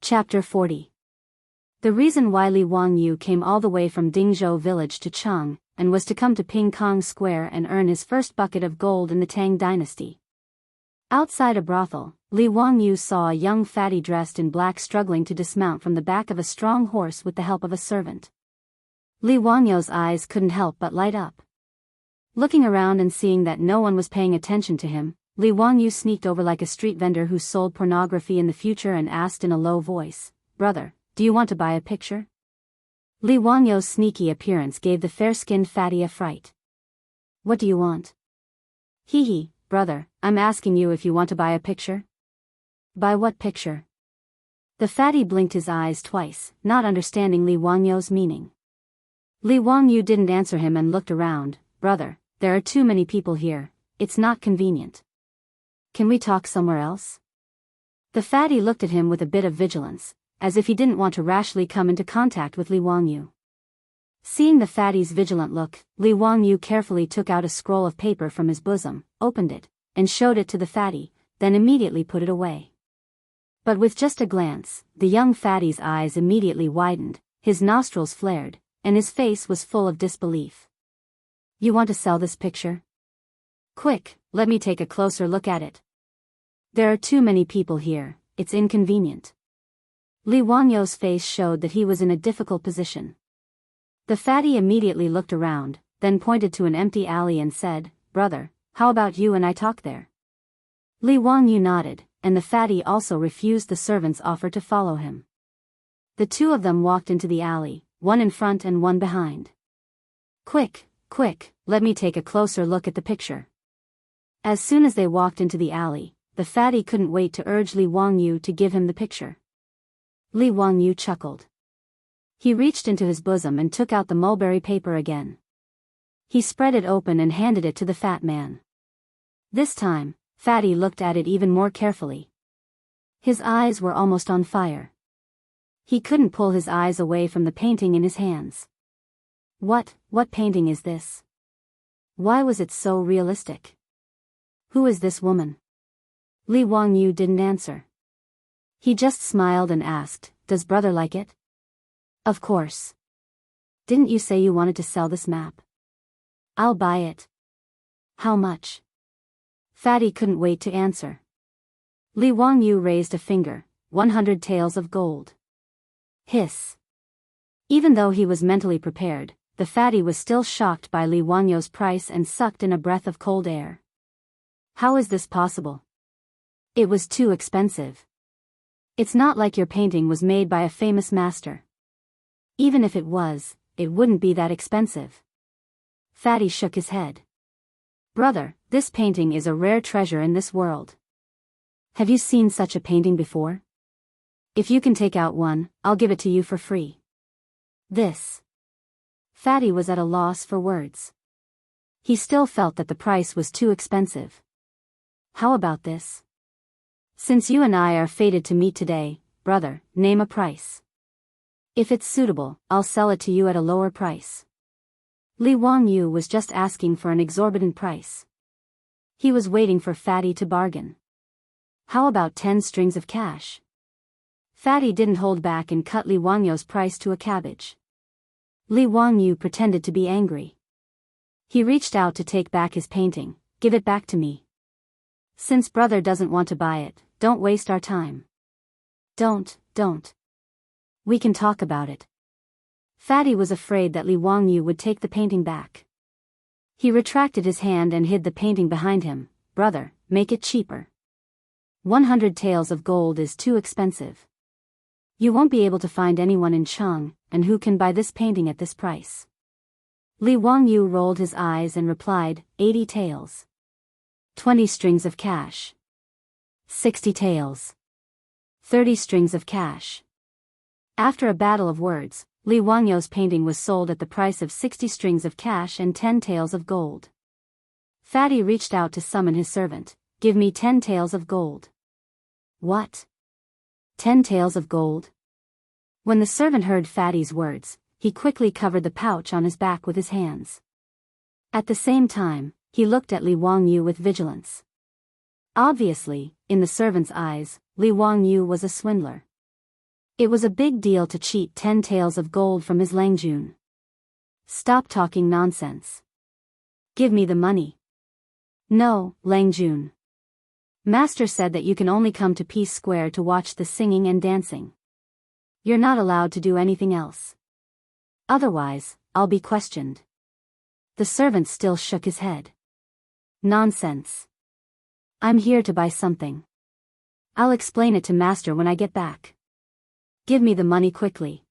Chapter 40. The reason why Li Wangyu came all the way from Dingzhou village to Cheng, and was to come to Ping Kong Square and earn his first bucket of gold in the Tang dynasty. Outside a brothel, Li Wangyu saw a young fatty dressed in black struggling to dismount from the back of a strong horse with the help of a servant. Li Wangyu's eyes couldn't help but light up. Looking around and seeing that no one was paying attention to him, Li Wangyu sneaked over like a street vendor who sold pornography in the future and asked in a low voice, "Brother, do you want to buy a picture?" Li Wangyu's sneaky appearance gave the fair-skinned fatty a fright. "What do you want?" "Hee, brother, I'm asking you if you want to buy a picture." "Buy what picture?" The fatty blinked his eyes twice, not understanding Li Wangyu's meaning. Li Wangyu didn't answer him and looked around. "Brother, there are too many people here, it's not convenient. Can we talk somewhere else?" The fatty looked at him with a bit of vigilance, as if he didn't want to rashly come into contact with Li Wangyu. Seeing the fatty's vigilant look, Li Wangyu carefully took out a scroll of paper from his bosom, opened it, and showed it to the fatty, then immediately put it away. But with just a glance, the young fatty's eyes immediately widened, his nostrils flared, and his face was full of disbelief. "You want to sell this picture? Quick, let me take a closer look at it. There are too many people here, it's inconvenient." Li Wangyu's face showed that he was in a difficult position. The fatty immediately looked around, then pointed to an empty alley and said, "Brother, how about you and I talk there?" Li Wangyu nodded, and the fatty also refused the servant's offer to follow him. The two of them walked into the alley, one in front and one behind. Quick, let me take a closer look at the picture." As soon as they walked into the alley, the fatty couldn't wait to urge Li Wangyu to give him the picture. Li Wangyu chuckled. He reached into his bosom and took out the mulberry paper again. He spread it open and handed it to the fat man. This time, Fatty looked at it even more carefully. His eyes were almost on fire. He couldn't pull his eyes away from the painting in his hands. What painting is this? Why was it so realistic? Who is this woman?" Li Wangyu didn't answer. He just smiled and asked, "Does brother like it?" "Of course. Didn't you say you wanted to sell this map?" "I'll buy it." "How much?" Fatty couldn't wait to answer. Li Wangyu raised a finger. 100 taels of gold. Hiss. Even though he was mentally prepared, the fatty was still shocked by Li Wangyu's price and sucked in a breath of cold air. "How is this possible? It was too expensive. It's not like your painting was made by a famous master. Even if it was, it wouldn't be that expensive." Fatty shook his head. "Brother, this painting is a rare treasure in this world. Have you seen such a painting before? If you can take out one, I'll give it to you for free." This. Fatty was at a loss for words. He still felt that the price was too expensive. "How about this? Since you and I are fated to meet today, brother, name a price. If it's suitable, I'll sell it to you at a lower price." Li Wangyu was just asking for an exorbitant price. He was waiting for Fatty to bargain. "How about 10 strings of cash?" Fatty didn't hold back and cut Li Wangyu's price to a cabbage. Li Wangyu pretended to be angry. He reached out to take back his painting. "Give it back to me. Since brother doesn't want to buy it, don't waste our time." Don't. We can talk about it." Fatty was afraid that Li Wangyu would take the painting back. He retracted his hand and hid the painting behind him. "Brother, make it cheaper. 100 taels of gold is too expensive. You won't be able to find anyone in Cheng, and who can buy this painting at this price." Li Wangyu rolled his eyes and replied, 80 taels. 20 strings of cash. 60 taels. 30 strings of cash. After a battle of words, Li Wangyu's painting was sold at the price of 60 strings of cash and 10 taels of gold. Fatty reached out to summon his servant. "Give me 10 taels of gold." "What? 10 taels of gold?" When the servant heard Fatty's words, he quickly covered the pouch on his back with his hands. At the same time, he looked at Li Wangyu with vigilance. Obviously, in the servant's eyes, Li Wangyu was a swindler. It was a big deal to cheat 10 taels of gold from his Langjun. Stop talking nonsense. Give me the money. No, Langjun. Master said that you can only come to Peace Square to watch the singing and dancing. You're not allowed to do anything else. Otherwise, I'll be questioned. The servant still shook his head. Nonsense. I'm here to buy something. I'll explain it to Master when I get back. Give me the money quickly.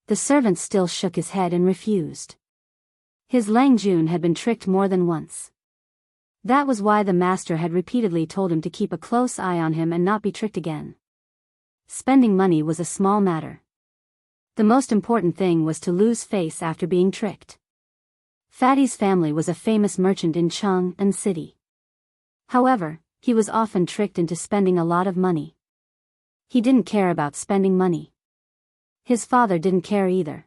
The servant still shook his head and refused. His Langjun had been tricked more than once. That was why the master had repeatedly told him to keep a close eye on him and not be tricked again. Spending money was a small matter. The most important thing was to lose face after being tricked. Fatty's family was a famous merchant in Chang'an City. However, he was often tricked into spending a lot of money. He didn't care about spending money. His father didn't care either.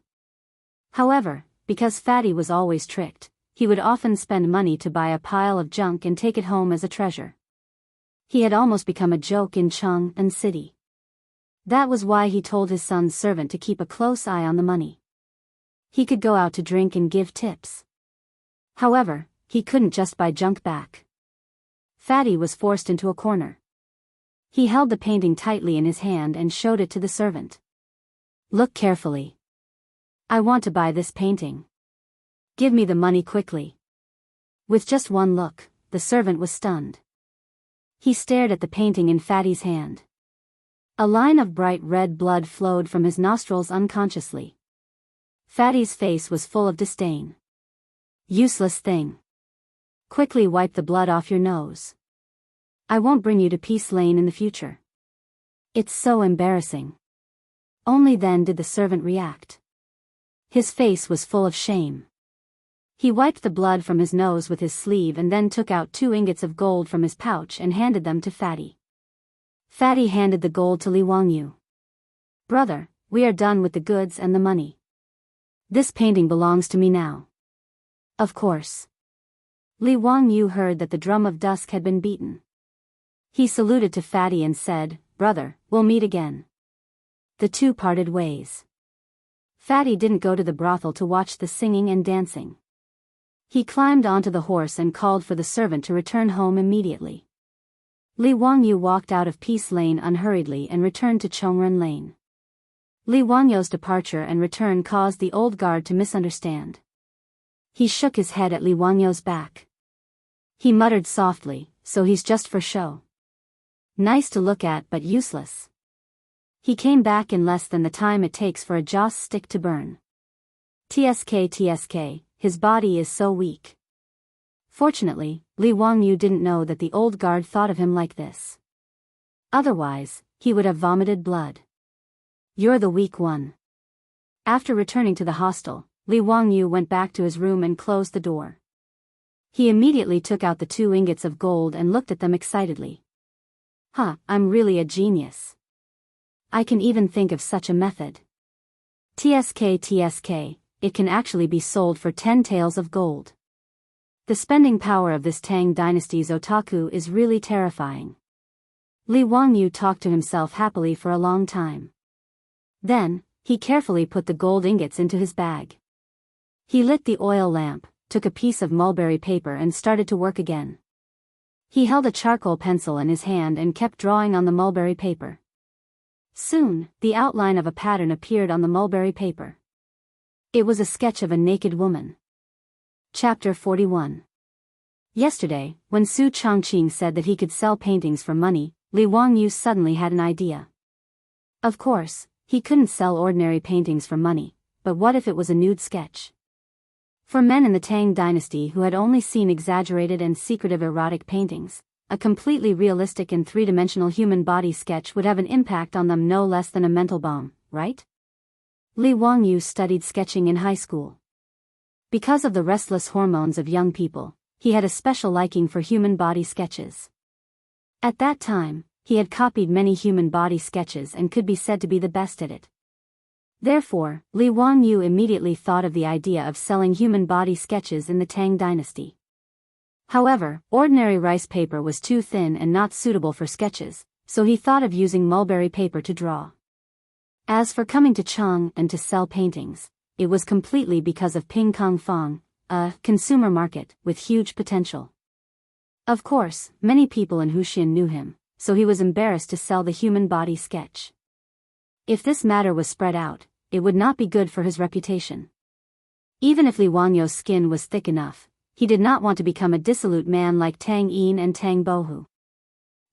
However, because Fatty was always tricked, he would often spend money to buy a pile of junk and take it home as a treasure. He had almost become a joke in Chang'an City. That was why he told his son's servant to keep a close eye on the money. He could go out to drink and give tips. However, he couldn't just buy junk back. Fatty was forced into a corner. He held the painting tightly in his hand and showed it to the servant. Look carefully. I want to buy this painting. Give me the money quickly. With just one look, the servant was stunned. He stared at the painting in Fatty's hand. A line of bright red blood flowed from his nostrils unconsciously. Fatty's face was full of disdain. Useless thing. Quickly wipe the blood off your nose. I won't bring you to Peace Lane in the future. It's so embarrassing. Only then did the servant react. His face was full of shame. He wiped the blood from his nose with his sleeve and then took out 2 ingots of gold from his pouch and handed them to Fatty. Fatty handed the gold to Li Wangyu. Brother, we are done with the goods and the money. This painting belongs to me now. Of course. Li Wangyu heard that the drum of dusk had been beaten. He saluted to Fatty and said, Brother, we'll meet again. The two parted ways. Fatty didn't go to the brothel to watch the singing and dancing. He climbed onto the horse and called for the servant to return home immediately. Li Wangyu walked out of Peace Lane unhurriedly and returned to Chongren Lane. Li Wangyu's departure and return caused the old guard to misunderstand. He shook his head at Li Wangyu's back. He muttered softly, so he's just for show. Nice to look at but useless. He came back in less than the time it takes for a joss stick to burn. TSK, his body is so weak. Fortunately, Li Wangyu didn't know that the old guard thought of him like this. Otherwise, he would have vomited blood. You're the weak one. After returning to the hostel, Li Wangyu went back to his room and closed the door. He immediately took out the 2 ingots of gold and looked at them excitedly. I'm really a genius. I can even think of such a method. TSK, it can actually be sold for 10 taels of gold. The spending power of this Tang dynasty's otaku is really terrifying. Li Wangyu talked to himself happily for a long time. Then, he carefully put the gold ingots into his bag. He lit the oil lamp, took a piece of mulberry paper and started to work again. He held a charcoal pencil in his hand and kept drawing on the mulberry paper. Soon, the outline of a pattern appeared on the mulberry paper. It was a sketch of a naked woman. Chapter 41. Yesterday, when Su Chongqing said that he could sell paintings for money, Li Wangyu suddenly had an idea. Of course, he couldn't sell ordinary paintings for money, but what if it was a nude sketch? For men in the Tang dynasty who had only seen exaggerated and secretive erotic paintings, a completely realistic and three-dimensional human body sketch would have an impact on them no less than a mental bomb, right? Li Wangyu studied sketching in high school. Because of the restless hormones of young people, he had a special liking for human body sketches. At that time, he had copied many human body sketches and could be said to be the best at it. Therefore, Li Wangyu immediately thought of the idea of selling human body sketches in the Tang dynasty. However, ordinary rice paper was too thin and not suitable for sketches, so he thought of using mulberry paper to draw. As for coming to Chang and to sell paintings, it was completely because of Ping Kong Fong, a consumer market with huge potential. Of course, many people in Huxian knew him, so he was embarrassed to sell the human body sketch. If this matter was spread out, it would not be good for his reputation. Even if Li Wangyou's skin was thick enough, he did not want to become a dissolute man like Tang Yin and Tang Bohu.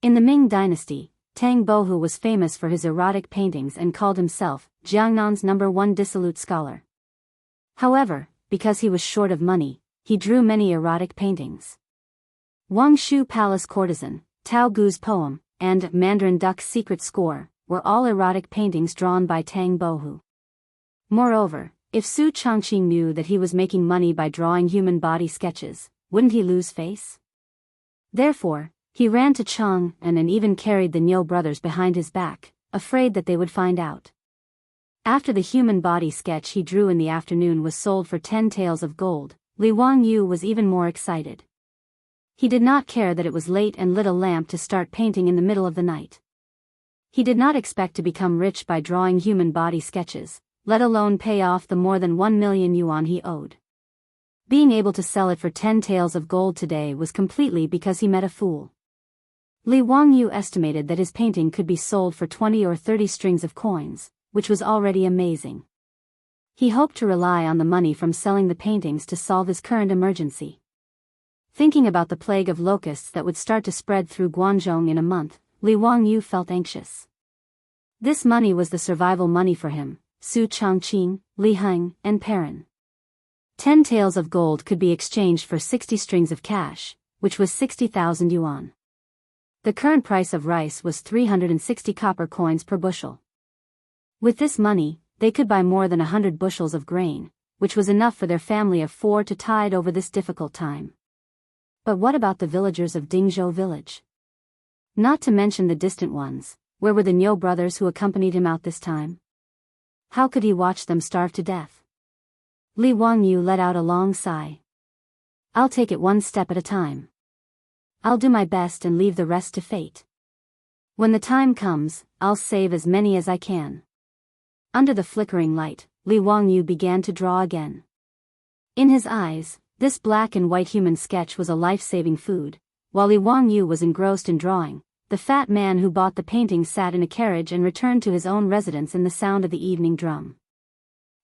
In the Ming dynasty, Tang Bohu was famous for his erotic paintings and called himself Jiangnan's #1 dissolute scholar. However, because he was short of money, he drew many erotic paintings. Wang Shu Palace Courtesan, Tao Gu's Poem, and Mandarin Duck's Secret Score were all erotic paintings drawn by Tang Bohu. Moreover, if Su Chongqing knew that he was making money by drawing human body sketches, wouldn't he lose face? Therefore, he ran to Chang and even carried the Niu brothers behind his back, afraid that they would find out. After the human body sketch he drew in the afternoon was sold for 10 taels of gold, Li Wangyu was even more excited. He did not care that it was late and lit a lamp to start painting in the middle of the night. He did not expect to become rich by drawing human body sketches, let alone pay off the more than 1 million yuan he owed. Being able to sell it for 10 taels of gold today was completely because he met a fool. Li Wangyu estimated that his painting could be sold for 20 or 30 strings of coins, which was already amazing. He hoped to rely on the money from selling the paintings to solve his current emergency. Thinking about the plague of locusts that would start to spread through Guangzhou in a month, Li Wangyu felt anxious. This money was the survival money for him, Su Chongqing, Li Heng, and Perrin. 10 taels of gold could be exchanged for 60 strings of cash, which was 60,000 yuan. The current price of rice was 360 copper coins per bushel. With this money, they could buy more than 100 bushels of grain, which was enough for their family of 4 to tide over this difficult time. But what about the villagers of Dingzhou village? Not to mention the distant ones, where were the Niu brothers who accompanied him out this time? How could he watch them starve to death? Li Wangyu let out a long sigh. I'll take it one step at a time. I'll do my best and leave the rest to fate. When the time comes, I'll save as many as I can. Under the flickering light, Li Wangyu began to draw again. In his eyes, this black and white human sketch was a life-saving food. While Li Wangyu was engrossed in drawing, the fat man who bought the painting sat in a carriage and returned to his own residence in the sound of the evening drum.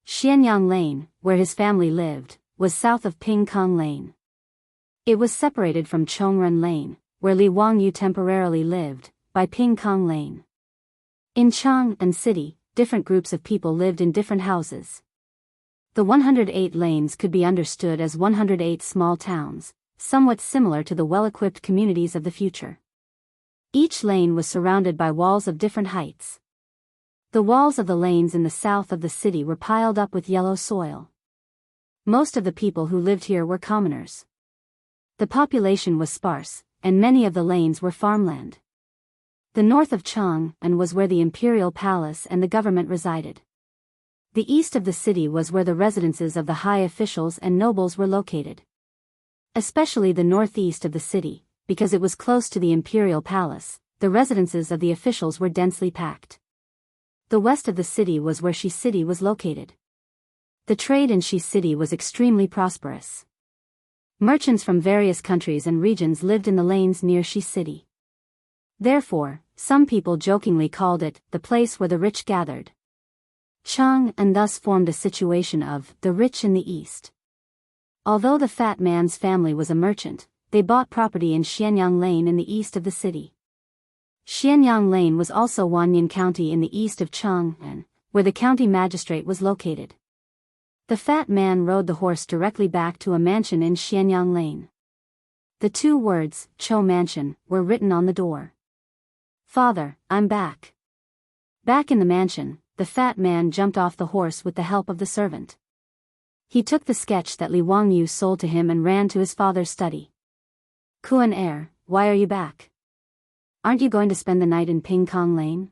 Xianyang Lane, where his family lived, was south of Ping Kong Lane. It was separated from Chongren Lane, where Li Wangyu temporarily lived, by Ping Kong Lane. In Chang and City, different groups of people lived in different houses. The 108 lanes could be understood as 108 small towns, somewhat similar to the well-equipped communities of the future. Each lane was surrounded by walls of different heights. The walls of the lanes in the south of the city were piled up with yellow soil. Most of the people who lived here were commoners. The population was sparse, and many of the lanes were farmland. The north of Chang'an was where the imperial palace and the government resided. The east of the city was where the residences of the high officials and nobles were located. Especially the northeast of the city, because it was close to the imperial palace, the residences of the officials were densely packed. The west of the city was where Shi City was located. The trade in Shi City was extremely prosperous. Merchants from various countries and regions lived in the lanes near Shi City. Therefore, some people jokingly called it the place where the rich gathered. Chang'an thus formed a situation of the rich in the east. Although the fat man's family was a merchant, they bought property in Xianyang Lane in the east of the city. Xianyang Lane was also Wanyan County in the east of Chang'an, where the county magistrate was located. The fat man rode the horse directly back to a mansion in Xianyang Lane. The two words, Cho Mansion, were written on the door. "Father, I'm back." Back in the mansion, the fat man jumped off the horse with the help of the servant. He took the sketch that Li Wangyu sold to him and ran to his father's study. "Kuan heir, why are you back? Aren't you going to spend the night in Ping Kong Lane?"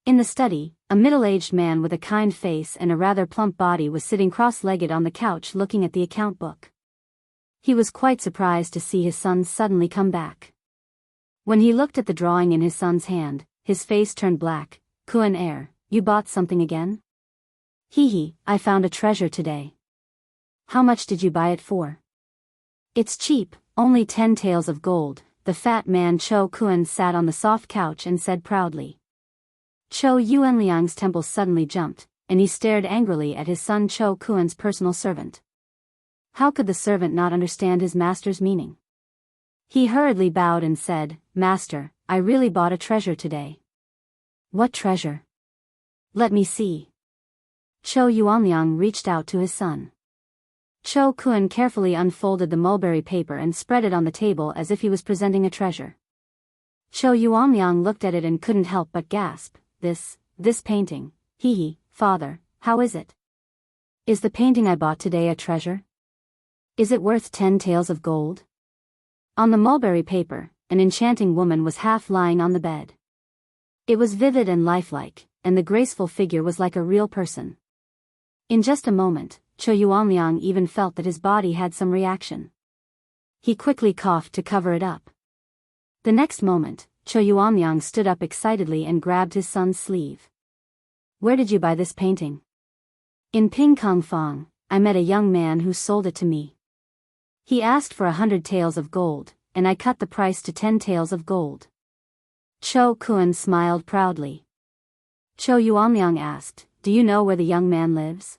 In the study, a middle-aged man with a kind face and a rather plump body was sitting cross-legged on the couch looking at the account book. He was quite surprised to see his son suddenly come back. When he looked at the drawing in his son's hand, his face turned black. "Kuan heir, you bought something again? Hee hee, I found a treasure today. How much did you buy it for? It's cheap, only 10 taels of gold. The fat man Cho Kuan sat on the soft couch and said proudly. Cho Yuanliang's temples suddenly jumped, and he stared angrily at his son Cho Kuan's personal servant. How could the servant not understand his master's meaning? He hurriedly bowed and said, Master, I really bought a treasure today. What treasure? Let me see. Cho Yuanliang reached out to his son. Cho Kuan carefully unfolded the mulberry paper and spread it on the table as if he was presenting a treasure. Cho Yuanliang looked at it and couldn't help but gasp, This painting, hee hee, father, how is it? Is the painting I bought today a treasure? Is it worth 10 taels of gold? On the mulberry paper, an enchanting woman was half lying on the bed. It was vivid and lifelike, and the graceful figure was like a real person. In just a moment, Cho Yuanliang even felt that his body had some reaction. He quickly coughed to cover it up. The next moment, Cho Yuanliang stood up excitedly and grabbed his son's sleeve. Where did you buy this painting? In Pingkong Fong, I met a young man who sold it to me. He asked for 100 taels of gold, and I cut the price to 10 taels of gold. Cho Kuan smiled proudly. Cho Yuanliang asked, Do you know where the young man lives?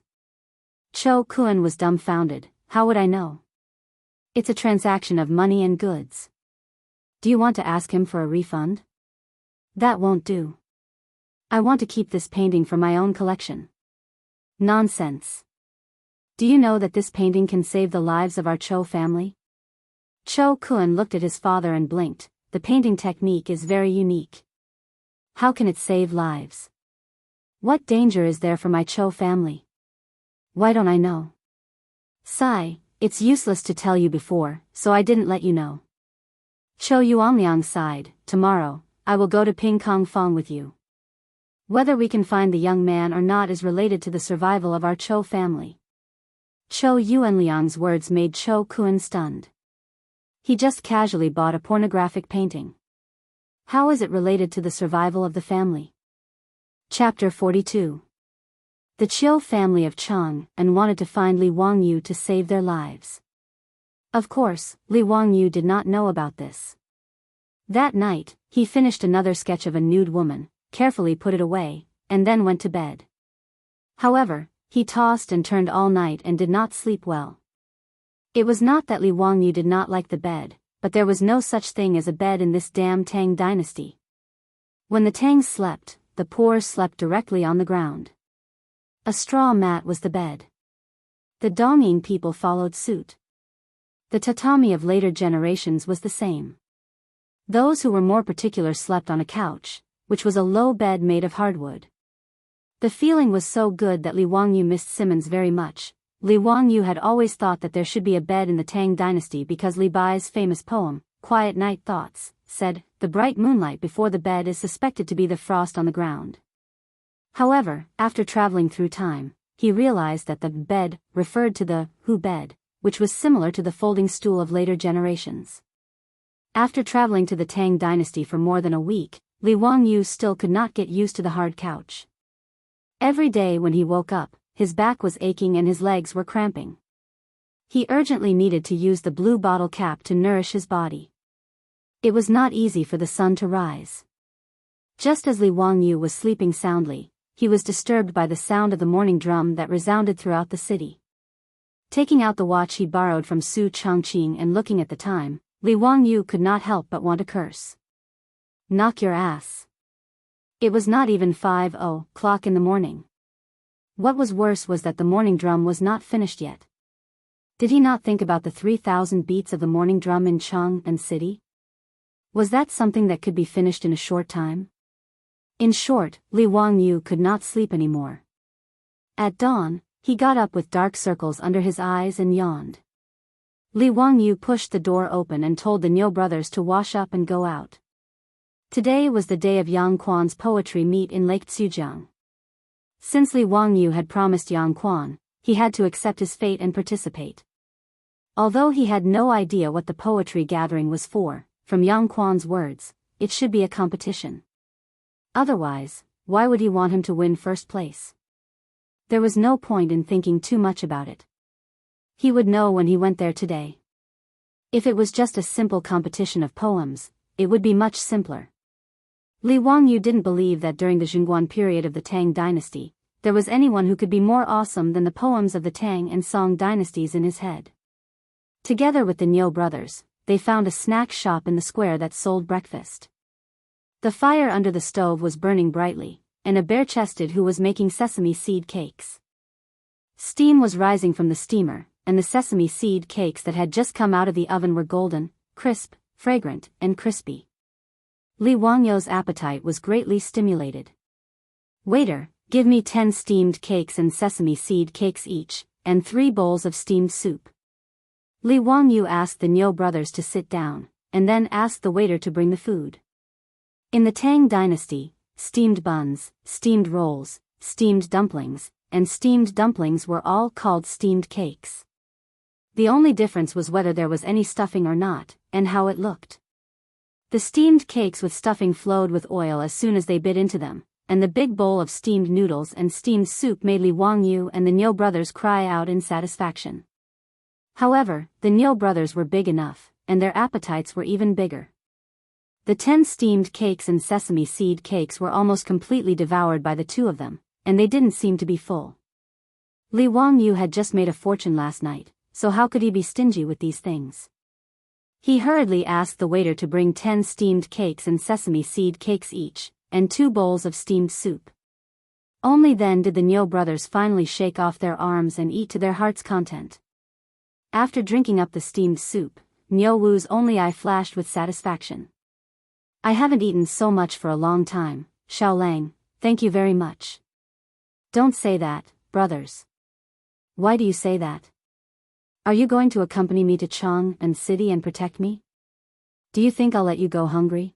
Cho Kuan was dumbfounded. How would I know? It's a transaction of money and goods. Do you want to ask him for a refund? That won't do. I want to keep this painting for my own collection. Nonsense. Do you know that this painting can save the lives of our Cho family? Cho Kuan looked at his father and blinked. The painting technique is very unique. How can it save lives? What danger is there for my Cho family? Why don't I know? Sigh, it's useless to tell you before, so I didn't let you know. Cho Yuanliang sighed, Tomorrow, I will go to Pingkong Fong with you. Whether we can find the young man or not is related to the survival of our Cho family. Cho Yuanliang's words made Cho Kuan stunned. He just casually bought a pornographic painting. How is it related to the survival of the family? Chapter 42. The Chiu family of Chang and wanted to find Li Wangyu to save their lives. Of course, Li Wangyu did not know about this. That night, he finished another sketch of a nude woman, carefully put it away, and then went to bed. However, he tossed and turned all night and did not sleep well. It was not that Li Wangyu did not like the bed, but there was no such thing as a bed in this damn Tang dynasty. When the Tangs slept, the poor slept directly on the ground. A straw mat was the bed. The Dongying people followed suit. The tatami of later generations was the same. Those who were more particular slept on a couch, which was a low bed made of hardwood. The feeling was so good that Li Wangyu missed Simmons very much. Li Wangyu had always thought that there should be a bed in the Tang dynasty because Li Bai's famous poem, Quiet Night Thoughts, said, The bright moonlight before the bed is suspected to be the frost on the ground. However, after traveling through time, he realized that the bed referred to the Hu bed, which was similar to the folding stool of later generations. After traveling to the Tang dynasty for more than a week, Li Wangyu still could not get used to the hard couch. Every day when he woke up, his back was aching and his legs were cramping. He urgently needed to use the blue bottle cap to nourish his body. It was not easy for the sun to rise. Just as Li Wangyu was sleeping soundly, he was disturbed by the sound of the morning drum that resounded throughout the city. Taking out the watch he borrowed from Su Chongqing and looking at the time, Li Wangyu could not help but want to curse. Knock your ass. It was not even 5:00 in the morning. What was worse was that the morning drum was not finished yet. Did he not think about the 3,000 beats of the morning drum in Chang'an City? Was that something that could be finished in a short time? In short, Li Wangyu could not sleep anymore. At dawn, he got up with dark circles under his eyes and yawned. Li Wangyu pushed the door open and told the Niu brothers to wash up and go out. Today was the day of Yang Quan's poetry meet in Lake Tsujiang. Since Li Wangyu had promised Yang Quan, he had to accept his fate and participate. Although he had no idea what the poetry gathering was for, from Yang Quan's words, it should be a competition. Otherwise, why would he want him to win first place? There was no point in thinking too much about it. He would know when he went there today. If it was just a simple competition of poems, it would be much simpler. Li Wangyu didn't believe that during the Jingguan period of the Tang dynasty, there was anyone who could be more awesome than the poems of the Tang and Song dynasties in his head. Together with the Niu brothers, they found a snack shop in the square that sold breakfast. The fire under the stove was burning brightly, and a bare-chested who was making sesame seed cakes. Steam was rising from the steamer, and the sesame seed cakes that had just come out of the oven were golden, crisp, fragrant, and crispy. Li Wangyu's appetite was greatly stimulated. "Waiter, give me 10 steamed cakes and sesame seed cakes each, and 3 bowls of steamed soup." Li Wangyu asked the Niu brothers to sit down, and then asked the waiter to bring the food. In the Tang dynasty, steamed buns, steamed rolls, steamed dumplings, and steamed dumplings were all called steamed cakes. The only difference was whether there was any stuffing or not, and how it looked. The steamed cakes with stuffing flowed with oil as soon as they bit into them, and the big bowl of steamed noodles and steamed soup made Li Wangyu and the Niu brothers cry out in satisfaction. However, the Niu brothers were big enough, and their appetites were even bigger. The 10 steamed cakes and sesame seed cakes were almost completely devoured by the two of them, and they didn't seem to be full. Li Wangyu had just made a fortune last night, so how could he be stingy with these things? He hurriedly asked the waiter to bring 10 steamed cakes and sesame seed cakes each, and 2 bowls of steamed soup. Only then did the Niu brothers finally shake off their arms and eat to their heart's content. After drinking up the steamed soup, Niu Wu's only eye flashed with satisfaction. "I haven't eaten so much for a long time, Xiao Lang, thank you very much." "Don't say that, brothers." "Why do you say that? Are you going to accompany me to Chang'an City and protect me? Do you think I'll let you go hungry?"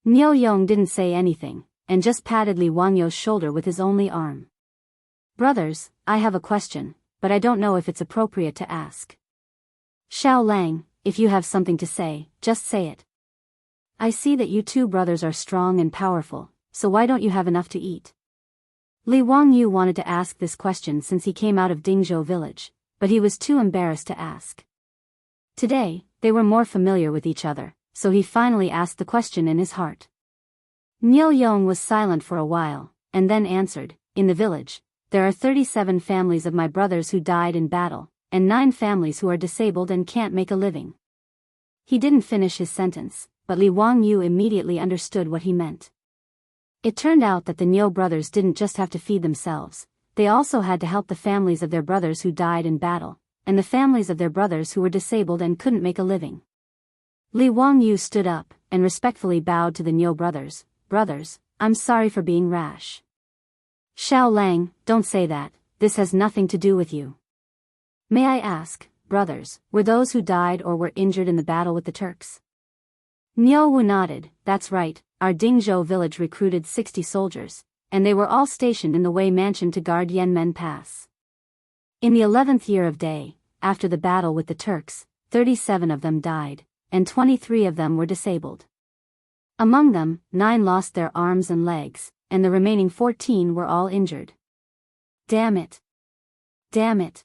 Niu Yong didn't say anything, and just patted Li Wangyu's shoulder with his only arm. "Brothers, I have a question, but I don't know if it's appropriate to ask." "Xiao Lang, if you have something to say, just say it. I see that you two brothers are strong and powerful, so why don't you have enough to eat?" Li Wangyu wanted to ask this question since he came out of Dingzhou village, but he was too embarrassed to ask. Today, they were more familiar with each other, so he finally asked the question in his heart. Niu Yong was silent for a while, and then answered, "In the village, there are 37 families of my brothers who died in battle, and 9 families who are disabled and can't make a living." He didn't finish his sentence, but Li Wangyu immediately understood what he meant. It turned out that the Niu brothers didn't just have to feed themselves, they also had to help the families of their brothers who died in battle, and the families of their brothers who were disabled and couldn't make a living. Li Wangyu stood up, and respectfully bowed to the Niu brothers. "Brothers, I'm sorry for being rash." "Xiao Lang, don't say that, this has nothing to do with you. May I ask, brothers, were those who died or were injured in the battle with the Turks?" Niu Wu nodded. "That's right, our Dingzhou village recruited 60 soldiers, and they were all stationed in the Wei mansion to guard Yanmen Pass. In the 11th year of Day, after the battle with the Turks, 37 of them died, and 23 of them were disabled. Among them, 9 lost their arms and legs, and the remaining 14 were all injured." "Damn it. Damn it.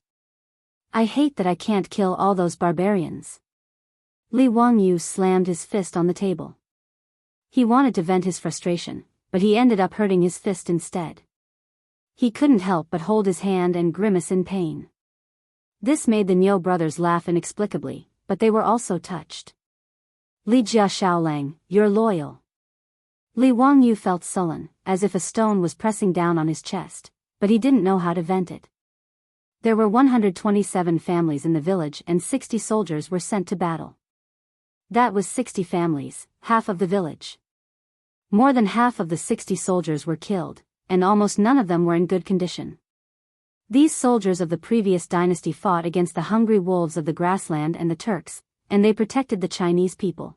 I hate that I can't kill all those barbarians." Li Wangyu slammed his fist on the table. He wanted to vent his frustration, but he ended up hurting his fist instead. He couldn't help but hold his hand and grimace in pain. This made the Niu brothers laugh inexplicably, but they were also touched. "Li Jia Xiaolang, you're loyal." Li Wangyu felt sullen, as if a stone was pressing down on his chest, but he didn't know how to vent it. There were 127 families in the village and 60 soldiers were sent to battle. That was 60 families, half of the village. More than half of the 60 soldiers were killed, and almost none of them were in good condition. These soldiers of the previous dynasty fought against the hungry wolves of the grassland and the Turks, and they protected the Chinese people.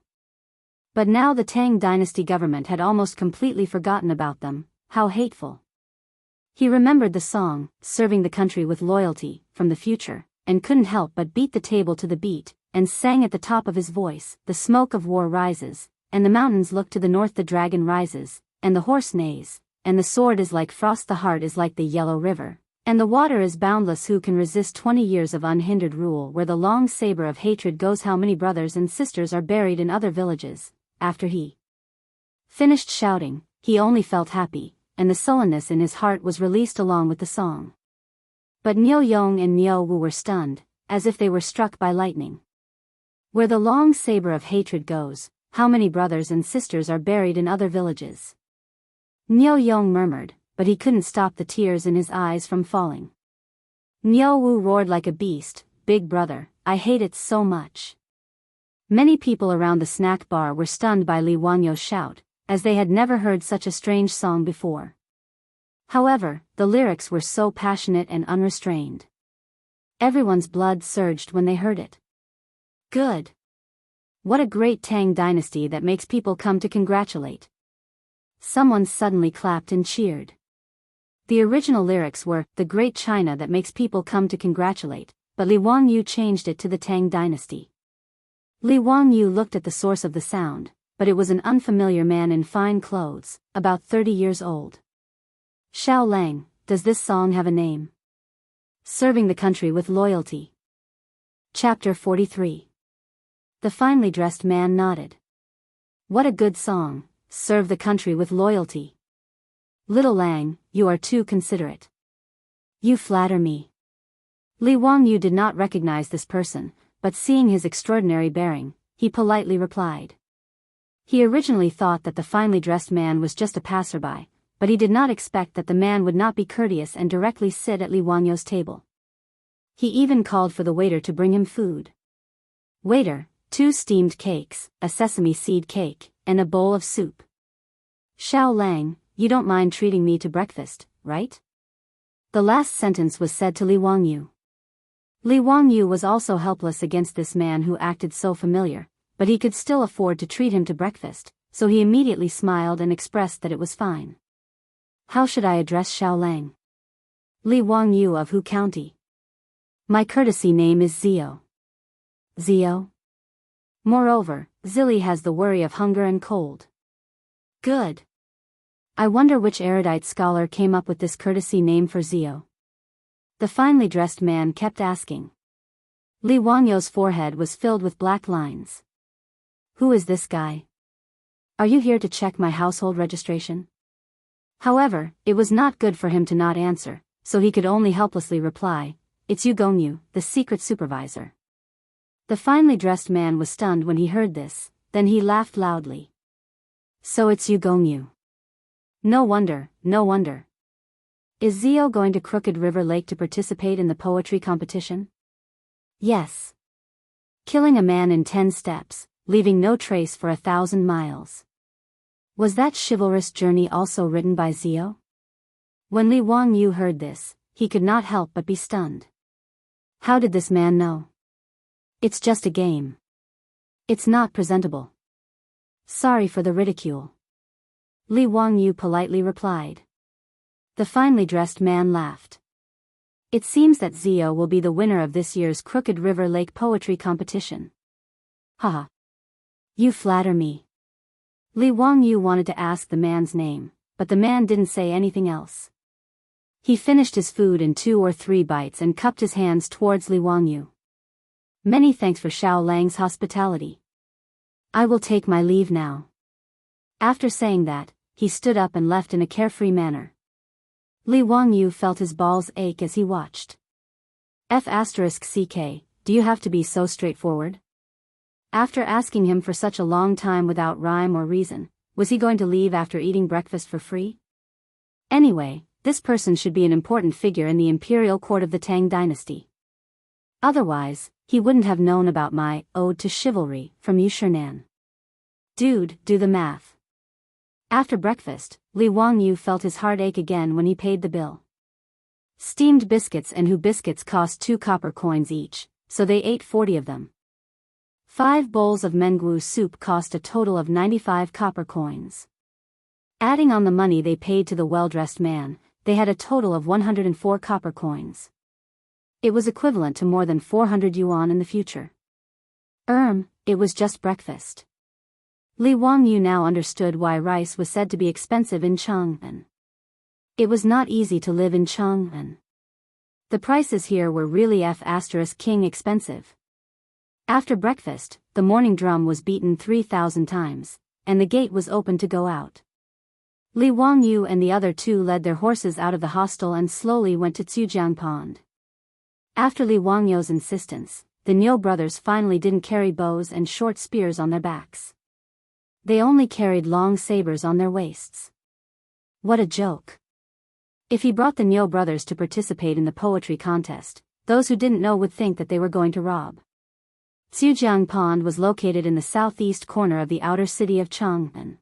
But now the Tang dynasty government had almost completely forgotten about them. How hateful. He remembered the song, "Serving the Country with Loyalty," from the future, and couldn't help but beat the table to the beat, and sang at the top of his voice, "The smoke of war rises, and the mountains look to the north, the dragon rises, and the horse neighs, and the sword is like frost, the heart is like the yellow river, and the water is boundless. Who can resist 20 years of unhindered rule where the long saber of hatred goes? How many brothers and sisters are buried in other villages? After he finished shouting, he only felt happy, and the sullenness in his heart was released along with the song. But Niu Yong and Niu Wu were stunned, as if they were struck by lightning. Where the long saber of hatred goes, how many brothers and sisters are buried in other villages? Niu Yong murmured, but he couldn't stop the tears in his eyes from falling. Niu Wu roared like a beast, "Big brother, I hate it so much." Many people around the snack bar were stunned by Li Wanyo's shout, as they had never heard such a strange song before. However, the lyrics were so passionate and unrestrained. Everyone's blood surged when they heard it. Good. What a great Tang dynasty that makes people come to congratulate. Someone suddenly clapped and cheered. The original lyrics were, "The great China that makes people come to congratulate," but Li Wangyu changed it to the Tang dynasty. Li Wangyu looked at the source of the sound, but it was an unfamiliar man in fine clothes, about 30 years old. "Xiao Lang, does this song have a name?" Serving the country with loyalty. Chapter 43. The finely dressed man nodded. "What a good song, serve the country with loyalty. Little Lang, you are too considerate. You flatter me." Li Wangyu did not recognize this person, but seeing his extraordinary bearing, he politely replied. He originally thought that the finely dressed man was just a passerby, but he did not expect that the man would not be courteous and directly sit at Li Wanyo's table. He even called for the waiter to bring him food. "Waiter, 2 steamed cakes, a sesame seed cake, and a bowl of soup." "Xiao Lang, you don't mind treating me to breakfast, right?" The last sentence was said to Li Wangyu. Li Wangyu was also helpless against this man who acted so familiar, but he could still afford to treat him to breakfast, so he immediately smiled and expressed that it was fine. "How should I address Xiao Lang?" "Li Wangyu of Hu County. My courtesy name is Zio." "Zio?" Moreover, Zili has the worry of hunger and cold. Good. I wonder which erudite scholar came up with this courtesy name for Zio. The finely dressed man kept asking. Li Wangyo's forehead was filled with black lines. "Who is this guy? Are you here to check my household registration?" However, it was not good for him to not answer, so he could only helplessly reply, "It's Yu Gongyu, the secret supervisor." The finely dressed man was stunned when he heard this, then he laughed loudly. "So it's Yu Gongyu. No wonder, no wonder. Is Zio going to Crooked River Lake to participate in the poetry competition?" "Yes. Killing a man in 10 steps, leaving no trace for 1,000 miles. Was that chivalrous journey also written by Zio?" When Li Wangyu heard this, he could not help but be stunned. How did this man know? "It's just a game. It's not presentable. Sorry for the ridicule." Li Wangyu politely replied. The finely dressed man laughed. "It seems that Zio will be the winner of this year's Crooked River Lake poetry competition." "Haha. You flatter me." Li Wangyu wanted to ask the man's name, but the man didn't say anything else. He finished his food in 2 or 3 bites and cupped his hands towards Li Wangyu. "Many thanks for Xiao Lang's hospitality. I will take my leave now." After saying that, he stood up and left in a carefree manner. Li Wangyu felt his balls ache as he watched. F***CK, do you have to be so straightforward? After asking him for such a long time without rhyme or reason, was he going to leave after eating breakfast for free? Anyway, this person should be an important figure in the imperial court of the Tang dynasty. Otherwise, he wouldn't have known about my Ode to Chivalry from Yushernan. Dude, do the math. After breakfast, Li Wangyu felt his heart ache again when he paid the bill. Steamed biscuits and Hu biscuits cost 2 copper coins each, so they ate 40 of them. 5 bowls of Mengu soup cost a total of 95 copper coins. Adding on the money they paid to the well-dressed man, they had a total of 104 copper coins. It was equivalent to more than 400 yuan in the future. It was just breakfast. Li Wangyu now understood why rice was said to be expensive in Chang'an. It was not easy to live in Chang'an. The prices here were really *king expensive. After breakfast, the morning drum was beaten 3,000 times, and the gate was opened to go out. Li Wangyu and the other two led their horses out of the hostel and slowly went to Tsujiang Pond. After Li Wangyu's insistence, the Niu brothers finally didn't carry bows and short spears on their backs. They only carried long sabers on their waists. What a joke. If he brought the Niu brothers to participate in the poetry contest, those who didn't know would think that they were going to rob. Tsujiang Pond was located in the southeast corner of the outer city of Chang'an.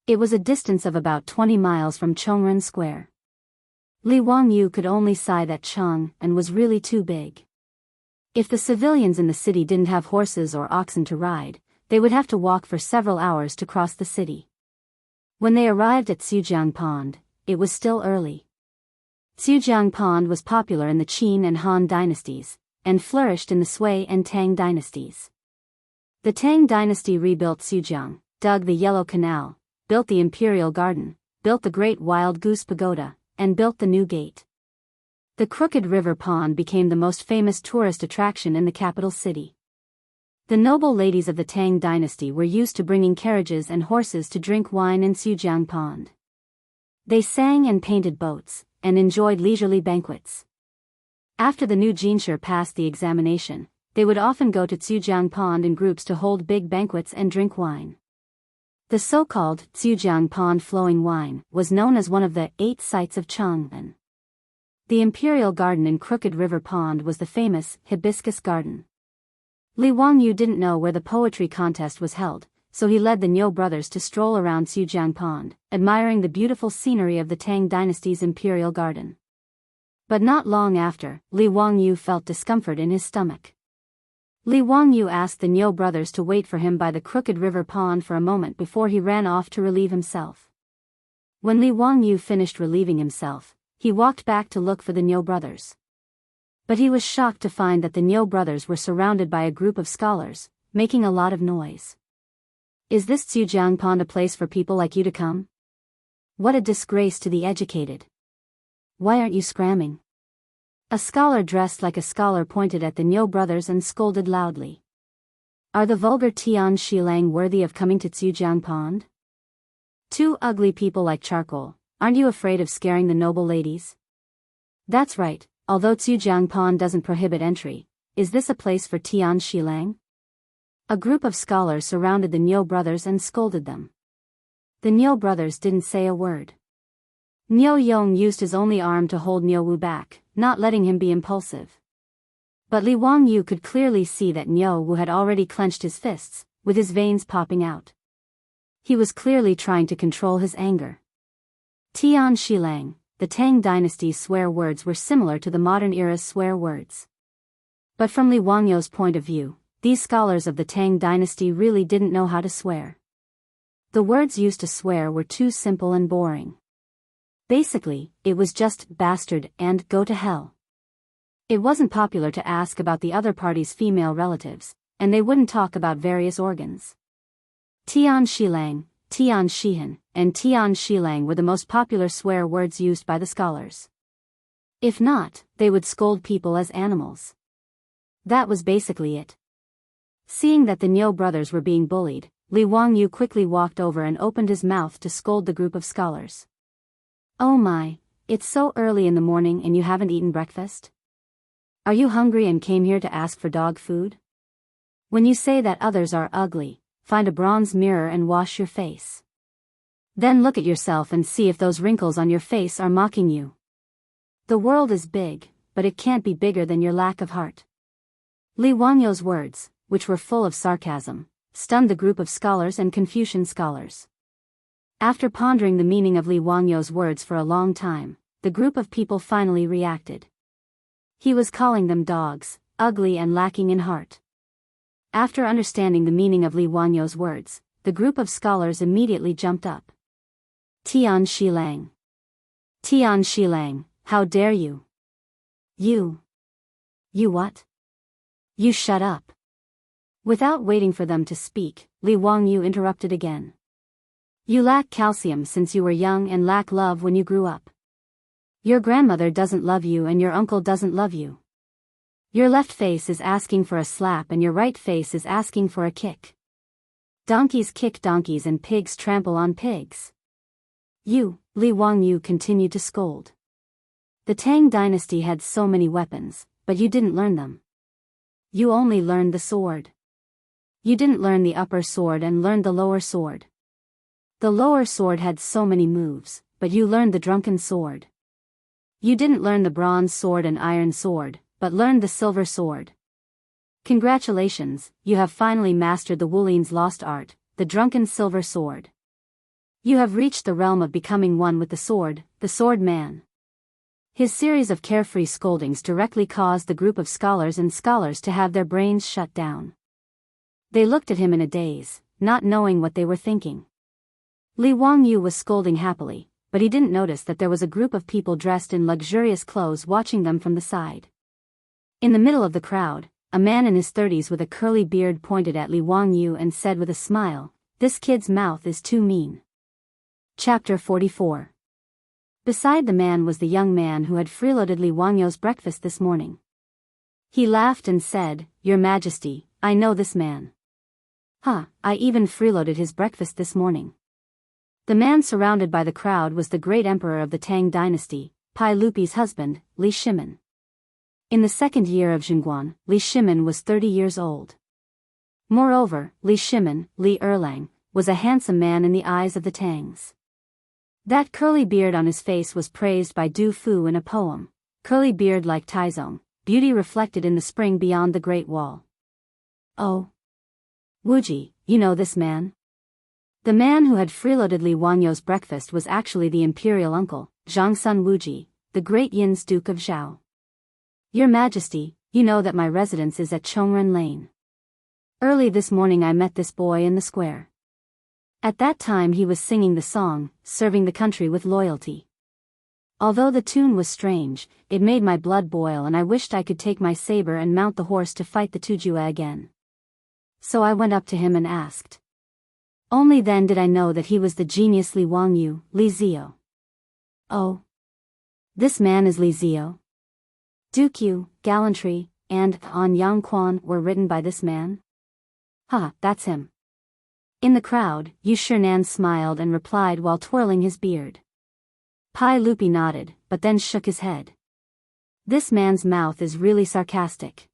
It was a distance of about 20 miles from Chongren Square. Li Wangyu could only sigh that Chang'an was really too big. If the civilians in the city didn't have horses or oxen to ride, they would have to walk for several hours to cross the city. When they arrived at Tsujiang Pond, it was still early. Tsujiang Pond was popular in the Qin and Han dynasties, and flourished in the Sui and Tang dynasties. The Tang dynasty rebuilt Tsujiang, dug the Yellow Canal, built the Imperial Garden, built the Great Wild Goose Pagoda, and built the New Gate. The Crooked River Pond became the most famous tourist attraction in the capital city. The noble ladies of the Tang dynasty were used to bringing carriages and horses to drink wine in Tsujiang Pond. They sang and painted boats, and enjoyed leisurely banquets. After the new Jinshi passed the examination, they would often go to Tsujiang Pond in groups to hold big banquets and drink wine. The so-called Tsujiang Pond flowing wine was known as one of the 8 sights of Chang'an. The Imperial Garden in Crooked River Pond was the famous Hibiscus Garden. Li Wangyu didn't know where the poetry contest was held, so he led the Niu brothers to stroll around Tsujiang Pond, admiring the beautiful scenery of the Tang dynasty's Imperial Garden. But not long after, Li Wangyu felt discomfort in his stomach. Li Wangyu asked the Niu brothers to wait for him by the Crooked River Pond for a moment before he ran off to relieve himself. When Li Wangyu finished relieving himself, he walked back to look for the Niu brothers. But he was shocked to find that the Niu brothers were surrounded by a group of scholars, making a lot of noise. Is this Tsujiang Pond a place for people like you to come? What a disgrace to the educated. Why aren't you scramming? A scholar dressed like a scholar pointed at the Niu brothers and scolded loudly. Are the vulgar Tian Shilang worthy of coming to Tsujiang Pond? 2 ugly people like charcoal, aren't you afraid of scaring the noble ladies? That's right, although Tsujiang Pond doesn't prohibit entry, is this a place for Tian Shilang? A group of scholars surrounded the Niu brothers and scolded them. The Niu brothers didn't say a word. Niu Yong used his only arm to hold Niu Wu back, not letting him be impulsive. But Li Wangyu could clearly see that Niu Wu had already clenched his fists, with his veins popping out. He was clearly trying to control his anger. Tian Shilang, the Tang dynasty's swear words were similar to the modern era's swear words. But from Li Wangyu's point of view, these scholars of the Tang dynasty really didn't know how to swear. The words used to swear were too simple and boring. Basically, it was just bastard and go to hell. It wasn't popular to ask about the other party's female relatives, and they wouldn't talk about various organs. Tian Shilang, Tian Shihan, and Tian Shilang were the most popular swear words used by the scholars. If not, they would scold people as animals. That was basically it. Seeing that the Niu brothers were being bullied, Li Wangyu quickly walked over and opened his mouth to scold the group of scholars. Oh my, it's so early in the morning and you haven't eaten breakfast? Are you hungry and came here to ask for dog food? When you say that others are ugly, find a bronze mirror and wash your face. Then look at yourself and see if those wrinkles on your face are mocking you. The world is big, but it can't be bigger than your lack of heart. Li Wangyu's words, which were full of sarcasm, stunned the group of scholars and Confucian scholars. After pondering the meaning of Li Wangyu's words for a long time, the group of people finally reacted. He was calling them dogs, ugly and lacking in heart. After understanding the meaning of Li Wangyu's words, the group of scholars immediately jumped up. Tian Shilang. Tian Shilang, how dare you? You what? You shut up. Without waiting for them to speak, Li Wangyu interrupted again. You lack calcium since you were young and lack love when you grew up. Your grandmother doesn't love you and your uncle doesn't love you. Your left face is asking for a slap and your right face is asking for a kick. Donkeys kick donkeys and pigs trample on pigs. You, Li Wangyu continued to scold. The Tang dynasty had so many weapons, but you didn't learn them. You only learned the sword. You didn't learn the upper sword and learned the lower sword. The lower sword had so many moves, but you learned the drunken sword. You didn't learn the bronze sword and iron sword, but learned the silver sword. Congratulations, you have finally mastered the Wulin's lost art, the drunken silver sword. You have reached the realm of becoming one with the sword man. His series of carefree scoldings directly caused the group of scholars to have their brains shut down. They looked at him in a daze, not knowing what they were thinking. Li Wangyu was scolding happily, but he didn't notice that there was a group of people dressed in luxurious clothes watching them from the side. In the middle of the crowd, a man in his 30s with a curly beard pointed at Li Wangyu and said with a smile, "This kid's mouth is too mean." Chapter 44. Beside the man was the young man who had freeloaded Li Wangyu's breakfast this morning. He laughed and said, "Your Majesty, I know this man. I even freeloaded his breakfast this morning." The man surrounded by the crowd was the great emperor of the Tang dynasty, Pai Lupi's husband, Li Shimin. In the second year of Zhengguan, Li Shimin was 30 years old. Moreover, Li Shimin, Li Erlang, was a handsome man in the eyes of the Tangs. That curly beard on his face was praised by Du Fu in a poem, "Curly beard like Taizong, beauty reflected in the spring beyond the Great Wall." Oh. Wuji, you know this man? The man who had freeloaded Li Wangyu's breakfast was actually the imperial uncle, Zhangsun Wuji, the great Yin's Duke of Zhao. Your Majesty, you know that my residence is at Chongren Lane. Early this morning I met this boy in the square. At that time he was singing the song, "Serving the Country with Loyalty." Although the tune was strange, it made my blood boil and I wished I could take my saber and mount the horse to fight the Tujue again. So I went up to him and asked. Only then did I know that he was the genius Li Wangyu, Li Zio. Oh. This man is Li Zio? Duke, gallantry, and on Yang Quan were written by this man? That's him. In the crowd, Yu Shinan smiled and replied while twirling his beard. Pai Lupi nodded, but then shook his head. This man's mouth is really sarcastic.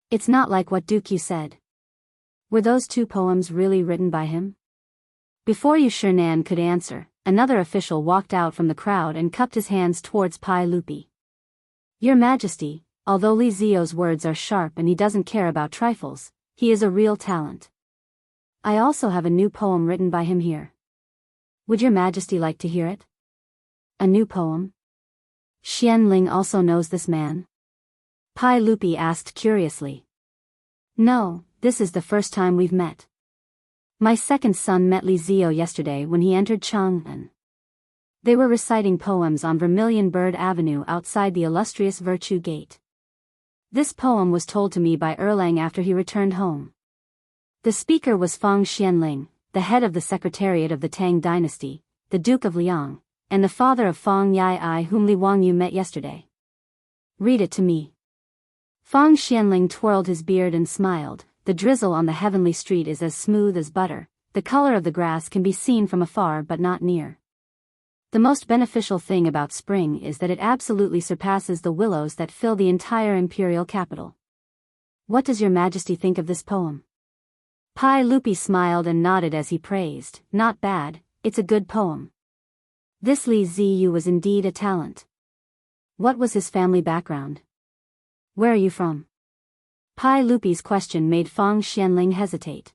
It's not like what Duke said. Were those two poems really written by him? Before Yu Shinan could answer, another official walked out from the crowd and cupped his hands towards Pai Lupi. Your Majesty, although Li Zio's words are sharp and he doesn't care about trifles, he is a real talent. I also have a new poem written by him here. Would your Majesty like to hear it? A new poem? Xianling also knows this man? Pai Lupi asked curiously. No, this is the first time we've met. My second son met Li Zio yesterday when he entered Chang'an. They were reciting poems on Vermilion Bird Avenue outside the illustrious Virtue Gate. This poem was told to me by Erlang after he returned home. The speaker was Fang Xianling, the head of the Secretariat of the Tang dynasty, the Duke of Liang, and the father of Fang Yai whom Li Wangyu met yesterday. Read it to me. Fang Xianling twirled his beard and smiled. The drizzle on the heavenly street is as smooth as butter, the color of the grass can be seen from afar but not near. The most beneficial thing about spring is that it absolutely surpasses the willows that fill the entire imperial capital. What does your Majesty think of this poem? Pai Lupi smiled and nodded as he praised, not bad, it's a good poem. This Li Ziyu was indeed a talent. What was his family background? Where are you from? Pai Lupi's question made Fang Xianling hesitate.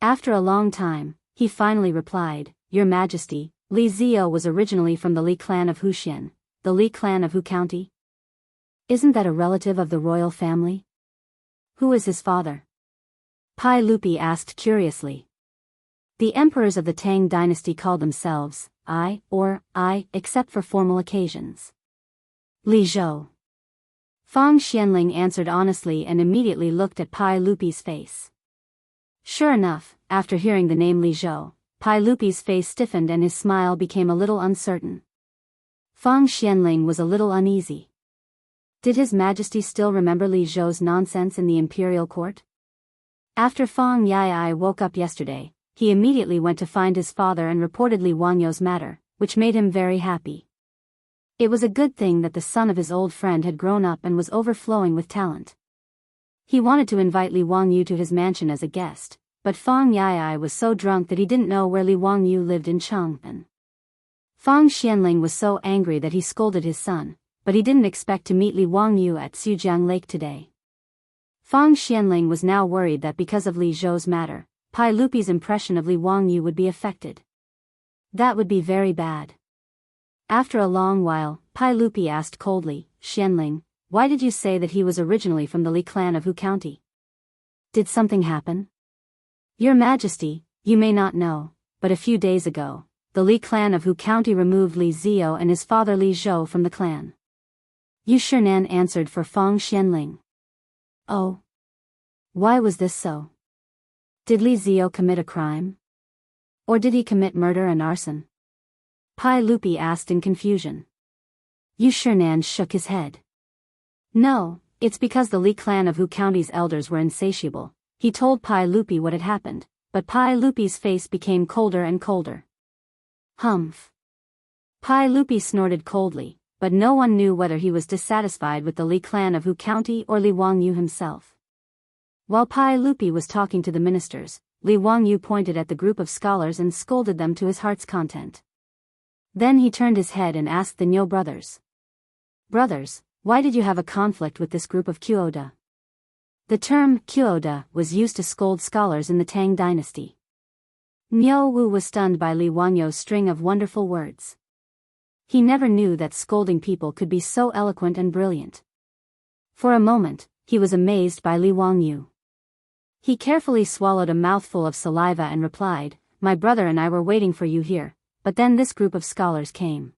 After a long time, he finally replied, Your Majesty, Li Zio was originally from the Li clan of Huxian, the Li clan of Hu County. Isn't that a relative of the royal family? Who is his father? Pai Lupi asked curiously. The emperors of the Tang dynasty called themselves I, except for formal occasions. Li Zhou. Fang Xianling answered honestly and immediately looked at Pai Lupi's face. Sure enough, after hearing the name Li Zhou, Pai Lupi's face stiffened and his smile became a little uncertain. Fang Xianling was a little uneasy. Did His Majesty still remember Li Zhou's nonsense in the imperial court? After Fang Yai woke up yesterday, he immediately went to find his father and reported Li Wangyou's matter, which made him very happy. It was a good thing that the son of his old friend had grown up and was overflowing with talent. He wanted to invite Li Wangyou to his mansion as a guest, but Fang Yai was so drunk that he didn't know where Li Wangyou lived in Chang'an. Fang Xianling was so angry that he scolded his son, but he didn't expect to meet Li Wangyou at Sujiang Lake today. Fang Xianling was now worried that because of Li Zhou's matter, Pai Lupi's impression of Li Wangyou would be affected. That would be very bad. After a long while, Pai Lupi asked coldly, "Xianling, why did you say that he was originally from the Li clan of Hu County? Did something happen?" "Your Majesty, you may not know, but a few days ago, the Li clan of Hu County removed Li Zio and his father Li Zhou from the clan." Yu Shinan answered for Fang Xianling. "Oh. Why was this so? Did Li Zio commit a crime? Or did he commit murder and arson?" Pai Lupi asked in confusion. Yu Shinan shook his head. "No, it's because the Li clan of Hu County's elders were insatiable." He told Pai Lupi what had happened, but Pai Lupi's face became colder and colder. "Humph." Pai Lupi snorted coldly, but no one knew whether he was dissatisfied with the Li clan of Hu County or Li Wangyou himself. While Pai Lupi was talking to the ministers, Li Wangyou pointed at the group of scholars and scolded them to his heart's content. Then he turned his head and asked the Niu brothers. "Brothers, why did you have a conflict with this group of Kuoda?" The term Kuoda was used to scold scholars in the Tang dynasty. Niu Wu was stunned by Li Wangyou's string of wonderful words. He never knew that scolding people could be so eloquent and brilliant. For a moment, he was amazed by Li Wangyou. He carefully swallowed a mouthful of saliva and replied, "My brother and I were waiting for you here, but then this group of scholars came.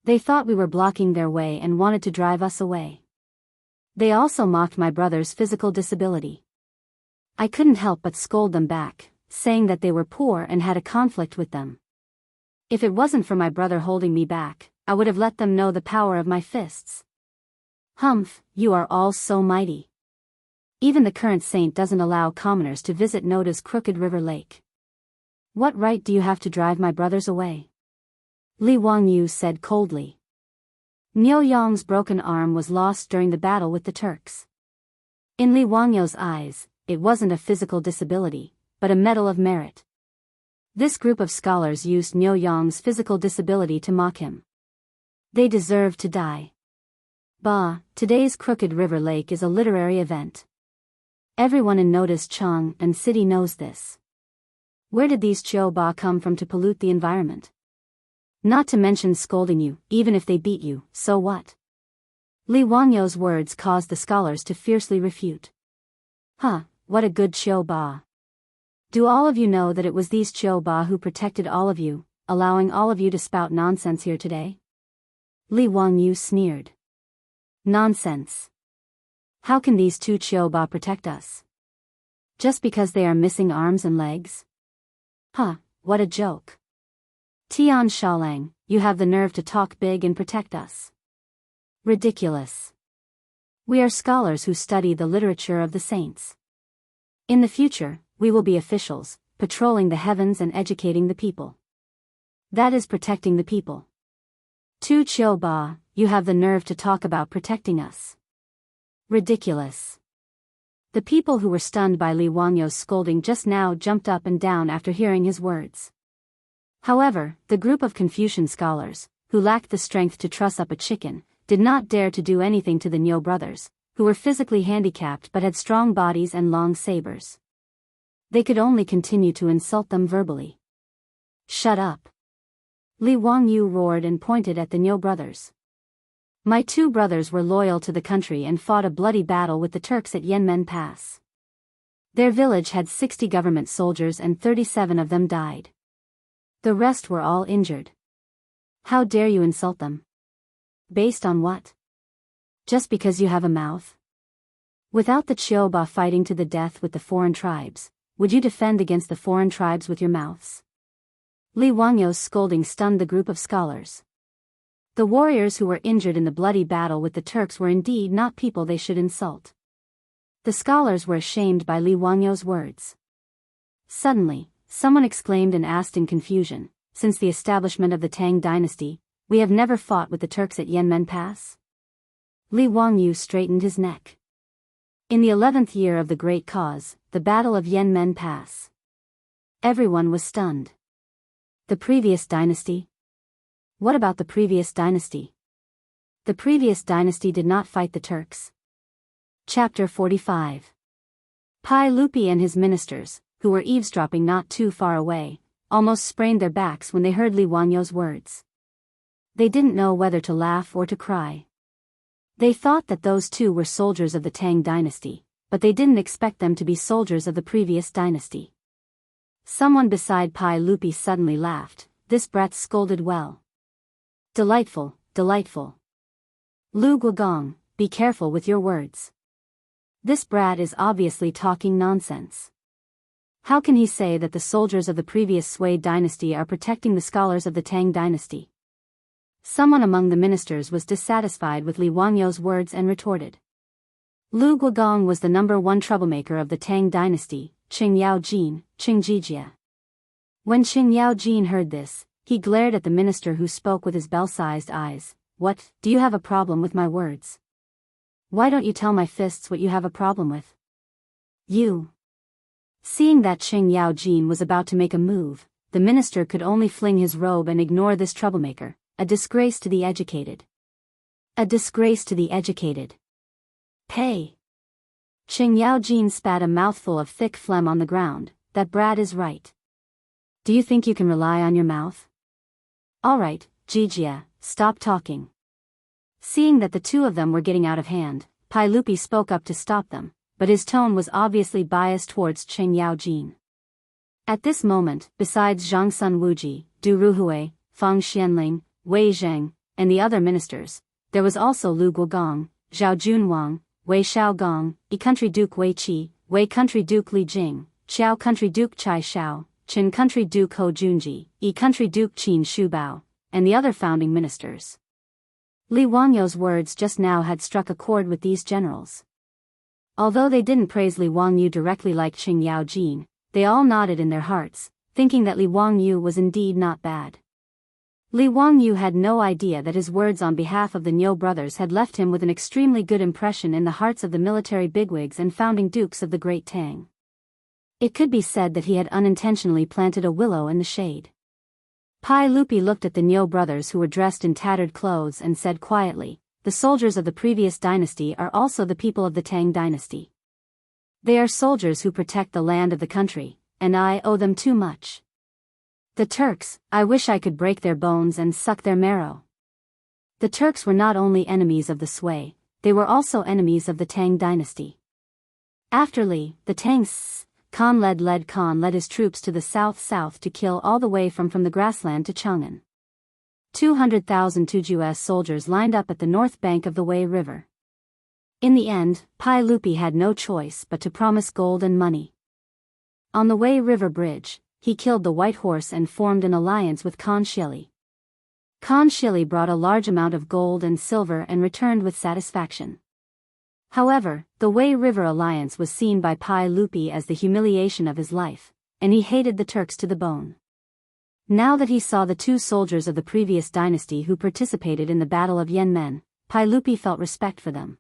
They thought we were blocking their way and wanted to drive us away. They also mocked my brother's physical disability. I couldn't help but scold them back, saying that they were poor and had a conflict with them. If it wasn't for my brother holding me back, I would have let them know the power of my fists." "Humph, you are all so mighty. Even the current saint doesn't allow commoners to visit Noda's crooked river lake. What right do you have to drive my brothers away?" Li Wangyou said coldly. Niu Yong's broken arm was lost during the battle with the Turks. In Li Wangyou's eyes, it wasn't a physical disability, but a medal of merit. This group of scholars used Niu Yong's physical disability to mock him. They deserved to die. Bah, today's Crooked River Lake is a literary event. Everyone in Noda's Chang'an city knows this. Where did these Chiu Ba come from to pollute the environment? Not to mention scolding you, even if they beat you, so what? Li Wangyou's words caused the scholars to fiercely refute. Huh, what a good Chiu Ba. Do all of you know that it was these Chiu Ba who protected all of you, allowing all of you to spout nonsense here today? Li Wangyou sneered. Nonsense. How can these two Chiu Ba protect us? Just because they are missing arms and legs? Huh, what a joke. Tian Shaolang, you have the nerve to talk big and protect us. Ridiculous. We are scholars who study the literature of the saints. In the future, we will be officials, patrolling the heavens and educating the people. That is protecting the people. Tu Chiu Ba, you have the nerve to talk about protecting us. Ridiculous. The people who were stunned by Li Wangyou's scolding just now jumped up and down after hearing his words. However, the group of Confucian scholars, who lacked the strength to truss up a chicken, did not dare to do anything to the Niu brothers, who were physically handicapped but had strong bodies and long sabers. They could only continue to insult them verbally. Shut up. Li Wangyou roared and pointed at the Niu brothers. My two brothers were loyal to the country and fought a bloody battle with the Turks at Yanmen Pass. Their village had 60 government soldiers and 37 of them died. The rest were all injured. How dare you insult them? Based on what? Just because you have a mouth? Without the Chiu Ba fighting to the death with the foreign tribes, would you defend against the foreign tribes with your mouths? Li Wangyou's scolding stunned the group of scholars. The warriors who were injured in the bloody battle with the Turks were indeed not people they should insult. The scholars were ashamed by Li Wangyou's words. Suddenly, someone exclaimed and asked in confusion, "Since the establishment of the Tang dynasty, we have never fought with the Turks at Yanmen Pass?" Li Wangyou straightened his neck. In the 11th year of the Great Cause, the Battle of Yanmen Pass. Everyone was stunned. The previous dynasty? What about the previous dynasty? The previous dynasty did not fight the Turks. Chapter 45. Pai Lupi and his ministers, who were eavesdropping not too far away, almost sprained their backs when they heard Li Wangyou's words. They didn't know whether to laugh or to cry. They thought that those two were soldiers of the Tang dynasty, but they didn't expect them to be soldiers of the previous dynasty. Someone beside Pai Lupi suddenly laughed. "This brat scolded well. Delightful, delightful. Lu Guogong, be careful with your words. This brat is obviously talking nonsense. How can he say that the soldiers of the previous Sui dynasty are protecting the scholars of the Tang dynasty?" Someone among the ministers was dissatisfied with Li Wangyou's words and retorted. Lu Guogong was the #1 troublemaker of the Tang dynasty, Qing Yaojin, Qing Jijia. When Qing Yaojin heard this, he glared at the minister who spoke with his bell-sized eyes. "What, do you have a problem with my words? Why don't you tell my fists what you have a problem with? You." Seeing that Qing Yaojin was about to make a move, the minister could only fling his robe and ignore this troublemaker. A disgrace to the educated. A disgrace to the educated. Pay. Qing Yaojin spat a mouthful of thick phlegm on the ground. "That brat is right. Do you think you can rely on your mouth? All right, Jijia, stop talking." Seeing that the two of them were getting out of hand, Pai Lupi spoke up to stop them, but his tone was obviously biased towards Qing Yaojin. At this moment, besides Zhang Sun Wuji, Du Ruhui, Fang Xianling, Wei Zheng, and the other ministers, there was also Lu Guogong, Zhao Junwang, Wei Shaogong, I Country Duke Wei Qi, Wei Country Duke Li Jing, Xiao Country Duke Chai Xiao, Qin Country Duke Ho Junji, I Country Duke Qin Shubao, and the other founding ministers. Li Wangyou's words just now had struck a chord with these generals. Although they didn't praise Li Wangyou directly like Qing Yaojin, they all nodded in their hearts, thinking that Li Wangyou was indeed not bad. Li Wangyou had no idea that his words on behalf of the Niu brothers had left him with an extremely good impression in the hearts of the military bigwigs and founding dukes of the Great Tang. It could be said that he had unintentionally planted a willow in the shade. Pai Lupi looked at the Niu brothers who were dressed in tattered clothes and said quietly, "The soldiers of the previous dynasty are also the people of the Tang dynasty. They are soldiers who protect the land of the country, and I owe them too much. The Turks, I wish I could break their bones and suck their marrow." The Turks were not only enemies of the Sui, they were also enemies of the Tang dynasty. After Li, the Tang's Khan led his troops to the south to kill all the way from the grassland to Chang'an. 200,000 Tuju's soldiers lined up at the north bank of the Wei River. In the end, Pai Lupi had no choice but to promise gold and money. On the Wei River bridge, he killed the white horse and formed an alliance with Khan Shili. Khan Shili brought a large amount of gold and silver and returned with satisfaction. However, the Wei River alliance was seen by Pai Lupi as the humiliation of his life, and he hated the Turks to the bone. Now that he saw the two soldiers of the previous dynasty who participated in the Battle of Yanmen, Pai Lupi felt respect for them.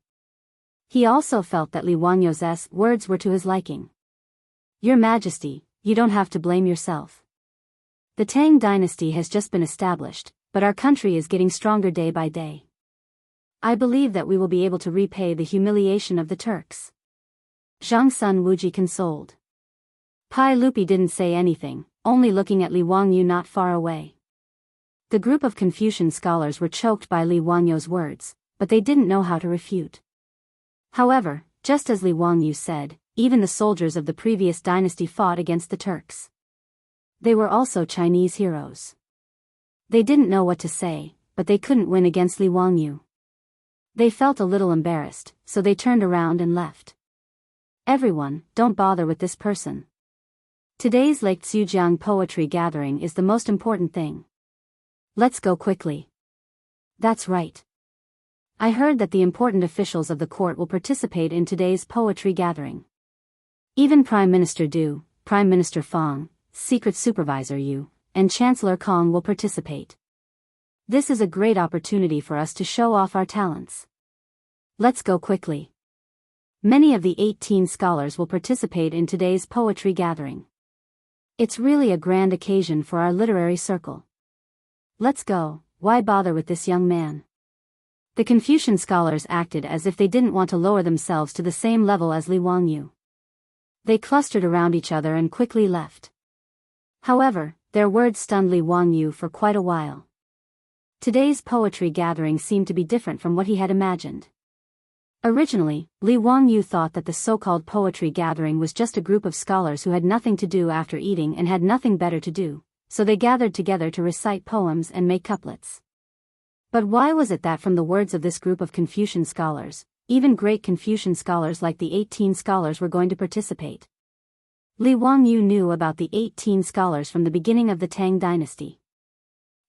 He also felt that Li Wangyou's words were to his liking. "Your Majesty, you don't have to blame yourself. The Tang dynasty has just been established, but our country is getting stronger day by day. I believe that we will be able to repay the humiliation of the Turks." Zhang Sun Wuji consoled. Pai Lupi didn't say anything, only looking at Li Wangyou not far away. The group of Confucian scholars were choked by Li Wangyou's words, but they didn't know how to refute. However, just as Li Wangyou said, even the soldiers of the previous dynasty fought against the Turks. They were also Chinese heroes. They didn't know what to say, but they couldn't win against Li Wangyou. They felt a little embarrassed, so they turned around and left. "Everyone, don't bother with this person. Today's Lake Tsujiang poetry gathering is the most important thing. Let's go quickly." That's right. I heard that the important officials of the court will participate in today's poetry gathering. Even Prime Minister Du, Prime Minister Fong, Secret Supervisor Yu, and Chancellor Kong will participate. This is a great opportunity for us to show off our talents. Let's go quickly. Many of the 18 scholars will participate in today's poetry gathering. It's really a grand occasion for our literary circle. Let's go, why bother with this young man? The Confucian scholars acted as if they didn't want to lower themselves to the same level as Li Wangyu. They clustered around each other and quickly left. However, their words stunned Li Wangyu for quite a while. Today's poetry gathering seemed to be different from what he had imagined. Originally, Li Wangyu thought that the so-called poetry gathering was just a group of scholars who had nothing to do after eating and had nothing better to do, so they gathered together to recite poems and make couplets. But why was it that from the words of this group of Confucian scholars, even great Confucian scholars like the 18 scholars were going to participate? Li Wangyu knew about the 18 scholars from the beginning of the Tang dynasty.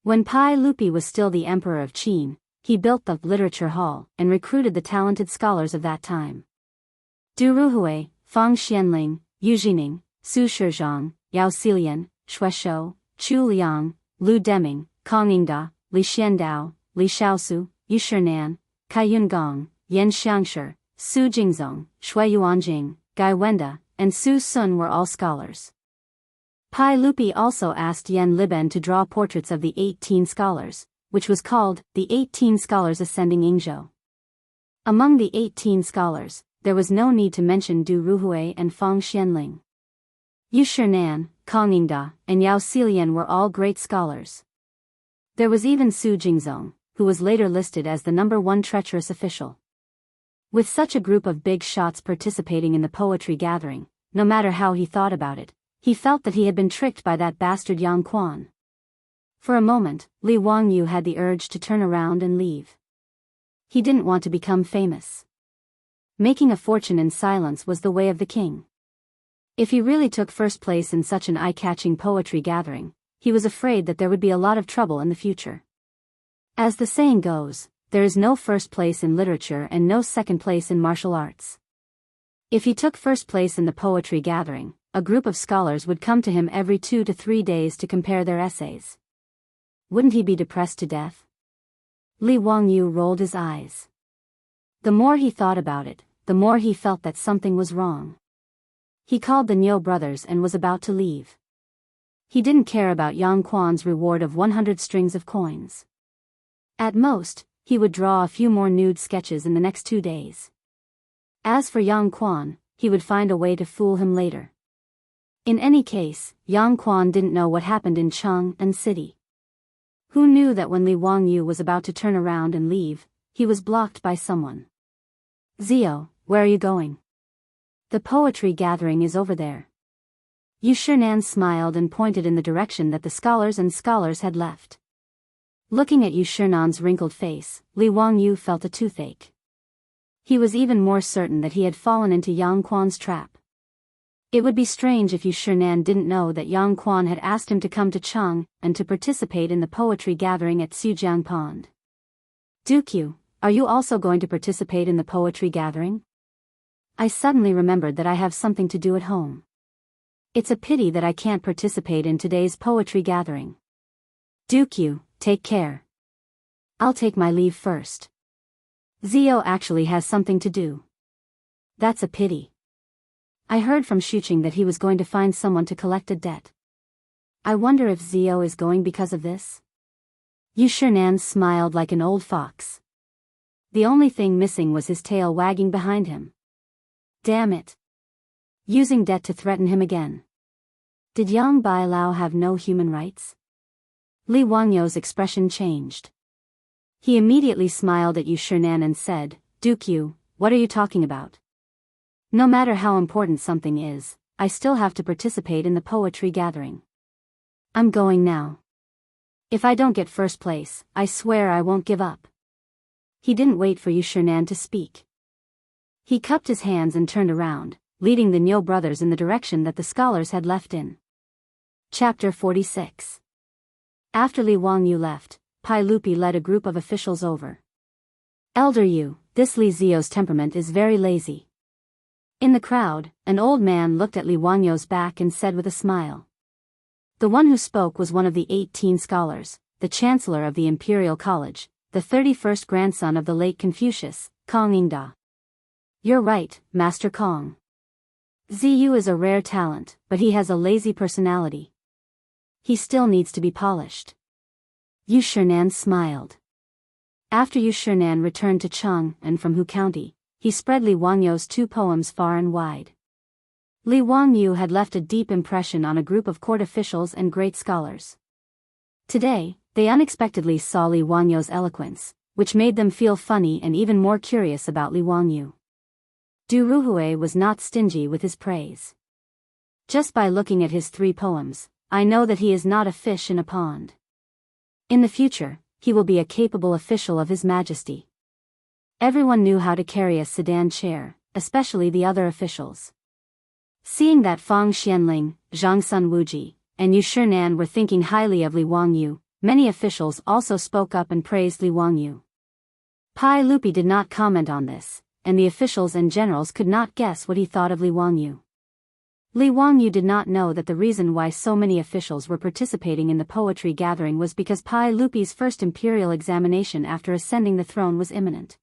When Pai Lupi was still the emperor of Qin, he built the literature hall and recruited the talented scholars of that time. Du Ruhui, Fang Xianling, Yu Jining, Su Shizhang, Yao Xilian, Xue Shou, Chu Liang, Lu Deming, Kong Yingda, Li Xiandao, Li Xiaosu, Yu Shinan, Kai Yungong, Yan Xiangshi, Su Jingzong, Shui Yuanjing, Gai Wenda, and Su Sun were all scholars. Pai Lupi also asked Yan Liben to draw portraits of the 18 scholars, which was called the 18 Scholars Ascending Yingzhou. Among the 18 scholars, there was no need to mention Du Ruhui and Fang Xianling. Yu Shinan, Kong Yingda, and Yao Xilian were all great scholars. There was even Su Jingzong, who was later listed as the #1 treacherous official. With such a group of big shots participating in the poetry gathering, no matter how he thought about it, he felt that he had been tricked by that bastard Yang Quan. For a moment, Li Wangyu had the urge to turn around and leave. He didn't want to become famous. Making a fortune in silence was the way of the king. If he really took first place in such an eye-catching poetry gathering, he was afraid that there would be a lot of trouble in the future. As the saying goes, there is no first place in literature and no second place in martial arts. If he took first place in the poetry gathering, a group of scholars would come to him every 2 to 3 days to compare their essays. Wouldn't he be depressed to death? Li Wangyu rolled his eyes. The more he thought about it, the more he felt that something was wrong. He called the Niu brothers and was about to leave. He didn't care about Yang Quan's reward of 100 strings of coins. At most, he would draw a few more nude sketches in the next 2 days. As for Yang Quan, he would find a way to fool him later. In any case, Yang Quan didn't know what happened in Cheng and City. Who knew that when Li Wangyu was about to turn around and leave, he was blocked by someone? Zio, where are you going? The poetry gathering is over there. Yu Shinan smiled and pointed in the direction that the scholars had left. Looking at Yu Shinan's wrinkled face, Li Wangyu felt a toothache. He was even more certain that he had fallen into Yang Quan's trap. It would be strange if Yu Shinan didn't know that Yang Quan had asked him to come to Cheng and to participate in the poetry gathering at Sujiang Pond. Duqiu, are you also going to participate in the poetry gathering? I suddenly remembered that I have something to do at home. It's a pity that I can't participate in today's poetry gathering. Duqiu, take care. I'll take my leave first. Zio actually has something to do. That's a pity. I heard from Shuqing that he was going to find someone to collect a debt. I wonder if Zio is going because of this? Yu Shinan smiled like an old fox. The only thing missing was his tail wagging behind him. Damn it. Using debt to threaten him again. Did Yang Bailao have no human rights? Li Wangyu's expression changed. He immediately smiled at Yu Shinan and said, Duqiu, what are you talking about? No matter how important something is, I still have to participate in the poetry gathering. I'm going now. If I don't get first place, I swear I won't give up. He didn't wait for Yu Shinan to speak. He cupped his hands and turned around, leading the Niu brothers in the direction that the scholars had left in. Chapter 46. After Li Wangyu left, Pai Lupi led a group of officials over. Elder Yu, this Li Zio's temperament is very lazy. In the crowd, an old man looked at Li Wangyo's back and said with a smile. The one who spoke was one of the 18 scholars, the chancellor of the Imperial College, the 31st grandson of the late Confucius, Kong Yingda. You're right, Master Kong. Ziyu is a rare talent, but he has a lazy personality. He still needs to be polished. Yu Shinan smiled. After Yu Shinan returned to Cheng and from Hu County, he spread Li Wangyo's 2 poems far and wide. Li Wangyu had left a deep impression on a group of court officials and great scholars. Today, they unexpectedly saw Li Wangyo's eloquence, which made them feel funny and even more curious about Li Wangyu. Du Ruhui was not stingy with his praise. Just by looking at his 3 poems, I know that he is not a fish in a pond. In the future, he will be a capable official of His Majesty. Everyone knew how to carry a sedan chair, especially the other officials. Seeing that Fang Xianling, Zhang Sun Wuji, and Yu Shinan were thinking highly of Li Wangyu, many officials also spoke up and praised Li Wangyu. Pai Lupi did not comment on this, and the officials and generals could not guess what he thought of Li Wangyu. Li Wangyu did not know that the reason why so many officials were participating in the poetry gathering was because Pai Lupi's first imperial examination after ascending the throne was imminent.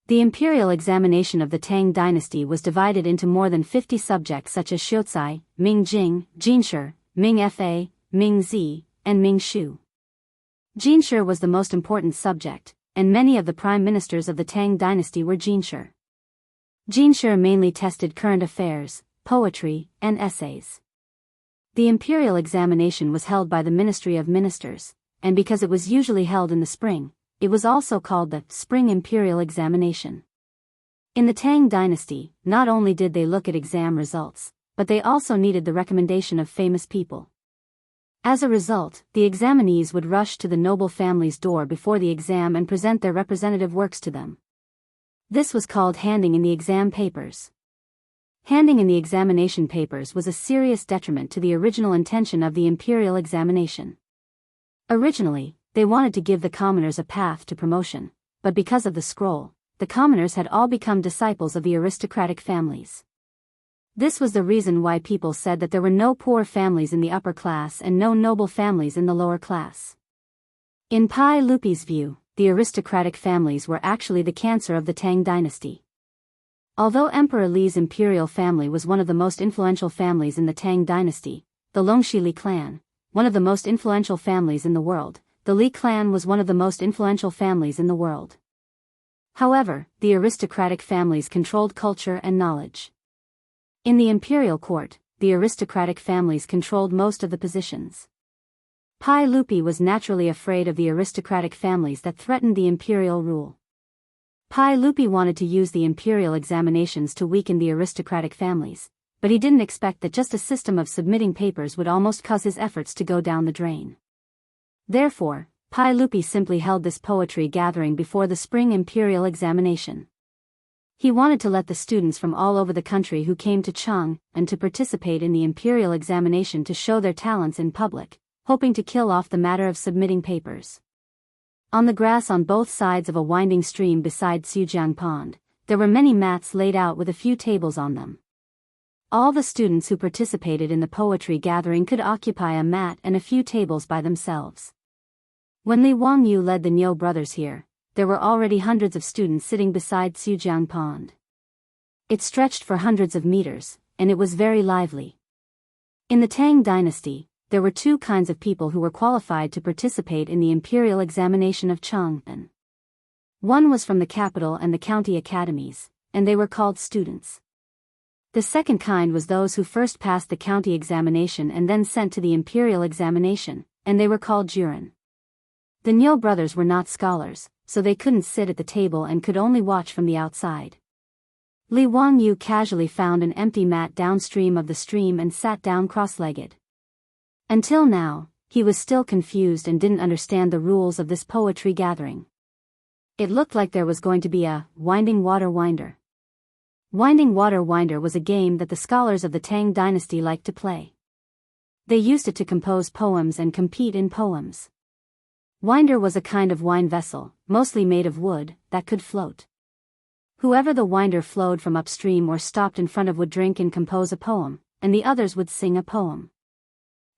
The imperial examination of the Tang dynasty was divided into more than 50 subjects such as Xiuzai, Ming Jing, Jinshi, Ming Fa, Ming Zi, and Ming Shu. Jinshi was the most important subject, and many of the prime ministers of the Tang dynasty were Jinshi. Jinshi mainly tested current affairs, poetry, and essays. The imperial examination was held by the Ministry of Ministers, and because it was usually held in the spring, it was also called the Spring Imperial Examination. In the Tang dynasty, not only did they look at exam results, but they also needed the recommendation of famous people. As a result, the examinees would rush to the noble family's door before the exam and present their representative works to them. This was called handing in the exam papers. Handing in the examination papers was a serious detriment to the original intention of the imperial examination. Originally, they wanted to give the commoners a path to promotion, but because of the scroll, the commoners had all become disciples of the aristocratic families. This was the reason why people said that there were no poor families in the upper class and no noble families in the lower class. In Pai Lupi's view, the aristocratic families were actually the cancer of the Tang dynasty. Although Emperor Li's imperial family was one of the most influential families in the Tang dynasty, the Longxi Li clan, one of the most influential families in the world, the Li clan was one of the most influential families in the world. However, the aristocratic families controlled culture and knowledge. In the imperial court, the aristocratic families controlled most of the positions. Pai Lupi was naturally afraid of the aristocratic families that threatened the imperial rule. Pai Lupi wanted to use the imperial examinations to weaken the aristocratic families, but he didn't expect that just a system of submitting papers would almost cause his efforts to go down the drain. Therefore, Pai Lupi simply held this poetry gathering before the spring imperial examination. He wanted to let the students from all over the country who came to Cheng and to participate in the imperial examination to show their talents in public, hoping to kill off the matter of submitting papers. On the grass on both sides of a winding stream beside Sujiang Pond, there were many mats laid out with a few tables on them. All the students who participated in the poetry gathering could occupy a mat and a few tables by themselves. When Li Wangyu led the Niu brothers here, there were already hundreds of students sitting beside Sujiang Pond. It stretched for hundreds of meters, and it was very lively. In the Tang dynasty, there were 2 kinds of people who were qualified to participate in the imperial examination of Chang'an. One was from the capital and the county academies, and they were called students. The second kind was those who first passed the county examination and then sent to the imperial examination, and they were called juren. The Niu brothers were not scholars, so they couldn't sit at the table and could only watch from the outside. Li Wangyu casually found an empty mat downstream of the stream and sat down cross-legged. Until now, he was still confused and didn't understand the rules of this poetry gathering. It looked like there was going to be a winding water winder. Winding water winder was a game that the scholars of the Tang dynasty liked to play. They used it to compose poems and compete in poems. Winder was a kind of wine vessel, mostly made of wood, that could float. Whoever the winder flowed from upstream or stopped in front of would drink and compose a poem, and the others would sing a poem.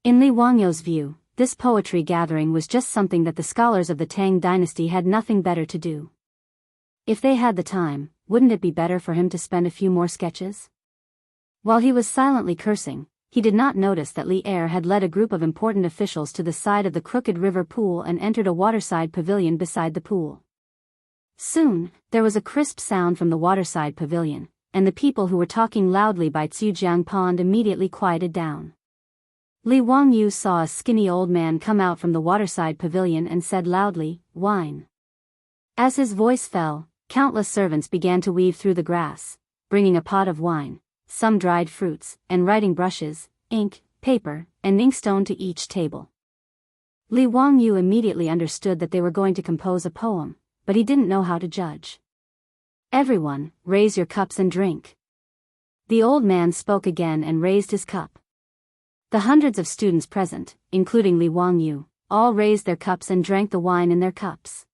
In Li Wangyo's view, this poetry gathering was just something that the scholars of the Tang dynasty had nothing better to do. If they had the time, wouldn't it be better for him to spend a few more sketches? While he was silently cursing, he did not notice that Li Er had led a group of important officials to the side of the crooked river pool and entered a waterside pavilion beside the pool. Soon, there was a crisp sound from the waterside pavilion, and the people who were talking loudly by Tsujiang Pond immediately quieted down. Li Wangyu saw a skinny old man come out from the waterside pavilion and said loudly, "Wine." As his voice fell, countless servants began to weave through the grass, bringing a pot of wine, some dried fruits, and writing brushes, ink, paper, and inkstone to each table. Li Wangyu immediately understood that they were going to compose a poem, but he didn't know how to judge. "Everyone, raise your cups and drink." The old man spoke again and raised his cup. The hundreds of students present, including Li Wangyu, all raised their cups and drank the wine in their cups.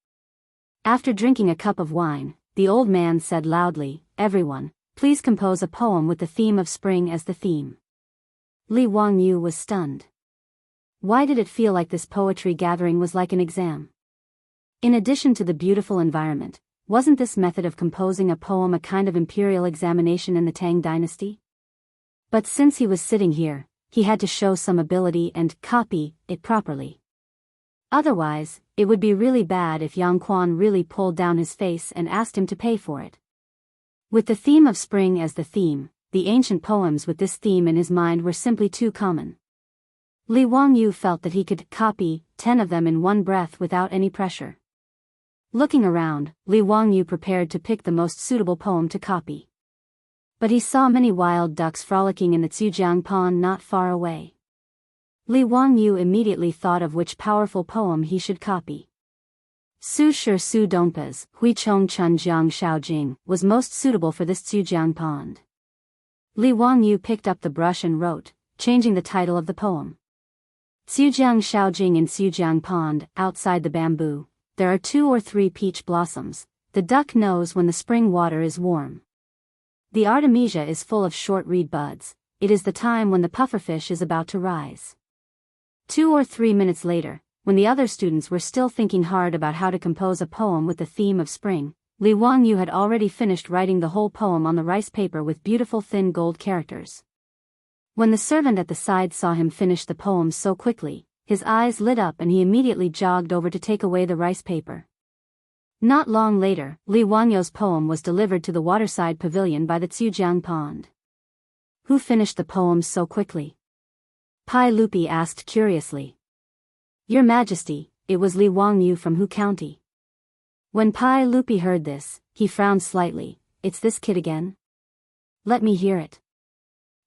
After drinking a cup of wine, the old man said loudly, "Everyone, please compose a poem with the theme of spring as the theme." Li Wangyu was stunned. Why did it feel like this poetry gathering was like an exam? In addition to the beautiful environment, wasn't this method of composing a poem a kind of imperial examination in the Tang dynasty? But since he was sitting here, he had to show some ability and copy it properly. Otherwise, it would be really bad if Yang Quan really pulled down his face and asked him to pay for it. With the theme of spring as the theme, the ancient poems with this theme in his mind were simply too common. Li Wangyu felt that he could copy 10 of them in one breath without any pressure. Looking around, Li Wangyu prepared to pick the most suitable poem to copy. But he saw many wild ducks frolicking in the Tsujiang Pond not far away. Li Wangyu immediately thought of which powerful poem he should copy. Su Shi Su Dongpa's Hui Chong Chun Jiang Shao Jing was most suitable for this Tsujiang Pond. Li Wangyu picked up the brush and wrote, changing the title of the poem. Tsujiang Shao Jing in Tsujiang Pond, outside the bamboo, there are 2 or 3 peach blossoms. The duck knows when the spring water is warm. The artemisia is full of short reed buds. It is the time when the pufferfish is about to rise. 2 or 3 minutes later, when the other students were still thinking hard about how to compose a poem with the theme of spring, Li Wangyu had already finished writing the whole poem on the rice paper with beautiful thin gold characters. When the servant at the side saw him finish the poem so quickly, his eyes lit up and he immediately jogged over to take away the rice paper. Not long later, Li Wangyu's poem was delivered to the waterside pavilion by the Tsujiang Pond. "Who finished the poem so quickly?" Pai Lupi asked curiously. "Your Majesty, it was Li Wangyu from Hu County." When Pai Lupi heard this, he frowned slightly. "It's this kid again? Let me hear it."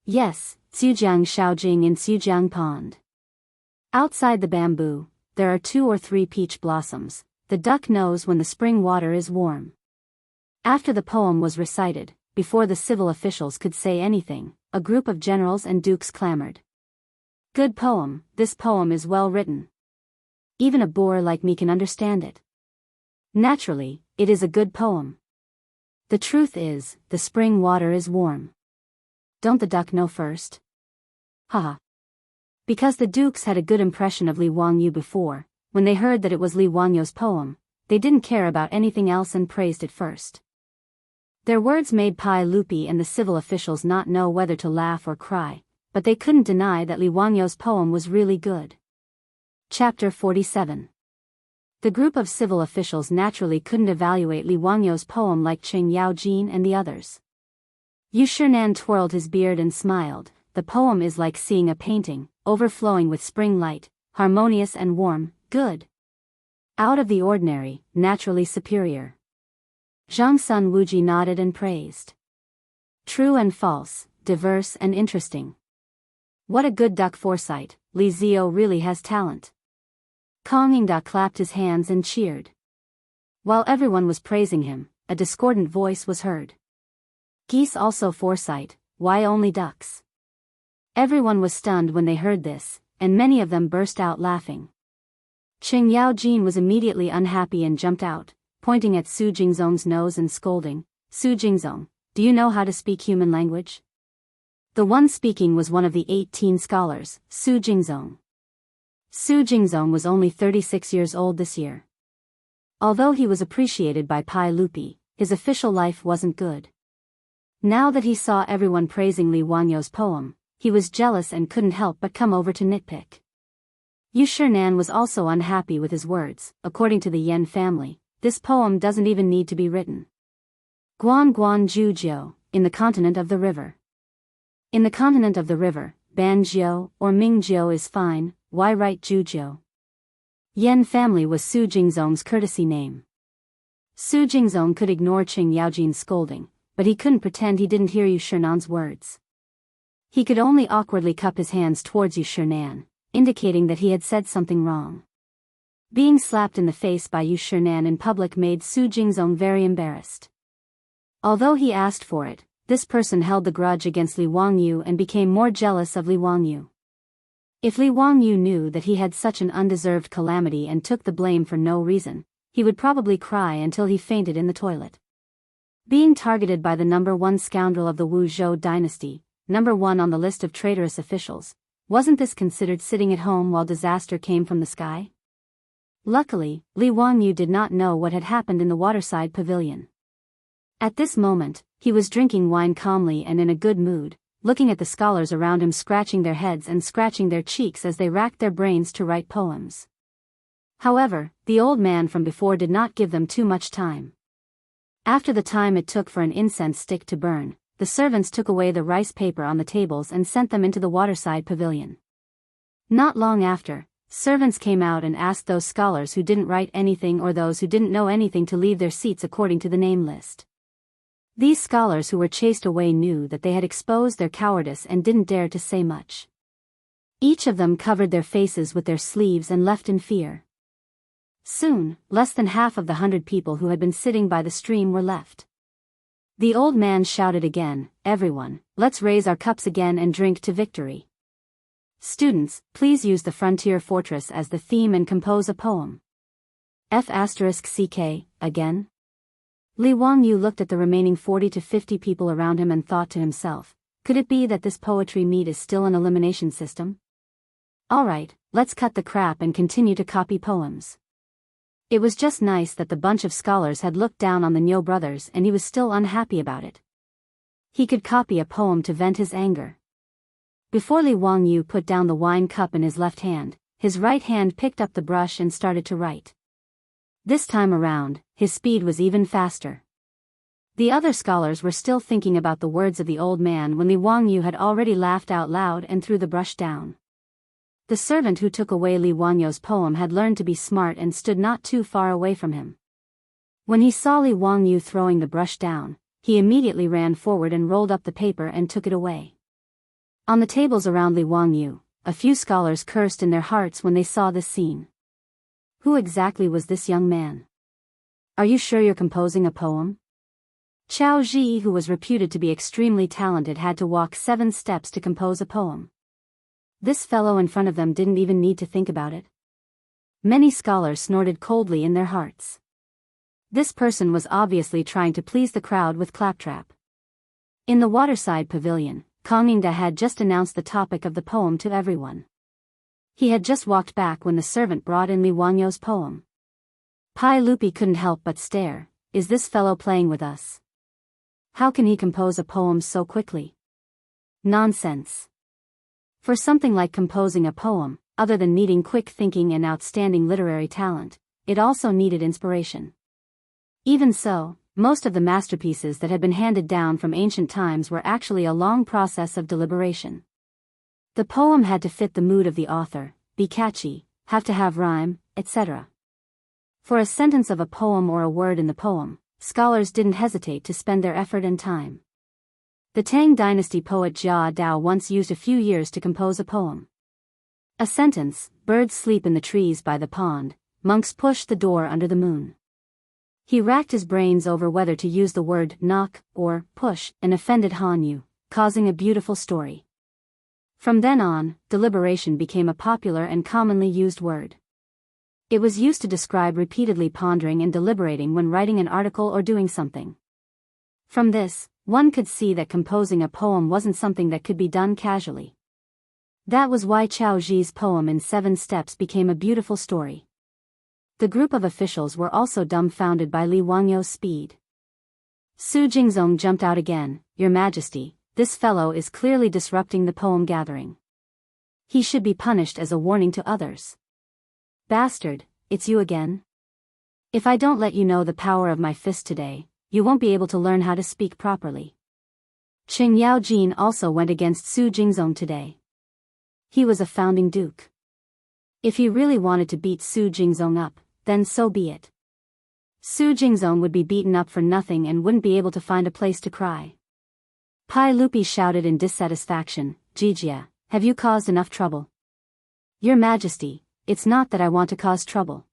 "Yes, Tsujiang Shaojing in Tsujiang Pond. Outside the bamboo, there are 2 or 3 peach blossoms. The duck knows when the spring water is warm." After the poem was recited, before the civil officials could say anything, a group of generals and dukes clamored. "Good poem, this poem is well written. Even a boor like me can understand it." Naturally, it is a good poem. The truth is, the spring water is warm. Don't the duck know first? Haha. Because the dukes had a good impression of Li Wangyu before, when they heard that it was Li Wangyu's poem, they didn't care about anything else and praised it first. Their words made Pai Lupi and the civil officials not know whether to laugh or cry, but they couldn't deny that Li Wangyu's poem was really good. Chapter 47. The group of civil officials naturally couldn't evaluate Li Wangyu's poem like Qing Yaojin and the others. Yu Shinan twirled his beard and smiled. "The poem is like seeing a painting, overflowing with spring light, harmonious and warm, good. Out of the ordinary, naturally superior." Zhang Sun Wuji nodded and praised. "True and false, diverse and interesting. What a good duck foresight, Li Zio really has talent." Kong Ingda clapped his hands and cheered. While everyone was praising him, a discordant voice was heard. "Geese also foresight, why only ducks?" Everyone was stunned when they heard this, and many of them burst out laughing. Qing Yaojin was immediately unhappy and jumped out, pointing at Su Jingzong's nose and scolding, "Su Jingzong, do you know how to speak human language?" The one speaking was one of the 18 scholars, Su Jingzong. Su Jingzong was only 36 years old this year. Although he was appreciated by Pai Lupi, his official life wasn't good. Now that he saw everyone praising Li Wangyou's poem, he was jealous and couldn't help but come over to nitpick. Yu Shinan was also unhappy with his words. According to the Yan family, this poem doesn't even need to be written. Guan Guan Ju Jiu, in the continent of the river. In the continent of the river, Ban Jiu or Ming Jiu is fine, why write Ju Jiu? Yan family was Su Jingzong's courtesy name. Su Jingzong could ignore Qing Yaojin's scolding, but he couldn't pretend he didn't hear Yu Shinan's words. He could only awkwardly cup his hands towards Yu Shinan, indicating that he had said something wrong. Being slapped in the face by Yu Shinan in public made Su Jingzong very embarrassed. Although he asked for it, this person held the grudge against Li Wangyu and became more jealous of Li Wangyu. If Li Wangyu knew that he had such an undeserved calamity and took the blame for no reason, he would probably cry until he fainted in the toilet. Being targeted by the number one scoundrel of the Wu Zhou dynasty, number one on the list of traitorous officials, wasn't this considered sitting at home while disaster came from the sky? Luckily, Li Wangyu did not know what had happened in the waterside pavilion. At this moment, he was drinking wine calmly and in a good mood, looking at the scholars around him scratching their heads and scratching their cheeks as they racked their brains to write poems. However, the old man from before did not give them too much time. After the time it took for an incense stick to burn, the servants took away the rice paper on the tables and sent them into the waterside pavilion. Not long after, servants came out and asked those scholars who didn't write anything or those who didn't know anything to leave their seats according to the name list. These scholars who were chased away knew that they had exposed their cowardice and didn't dare to say much. Each of them covered their faces with their sleeves and left in fear. Soon, less than half of the 100 people who had been sitting by the stream were left. The old man shouted again, "Everyone, let's raise our cups again and drink to victory. Students, please use the frontier fortress as the theme and compose a poem." F***CK, again? Li Wangyu looked at the remaining 40 to 50 people around him and thought to himself, could it be that this poetry meet is still an elimination system? Alright, let's cut the crap and continue to copy poems. It was just nice that the bunch of scholars had looked down on the Nyo brothers and he was still unhappy about it. He could copy a poem to vent his anger. Before Li Wangyu put down the wine cup in his left hand, his right hand picked up the brush and started to write. This time around, his speed was even faster. The other scholars were still thinking about the words of the old man when Li Wangyu had already laughed out loud and threw the brush down. The servant who took away Li Wangyou's poem had learned to be smart and stood not too far away from him. When he saw Li Wangyu throwing the brush down, he immediately ran forward and rolled up the paper and took it away. On the tables around Li Wangyu, a few scholars cursed in their hearts when they saw this scene. Who exactly was this young man? Are you sure you're composing a poem? Qiao Ji, who was reputed to be extremely talented, had to walk 7 steps to compose a poem. This fellow in front of them didn't even need to think about it. Many scholars snorted coldly in their hearts. This person was obviously trying to please the crowd with claptrap. In the waterside pavilion, Kang Ningda had just announced the topic of the poem to everyone. He had just walked back when the servant brought in Li Wangyou's poem. Pai Lupi couldn't help but stare. Is this fellow playing with us? How can he compose a poem so quickly? Nonsense. For something like composing a poem, other than needing quick thinking and outstanding literary talent, it also needed inspiration. Even so, most of the masterpieces that had been handed down from ancient times were actually a long process of deliberation. The poem had to fit the mood of the author, be catchy, have to have rhyme, etc. For a sentence of a poem or a word in the poem, scholars didn't hesitate to spend their effort and time. The Tang dynasty poet Jia Dao once used a few years to compose a poem. A sentence, birds sleep in the trees by the pond, monks push the door under the moon. He racked his brains over whether to use the word knock or push and offended Han Yu, causing a beautiful story. From then on, deliberation became a popular and commonly used word. It was used to describe repeatedly pondering and deliberating when writing an article or doing something. From this, one could see that composing a poem wasn't something that could be done casually. That was why Qiao Zhi's poem in 7 steps became a beautiful story. The group of officials were also dumbfounded by Li Wangyu's speed. Su Jingzong jumped out again. "Your Majesty, this fellow is clearly disrupting the poem gathering. He should be punished as a warning to others." "Bastard, it's you again? If I don't let you know the power of my fist today, you won't be able to learn how to speak properly." Qing Yaojin also went against Su Jingzong today. He was a founding duke. If he really wanted to beat Su Jingzong up, then so be it. Su Jingzong would be beaten up for nothing and wouldn't be able to find a place to cry. Pai Lupi shouted in dissatisfaction, "Jijia, have you caused enough trouble?" "Your Majesty, it's not that I want to cause trouble.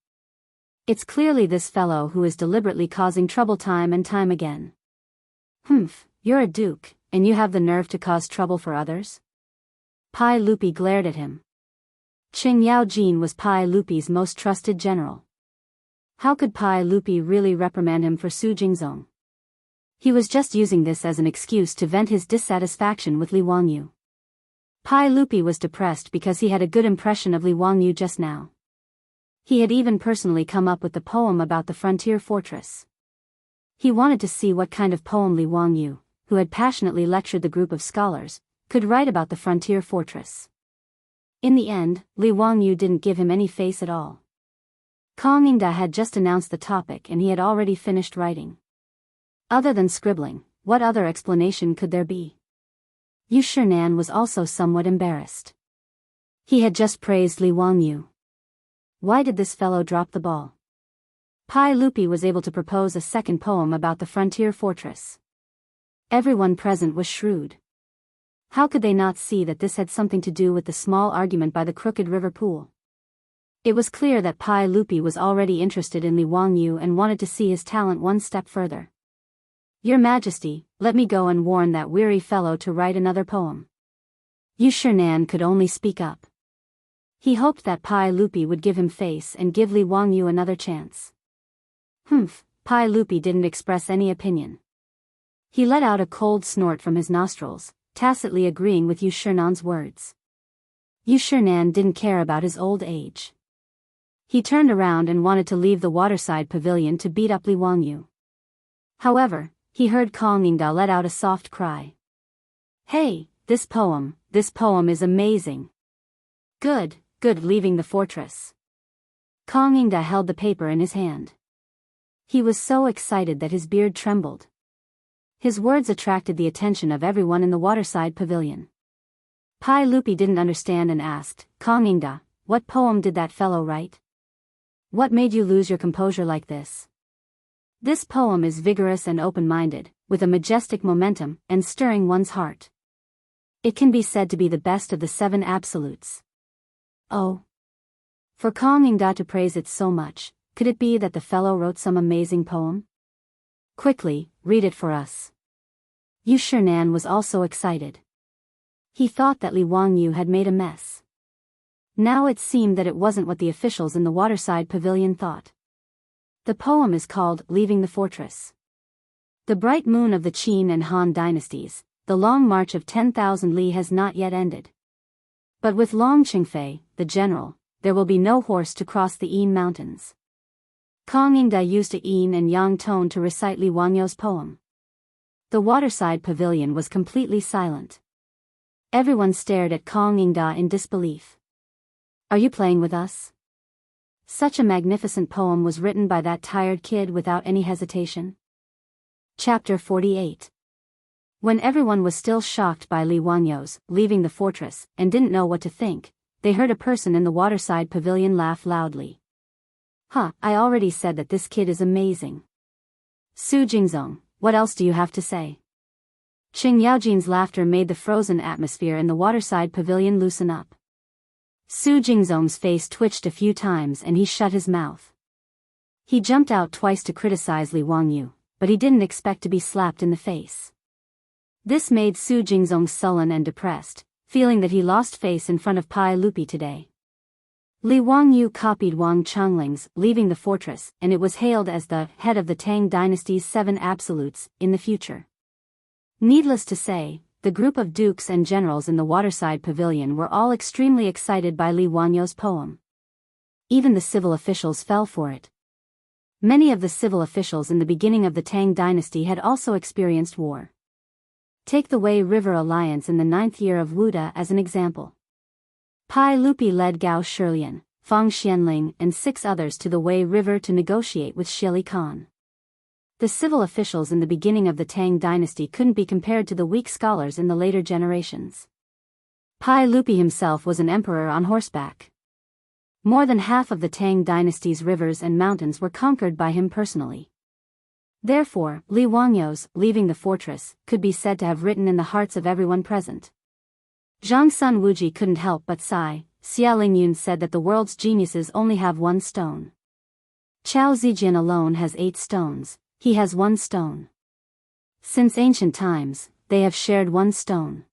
It's clearly this fellow who is deliberately causing trouble time and time again." "Humph, you're a duke, and you have the nerve to cause trouble for others?" Pai Lupi glared at him. Qing Yaojin was Pai Lupi's most trusted general. How could Pai Lupi really reprimand him for Su Jingzong? He was just using this as an excuse to vent his dissatisfaction with Li Wangyu. Pai Lupi was depressed because he had a good impression of Li Wangyu just now. He had even personally come up with the poem about the frontier fortress. He wanted to see what kind of poem Li Wangyu, who had passionately lectured the group of scholars, could write about the frontier fortress. In the end, Li Wangyu didn't give him any face at all. Kong Yingda had just announced the topic and he had already finished writing. Other than scribbling, what other explanation could there be? Yu Shinan was also somewhat embarrassed. He had just praised Li Wangyu. Why did this fellow drop the ball? Pai Lupi was able to propose a second poem about the frontier fortress. Everyone present was shrewd. How could they not see that this had something to do with the small argument by the crooked river pool? It was clear that Pai Lupi was already interested in Li Wangyu and wanted to see his talent one step further. "Your Majesty, let me go and warn that weary fellow to write another poem." Yu Shinan could only speak up. He hoped that Pai Lupi would give him face and give Li Wangyu another chance. Humph, Pai Lupi didn't express any opinion. He let out a cold snort from his nostrils, tacitly agreeing with Yu Shinan's words. Yu Shinan didn't care about his old age. He turned around and wanted to leave the waterside pavilion to beat up Li Wangyu. However, he heard Kong Yingda let out a soft cry. "Hey, this poem is amazing. Good, leaving the fortress." Kong Yingda held the paper in his hand. He was so excited that his beard trembled. His words attracted the attention of everyone in the waterside pavilion. Pai Lupi didn't understand and asked, "Kong Yingda, what poem did that fellow write? What made you lose your composure like this?" "This poem is vigorous and open-minded, with a majestic momentum, and stirring one's heart. It can be said to be the best of the 7 absolutes." "Oh." For Kong Yingda to praise it so much, could it be that the fellow wrote some amazing poem? "Quickly, read it for us." Yu Shinan was also excited. He thought that Li Wangyu had made a mess. Now it seemed that it wasn't what the officials in the waterside pavilion thought. The poem is called "Leaving the Fortress." The bright moon of the Qin and Han dynasties, the long march of 10,000 li has not yet ended. But with Long Qingfei, the general, there will be no horse to cross the Yin mountains. Kong Yingda used a yin and yang tone to recite Li Wangyu's poem. The waterside pavilion was completely silent. Everyone stared at Kong Yingda in disbelief. "Are you playing with us? Such a magnificent poem was written by that tired kid without any hesitation." Chapter 48. When everyone was still shocked by Li Wangyu's "Leaving the Fortress" and didn't know what to think, they heard a person in the waterside pavilion laugh loudly. "Huh, I already said that this kid is amazing. Su Jingzong, what else do you have to say?" Qing Yaojin's laughter made the frozen atmosphere in the waterside pavilion loosen up. Su Jingzong's face twitched a few times and he shut his mouth. He jumped out twice to criticize Li Wangyu, but he didn't expect to be slapped in the face. This made Su Jingzong sullen and depressed, feeling that he lost face in front of Pai Lupi today. Li Wangyu copied Wang Chunling's Leaving the Fortress, and it was hailed as the head of the Tang dynasty's 7 absolutes in the future. Needless to say, the group of dukes and generals in the waterside pavilion were all extremely excited by Li Wangyu's poem. Even the civil officials fell for it. Many of the civil officials in the beginning of the Tang dynasty had also experienced war. Take the Wei River Alliance in the 9th year of Wuda as an example. Pai Lupi led Gao Shilian, Fang Xianling and 6 others to the Wei River to negotiate with Shili Khan. The civil officials in the beginning of the Tang dynasty couldn't be compared to the weak scholars in the later generations. Pai Lupi himself was an emperor on horseback. More than half of the Tang dynasty's rivers and mountains were conquered by him personally. Therefore, Li Wangyu's Leaving the Fortress could be said to have written in the hearts of everyone present. Zhang Sun Wuji couldn't help but sigh. Xia Lingyun said that the world's geniuses only have 1 stone. Chao Zijian alone has 8 stones. He has 1 stone. Since ancient times, they have shared 1 stone.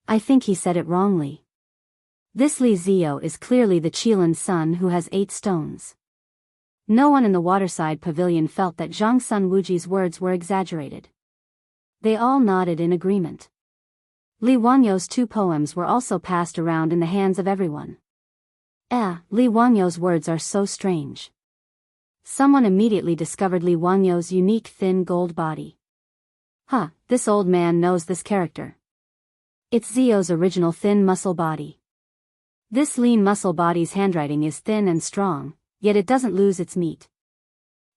I think he said it wrongly. This Li Zio is clearly the Qilan's son who has 8 stones. No one in the waterside pavilion felt that Zhang Sun Wuji's words were exaggerated. They all nodded in agreement. Li Wangyu's 2 poems were also passed around in the hands of everyone. Li Wangyu's words are so strange. Someone immediately discovered Li Wangyu's unique thin gold body. This old man knows this character. It's Zio's original thin muscle body. This lean muscle body's handwriting is thin and strong, yet it doesn't lose its meat.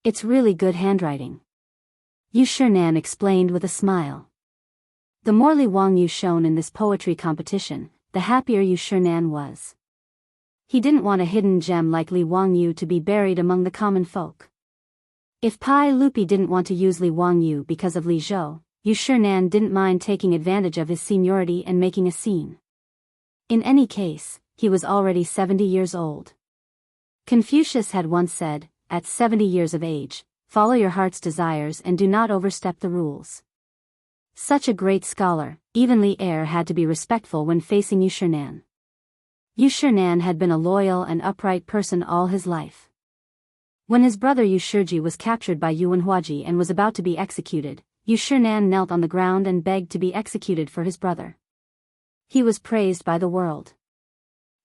It's really good handwriting. Yu Shinan explained with a smile. The more Li Wangyu shone in this poetry competition, the happier Yu Shinan was. He didn't want a hidden gem like Li Wangyu to be buried among the common folk. If Pai Lupi didn't want to use Li Wangyu because of Li Zhou, Yu Shinan didn't mind taking advantage of his seniority and making a scene. In any case, he was already 70 years old. Confucius had once said, at 70 years of age, follow your heart's desires and do not overstep the rules. Such a great scholar, even Li Er had to be respectful when facing Yu Shinan. Yu Shinan had been a loyal and upright person all his life. When his brother Yu Shiji was captured by Yuan Huaji and was about to be executed, Yu Shinan knelt on the ground and begged to be executed for his brother. He was praised by the world.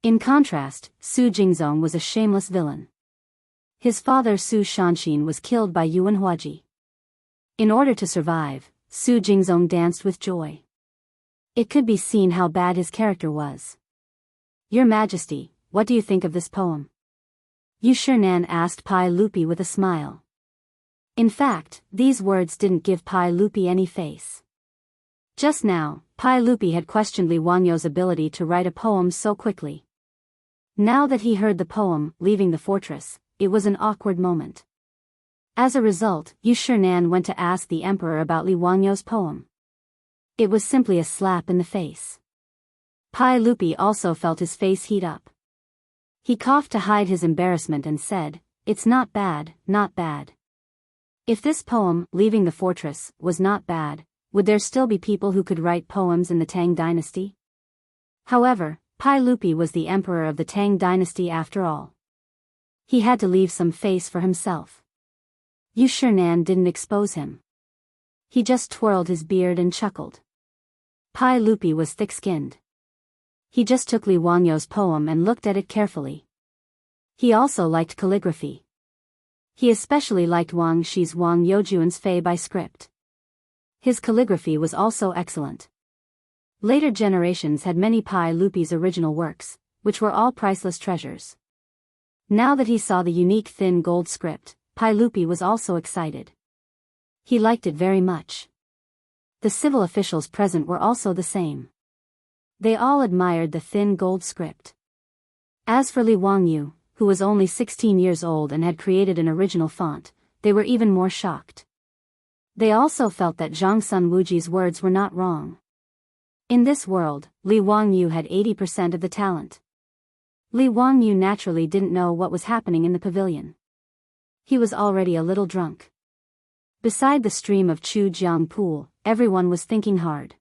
In contrast, Su Jingzong was a shameless villain. His father Su Shanshin was killed by Yuan Huaji. In order to survive, Su Jingzong danced with joy. It could be seen how bad his character was. Your Majesty, what do you think of this poem? Yu Shinan asked Pai Lupi with a smile. In fact, these words didn't give Pai Lupi any face. Just now, Pai Lupi had questioned Li Wangyu's ability to write a poem so quickly. Now that he heard the poem, Leaving the Fortress, it was an awkward moment. As a result, Yu Shinan went to ask the emperor about Li Wangyu's poem. It was simply a slap in the face. Pai Lupi also felt his face heat up. He coughed to hide his embarrassment and said, "It's not bad, not bad." If this poem, Leaving the Fortress, was not bad, would there still be people who could write poems in the Tang dynasty? However, Pai Lupi was the emperor of the Tang dynasty after all. He had to leave some face for himself. Yu Shinan didn't expose him. He just twirled his beard and chuckled. Pai Lupi was thick-skinned. He just took Li Wangyu's poem and looked at it carefully. He also liked calligraphy. He especially liked Wang Shi's Wang Youjuan's Fei by script. His calligraphy was also excellent. Later generations had many Pai Lupi's original works, which were all priceless treasures. Now that he saw the unique thin gold script, Pai Lupi was also excited. He liked it very much. The civil officials present were also the same. They all admired the thin gold script. As for Li Wangyu, who was only 16 years old and had created an original font, they were even more shocked. They also felt that Zhang Sun Wuji's words were not wrong. In this world, Li Wangyu had 80% of the talent. Li Wangyu naturally didn't know what was happening in the pavilion. He was already a little drunk. Beside the stream of Chujiang pool, everyone was thinking hard.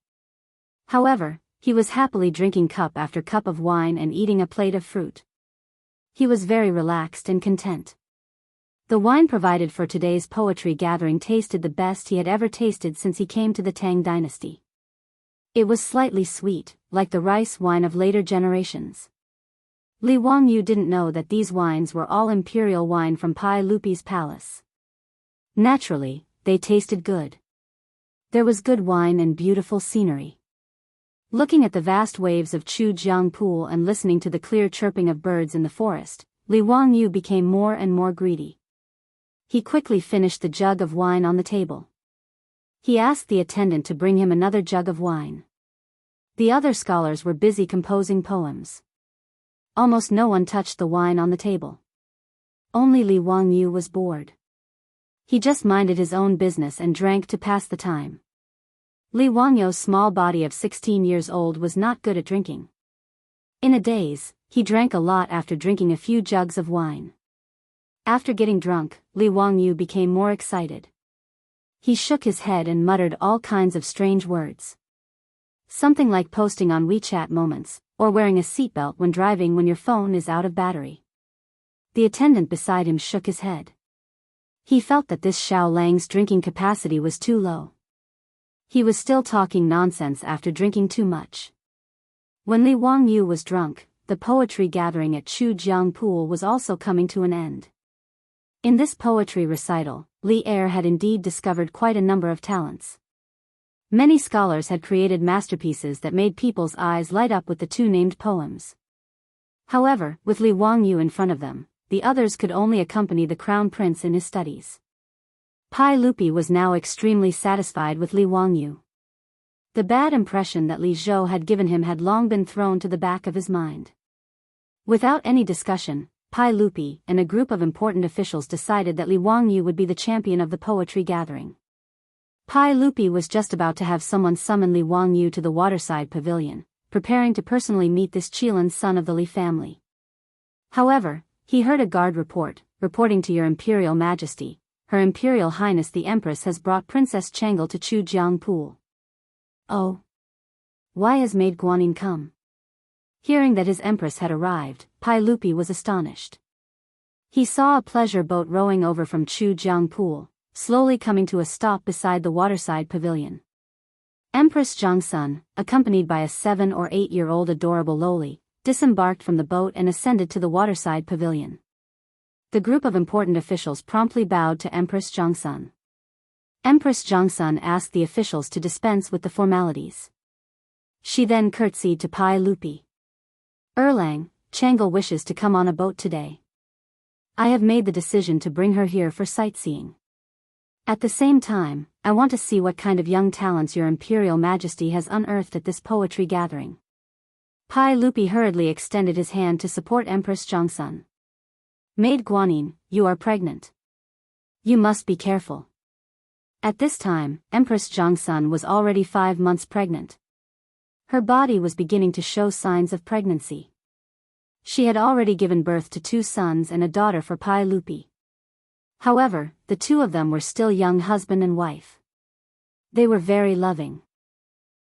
However, he was happily drinking cup after cup of wine and eating a plate of fruit. He was very relaxed and content. The wine provided for today's poetry gathering tasted the best he had ever tasted since he came to the Tang dynasty. It was slightly sweet, like the rice wine of later generations. Li Wangyu didn't know that these wines were all imperial wine from Pai Lupi's palace. Naturally, they tasted good. There was good wine and beautiful scenery. Looking at the vast waves of Chujiang Pool and listening to the clear chirping of birds in the forest, Li Wangyu became more and more greedy. He quickly finished the jug of wine on the table. He asked the attendant to bring him another jug of wine. The other scholars were busy composing poems. Almost no one touched the wine on the table. Only Li Wangyu was bored. He just minded his own business and drank to pass the time. Li Wangyu's small body of 16 years old was not good at drinking. In a daze, he drank a lot after drinking a few jugs of wine. After getting drunk, Li Wangyu became more excited. He shook his head and muttered all kinds of strange words. Something like posting on WeChat moments, or wearing a seatbelt when driving when your phone is out of battery. The attendant beside him shook his head. He felt that this Xiao Lang's drinking capacity was too low. He was still talking nonsense after drinking too much. When Li Wangyu was drunk, the poetry gathering at Chujiang Pool was also coming to an end. In this poetry recital, Li Er had indeed discovered quite a number of talents. Many scholars had created masterpieces that made people's eyes light up with the two named poems. However, with Li Wangyu in front of them, the others could only accompany the crown prince in his studies. Pai Lupi was now extremely satisfied with Li Wangyu. The bad impression that Li Zhou had given him had long been thrown to the back of his mind. Without any discussion, Pai Lupi and a group of important officials decided that Li Wangyu would be the champion of the poetry gathering. Pai Lupi was just about to have someone summon Li Wangyu to the waterside pavilion, preparing to personally meet this Qilin son of the Li family. However, he heard a guard reporting to Your Imperial Majesty, Her Imperial Highness the Empress has brought Princess Changle to Chujiang Pool. Oh. Why has Maid Guanyin come? Hearing that his empress had arrived, Pai Lupi was astonished. He saw a pleasure boat rowing over from Chujiang Pool, slowly coming to a stop beside the waterside pavilion. Empress Zhangsun, accompanied by a 7 or 8-year-old adorable loli, disembarked from the boat and ascended to the waterside pavilion. The group of important officials promptly bowed to Empress Zhangsun. Empress Zhangsun asked the officials to dispense with the formalities. She then curtsied to Pai Lupi. Erlang, Changle wishes to come on a boat today. I have made the decision to bring her here for sightseeing. At the same time, I want to see what kind of young talents Your Imperial Majesty has unearthed at this poetry gathering. Pai Lupi hurriedly extended his hand to support Empress Zhangsun. Maid Guanyin, you are pregnant. You must be careful. At this time, Empress Zhangsun was already 5 months pregnant. Her body was beginning to show signs of pregnancy. She had already given birth to 2 sons and a daughter for Pai Lupi. However, the 2 of them were still young husband and wife. They were very loving.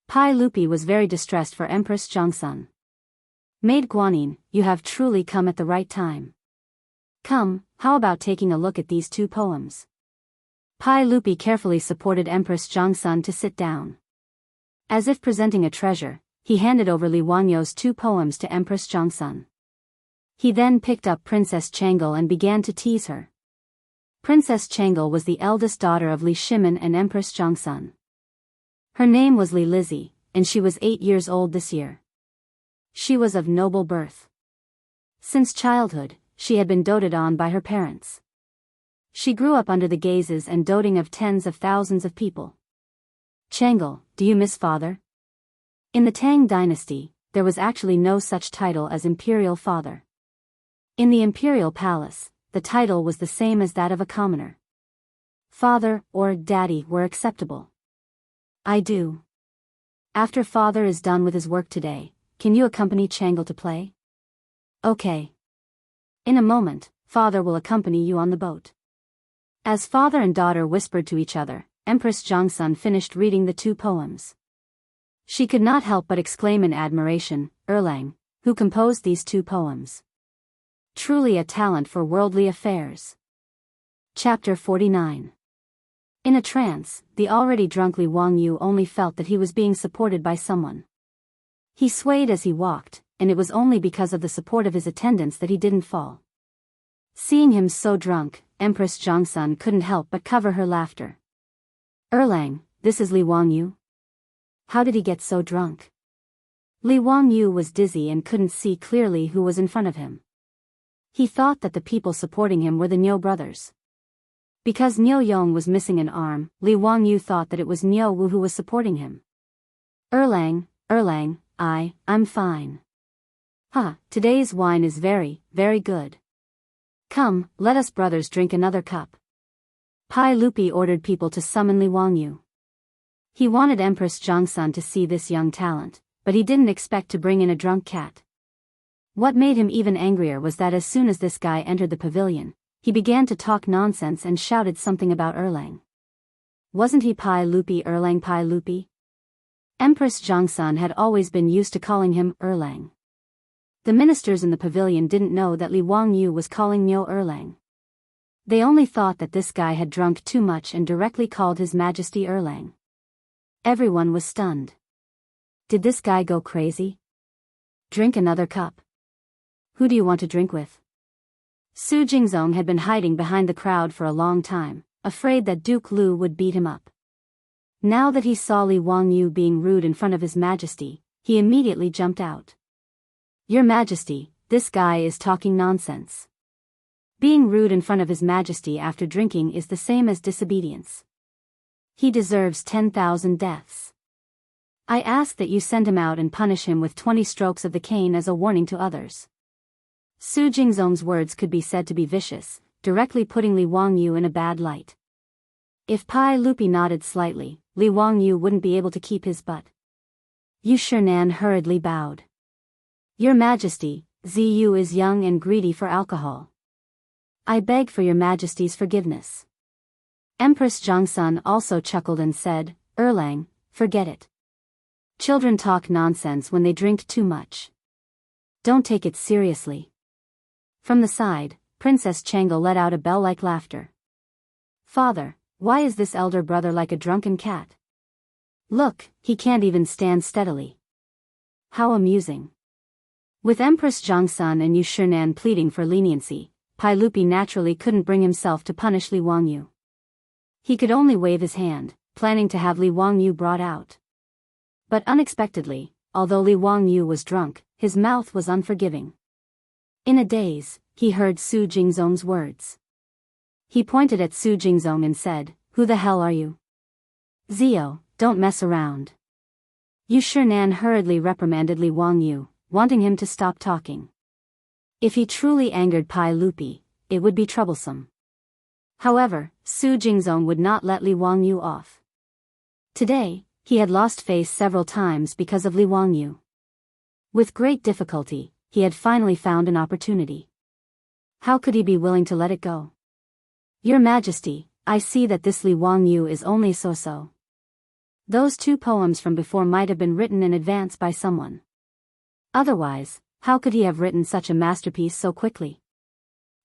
Pai Lupi was very distressed for Empress Zhangsun. Maid Guanyin, you have truly come at the right time. Come, how about taking a look at these 2 poems? Pai Lupi carefully supported Empress Zhangsun to sit down. As if presenting a treasure, he handed over Li Wangyu's 2 poems to Empress Zhangsun. He then picked up Princess Changle and began to tease her. Princess Changle was the eldest daughter of Li Shimin and Empress Zhangsun. Her name was Li Lizzie, and she was 8 years old this year. She was of noble birth. Since childhood, she had been doted on by her parents. She grew up under the gazes and doting of tens of thousands of people. Changle, do you miss father? In the Tang dynasty, there was actually no such title as imperial father. In the imperial palace, the title was the same as that of a commoner. Father or daddy were acceptable. I do. After father is done with his work today, can you accompany Changle to play? Okay. In a moment, father will accompany you on the boat. As father and daughter whispered to each other, Empress Zhangsun finished reading the 2 poems. She could not help but exclaim in admiration, Erlang, who composed these 2 poems. Truly a talent for worldly affairs. Chapter 49. In a trance, the already drunk Li Wangyu only felt that he was being supported by someone. He swayed as he walked, and it was only because of the support of his attendants that he didn't fall. Seeing him so drunk, Empress Zhongsun couldn't help but cover her laughter. Erlang, this is Li Wangyu? How did he get so drunk? Li Wangyu was dizzy and couldn't see clearly who was in front of him. He thought that the people supporting him were the Niu brothers. Because Niu Yong was missing an arm, Li Wangyu thought that it was Niu Wu who was supporting him. Erlang, I'm fine. Today's wine is very, very good. Come, let us brothers drink another cup. Pai Lupi ordered people to summon Li Wangyu. He wanted Empress Zhongsun to see this young talent, but he didn't expect to bring in a drunk cat. What made him even angrier was that as soon as this guy entered the pavilion, he began to talk nonsense and shouted something about Erlang. Wasn't he Pai Lupi Erlang Pai Lupi? Empress Zhongsun had always been used to calling him Erlang. The ministers in the pavilion didn't know that Li Wangyu was calling Niu Erlang. They only thought that this guy had drunk too much and directly called His Majesty Erlang. Everyone was stunned. Did this guy go crazy? Drink another cup. Who do you want to drink with? Su Jingzong had been hiding behind the crowd for a long time, afraid that Duke Lu would beat him up. Now that he saw Li Wangyu being rude in front of His Majesty, he immediately jumped out. Your Majesty, this guy is talking nonsense. Being rude in front of His Majesty after drinking is the same as disobedience. He deserves 10,000 deaths. I ask that you send him out and punish him with 20 strokes of the cane as a warning to others. Su Jingzong's words could be said to be vicious, directly putting Li Wangyu in a bad light. If Pai Lupi nodded slightly, Li Wangyu wouldn't be able to keep his butt. Yu Shinan hurriedly bowed. Your Majesty, Ziyu is young and greedy for alcohol. I beg for your Majesty's forgiveness. Empress Zhongsun also chuckled and said, Erlang, forget it. Children talk nonsense when they drink too much. Don't take it seriously. From the side, Princess Chang'e let out a bell-like laughter. Father, why is this elder brother like a drunken cat? Look, he can't even stand steadily. How amusing. With Empress Zhongsun and Yu Shinan pleading for leniency, Pai Lupi naturally couldn't bring himself to punish Li Wangyu. He could only wave his hand, planning to have Li Wangyu brought out. But unexpectedly, although Li Wangyu was drunk, his mouth was unforgiving. In a daze, he heard Su Jingzong's words. He pointed at Su Jingzong and said, Who the hell are you? Zio, don't mess around. Yu Shinan hurriedly reprimanded Li Wangyu, wanting him to stop talking. If he truly angered Pai Lupi, it would be troublesome. However, Su Jingzong would not let Li Wangyu off. Today, he had lost face several times because of Li Wangyu. With great difficulty, he had finally found an opportunity. How could he be willing to let it go? Your Majesty, I see that this Li Wangyu is only so-so. Those 2 poems from before might have been written in advance by someone. Otherwise, how could he have written such a masterpiece so quickly?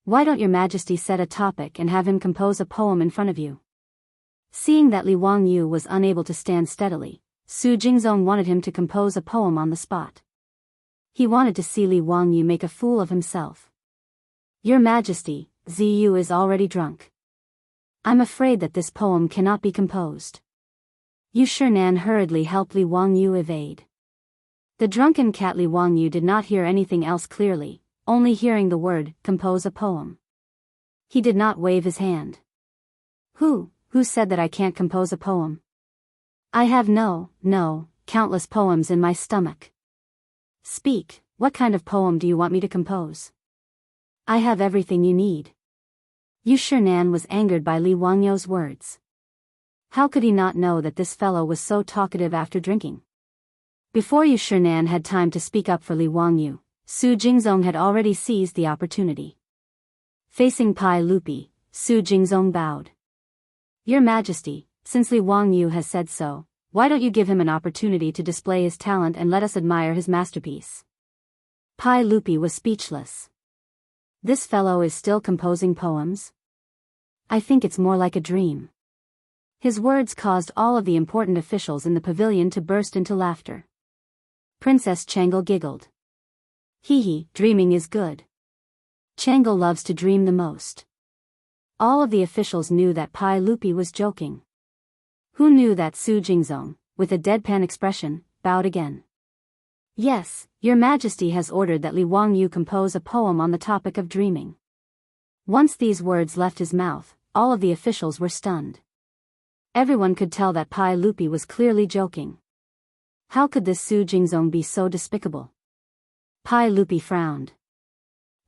Why don't your Majesty set a topic and have him compose a poem in front of you? Seeing that Li Wangyu was unable to stand steadily, Su Jingzong wanted him to compose a poem on the spot. He wanted to see Li Wangyu make a fool of himself. Your Majesty, Ziyu is already drunk. I'm afraid that this poem cannot be composed. Yu Shinan hurriedly helped Li Wangyu evade. The drunken cat Li Wangyu did not hear anything else clearly, only hearing the word, compose a poem. He did not wave his hand. Who said that I can't compose a poem? I have countless poems in my stomach. Speak, what kind of poem do you want me to compose? I have everything you need. Yu Shinan was angered by Li Wangyu's words. How could he not know that this fellow was so talkative after drinking? Before Yu Shinan had time to speak up for Li Wangyu, Su Jingzong had already seized the opportunity. Facing Pai Lupi, Su Jingzong bowed. Your Majesty, since Li Wangyu has said so, why don't you give him an opportunity to display his talent and let us admire his masterpiece? Pai Lupi was speechless. This fellow is still composing poems? I think it's more like a dream. His words caused all of the important officials in the pavilion to burst into laughter. Princess Changle giggled. Hee, dreaming is good. Changle loves to dream the most. All of the officials knew that Pai Lupi was joking. Who knew that Su Jingzong, with a deadpan expression, bowed again. Yes, Your Majesty has ordered that Li Wangyu compose a poem on the topic of dreaming. Once these words left his mouth, all of the officials were stunned. Everyone could tell that Pai Lupi was clearly joking. How could this Su Jingzong be so despicable? Pai Lupi frowned.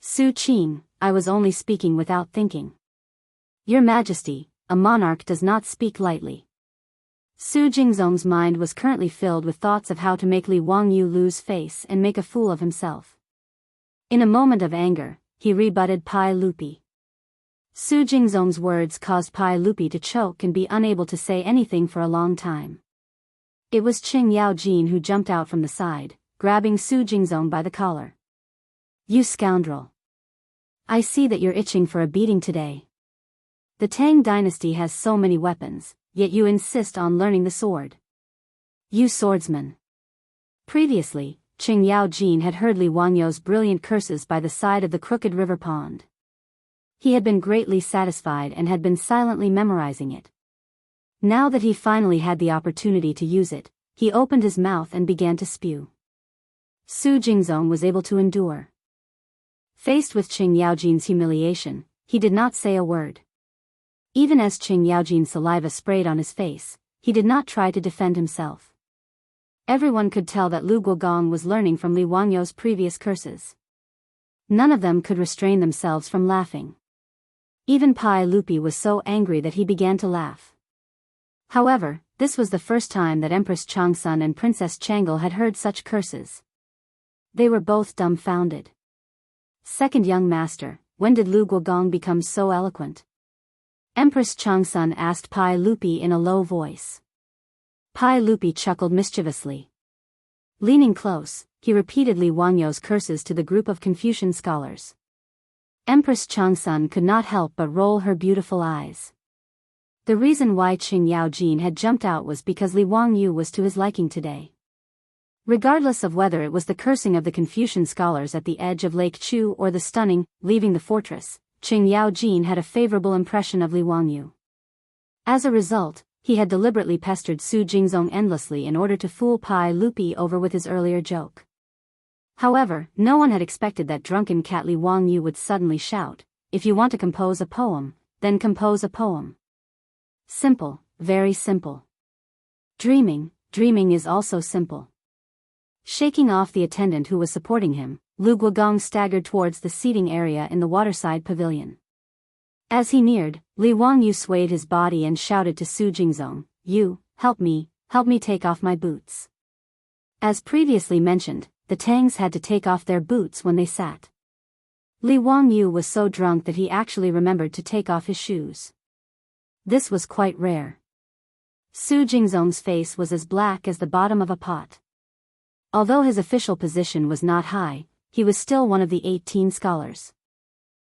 Su Qing, I was only speaking without thinking. Your Majesty, a monarch does not speak lightly. Su Jingzong's mind was currently filled with thoughts of how to make Li Wangyu lose face and make a fool of himself. In a moment of anger, he rebutted Pai Lupi. Su Jingzong's words caused Pai Lupi to choke and be unable to say anything for a long time. It was Qing Yaojin who jumped out from the side, grabbing Su Jingzong by the collar. You scoundrel! I see that you're itching for a beating today. The Tang dynasty has so many weapons, yet you insist on learning the sword. You swordsman! Previously, Qing Yaojin had heard Li Wangyu's brilliant curses by the side of the crooked river pond. He had been greatly satisfied and had been silently memorizing it. Now that he finally had the opportunity to use it, he opened his mouth and began to spew. Su Jingzong was able to endure. Faced with Qing Yaojin's humiliation, he did not say a word. Even as Qing Yaojin's saliva sprayed on his face, he did not try to defend himself. Everyone could tell that Lu Guogong was learning from Li Wangyu's previous curses. None of them could restrain themselves from laughing. Even Pai Lupi was so angry that he began to laugh. However, this was the first time that Empress Changsun and Princess Changle had heard such curses. They were both dumbfounded. Second young master, when did Lu Guogong become so eloquent? Empress Changsun asked Pai Lupi in a low voice. Pai Lupi chuckled mischievously. Leaning close, he repeated Li Wangyu's curses to the group of Confucian scholars. Empress Changsun could not help but roll her beautiful eyes. The reason why Qing Yaojin had jumped out was because Li Wangyu was to his liking today. Regardless of whether it was the cursing of the Confucian scholars at the edge of Lake Chu or the stunning, leaving the fortress, Qing Yaojin had a favorable impression of Li Wangyu. As a result, he had deliberately pestered Su Jingzong endlessly in order to fool Pai Lupi over with his earlier joke. However, no one had expected that drunken cat Li Wangyu would suddenly shout, "If you want to compose a poem, then compose a poem." Simple, very simple. Dreaming is also simple. Shaking off the attendant who was supporting him, Lu Guogong staggered towards the seating area in the waterside pavilion. As he neared, Li Wangyu swayed his body and shouted to Su Jingzong, "You, help me take off my boots." As previously mentioned, the Tangs had to take off their boots when they sat. Li Wangyu was so drunk that he actually remembered to take off his shoes. This was quite rare. Su Jingzong's face was as black as the bottom of a pot. Although his official position was not high, he was still one of the 18 scholars.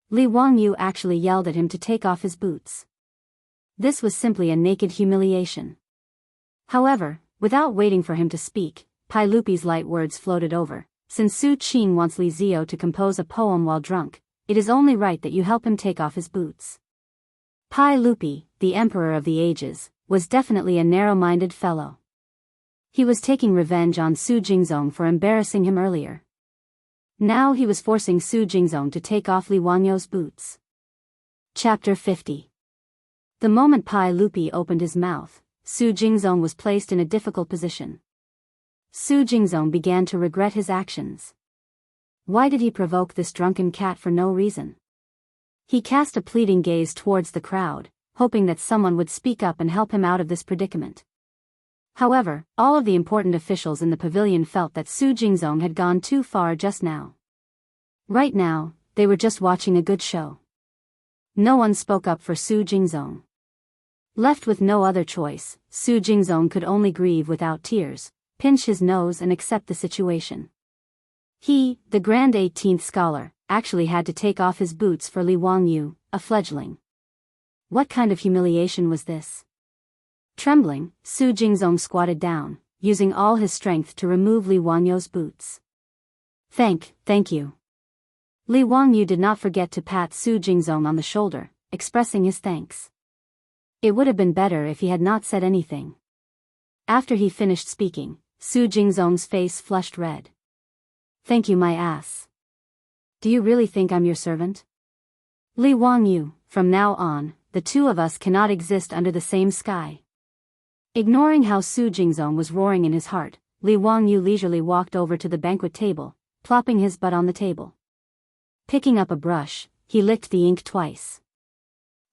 Li Wangyu actually yelled at him to take off his boots. This was simply a naked humiliation. However, without waiting for him to speak, Pai Lupi's light words floated over. Since Su Qing wants Li Zio to compose a poem while drunk, it is only right that you help him take off his boots. Pai Lupi, the Emperor of the Ages, was definitely a narrow-minded fellow. He was taking revenge on Su Jingzong for embarrassing him earlier. Now he was forcing Su Jingzong to take off Li Wangyu's boots. Chapter 50. The moment Pai Lupi opened his mouth, Su Jingzong was placed in a difficult position. Su Jingzong began to regret his actions. Why did he provoke this drunken cat for no reason? He cast a pleading gaze towards the crowd, hoping that someone would speak up and help him out of this predicament. However, all of the important officials in the pavilion felt that Su Jingzong had gone too far just now. Right now, they were just watching a good show. No one spoke up for Su Jingzong. Left with no other choice, Su Jingzong could only grieve without tears, pinch his nose and accept the situation. He, the grand 18th scholar, actually had to take off his boots for Li Wangyu, a fledgling. What kind of humiliation was this? Trembling, Su Jingzong squatted down, using all his strength to remove Li Wangyu's boots. Thank you. Li Wangyu did not forget to pat Su Jingzong on the shoulder, expressing his thanks. It would have been better if he had not said anything. After he finished speaking, Su Jingzong's face flushed red. Thank you, my ass. Do you really think I'm your servant? Li Wangyu, from now on, the two of us cannot exist under the same sky. Ignoring how Su Jingzong was roaring in his heart, Li Wangyu leisurely walked over to the banquet table, plopping his butt on the table. Picking up a brush, he licked the ink twice.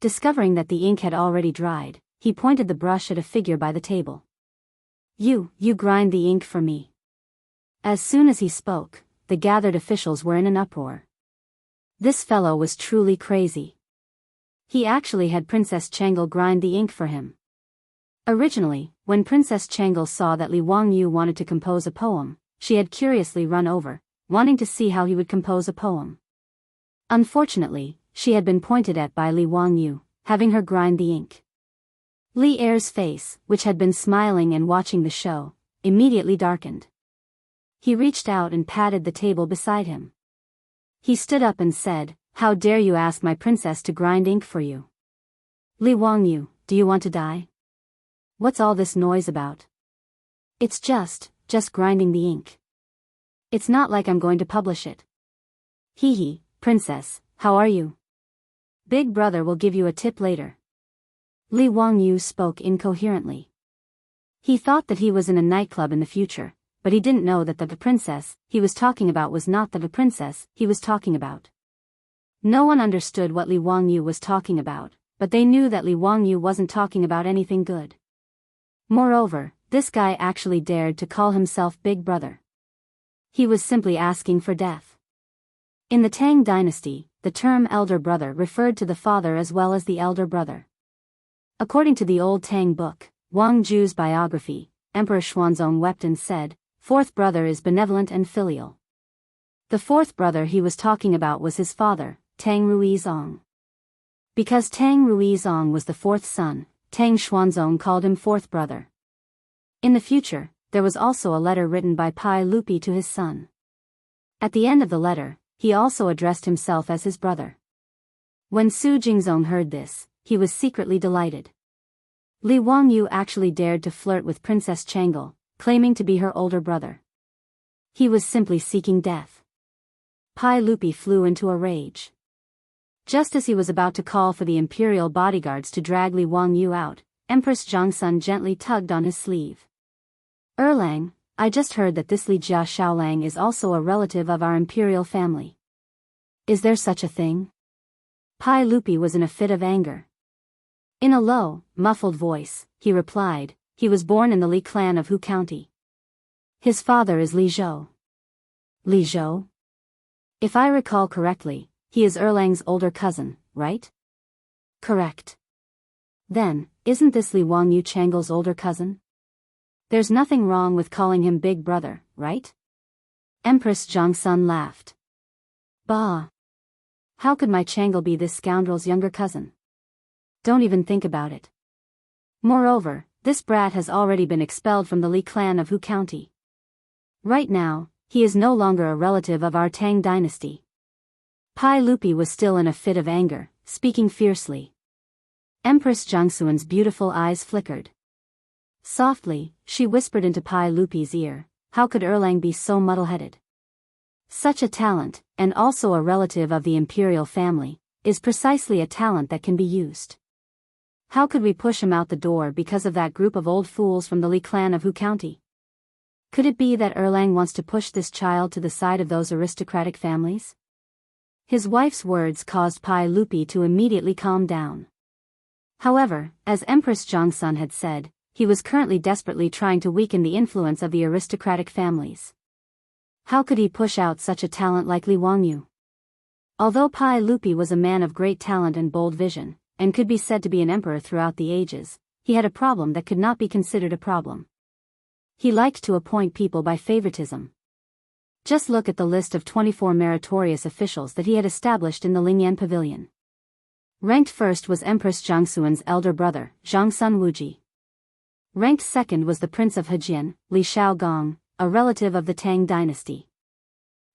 Discovering that the ink had already dried, he pointed the brush at a figure by the table. You grind the ink for me. As soon as he spoke, the gathered officials were in an uproar. This fellow was truly crazy. He actually had Princess Changle grind the ink for him. Originally, when Princess Changle saw that Li Wangyu wanted to compose a poem, she had curiously run over, wanting to see how he would compose a poem. Unfortunately, she had been pointed at by Li Wangyu, having her grind the ink. Li Er's face, which had been smiling and watching the show, immediately darkened. He reached out and patted the table beside him. He stood up and said, "How dare you ask my princess to grind ink for you? Li Wangyu, do you want to die? What's all this noise about? It's just grinding the ink. It's not like I'm going to publish it." "Hee, princess, how are you? Big brother will give you a tip later." Li Wangyu spoke incoherently. He thought that he was in a nightclub in the future, but he didn't know that the princess he was talking about was not the princess he was talking about. No one understood what Li Wangyu was talking about, but they knew that Li Wangyu wasn't talking about anything good. Moreover, this guy actually dared to call himself Big Brother. He was simply asking for death. In the Tang dynasty, the term elder brother referred to the father as well as the elder brother. According to the old Tang book, Wang Ju's biography, Emperor Xuanzong wept and said, "Fourth brother is benevolent and filial." The fourth brother he was talking about was his father, Tang Ruizong. Because Tang Ruizong was the fourth son, Tang Xuanzong called him fourth brother. In the future, there was also a letter written by Pai Lupi to his son. At the end of the letter, he also addressed himself as his brother. When Su Jingzong heard this, he was secretly delighted. Li Wangyu actually dared to flirt with Princess Changle, claiming to be her older brother. He was simply seeking death. Pai Lupi flew into a rage. Just as he was about to call for the imperial bodyguards to drag Li Wangyu out, Empress Zhongsun gently tugged on his sleeve. "Erlang, I just heard that this Li Jia Shaolang is also a relative of our imperial family. Is there such a thing?" Pai Lupi was in a fit of anger. In a low, muffled voice, he replied, "He was born in the Li clan of Hu County. His father is Li Zhou." "Li Zhou? If I recall correctly, he is Erlang's older cousin, right?" "Correct." "Then, isn't this Li Wangyu Changle's older cousin? There's nothing wrong with calling him Big Brother, right?" Empress Zhongsun laughed. "Bah! How could my Changle be this scoundrel's younger cousin? Don't even think about it. Moreover, this brat has already been expelled from the Li clan of Hu County. Right now, he is no longer a relative of our Tang dynasty." Pai Lupi was still in a fit of anger, speaking fiercely. Empress Zhongsun's beautiful eyes flickered. Softly, she whispered into Pai Lupi's ear, "How could Erlang be so muddle-headed? Such a talent, and also a relative of the imperial family, is precisely a talent that can be used. How could we push him out the door because of that group of old fools from the Li clan of Hu County? Could it be that Erlang wants to push this child to the side of those aristocratic families?" His wife's words caused Pai Lupi to immediately calm down. However, as Empress Zhongsun had said, he was currently desperately trying to weaken the influence of the aristocratic families. How could he push out such a talent like Li Wangyu? Although Pai Lupi was a man of great talent and bold vision, and could be said to be an emperor throughout the ages, he had a problem that could not be considered a problem. He liked to appoint people by favoritism. Just look at the list of 24 meritorious officials that he had established in the Lingyan Pavilion. Ranked first was Empress Jiangxuan's elder brother, Zhangsun Wuji. Ranked second was the Prince of Hejian, Li Shaogong, a relative of the Tang dynasty.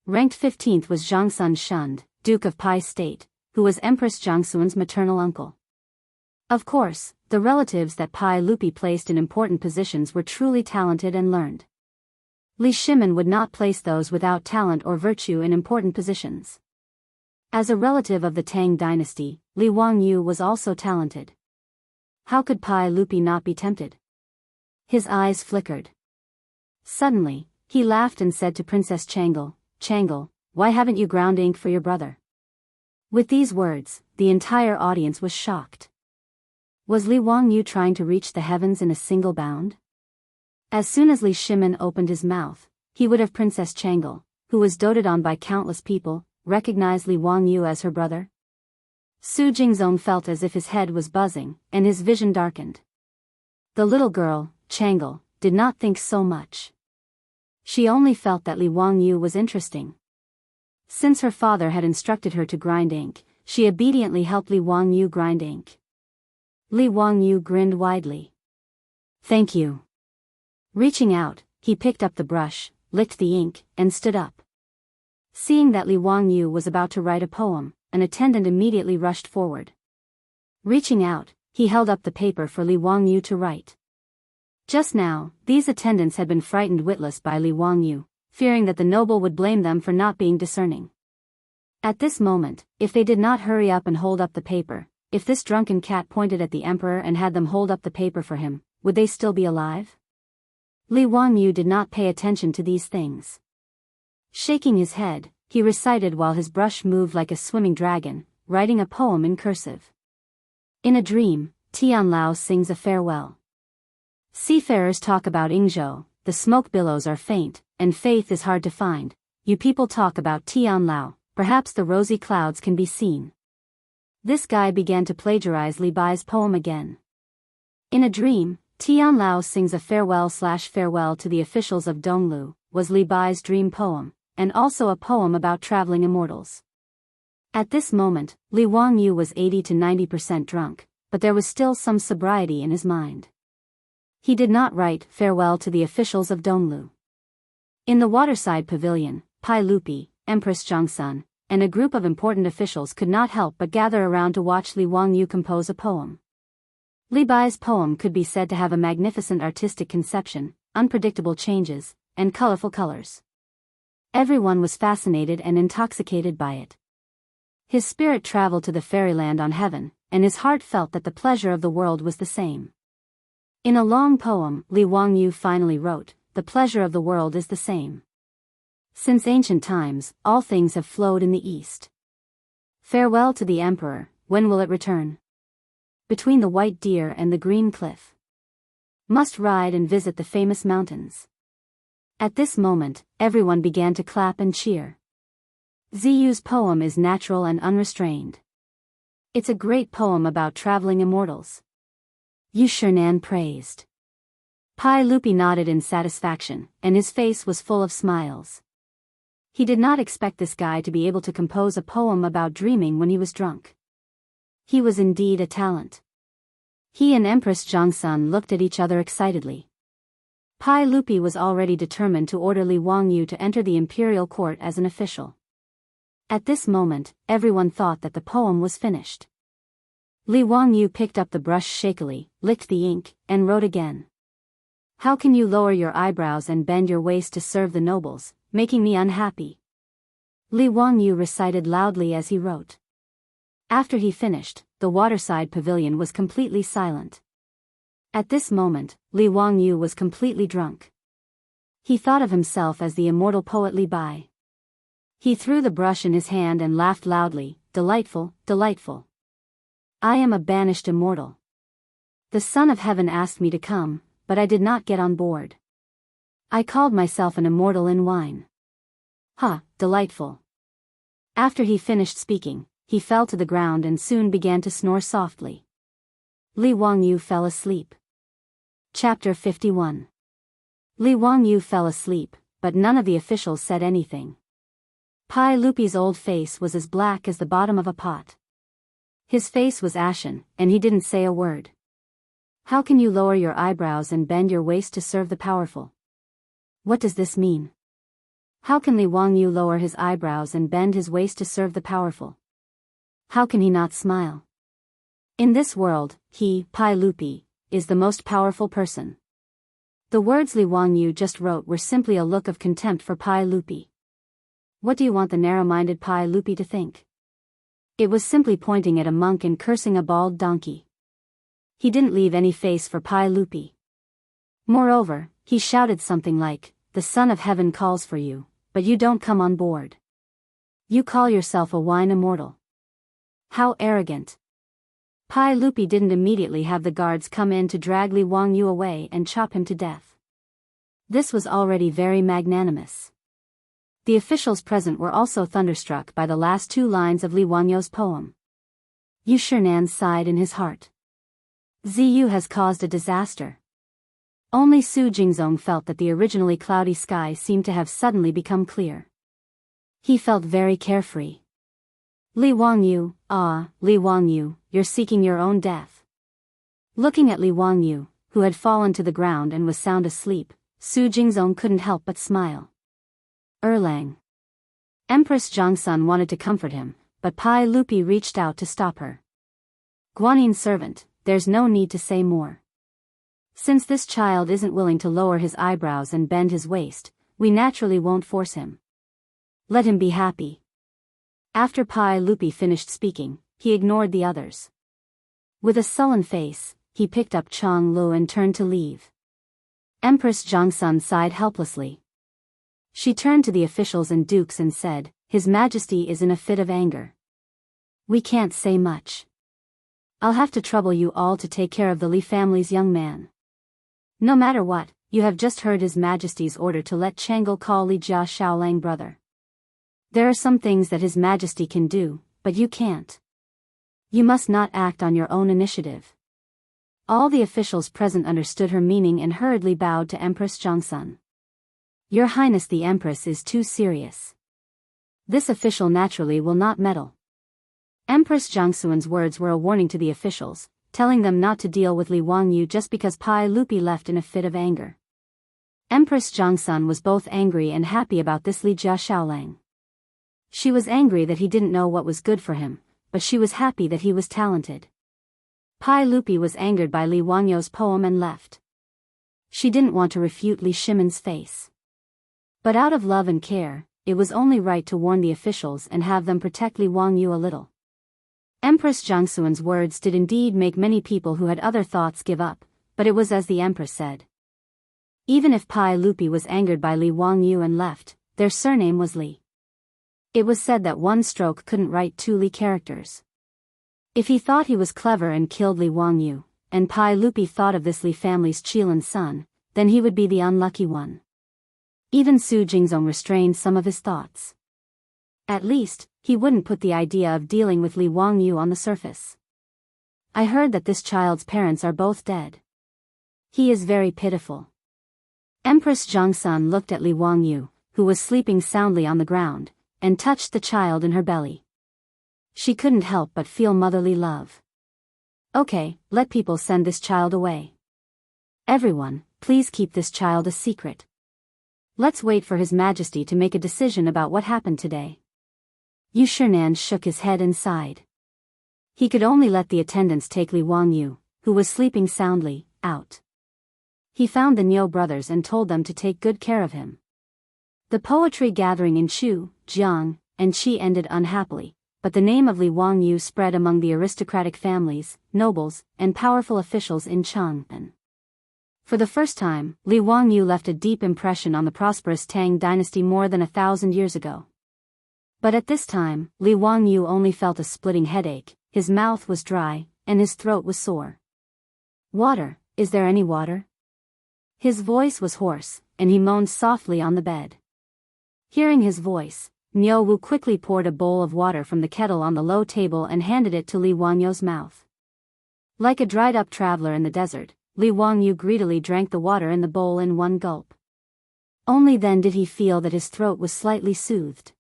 Ranked 15th was Zhangsun Shund, Duke of Pai State, who was Empress Jiangxuan's maternal uncle. Of course, the relatives that Pai Lupi placed in important positions were truly talented and learned. Li Shimin would not place those without talent or virtue in important positions. As a relative of the Tang dynasty, Li Wangyu was also talented. How could Pai Lupi not be tempted? His eyes flickered. Suddenly, he laughed and said to Princess Changle, why haven't you ground ink for your brother? With these words, the entire audience was shocked. Was Li Wangyu trying to reach the heavens in a single bound? As soon as Li Shimin opened his mouth, he would have Princess Changle, who was doted on by countless people, recognize Li Wangyu as her brother? Su Jingzong felt as if his head was buzzing, and his vision darkened. The little girl, Changle, did not think so much. She only felt that Li Wangyu was interesting. Since her father had instructed her to grind ink, she obediently helped Li Wangyu grind ink. Li Wangyu grinned widely. Thank you. Reaching out, he picked up the brush, licked the ink, and stood up. Seeing that Li Wangyu was about to write a poem, an attendant immediately rushed forward. Reaching out, he held up the paper for Li Wangyu to write. Just now, these attendants had been frightened witless by Li Wangyu, fearing that the noble would blame them for not being discerning. At this moment, if they did not hurry up and hold up the paper, if this drunken cat pointed at the emperor and had them hold up the paper for him, would they still be alive? Li Wangyu did not pay attention to these things. Shaking his head, he recited while his brush moved like a swimming dragon, writing a poem in cursive. In a dream, Tian Lao sings a farewell. Seafarers talk about Ingzhou, the smoke billows are faint, and faith is hard to find. You people talk about Tian Lao, perhaps the rosy clouds can be seen. This guy began to plagiarize Li Bai's poem again. In a dream, Tian Lao sings a farewell to the officials of Donglu, was Li Bai's dream poem, and also a poem about traveling immortals. At this moment, Li Wangyu was 80 to 90% drunk, but there was still some sobriety in his mind. He did not write farewell to the officials of Donglu. In the waterside pavilion, Pai Lupi, Empress Zhangsun, and a group of important officials could not help but gather around to watch Li Wangyu compose a poem. Li Bai's poem could be said to have a magnificent artistic conception, unpredictable changes, and colorful colors. Everyone was fascinated and intoxicated by it. His spirit traveled to the fairyland on heaven, and his heart felt that the pleasure of the world was the same. In a long poem, Li Wangyu finally wrote, "The pleasure of the world is the same. Since ancient times, all things have flowed in the east. Farewell to the emperor, when will it return? Between the white deer and the green cliff. Must ride and visit the famous mountains." At this moment, everyone began to clap and cheer. Ziyu's poem is natural and unrestrained. It's a great poem about traveling immortals. Yu Shernan praised. Pai Lupi nodded in satisfaction, and his face was full of smiles. He did not expect this guy to be able to compose a poem about dreaming when he was drunk. He was indeed a talent. He and Empress Zhangsun looked at each other excitedly. Pai Lupi was already determined to order Li Wangyu to enter the imperial court as an official. At this moment, everyone thought that the poem was finished. Li Wangyu picked up the brush shakily, licked the ink, and wrote again. "How can you lower your eyebrows and bend your waist to serve the nobles, making me unhappy?" Li Wangyu recited loudly as he wrote. After he finished, the waterside pavilion was completely silent. At this moment, Li Wangyu was completely drunk. He thought of himself as the immortal poet Li Bai. He threw the brush in his hand and laughed loudly, "Delightful, delightful. I am a banished immortal. The Son of Heaven asked me to come, but I did not get on board. I called myself an immortal in wine. Ha, delightful." After he finished speaking, he fell to the ground and soon began to snore softly. Li Wangyu fell asleep. Chapter 51. Li Wangyu fell asleep, but none of the officials said anything. Pai Lupi's old face was as black as the bottom of a pot. His face was ashen, and he didn't say a word. How can you lower your eyebrows and bend your waist to serve the powerful? What does this mean? How can Li Wangyu lower his eyebrows and bend his waist to serve the powerful? How can he not smile? In this world, he, Pai Lupi, is the most powerful person. The words Li Wangyu just wrote were simply a look of contempt for Pai Lupi. What do you want the narrow-minded Pai Lupi to think? It was simply pointing at a monk and cursing a bald donkey. He didn't leave any face for Pai Lupi. Moreover, he shouted something like, "The Son of Heaven calls for you, but you don't come on board. You call yourself a wine immortal. How arrogant." Pai Lupi didn't immediately have the guards come in to drag Li Wangyu away and chop him to death. This was already very magnanimous. The officials present were also thunderstruck by the last two lines of Li Wangyu's poem. Yu Shinan sighed in his heart. Ziyu has caused a disaster. Only Su Jingzong felt that the originally cloudy sky seemed to have suddenly become clear. He felt very carefree. Li Wangyu, Li Wangyu, you're seeking your own death. Looking at Li Wangyu, who had fallen to the ground and was sound asleep, Su Jingzong couldn't help but smile. Erlang. Empress Zhongsun wanted to comfort him, but Pai Lupi reached out to stop her. Guanin's servant, there's no need to say more. Since this child isn't willing to lower his eyebrows and bend his waist, we naturally won't force him. Let him be happy. After Pai Lupi finished speaking, he ignored the others. With a sullen face, he picked up Chong Lu and turned to leave. Empress Zhongsun sighed helplessly. She turned to the officials and dukes and said, "His Majesty is in a fit of anger. We can't say much. I'll have to trouble you all to take care of the Li family's young man. No matter what, you have just heard His Majesty's order to let Chang'e call Li Jia Shaolang brother. There are some things that His Majesty can do, but you can't. You must not act on your own initiative." All the officials present understood her meaning and hurriedly bowed to Empress Zhongsun. "Your Highness the Empress is too serious. This official naturally will not meddle." Empress Zhongsun's words were a warning to the officials, telling them not to deal with Li Wangyu just because Pai Lupi left in a fit of anger. Empress Zhongsun was both angry and happy about this Li Jia Shaolang. She was angry that he didn't know what was good for him, but she was happy that he was talented. Pai Lupi was angered by Li Wangyu's poem and left. She didn't want to refute Li Shimon's face. But out of love and care, it was only right to warn the officials and have them protect Li Wangyu a little. Empress Zhongsun's words did indeed make many people who had other thoughts give up, but it was as the Empress said. Even if Pai Lupi was angered by Li Wangyu and left, their surname was Li. It was said that one stroke couldn't write two Li characters. If he thought he was clever and killed Li Wangyu, and Pai Lupi thought of this Li family's Qilin son, then he would be the unlucky one. Even Su Jingzong restrained some of his thoughts. At least, he wouldn't put the idea of dealing with Li Wangyu on the surface. "I heard that this child's parents are both dead. He is very pitiful." Empress Zhongsun looked at Li Wangyu, who was sleeping soundly on the ground, and touched the child in her belly. She couldn't help but feel motherly love. "Okay, let people send this child away. Everyone, please keep this child a secret. Let's wait for His Majesty to make a decision about what happened today." Yu Shinan shook his head and sighed. He could only let the attendants take Li Wangyu, who was sleeping soundly, out. He found the Niu brothers and told them to take good care of him. The poetry gathering in Chu, Jiang, and Qi ended unhappily, but the name of Li Wangyu spread among the aristocratic families, nobles, and powerful officials in Chang'an. For the first time, Li Wangyu left a deep impression on the prosperous Tang dynasty more than 1,000 years ago. But at this time, Li Wangyu only felt a splitting headache, his mouth was dry, and his throat was sore. "Water, is there any water?" His voice was hoarse, and he moaned softly on the bed. Hearing his voice, Niu Wu quickly poured a bowl of water from the kettle on the low table and handed it to Li Wangyu's mouth. Like a dried-up traveler in the desert, Li Wangyu greedily drank the water in the bowl in one gulp. Only then did he feel that his throat was slightly soothed.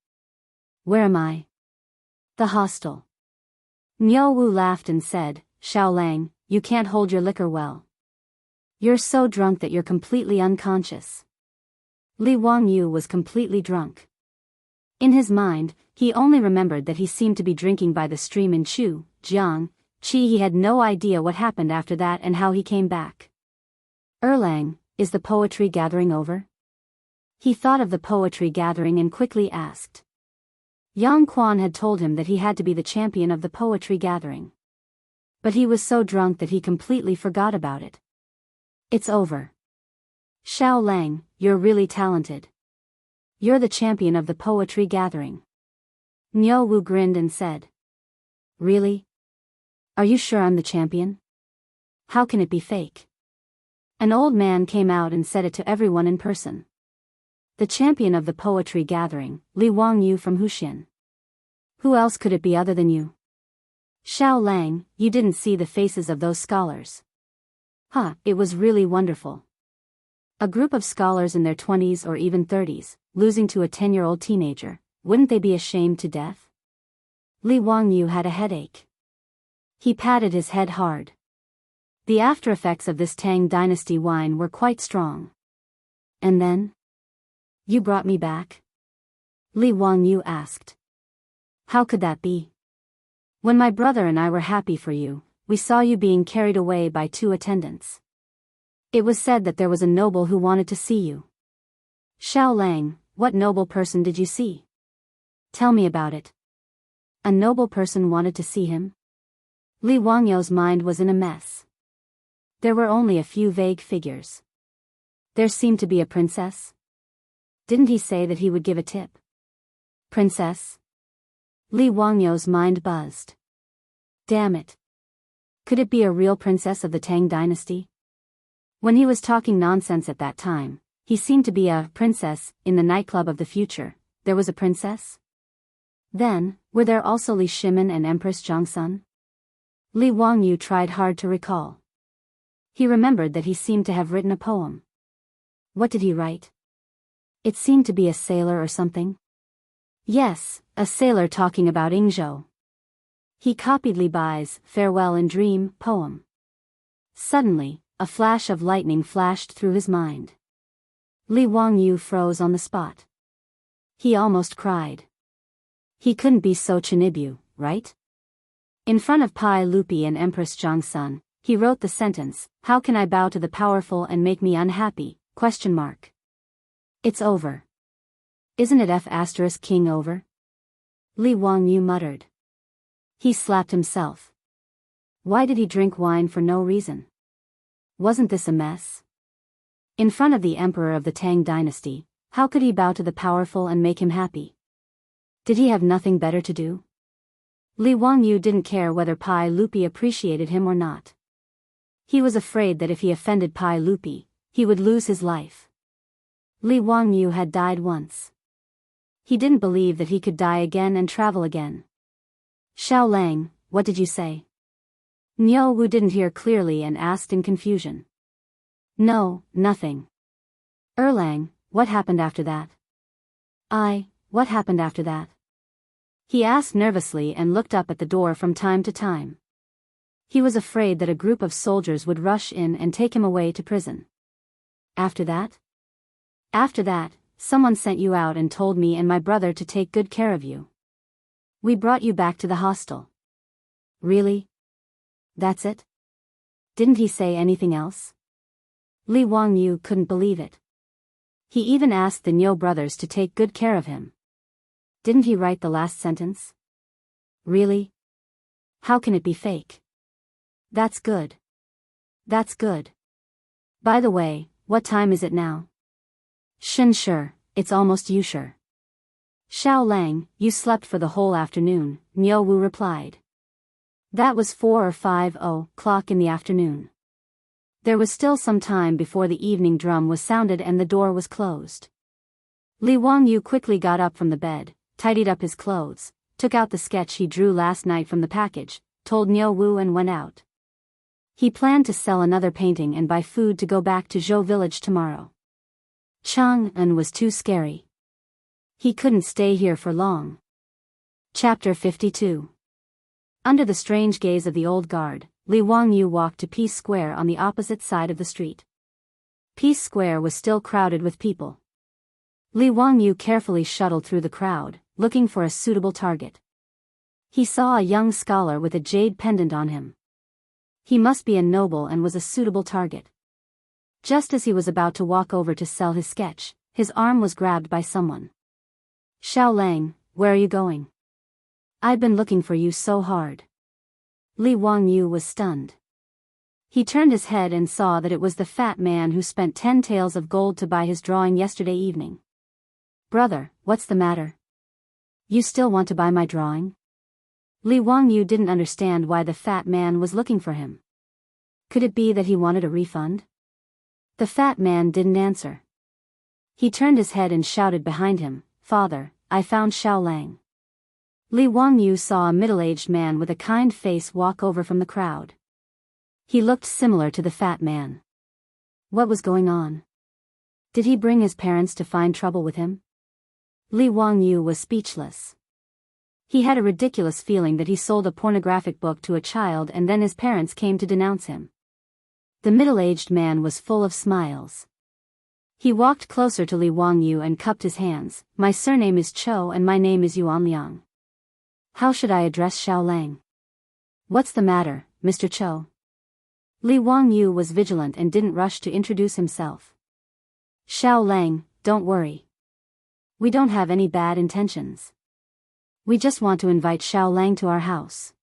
Where am I? The hostel. Niu Wu laughed and said, Xiaolang, you can't hold your liquor well. You're so drunk that you're completely unconscious. Li Wangyu was completely drunk. In his mind, he only remembered that he seemed to be drinking by the stream in Chu, Jiang, Qi. He had no idea what happened after that and how he came back. Erlang, is the poetry gathering over? He thought of the poetry gathering and quickly asked. Yang Quan had told him that he had to be the champion of the poetry gathering. But he was so drunk that he completely forgot about it. It's over. Xiao Lang, you're really talented. You're the champion of the poetry gathering. Niu Wu grinned and said. Really? Are you sure I'm the champion? How can it be fake? An old man came out and said it to everyone in person. The champion of the poetry gathering, Li Wangyu from Huxian. Who else could it be other than you? Xiao Lang, you didn't see the faces of those scholars. Huh, it was really wonderful. A group of scholars in their 20s or even 30s, losing to a 10-year-old teenager, wouldn't they be ashamed to death? Li Wangyu had a headache. He patted his head hard. The after effects of this Tang Dynasty wine were quite strong. And then? You brought me back? Li Wangyu asked. How could that be? When my brother and I were happy for you, we saw you being carried away by 2 attendants. It was said that there was a noble who wanted to see you. Xiao Lang, what noble person did you see? Tell me about it. A noble person wanted to see him? Li Wangyu's mind was in a mess. There were only a few vague figures. There seemed to be a princess. Didn't he say that he would give a tip? Princess? Li Wangyu's mind buzzed. Damn it. Could it be a real princess of the Tang Dynasty? When he was talking nonsense at that time, he seemed to be a princess in the nightclub of the future. There was a princess? Then, were there also Li Shimin and Empress Zhongsun? Li Wangyu tried hard to recall. He remembered that he seemed to have written a poem. What did he write? It seemed to be a sailor or something. Yes, a sailor talking about Ingzhou. He copied Li Bai's Farewell and Dream poem. Suddenly, a flash of lightning flashed through his mind. Li Wangyu froze on the spot. He almost cried. He couldn't be so Chinibu, right? In front of Pai Lupi and Empress Zhongsun, he wrote the sentence, "How can I bow to the powerful and make me unhappy?" It's over. Isn't it F***king over? Li Wangyu muttered. He slapped himself. Why did he drink wine for no reason? Wasn't this a mess? In front of the emperor of the Tang Dynasty, how could he bow to the powerful and make him happy? Did he have nothing better to do? Li Wangyu didn't care whether Pai Lupi appreciated him or not. He was afraid that if he offended Pai Lupi, he would lose his life. Li Wangyu had died once. He didn't believe that he could die again and travel again. Xiao Lang, what did you say? Niu Wu didn't hear clearly and asked in confusion. No, nothing. Erlang, what happened after that? What happened after that? He asked nervously and looked up at the door from time to time. He was afraid that a group of soldiers would rush in and take him away to prison. After that? After that, someone sent you out and told me and my brother to take good care of you. We brought you back to the hostel. Really? That's it? Didn't he say anything else? Li Wangyu couldn't believe it. He even asked the Niu brothers to take good care of him. Didn't he write the last sentence? Really? How can it be fake? That's good. That's good. By the way, what time is it now? Sure, it's almost Yushur. Xiao Lang, you slept for the whole afternoon, Niu Wu replied. That was 4 or 5 o'clock in the afternoon. There was still some time before the evening drum was sounded and the door was closed. Li Wangyu quickly got up from the bed, tidied up his clothes, took out the sketch he drew last night from the package, told Niu Wu and went out. He planned to sell another painting and buy food to go back to Zhou village tomorrow. Chang'an was too scary. He couldn't stay here for long. Chapter 52. Under the strange gaze of the old guard, Li Wangyu walked to Peace Square on the opposite side of the street. Peace Square was still crowded with people. Li Wangyu carefully shuttled through the crowd, looking for a suitable target. He saw a young scholar with a jade pendant on him. He must be a noble and was a suitable target. Just as he was about to walk over to sell his sketch, his arm was grabbed by someone. "Xiao Lang, where are you going? I've been looking for you so hard." Li Wangyu was stunned. He turned his head and saw that it was the fat man who spent 10 taels of gold to buy his drawing yesterday evening. "Brother, what's the matter? You still want to buy my drawing?" Li Wangyu didn't understand why the fat man was looking for him. Could it be that he wanted a refund? The fat man didn't answer. He turned his head and shouted behind him, "Father, I found Xiao Lang." Li Wangyu saw a middle-aged man with a kind face walk over from the crowd. He looked similar to the fat man. What was going on? Did he bring his parents to find trouble with him? Li Wangyu was speechless. He had a ridiculous feeling that he sold a pornographic book to a child and then his parents came to denounce him. The middle-aged man was full of smiles. He walked closer to Li Wangyu and cupped his hands. "My surname is Cho and my name is Yuan Liang. How should I address Xiao Lang?" "What's the matter, Mr. Cho?" Li Wangyu was vigilant and didn't rush to introduce himself. "Xiao Lang, don't worry. We don't have any bad intentions. We just want to invite Xiao Lang to our house."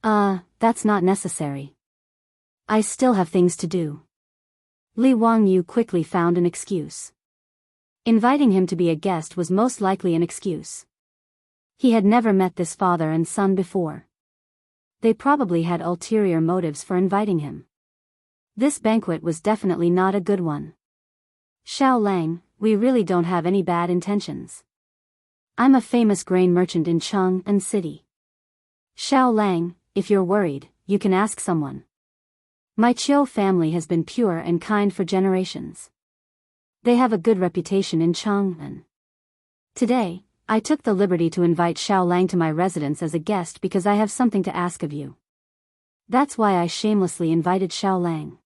That's not necessary. I still have things to do." Li Wangyu quickly found an excuse. Inviting him to be a guest was most likely an excuse. He had never met this father and son before. They probably had ulterior motives for inviting him. This banquet was definitely not a good one. "Xiao Lang, we really don't have any bad intentions. I'm a famous grain merchant in Chang'an City. Xiao Lang, if you're worried, you can ask someone. My Chiu family has been pure and kind for generations. They have a good reputation in Chang'an. Today, I took the liberty to invite Xiao Lang to my residence as a guest because I have something to ask of you. That's why I shamelessly invited Xiao Lang."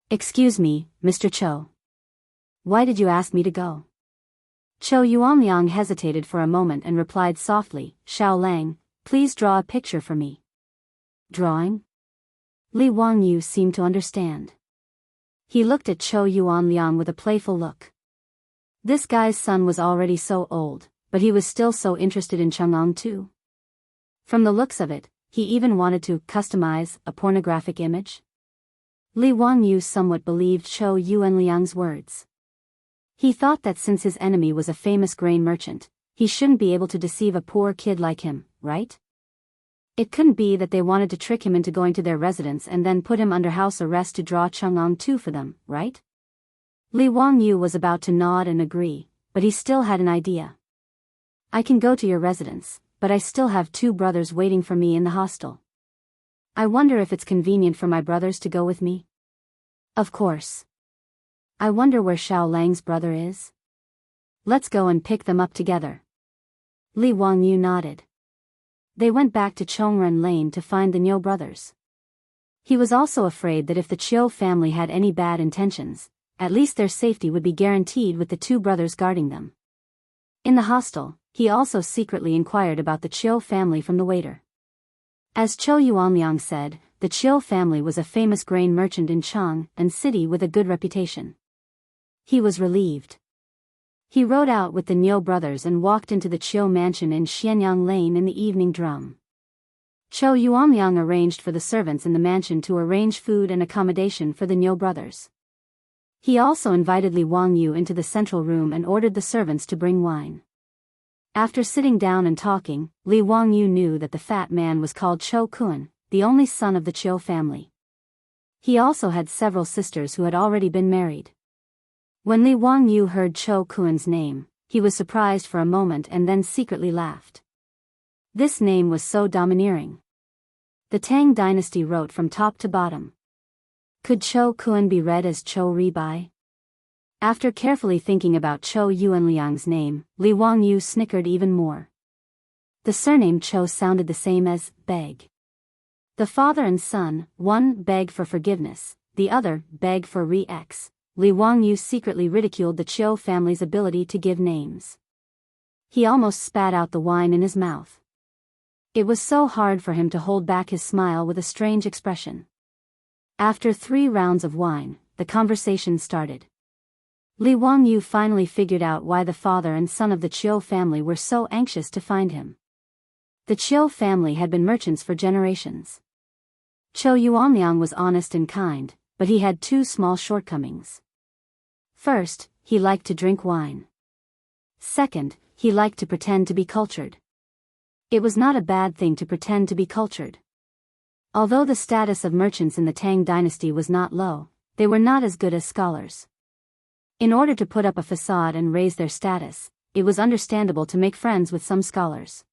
"Excuse me, Mr. Cho. Why did you ask me to go?" Cho Yuanliang hesitated for a moment and replied softly, "Xiao Lang, please draw a picture for me." "Drawing?" Li Wangyu seemed to understand. He looked at Cho Yuanliang with a playful look. This guy's son was already so old, but he was still so interested in Chang'an too. From the looks of it, he even wanted to customize a pornographic image. Li Wangyu somewhat believed Cho Yuanliang's words. He thought that since his enemy was a famous grain merchant, he shouldn't be able to deceive a poor kid like him, right? It couldn't be that they wanted to trick him into going to their residence and then put him under house arrest to draw Chang'an too for them, right? Li Wangyu was about to nod and agree, but he still had an idea. "I can go to your residence, but I still have 2 brothers waiting for me in the hostel. I wonder if it's convenient for my brothers to go with me?" "Of course. I wonder where Xiao Lang's brother is? Let's go and pick them up together." Li Wangyu nodded. They went back to Chongren Lane to find the Niu brothers. He was also afraid that if the Chiu family had any bad intentions, at least their safety would be guaranteed with the 2 brothers guarding them. In the hostel, he also secretly inquired about the Chiu family from the waiter. As Cho Yuanliang said, the Chiu family was a famous grain merchant in Chang'an City with a good reputation. He was relieved. He rode out with the Niu brothers and walked into the Chiu mansion in Xianyang Lane in the evening drum. Cho Yuanliang arranged for the servants in the mansion to arrange food and accommodation for the Niu brothers. He also invited Li Wangyu into the central room and ordered the servants to bring wine. After sitting down and talking, Li Wangyu knew that the fat man was called Cho Kun, the only son of the Chiu family. He also had several sisters who had already been married. When Li Wangyu heard Cho Kun's name, he was surprised for a moment and then secretly laughed. This name was so domineering. The Tang dynasty wrote from top to bottom. Could Cho Kun be read as Cho Ribai? After carefully thinking about Chou Yuanliang's name, Li Wangyu snickered even more. The surname Chou sounded the same as beg. The father and son, one beg for forgiveness, the other beg for re-ex. Li Wangyu secretly ridiculed the Chou family's ability to give names. He almost spat out the wine in his mouth. It was so hard for him to hold back his smile with a strange expression. After 3 rounds of wine, the conversation started. Li Wangyu finally figured out why the father and son of the Chou family were so anxious to find him. The Chou family had been merchants for generations. Chou Yuanliang was honest and kind, but he had 2 small shortcomings. First, he liked to drink wine. Second, he liked to pretend to be cultured. It was not a bad thing to pretend to be cultured. Although the status of merchants in the Tang dynasty was not low, they were not as good as scholars. In order to put up a facade and raise their status, it was understandable to make friends with some scholars.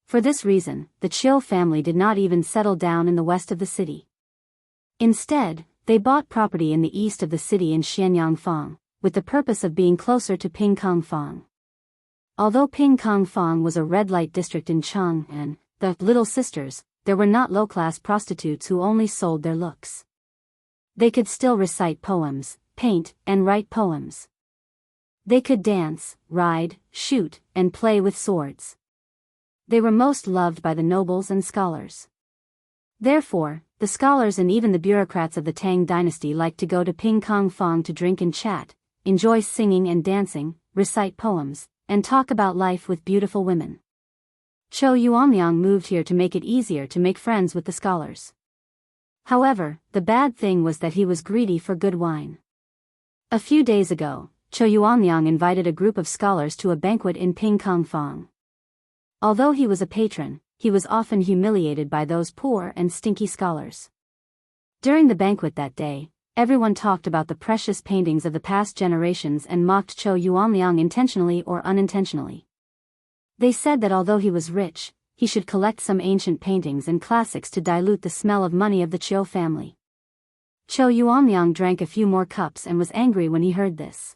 For this reason, the Chou family did not even settle down in the west of the city. Instead, they bought property in the east of the city in Xianyangfang, with the purpose of being closer to Pingkangfang. Although Pingkangfang was a red-light district in Chang and the Little Sisters, there were not low-class prostitutes who only sold their looks. They could still recite poems, paint, and write poems. They could dance, ride, shoot, and play with swords. They were most loved by the nobles and scholars. Therefore, the scholars and even the bureaucrats of the Tang dynasty liked to go to Pingkangfang to drink and chat, enjoy singing and dancing, recite poems, and talk about life with beautiful women. Chou Yuanliang moved here to make it easier to make friends with the scholars. However, the bad thing was that he was greedy for good wine. A few days ago, Chou Yuanliang invited a group of scholars to a banquet in Pingkangfang. Although he was a patron, he was often humiliated by those poor and stinky scholars. During the banquet that day, everyone talked about the precious paintings of the past generations and mocked Chou Yuanliang intentionally or unintentionally. They said that although he was rich, he should collect some ancient paintings and classics to dilute the smell of money of the Chou family. Chou Yuanliang drank a few more cups and was angry when he heard this.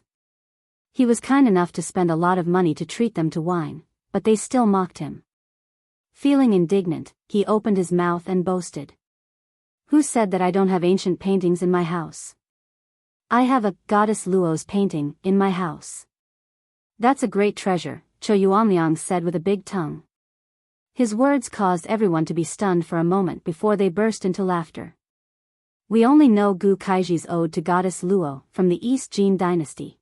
He was kind enough to spend a lot of money to treat them to wine, but they still mocked him. Feeling indignant, he opened his mouth and boasted. Who said that I don't have ancient paintings in my house? I have a goddess Luo's painting in my house. That's a great treasure, Chou Yuanliang said with a big tongue. His words caused everyone to be stunned for a moment before they burst into laughter. We only know Gu Kaiji's Ode to Goddess Luo from the East Jin dynasty.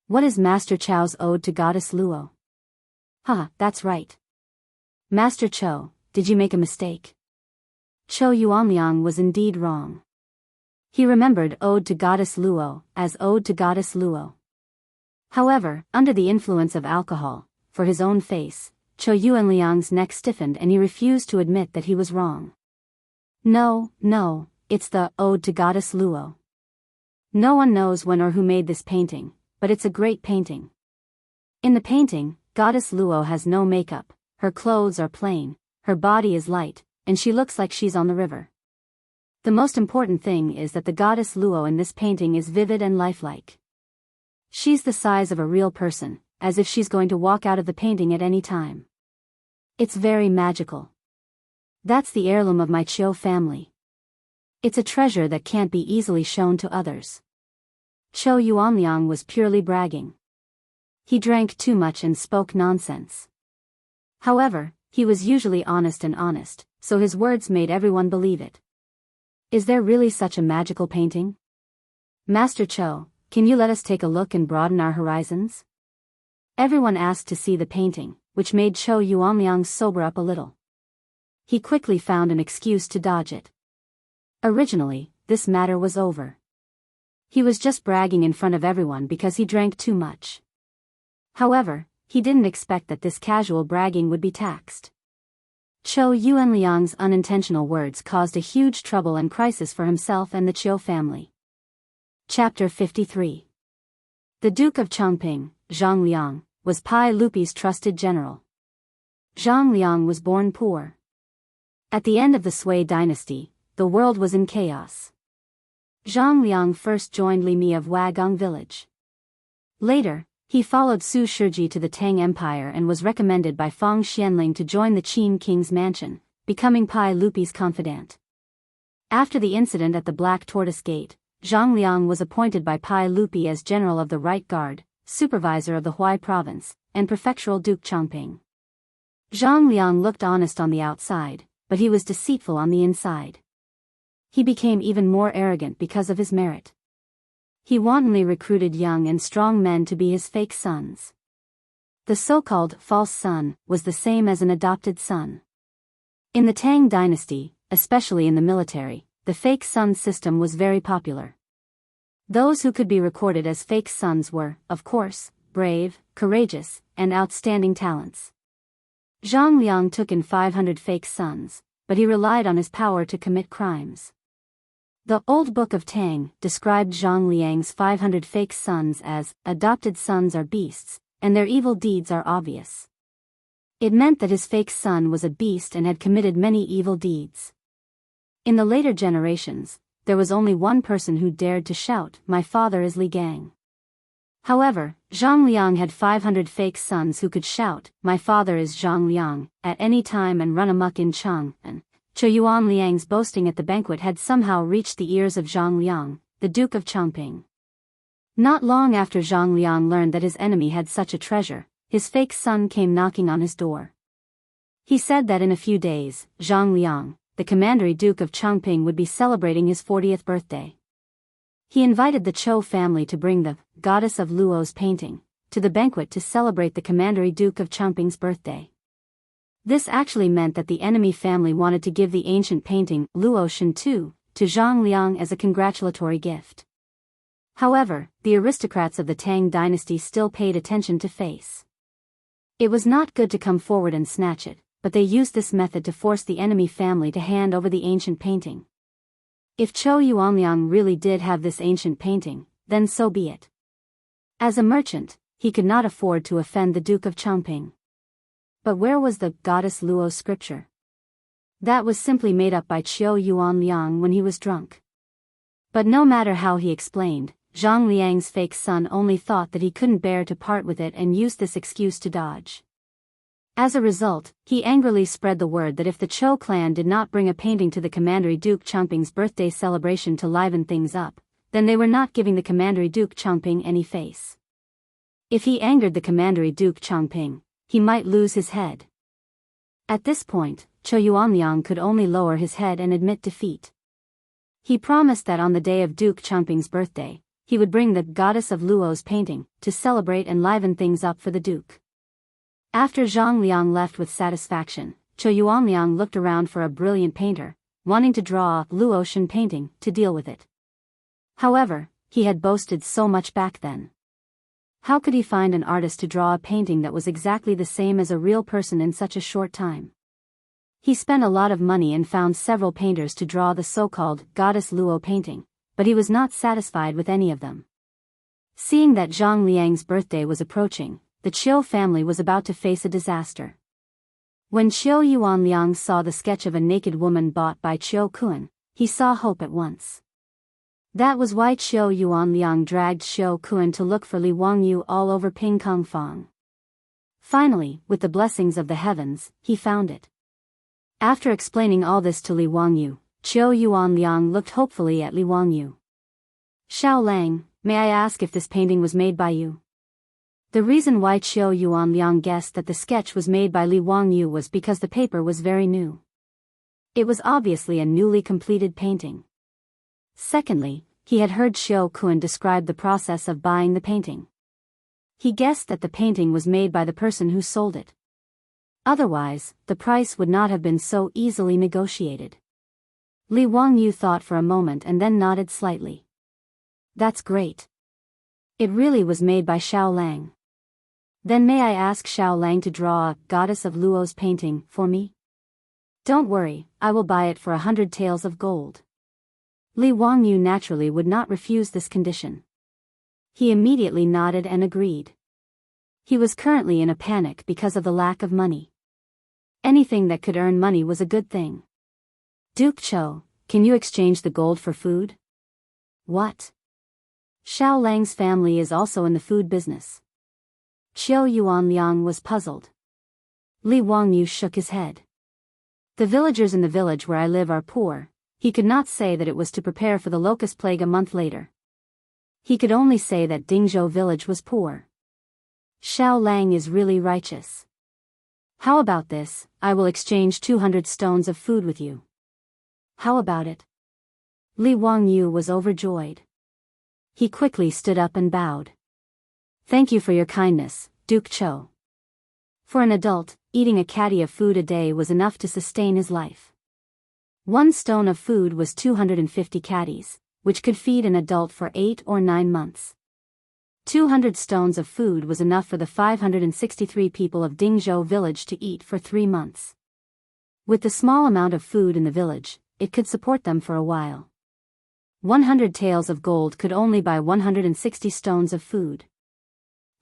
What is Master Chou's Ode to Goddess Luo? That's right. Master Chou, did you make a mistake? Chou Yuanliang was indeed wrong. He remembered Ode to Goddess Luo as Ode to Goddess Luo. However, under the influence of alcohol, for his own face, Chou Yuanliang's neck stiffened and he refused to admit that he was wrong. No, it's the Ode to Goddess Luo. No one knows when or who made this painting, but it's a great painting. In the painting, Goddess Luo has no makeup, her clothes are plain, her body is light, and she looks like she's on the river. The most important thing is that the Goddess Luo in this painting is vivid and lifelike. She's the size of a real person, as if she's going to walk out of the painting at any time. It's very magical. That's the heirloom of my Chou family. It's a treasure that can't be easily shown to others. Chou Yuanliang was purely bragging. He drank too much and spoke nonsense. However, he was usually honest, so his words made everyone believe it. Is there really such a magical painting? Master Chou, can you let us take a look and broaden our horizons? Everyone asked to see the painting, which made Chou Yuanliang sober up a little. He quickly found an excuse to dodge it. Originally, this matter was over. He was just bragging in front of everyone because he drank too much. However, he didn't expect that this casual bragging would be taxed. Chou Yuanliang's unintentional words caused a huge trouble and crisis for himself and the Chou family. Chapter 53. The Duke of Chongping, Zhang Liang, was Pai Lupi's trusted general. Zhang Liang was born poor. At the end of the Sui dynasty, the world was in chaos. Zhang Liang first joined Li Mi of Wagong village. Later, he followed Su Shiji to the Tang Empire and was recommended by Feng Xianling to join the Qin king's mansion, becoming Pai Lupi's confidant. After the incident at the Black Tortoise Gate, Zhang Liang was appointed by Pai Lupi as general of the Right Guard, supervisor of the Huai province, and prefectural Duke Chongping. Zhang Liang looked honest on the outside, but he was deceitful on the inside. He became even more arrogant because of his merit. He wantonly recruited young and strong men to be his fake sons. The so-called false son was the same as an adopted son. In the Tang dynasty, especially in the military, the fake son system was very popular. Those who could be recorded as fake sons were, of course, brave, courageous, and outstanding talents. Zhang Liang took in 500 fake sons, but he relied on his power to commit crimes. The Old Book of Tang described Zhang Liang's 500 fake sons as, adopted sons are beasts, and their evil deeds are obvious. It meant that his fake son was a beast and had committed many evil deeds. In the later generations, there was only one person who dared to shout, "My father is Li Gang." However, Zhang Liang had 500 fake sons who could shout, "My father is Zhang Liang," at any time and run amok in Chang, and Zhou Yuan Liang's boasting at the banquet had somehow reached the ears of Zhang Liang, the Duke of Chongping. Not long after Zhang Liang learned that his enemy had such a treasure, his fake son came knocking on his door. He said that in a few days, Zhang Liang, the commandery Duke of Chongping, would be celebrating his 40th birthday. He invited the Zhou family to bring the Goddess of Luo's painting to the banquet to celebrate the commandery Duke of Chongping's birthday. This actually meant that the enemy family wanted to give the ancient painting Luo Shentu to Zhang Liang as a congratulatory gift. However, the aristocrats of the Tang dynasty still paid attention to face. It was not good to come forward and snatch it, but they used this method to force the enemy family to hand over the ancient painting. If Zhou Yuanliang really did have this ancient painting, then so be it. As a merchant, he could not afford to offend the Duke of Chongping. But where was the Goddess Luo scripture? That was simply made up by Zhou Yuanliang when he was drunk. But no matter how he explained, Zhang Liang's fake son only thought that he couldn't bear to part with it and used this excuse to dodge. As a result, he angrily spread the word that if the Zhou clan did not bring a painting to the commandery Duke Chongping's birthday celebration to liven things up, then they were not giving the commandery Duke Chongping any face. If he angered the commandery Duke Chongping, he might lose his head. At this point, Zhou Yuanliang could only lower his head and admit defeat. He promised that on the day of Duke Chongping's birthday, he would bring the Goddess of Luo's painting to celebrate and liven things up for the Duke. After Zhang Liang left with satisfaction, Zhou Yuanliang looked around for a brilliant painter, wanting to draw a Luotian painting to deal with it. However, he had boasted so much back then. How could he find an artist to draw a painting that was exactly the same as a real person in such a short time? He spent a lot of money and found several painters to draw the so-called Goddess Luo painting, but he was not satisfied with any of them. Seeing that Zhang Liang's birthday was approaching, the Qiu family was about to face a disaster. When Zhou Yuanliang saw the sketch of a naked woman bought by Qiu Kun, he saw hope at once. That was why Zhou Yuanliang dragged Qiu Kun to look for Li Wangyu all over Pingkong Fang. Finally, with the blessings of the heavens, he found it. After explaining all this to Li Wangyu, Zhou Yuanliang looked hopefully at Li Wangyu. "Xiao Lang, may I ask if this painting was made by you?" The reason why Zhou Yuanliang guessed that the sketch was made by Li Wangyu was because the paper was very new. It was obviously a newly completed painting. Secondly, he had heard Qiu Kun describe the process of buying the painting. He guessed that the painting was made by the person who sold it. Otherwise, the price would not have been so easily negotiated. Li Wangyu thought for a moment and then nodded slightly. "That's great. It really was made by Xiao Lang. Then may I ask Xiao Lang to draw a Goddess of Luo's painting for me? Don't worry, I will buy it for 100 taels of gold." Li Wangyu naturally would not refuse this condition. He immediately nodded and agreed. He was currently in a panic because of the lack of money. Anything that could earn money was a good thing. "Duke Zhou, can you exchange the gold for food?" What? Xiao Lang's family is also in the food business. Qiu Yuanliang was puzzled. Li Wangyu shook his head. The villagers in the village where I live are poor. He could not say that it was to prepare for the locust plague a month later. He could only say that Dingzhou village was poor. Xiao Lang is really righteous. How about this? I will exchange 200 stones of food with you. How about it? Li Wangyu was overjoyed. He quickly stood up and bowed. Thank you for your kindness, Duke Cho. For an adult, eating a caddy of food a day was enough to sustain his life. 1 stone of food was 250 caddies, which could feed an adult for 8 or 9 months. 200 stones of food was enough for the 563 people of Dingzhou village to eat for 3 months. With the small amount of food in the village, it could support them for a while. 100 taels of gold could only buy 160 stones of food.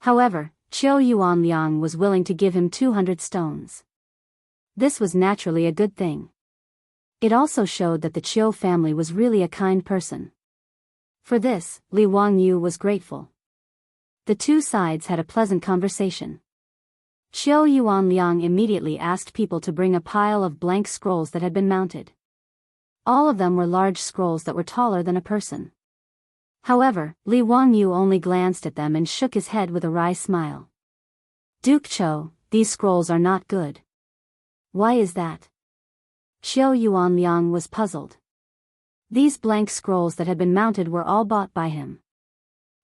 However, Qiu Yuanliang was willing to give him 200 stones. This was naturally a good thing. It also showed that the Qiu family was really a kind person. For this, Li Wangyu was grateful. The two sides had a pleasant conversation. Qiu Yuanliang immediately asked people to bring a pile of blank scrolls that had been mounted. All of them were large scrolls that were taller than a person. However, Li Wangyu only glanced at them and shook his head with a wry smile. Duke Cho, these scrolls are not good. Why is that? Qiu Yuanliang was puzzled. These blank scrolls that had been mounted were all bought by him.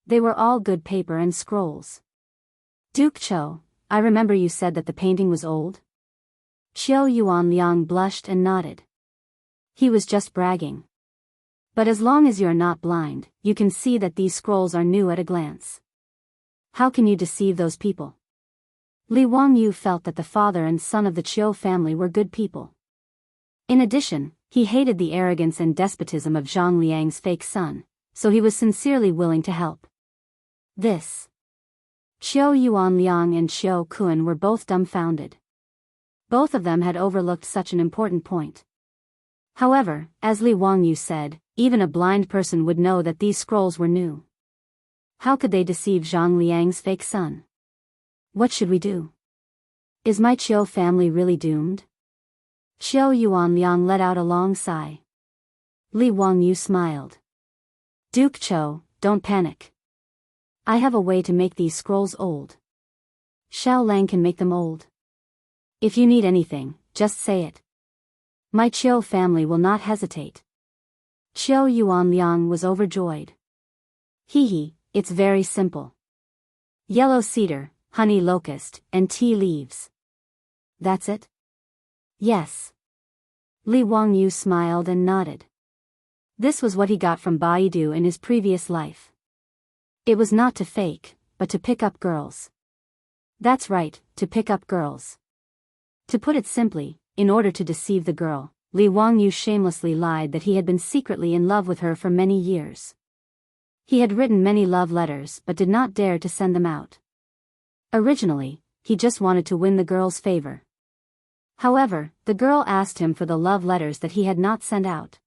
They were all good paper and scrolls. Duke Cho, I remember you said that the painting was old? Qiu Yuanliang blushed and nodded. He was just bragging. But as long as you're not blind, you can see that these scrolls are new at a glance. How can you deceive those people? Li Wangyu felt that the father and son of the Qiu family were good people. In addition, he hated the arrogance and despotism of Zhang Liang's fake son, so he was sincerely willing to help. This. Qiu Yuanliang and Qiu Kun were both dumbfounded. Both of them had overlooked such an important point. However, as Li Wangyu said, even a blind person would know that these scrolls were new. How could they deceive Zhang Liang's fake son? What should we do? Is my Qiu family really doomed? Qiu Yuanliang let out a long sigh. Li Wangyu smiled. Duke Cho, don't panic. I have a way to make these scrolls old. Xiao Lang can make them old. If you need anything, just say it. My Qiu family will not hesitate. Qiu Yuanliang was overjoyed. Hee, it's very simple. Yellow cedar, honey locust, and tea leaves. That's it? Yes. Li Wangyu smiled and nodded. This was what he got from Baidu in his previous life. It was not to fake, but to pick up girls. That's right, to pick up girls. To put it simply, in order to deceive the girl, Li Wangyu shamelessly lied that he had been secretly in love with her for many years. He had written many love letters but did not dare to send them out. Originally, he just wanted to win the girl's favor. However, the girl asked him for the love letters that he had not sent out.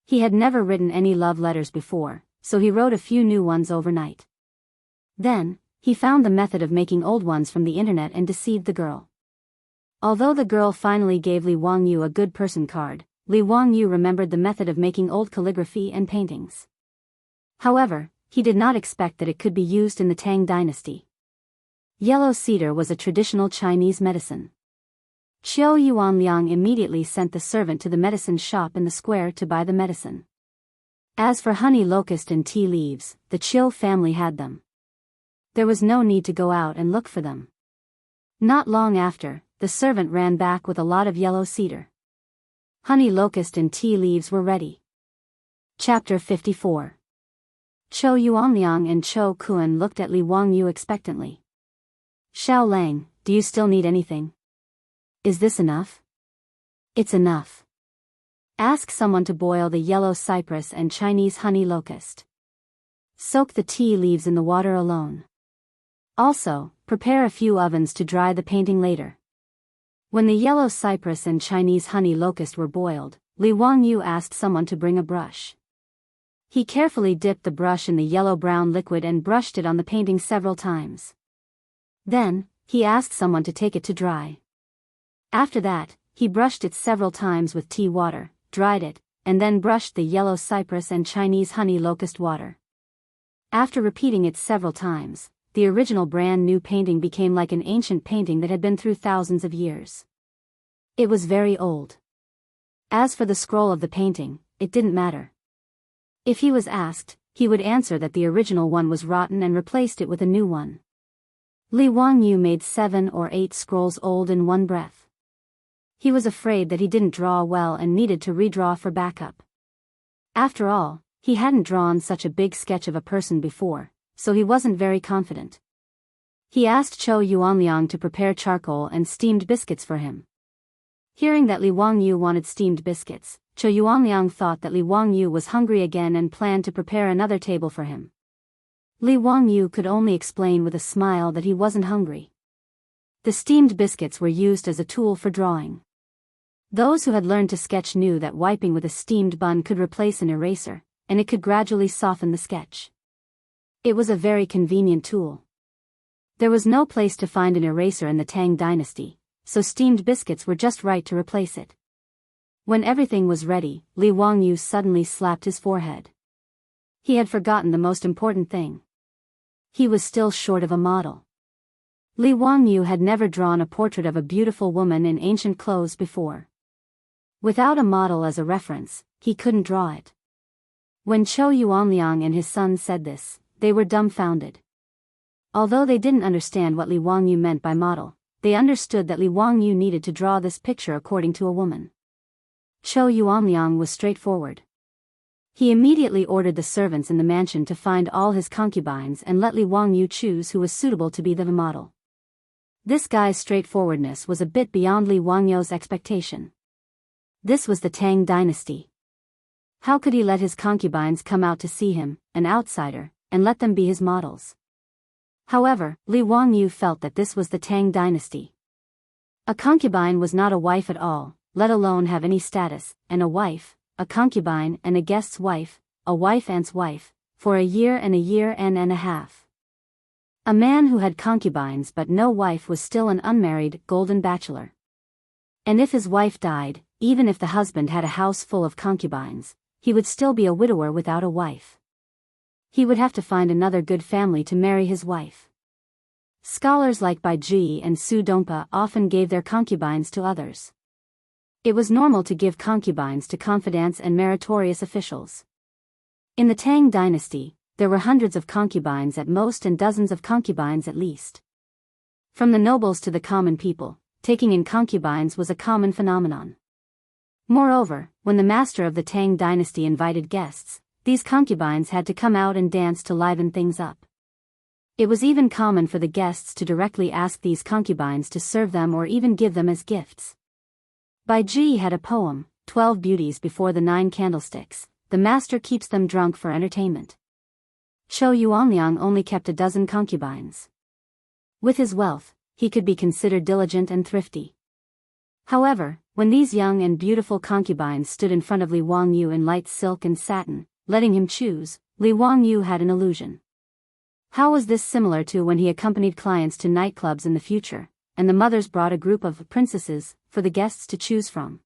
He had never written any love letters before, so he wrote a few new ones overnight. Then, he found the method of making old ones from the internet and deceived the girl. Although the girl finally gave Li Wangyu a good person card, Li Wangyu remembered the method of making old calligraphy and paintings. However, he did not expect that it could be used in the Tang dynasty. Yellow cedar was a traditional Chinese medicine. Qiu Yuanliang immediately sent the servant to the medicine shop in the square to buy the medicine. As for honey locust and tea leaves, the Qiu family had them. There was no need to go out and look for them. Not long after, the servant ran back with a lot of yellow cedar. Honey locust and tea leaves were ready. Chapter 54. Qiu Yuanliang and Qiu Kun looked at Li Wangyu expectantly. Xiao Lang, do you still need anything? Is this enough? It's enough. Ask someone to boil the yellow cypress and Chinese honey locust. Soak the tea leaves in the water alone. Also, prepare a few ovens to dry the painting later. When the yellow cypress and Chinese honey locust were boiled, Li Wangyu asked someone to bring a brush. He carefully dipped the brush in the yellow-brown liquid and brushed it on the painting several times. Then, he asked someone to take it to dry. After that, he brushed it several times with tea water, dried it, and then brushed the yellow cypress and Chinese honey locust water. After repeating it several times, the original brand new painting became like an ancient painting that had been through thousands of years. It was very old. As for the scroll of the painting, it didn't matter. If he was asked, he would answer that the original one was rotten and replaced it with a new one. Li Wangyu made 7 or 8 scrolls old in one breath. He was afraid that he didn't draw well and needed to redraw for backup. After all, he hadn't drawn such a big sketch of a person before, so he wasn't very confident. He asked Zhou Yuanliang to prepare charcoal and steamed biscuits for him. Hearing that Li Wangyu wanted steamed biscuits, Zhou Yuanliang thought that Li Wangyu was hungry again and planned to prepare another table for him. Li Wangyu could only explain with a smile that he wasn't hungry. The steamed biscuits were used as a tool for drawing. Those who had learned to sketch knew that wiping with a steamed bun could replace an eraser, and it could gradually soften the sketch. It was a very convenient tool. There was no place to find an eraser in the Tang dynasty, so steamed biscuits were just right to replace it. When everything was ready, Li Wangyu suddenly slapped his forehead. He had forgotten the most important thing. He was still short of a model. Li Wangyu had never drawn a portrait of a beautiful woman in ancient clothes before. Without a model as a reference, he couldn't draw it. When Zhou Yuanliang and his son said this, they were dumbfounded. Although they didn't understand what Li Wangyu meant by model, they understood that Li Wangyu needed to draw this picture according to a woman. Zhou Yuanliang was straightforward. He immediately ordered the servants in the mansion to find all his concubines and let Li Wangyu choose who was suitable to be the model. This guy's straightforwardness was a bit beyond Li Wangyu's expectation. This was the Tang dynasty. How could he let his concubines come out to see him, an outsider, and let them be his models? However, Li Wangyu felt that this was the Tang dynasty. A concubine was not a wife at all, let alone have any status, and a wife, a concubine and a guest's wife, a wife and's wife, for a year and a half. A man who had concubines but no wife was still an unmarried, golden bachelor. And if his wife died, even if the husband had a house full of concubines, he would still be a widower without a wife. He would have to find another good family to marry his wife. Scholars like Bai Ji and Su Dongpa often gave their concubines to others. It was normal to give concubines to confidants and meritorious officials. In the Tang dynasty, there were hundreds of concubines at most and dozens of concubines at least. From the nobles to the common people, taking in concubines was a common phenomenon. Moreover, when the master of the Tang dynasty invited guests, these concubines had to come out and dance to liven things up. It was even common for the guests to directly ask these concubines to serve them or even give them as gifts. Bai Ji had a poem, 12 Beauties Before the 9 Candlesticks, the master keeps them drunk for entertainment. Zhou Yuanliang only kept a dozen concubines. With his wealth, he could be considered diligent and thrifty. However, when these young and beautiful concubines stood in front of Li Wangyu in light silk and satin, letting him choose, Li Wangyu had an illusion. How was this similar to when he accompanied clients to nightclubs in the future, and the mothers brought a group of princesses for the guests to choose from?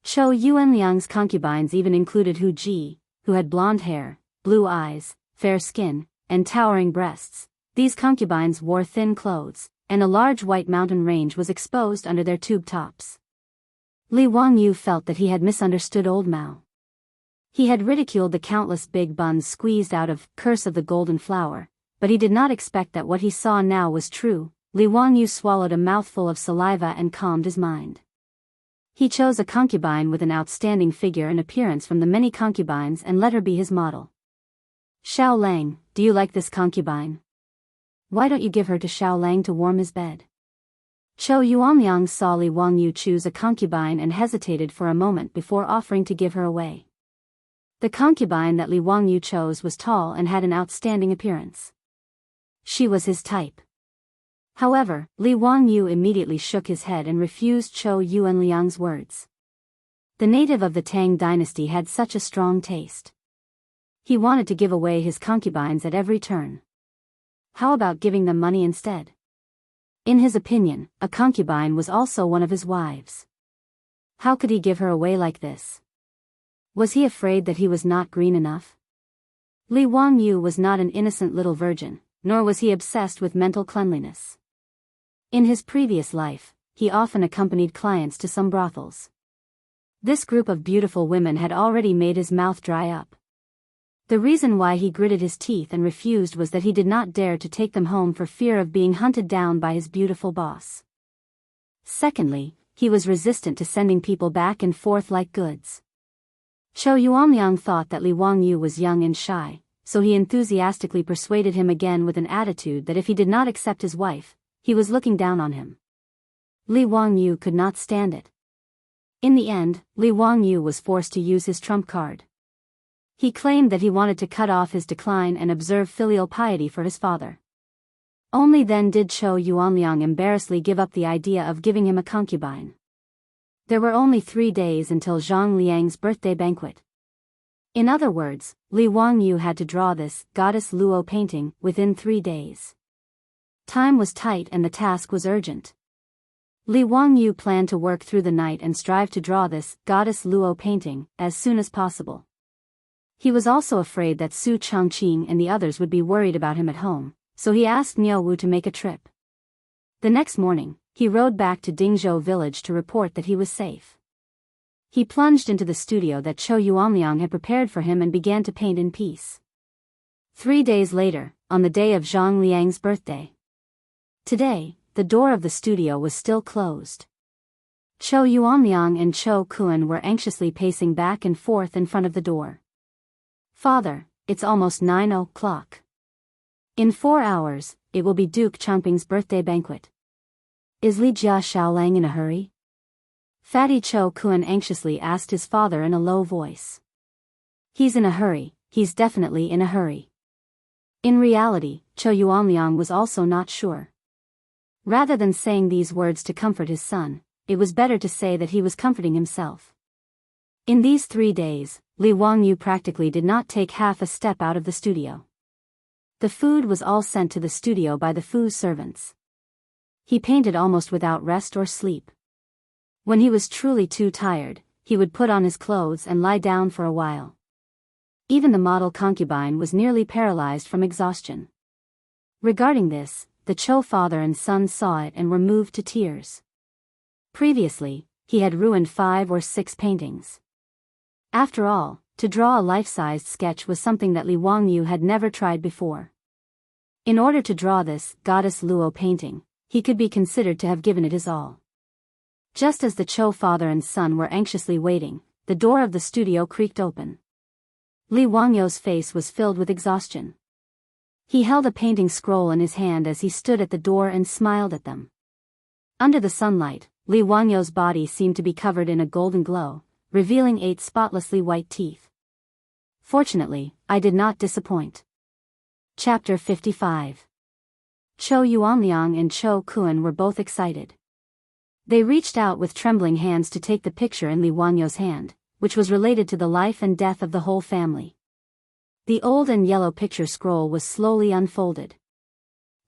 Zhou Yuanliang's concubines even included Hu Ji, who had blonde hair, blue eyes, fair skin, and towering breasts. These concubines wore thin clothes, and a large white mountain range was exposed under their tube tops. Li Wangyu felt that he had misunderstood old Mao. He had ridiculed the countless big buns squeezed out of Curse of the Golden Flower, but he did not expect that what he saw now was true. Li Wangyu swallowed a mouthful of saliva and calmed his mind. He chose a concubine with an outstanding figure and appearance from the many concubines and let her be his model. Xiao Lang, do you like this concubine? Why don't you give her to Xiao Lang to warm his bed? Zhou Yuanliang saw Li Wangyu choose a concubine and hesitated for a moment before offering to give her away. The concubine that Li Wangyu chose was tall and had an outstanding appearance. She was his type. However, Li Wangyu immediately shook his head and refused Zhou Yuanliang's words. The native of the Tang dynasty had such a strong taste. He wanted to give away his concubines at every turn. How about giving them money instead? In his opinion, a concubine was also one of his wives. How could he give her away like this? Was he afraid that he was not green enough? Li Wangyu was not an innocent little virgin, nor was he obsessed with mental cleanliness. In his previous life, he often accompanied clients to some brothels. This group of beautiful women had already made his mouth dry up. The reason why he gritted his teeth and refused was that he did not dare to take them home for fear of being hunted down by his beautiful boss. Secondly, he was resistant to sending people back and forth like goods. Chou Yuanliang thought that Li Wangyu was young and shy, so he enthusiastically persuaded him again with an attitude that if he did not accept his wife, he was looking down on him. Li Wangyu could not stand it. In the end, Li Wangyu was forced to use his trump card. He claimed that he wanted to cut off his decline and observe filial piety for his father. Only then did Chou Yuanliang embarrassedly give up the idea of giving him a concubine. There were only 3 days until Zhang Liang's birthday banquet. In other words, Li Wangyu had to draw this goddess Luo painting within 3 days. Time was tight and the task was urgent. Li Wangyu planned to work through the night and strive to draw this goddess Luo painting as soon as possible. He was also afraid that Su Changqing and the others would be worried about him at home, so he asked Niu Wu to make a trip. The next morning, he rode back to Dingzhou village to report that he was safe. He plunged into the studio that Chou Yuanliang had prepared for him and began to paint in peace. 3 days later, on the day of Zhang Liang's birthday. Today, the door of the studio was still closed. Chou Yuanliang and Chou Kuan were anxiously pacing back and forth in front of the door. "Father, it's almost 9 o'clock. In 4 hours, it will be Duke Changping's birthday banquet. Is Li Jia Shaolang in a hurry?" Fatty Chou Kuan anxiously asked his father in a low voice. "He's in a hurry, he's definitely in a hurry." In reality, Chou Yuanliang was also not sure. Rather than saying these words to comfort his son, it was better to say that he was comforting himself. In these 3 days, Li Wangyu practically did not take half a step out of the studio. The food was all sent to the studio by the Fu servants. He painted almost without rest or sleep. When he was truly too tired, he would put on his clothes and lie down for a while. Even the model concubine was nearly paralyzed from exhaustion. Regarding this, the Chou father and son saw it and were moved to tears. Previously, he had ruined 5 or 6 paintings. After all, to draw a life-sized sketch was something that Li Wangyu had never tried before. In order to draw this goddess Luo painting, he could be considered to have given it his all. Just as the Chou father and son were anxiously waiting, the door of the studio creaked open. Li Wangyu's face was filled with exhaustion. He held a painting scroll in his hand as he stood at the door and smiled at them. Under the sunlight, Li Wangyu's body seemed to be covered in a golden glow, revealing 8 spotlessly white teeth. Fortunately, I did not disappoint. Chapter 55. Chou Yuanliang and Chou Kuan were both excited. They reached out with trembling hands to take the picture in Li Wangyu's hand, which was related to the life and death of the whole family. The old and yellow picture scroll was slowly unfolded.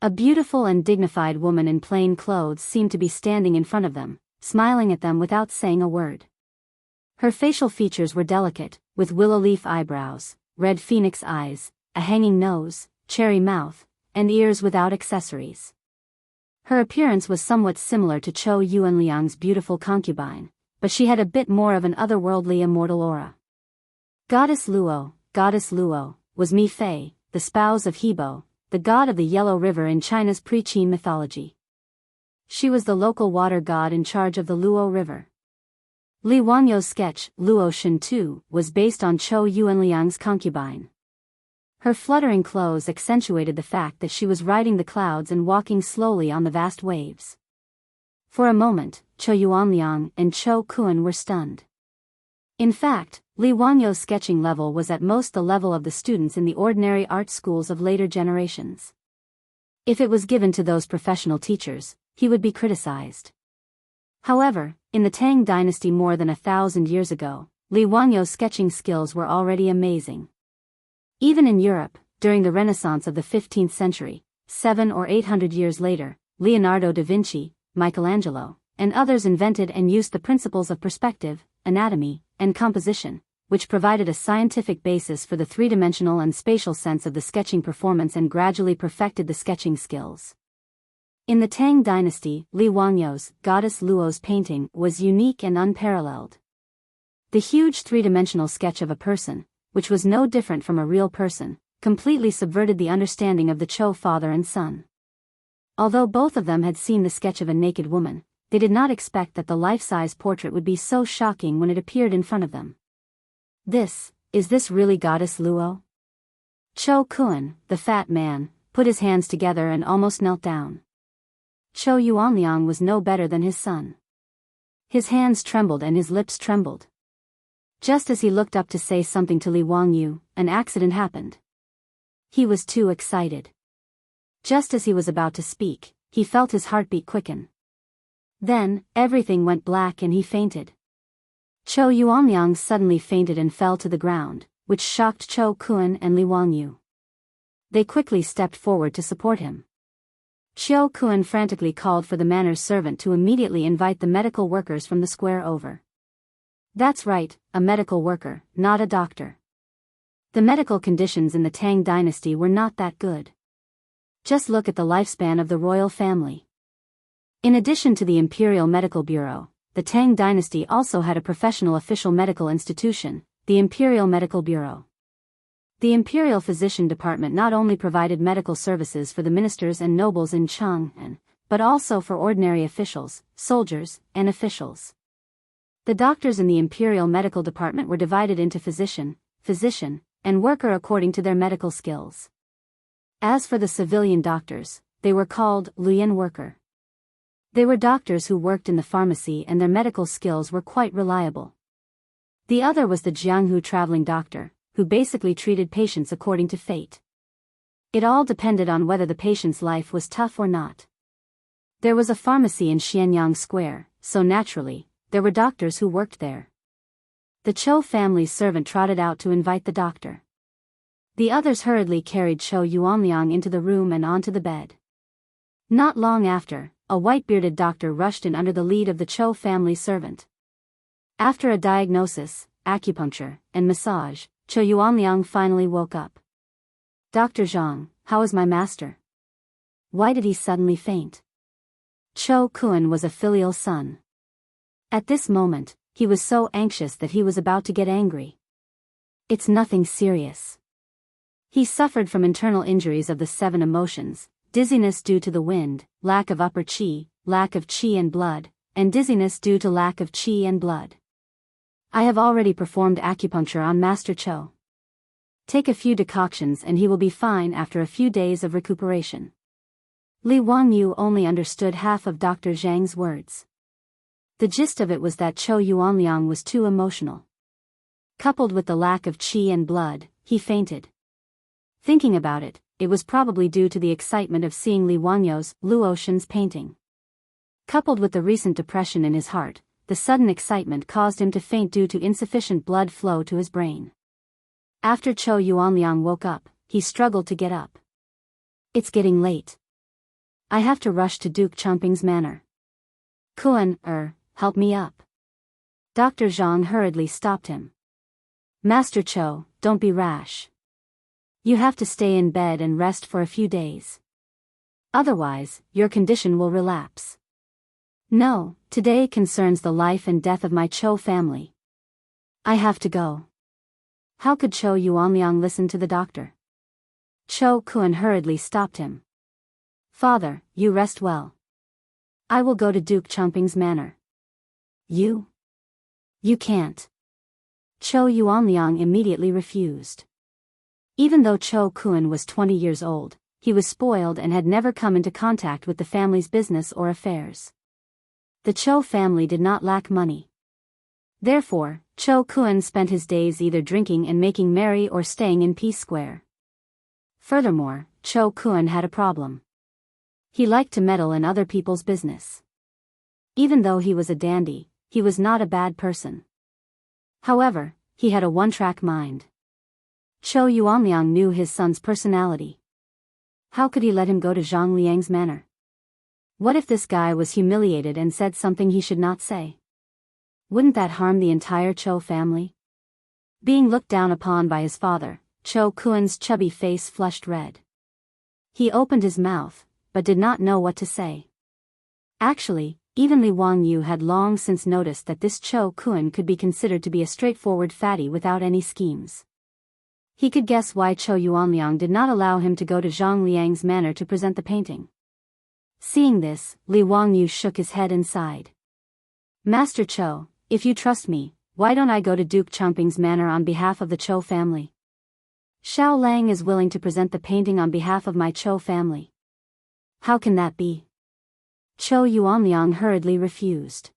A beautiful and dignified woman in plain clothes seemed to be standing in front of them, smiling at them without saying a word. Her facial features were delicate, with willow leaf eyebrows, red phoenix eyes, a hanging nose, cherry mouth, and ears without accessories. Her appearance was somewhat similar to Chou Yuanliang's beautiful concubine, but she had a bit more of an otherworldly immortal aura. Goddess Luo, was Mi Fei, the spouse of Hebo, the god of the Yellow River in China's pre-Qin mythology. She was the local water god in charge of the Luo River. Li Wangyu's sketch, Luo Shen Tu, was based on Chou Yuanliang's concubine. Her fluttering clothes accentuated the fact that she was riding the clouds and walking slowly on the vast waves. For a moment, Chou Yuanliang and Chou Kuan were stunned. In fact, Li Wangyu's sketching level was at most the level of the students in the ordinary art schools of later generations. If it was given to those professional teachers, he would be criticized. However, in the Tang dynasty more than 1,000 years ago, Li Wangyu's sketching skills were already amazing. Even in Europe, during the Renaissance of the 15th century, 700 or 800 years later, Leonardo da Vinci, Michelangelo, and others invented and used the principles of perspective, anatomy, and composition, which provided a scientific basis for the three-dimensional and spatial sense of the sketching performance and gradually perfected the sketching skills. In the Tang dynasty, Li Wangyou's Goddess Luo's painting was unique and unparalleled. The huge three-dimensional sketch of a person, which was no different from a real person, completely subverted the understanding of the Chou father and son. Although both of them had seen the sketch of a naked woman, they did not expect that the life-size portrait would be so shocking when it appeared in front of them. Is this really Goddess Luo? Chou Kun, the fat man, put his hands together and almost knelt down. Chou Yuanliang was no better than his son. His hands trembled and his lips trembled. Just as he looked up to say something to Li Wangyu, an accident happened. He was too excited. Just as he was about to speak, he felt his heartbeat quicken. Then, everything went black and he fainted. Chou Yuanliang suddenly fainted and fell to the ground, which shocked Chou Kun and Li Wangyu. They quickly stepped forward to support him. Chou Kun frantically called for the manor's servant to immediately invite the medical workers from the square over. That's right, a medical worker, not a doctor. The medical conditions in the Tang dynasty were not that good. Just look at the lifespan of the royal family. In addition to the Imperial Medical Bureau, the Tang dynasty also had a professional official medical institution, the Imperial Medical Bureau. The Imperial Physician Department not only provided medical services for the ministers and nobles in Chang'an, but also for ordinary officials, soldiers, and officials. The doctors in the Imperial Medical Department were divided into physician, and worker according to their medical skills. As for the civilian doctors, they were called Luyan worker. They were doctors who worked in the pharmacy and their medical skills were quite reliable. The other was the Jianghu traveling doctor, who basically treated patients according to fate. It all depended on whether the patient's life was tough or not. There was a pharmacy in Xianyang Square, so naturally, there were doctors who worked there. The Chou family's servant trotted out to invite the doctor. The others hurriedly carried Chou Yuanliang into the room and onto the bed. Not long after, a white-bearded doctor rushed in under the lead of the Chou family servant. After a diagnosis, acupuncture, and massage, Chou Yuanliang finally woke up. Dr. Zhang, how is my master? Why did he suddenly faint? Chou Kun was a filial son. At this moment, he was so anxious that he was about to get angry. It's nothing serious. He suffered from internal injuries of the 7 emotions, dizziness due to the wind, lack of upper qi, lack of qi and blood, and dizziness due to lack of qi and blood. I have already performed acupuncture on Master Chou. Take a few decoctions and he will be fine after a few days of recuperation. Li Wangyu only understood half of Dr. Zhang's words. The gist of it was that Chou Yuanliang was too emotional. Coupled with the lack of qi and blood, he fainted. Thinking about it, it was probably due to the excitement of seeing Li Wangyou's Luotian's painting. Coupled with the recent depression in his heart, the sudden excitement caused him to faint due to insufficient blood flow to his brain. After Chou Yuanliang woke up, he struggled to get up. It's getting late. I have to rush to Duke Chumping's manor. Kun, help me up. Dr. Zhang hurriedly stopped him. Master Chou, don't be rash. You have to stay in bed and rest for a few days. Otherwise, your condition will relapse. No, today concerns the life and death of my Chou family. I have to go. How could Chou Yuanliang listen to the doctor? Chou Kun hurriedly stopped him. Father, you rest well. I will go to Duke Chumping's manor. You can't. Chou Yuanliang immediately refused. Even though Chou Kun was 20 years old, he was spoiled and had never come into contact with the family's business or affairs. The Chou family did not lack money. Therefore, Chou Kun spent his days either drinking and making merry or staying in Peace Square. Furthermore, Chou Kun had a problem. He liked to meddle in other people's business. Even though he was a dandy, he was not a bad person. However, he had a one-track mind. Chou Yuanliang knew his son's personality. How could he let him go to Zhang Liang's manor? What if this guy was humiliated and said something he should not say? Wouldn't that harm the entire Chou family? Being looked down upon by his father, Chou Kuan's chubby face flushed red. He opened his mouth, but did not know what to say. Actually, even Li Wangyu had long since noticed that this Chou Kuan could be considered to be a straightforward fatty without any schemes. He could guess why Chou Yuanliang did not allow him to go to Zhang Liang's manor to present the painting. Seeing this, Li Wangyu shook his head and sighed. Master Chou, if you trust me, why don't I go to Duke Chongping's manor on behalf of the Chou family? Xiao Lang is willing to present the painting on behalf of my Chou family. How can that be? Chou Yuanliang hurriedly refused.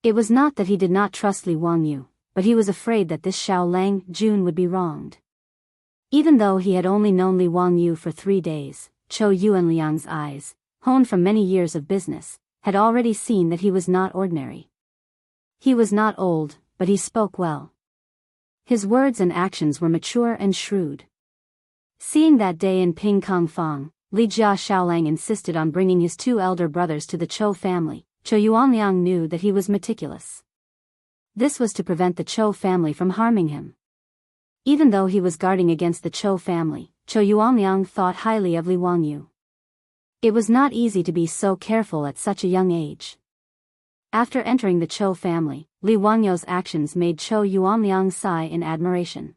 It was not that he did not trust Li Wangyu, but he was afraid that this Xiao Lang Jun would be wronged. Even though he had only known Li Wangyu for 3 days, Chou Yuanliang's eyes, honed from many years of business, had already seen that he was not ordinary. He was not old, but he spoke well. His words and actions were mature and shrewd. Seeing that day in Pingkong Fong, Li Jia Xiaolang insisted on bringing his 2 elder brothers to the Chou family. Chou Yuanliang knew that he was meticulous. This was to prevent the Chou family from harming him. Even though he was guarding against the Chou family, Chou Yuanliang thought highly of Li Wangyu. It was not easy to be so careful at such a young age. After entering the Chou family, Li Wangyu's actions made Chou Yuanliang sigh in admiration.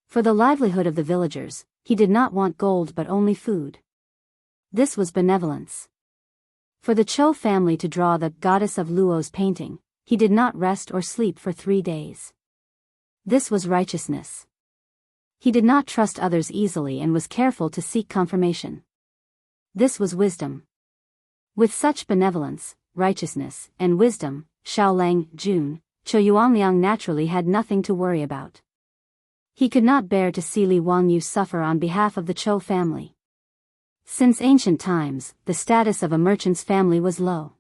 For the livelihood of the villagers, he did not want gold but only food. This was benevolence. For the Chou family to draw the goddess of Luo's painting, he did not rest or sleep for 3 days. This was righteousness. He did not trust others easily and was careful to seek confirmation. This was wisdom. With such benevolence, righteousness, and wisdom, Xiao Lang Jun, Chou Yuanliang naturally had nothing to worry about. He could not bear to see Li Wangyu suffer on behalf of the Chou family. Since ancient times, the status of a merchant's family was low.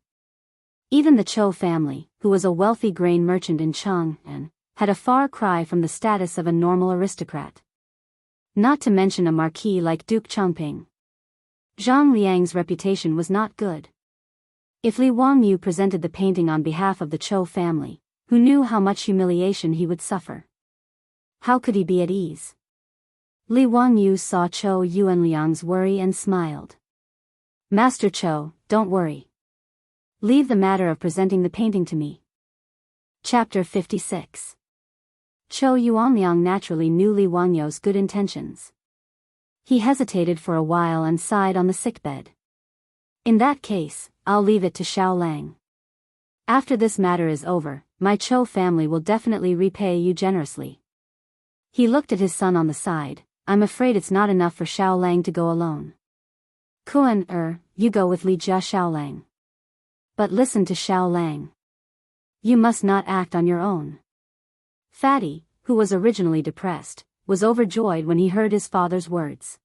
Even the Chou family, who was a wealthy grain merchant in Chang'an, had a far cry from the status of a normal aristocrat. Not to mention a marquis like Duke Chongping. Zhang Liang's reputation was not good. If Li Wangyu presented the painting on behalf of the Chou family, who knew how much humiliation he would suffer? How could he be at ease? Li Wangyu saw Chou Yuanliang's worry and smiled. Master Chou, don't worry. Leave the matter of presenting the painting to me. Chapter 56. Chou Yuanliang naturally knew Li Wangyu's good intentions. He hesitated for a while and sighed on the sickbed. In that case, I'll leave it to Xiao Lang. After this matter is over, my Chou family will definitely repay you generously. He looked at his son on the side. I'm afraid it's not enough for Xiao Lang to go alone. Kuan, you go with Li Jia Xiao Lang. But listen to Xiao Lang. You must not act on your own. Fatty, who was originally depressed, was overjoyed when he heard his father's words.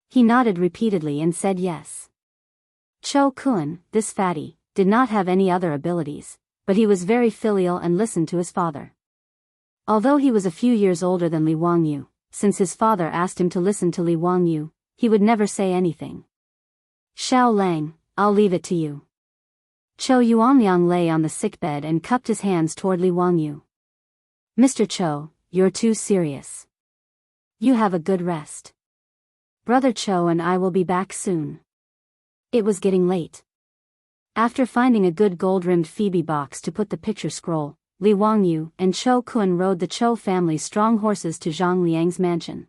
He nodded repeatedly and said yes. Chou Kuan, this fatty, did not have any other abilities, but he was very filial and listened to his father. Although he was a few years older than Li Wangyu, since his father asked him to listen to Li Wangyu, he would never say anything. Xiao Lang, I'll leave it to you. Chou Yuanliang lay on the sickbed and cupped his hands toward Li Wangyu. Mr. Chou, you're too serious. You have a good rest. Brother Chou and I will be back soon. It was getting late. After finding a good gold-rimmed Phoebe box to put the picture scroll, Li Wangyu and Chou Kuan rode the Chou family's strong horses to Zhang Liang's mansion.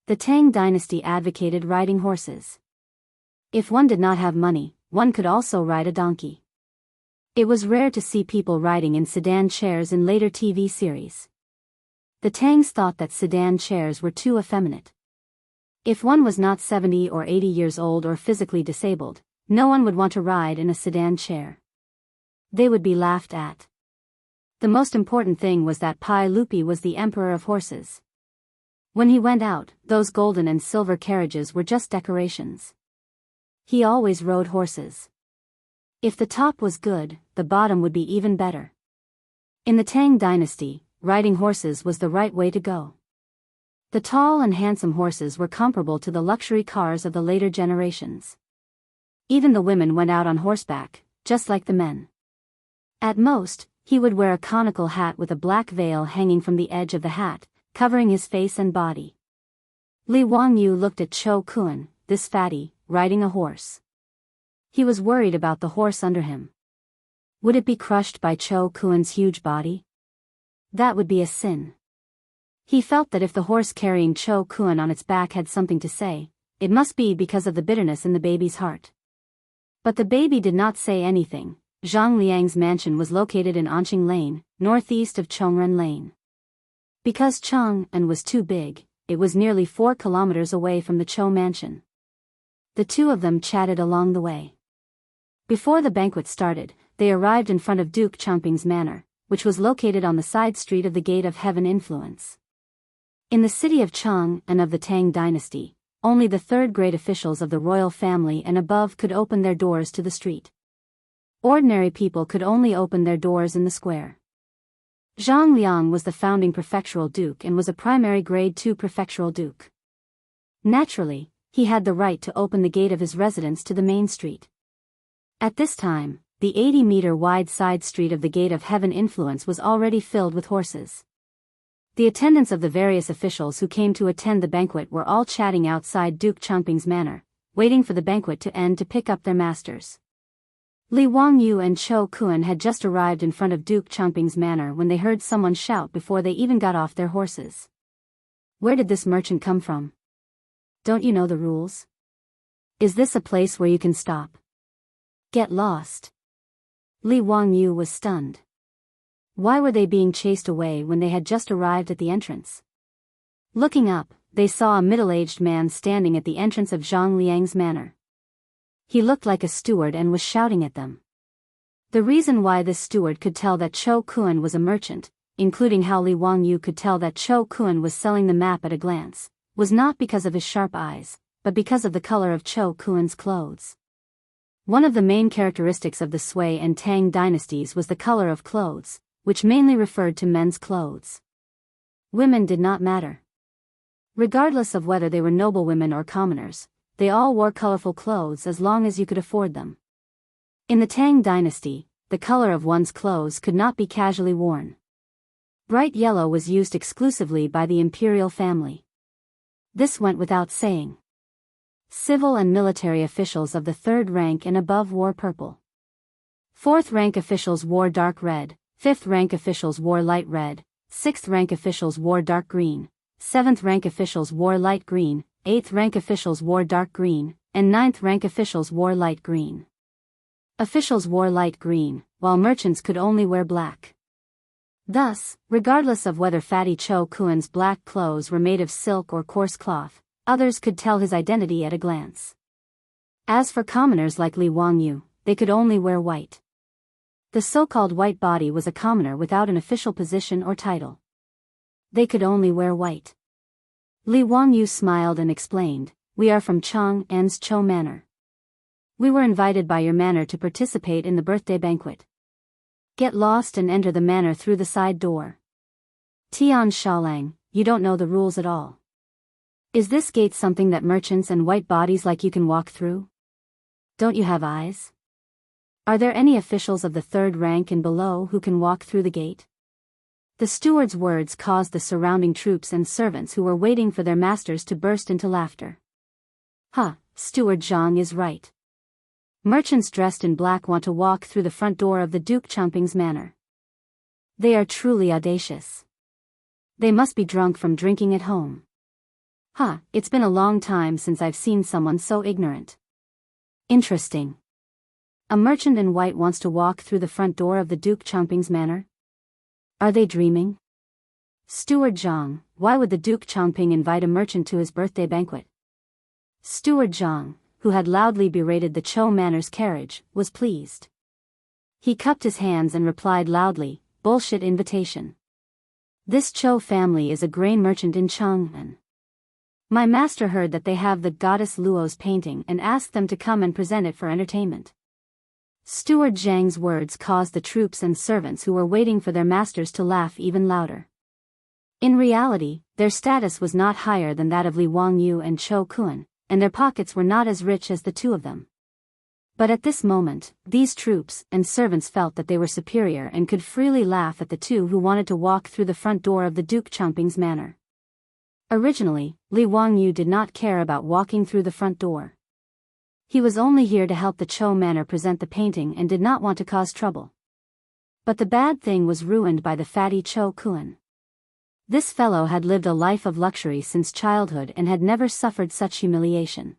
The Tang dynasty advocated riding horses. If one did not have money, one could also ride a donkey. It was rare to see people riding in sedan chairs in later TV series. The Tangs thought that sedan chairs were too effeminate. If one was not 70 or 80 years old or physically disabled, no one would want to ride in a sedan chair. They would be laughed at. The most important thing was that Pai Lupi was the emperor of horses. When he went out, those golden and silver carriages were just decorations. He always rode horses. If the top was good, the bottom would be even better. In the Tang dynasty, riding horses was the right way to go. The tall and handsome horses were comparable to the luxury cars of the later generations. Even the women went out on horseback, just like the men. At most, he would wear a conical hat with a black veil hanging from the edge of the hat, covering his face and body. Li Wangyu looked at Cho Kun, this fatty, riding a horse. He was worried about the horse under him. Would it be crushed by Cho Kun's huge body? That would be a sin. He felt that if the horse carrying Cho Kun on its back had something to say, it must be because of the bitterness in the baby's heart. But the baby did not say anything. Zhang Liang's mansion was located in Anqing Lane, northeast of Chongren Lane. Because Chong'an was too big, it was nearly 4 kilometers away from the Cho mansion. The two of them chatted along the way. Before the banquet started, they arrived in front of Duke Changping's manor, which was located on the side street of the Gate of Heaven Influence. In the city of Chang and of the Tang dynasty, only the third-grade officials of the royal family and above could open their doors to the street. Ordinary people could only open their doors in the square. Zhang Liang was the founding prefectural duke and was a primary grade 2 prefectural duke. Naturally, he had the right to open the gate of his residence to the main street. At this time, the 80-meter-wide side street of the Gate of Heaven Influence was already filled with horses. The attendants of the various officials who came to attend the banquet were all chatting outside Duke Changping's manor, waiting for the banquet to end to pick up their masters. Li Wangyu and Cho Kun had just arrived in front of Duke Changping's manor when they heard someone shout before they even got off their horses. Where did this merchant come from? Don't you know the rules? Is this a place where you can stop? Get lost. Li Wangyu was stunned. Why were they being chased away when they had just arrived at the entrance? Looking up, they saw a middle-aged man standing at the entrance of Zhang Liang's manor. He looked like a steward and was shouting at them. The reason why this steward could tell that Cho Kun was a merchant, including how Li Wangyu could tell that Cho Kun was selling the map at a glance, was not because of his sharp eyes, but because of the color of Cho Kun's clothes. One of the main characteristics of the Sui and Tang dynasties was the color of clothes, which mainly referred to men's clothes. Women did not matter. Regardless of whether they were noblewomen or commoners, they all wore colorful clothes as long as you could afford them. In the Tang dynasty, the color of one's clothes could not be casually worn. Bright yellow was used exclusively by the imperial family. This went without saying. Civil and military officials of the third rank and above wore purple. Fourth rank officials wore dark red. 5th rank officials wore light red, 6th rank officials wore dark green, 7th rank officials wore light green, 8th rank officials wore dark green, and 9th rank officials wore light green. Officials wore light green, while merchants could only wear black. Thus, regardless of whether Fatty Cho Kun's black clothes were made of silk or coarse cloth, others could tell his identity at a glance. As for commoners like Li Wangyu, they could only wear white. The so-called white body was a commoner without an official position or title. They could only wear white. Li Wangyu smiled and explained, "We are from Chang'an's Cho Manor. We were invited by your manor to participate in the birthday banquet. Get lost and enter the manor through the side door." Tian Shaolang, you don't know the rules at all. Is this gate something that merchants and white bodies like you can walk through? Don't you have eyes? Are there any officials of the third rank and below who can walk through the gate? The steward's words caused the surrounding troops and servants who were waiting for their masters to burst into laughter. Steward Zhang is right. Merchants dressed in black want to walk through the front door of the Duke Changping's manor. They are truly audacious. They must be drunk from drinking at home. It's been a long time since I've seen someone so ignorant. Interesting. A merchant in white wants to walk through the front door of the Duke Changping's manor? Are they dreaming? Steward Zhang, why would the Duke Changping invite a merchant to his birthday banquet? Steward Zhang, who had loudly berated the Cho manor's carriage, was pleased. He cupped his hands and replied loudly, "Bullshit invitation. This Cho family is a grain merchant in Chang'an. My master heard that they have the goddess Luo's painting and asked them to come and present it for entertainment." Steward Zhang's words caused the troops and servants who were waiting for their masters to laugh even louder. In reality, their status was not higher than that of Li Wangyu and Cho Kun, and their pockets were not as rich as the two of them. But at this moment, these troops and servants felt that they were superior and could freely laugh at the two who wanted to walk through the front door of the Duke Chumping's manor. Originally, Li Wangyu did not care about walking through the front door. He was only here to help the Cho manor present the painting and did not want to cause trouble. But the bad thing was ruined by the fatty Cho Kun. This fellow had lived a life of luxury since childhood and had never suffered such humiliation.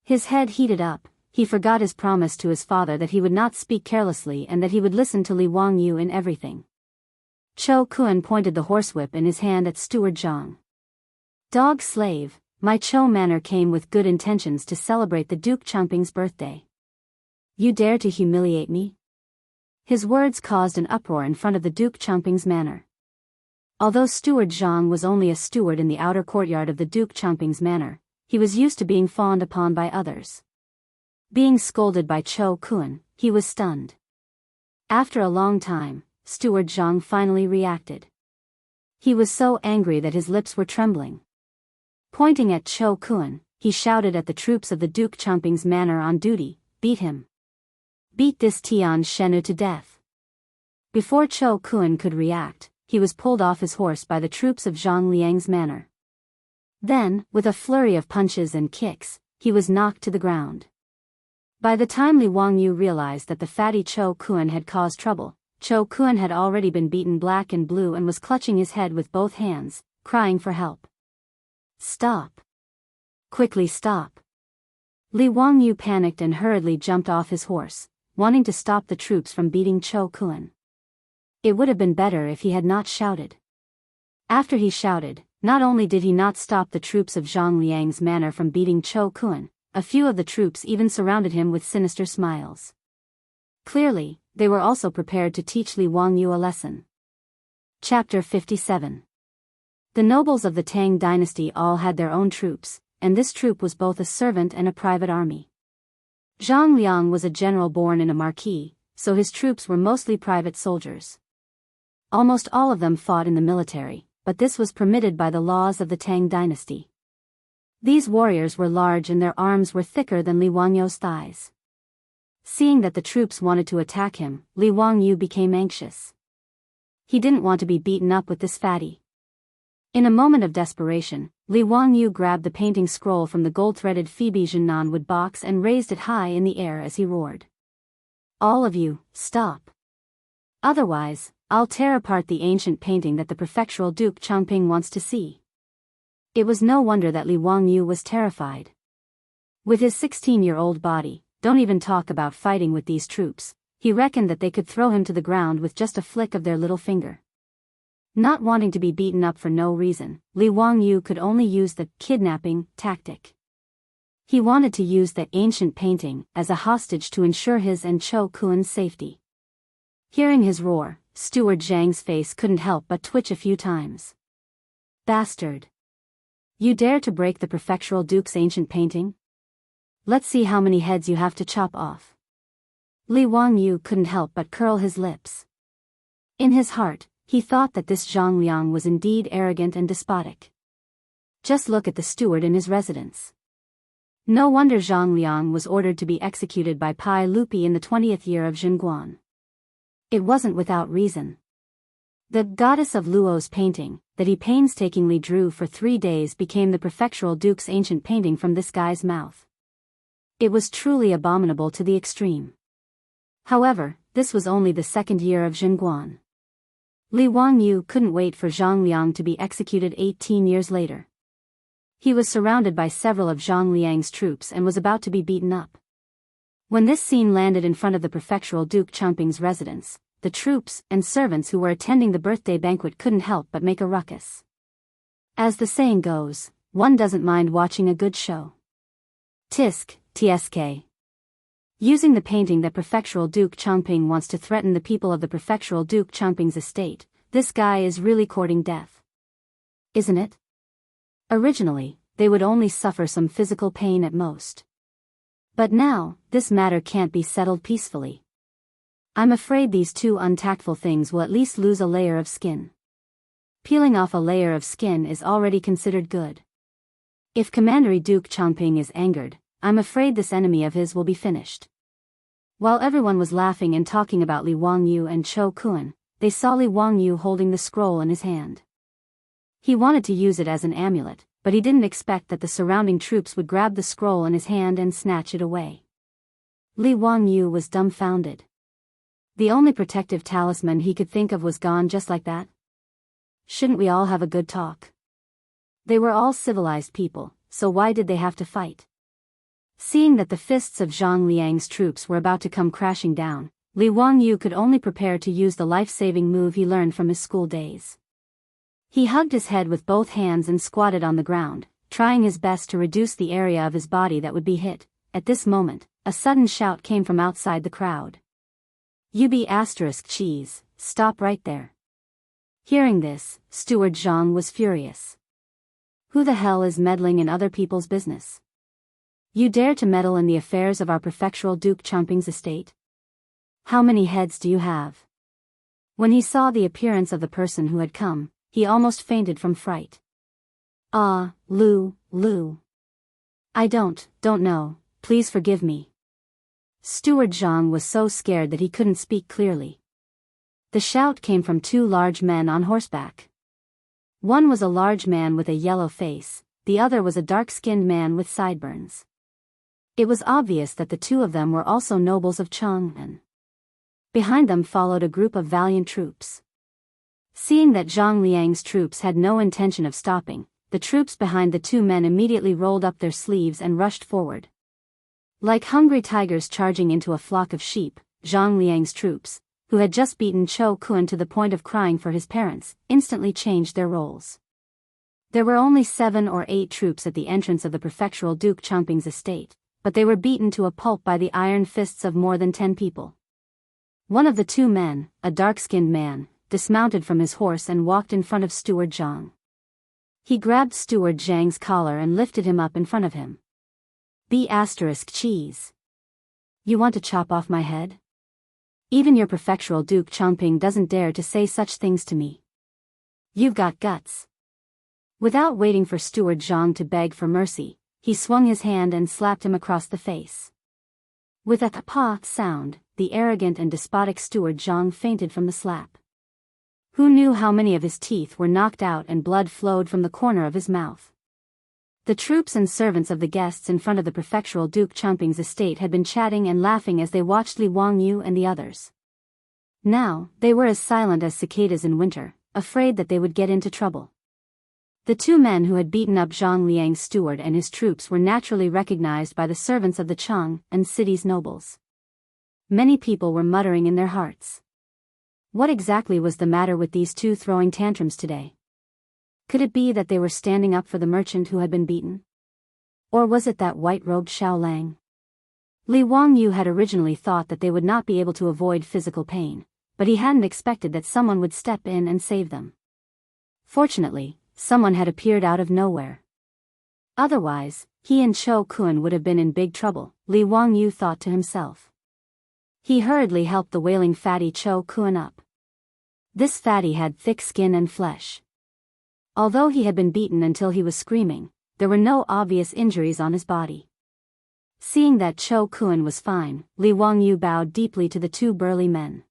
His head heated up. He forgot his promise to his father that he would not speak carelessly and that he would listen to Li Wangyu in everything. Cho Kun pointed the horsewhip in his hand at Steward Zhang. "Dog slave, my Cho manor came with good intentions to celebrate the Duke Chumping's birthday. You dare to humiliate me?" His words caused an uproar in front of the Duke Chumping's manor. Although Steward Zhang was only a steward in the outer courtyard of the Duke Chumping's manor, he was used to being fawned upon by others. Being scolded by Cho Kun, he was stunned. After a long time, Steward Zhang finally reacted. He was so angry that his lips were trembling. Pointing at Cho Kun, he shouted at the troops of the Duke Chumping's manor on duty, "Beat him! Beat this Tian Shenu to death!" Before Cho Kun could react, he was pulled off his horse by the troops of Zhang Liang's manor. Then, with a flurry of punches and kicks, he was knocked to the ground. By the time Li Wangyu realized that the fatty Cho Kun had caused trouble, Cho Kun had already been beaten black and blue and was clutching his head with both hands, crying for help. "Stop! Quickly stop!" Li Wangyu panicked and hurriedly jumped off his horse, wanting to stop the troops from beating Cho Kun. It would have been better if he had not shouted. After he shouted, not only did he not stop the troops of Zhang Liang's manor from beating Cho Kun, a few of the troops even surrounded him with sinister smiles. Clearly, they were also prepared to teach Li Wangyu a lesson. Chapter 57. The nobles of the Tang dynasty all had their own troops, and this troop was both a servant and a private army. Zhang Liang was a general born in a marquee, so his troops were mostly private soldiers. Almost all of them fought in the military, but this was permitted by the laws of the Tang dynasty. These warriors were large and their arms were thicker than Li Wangyu's thighs. Seeing that the troops wanted to attack him, Li Wangyu became anxious. He didn't want to be beaten up with this fatty. In a moment of desperation, Li Wangyu grabbed the painting scroll from the gold-threaded Phoebe Jinan wood box and raised it high in the air as he roared. "All of you, stop! Otherwise, I'll tear apart the ancient painting that the prefectural Duke Chumping wants to see." It was no wonder that Li Wangyu was terrified. With his 16-year-old body, don't even talk about fighting with these troops, he reckoned that they could throw him to the ground with just a flick of their little finger. Not wanting to be beaten up for no reason, Li Wangyu could only use the kidnapping tactic. He wanted to use the ancient painting as a hostage to ensure his and Cho Kun's safety. Hearing his roar, Steward Zhang's face couldn't help but twitch a few times. "Bastard! You dare to break the prefectural duke's ancient painting? Let's see how many heads you have to chop off." Li Wangyu couldn't help but curl his lips. In his heart, he thought that this Zhang Liang was indeed arrogant and despotic. Just look at the steward in his residence. No wonder Zhang Liang was ordered to be executed by Pai Lupi in the 20th year of Xinguan. It wasn't without reason. The goddess of Luo's painting, that he painstakingly drew for 3 days, became the prefectural duke's ancient painting from this guy's mouth. It was truly abominable to the extreme. However, this was only the 2nd year of Xinguan. Li Wangyu couldn't wait for Zhang Liang to be executed 18 years later. He was surrounded by several of Zhang Liang's troops and was about to be beaten up. When this scene landed in front of the prefectural Duke Chumping's residence, the troops and servants who were attending the birthday banquet couldn't help but make a ruckus. As the saying goes, one doesn't mind watching a good show. Tisk, tsk. Using the painting that prefectural Duke Chumping wants to threaten the people of the prefectural Duke Chumping's estate, this guy is really courting death. Isn't it? Originally, they would only suffer some physical pain at most. But now, this matter can't be settled peacefully. I'm afraid these two untactful things will at least lose a layer of skin. Peeling off a layer of skin is already considered good. If Commander Duke Chongping is angered, I'm afraid this enemy of his will be finished. While everyone was laughing and talking about Li Wangyu and Cho Kun, they saw Li Wangyu holding the scroll in his hand. He wanted to use it as an amulet, but he didn't expect that the surrounding troops would grab the scroll in his hand and snatch it away. Li Wangyu was dumbfounded. The only protective talisman he could think of was gone just like that. Shouldn't we all have a good talk? They were all civilized people, so why did they have to fight? Seeing that the fists of Zhang Liang's troops were about to come crashing down, Li Wangyu could only prepare to use the life-saving move he learned from his school days. He hugged his head with both hands and squatted on the ground, trying his best to reduce the area of his body that would be hit. At this moment, a sudden shout came from outside the crowd. Cheese, stop right there. Hearing this, Steward Zhang was furious. Who the hell is meddling in other people's business? You dare to meddle in the affairs of our prefectural Duke Chongping's estate? How many heads do you have? When he saw the appearance of the person who had come, he almost fainted from fright. Lu. I don't know, please forgive me. Steward Zhang was so scared that he couldn't speak clearly. The shout came from two large men on horseback. One was a large man with a yellow face, the other was a dark-skinned man with sideburns. It was obvious that the two of them were also nobles of Chang'an. Behind them followed a group of valiant troops. Seeing that Zhang Liang's troops had no intention of stopping, the troops behind the two men immediately rolled up their sleeves and rushed forward. Like hungry tigers charging into a flock of sheep, Zhang Liang's troops, who had just beaten Cho Kun to the point of crying for his parents, instantly changed their roles. There were only 7 or 8 troops at the entrance of the prefectural Duke Chongping's estate, but they were beaten to a pulp by the iron fists of more than 10 people. One of the two men, a dark-skinned man, dismounted from his horse and walked in front of Steward Zhang. He grabbed Steward Zhang's collar and lifted him up in front of him. Cheese. You want to chop off my head? Even your prefectural Duke Chongping doesn't dare to say such things to me. You've got guts. Without waiting for Steward Zhang to beg for mercy, he swung his hand and slapped him across the face. With a "pa" sound, the arrogant and despotic Steward Zhang fainted from the slap. Who knew how many of his teeth were knocked out and blood flowed from the corner of his mouth? The troops and servants of the guests in front of the prefectural Duke Chongping's estate had been chatting and laughing as they watched Li Wangyu and the others. Now, they were as silent as cicadas in winter, afraid that they would get into trouble. The two men who had beaten up Zhang Liang's steward and his troops were naturally recognized by the servants of the Chang and city's nobles. Many people were muttering in their hearts. What exactly was the matter with these two throwing tantrums today? Could it be that they were standing up for the merchant who had been beaten? Or was it that white-robed Xiao Lang? Li Wangyu had originally thought that they would not be able to avoid physical pain, but he hadn't expected that someone would step in and save them. Fortunately, someone had appeared out of nowhere. Otherwise, he and Cho Kun would have been in big trouble, Li Wangyu thought to himself. He hurriedly helped the wailing fatty Cho Kun up. This fatty had thick skin and flesh. Although he had been beaten until he was screaming, there were no obvious injuries on his body. Seeing that Cho Kun was fine, Li Wangyu bowed deeply to the two burly men.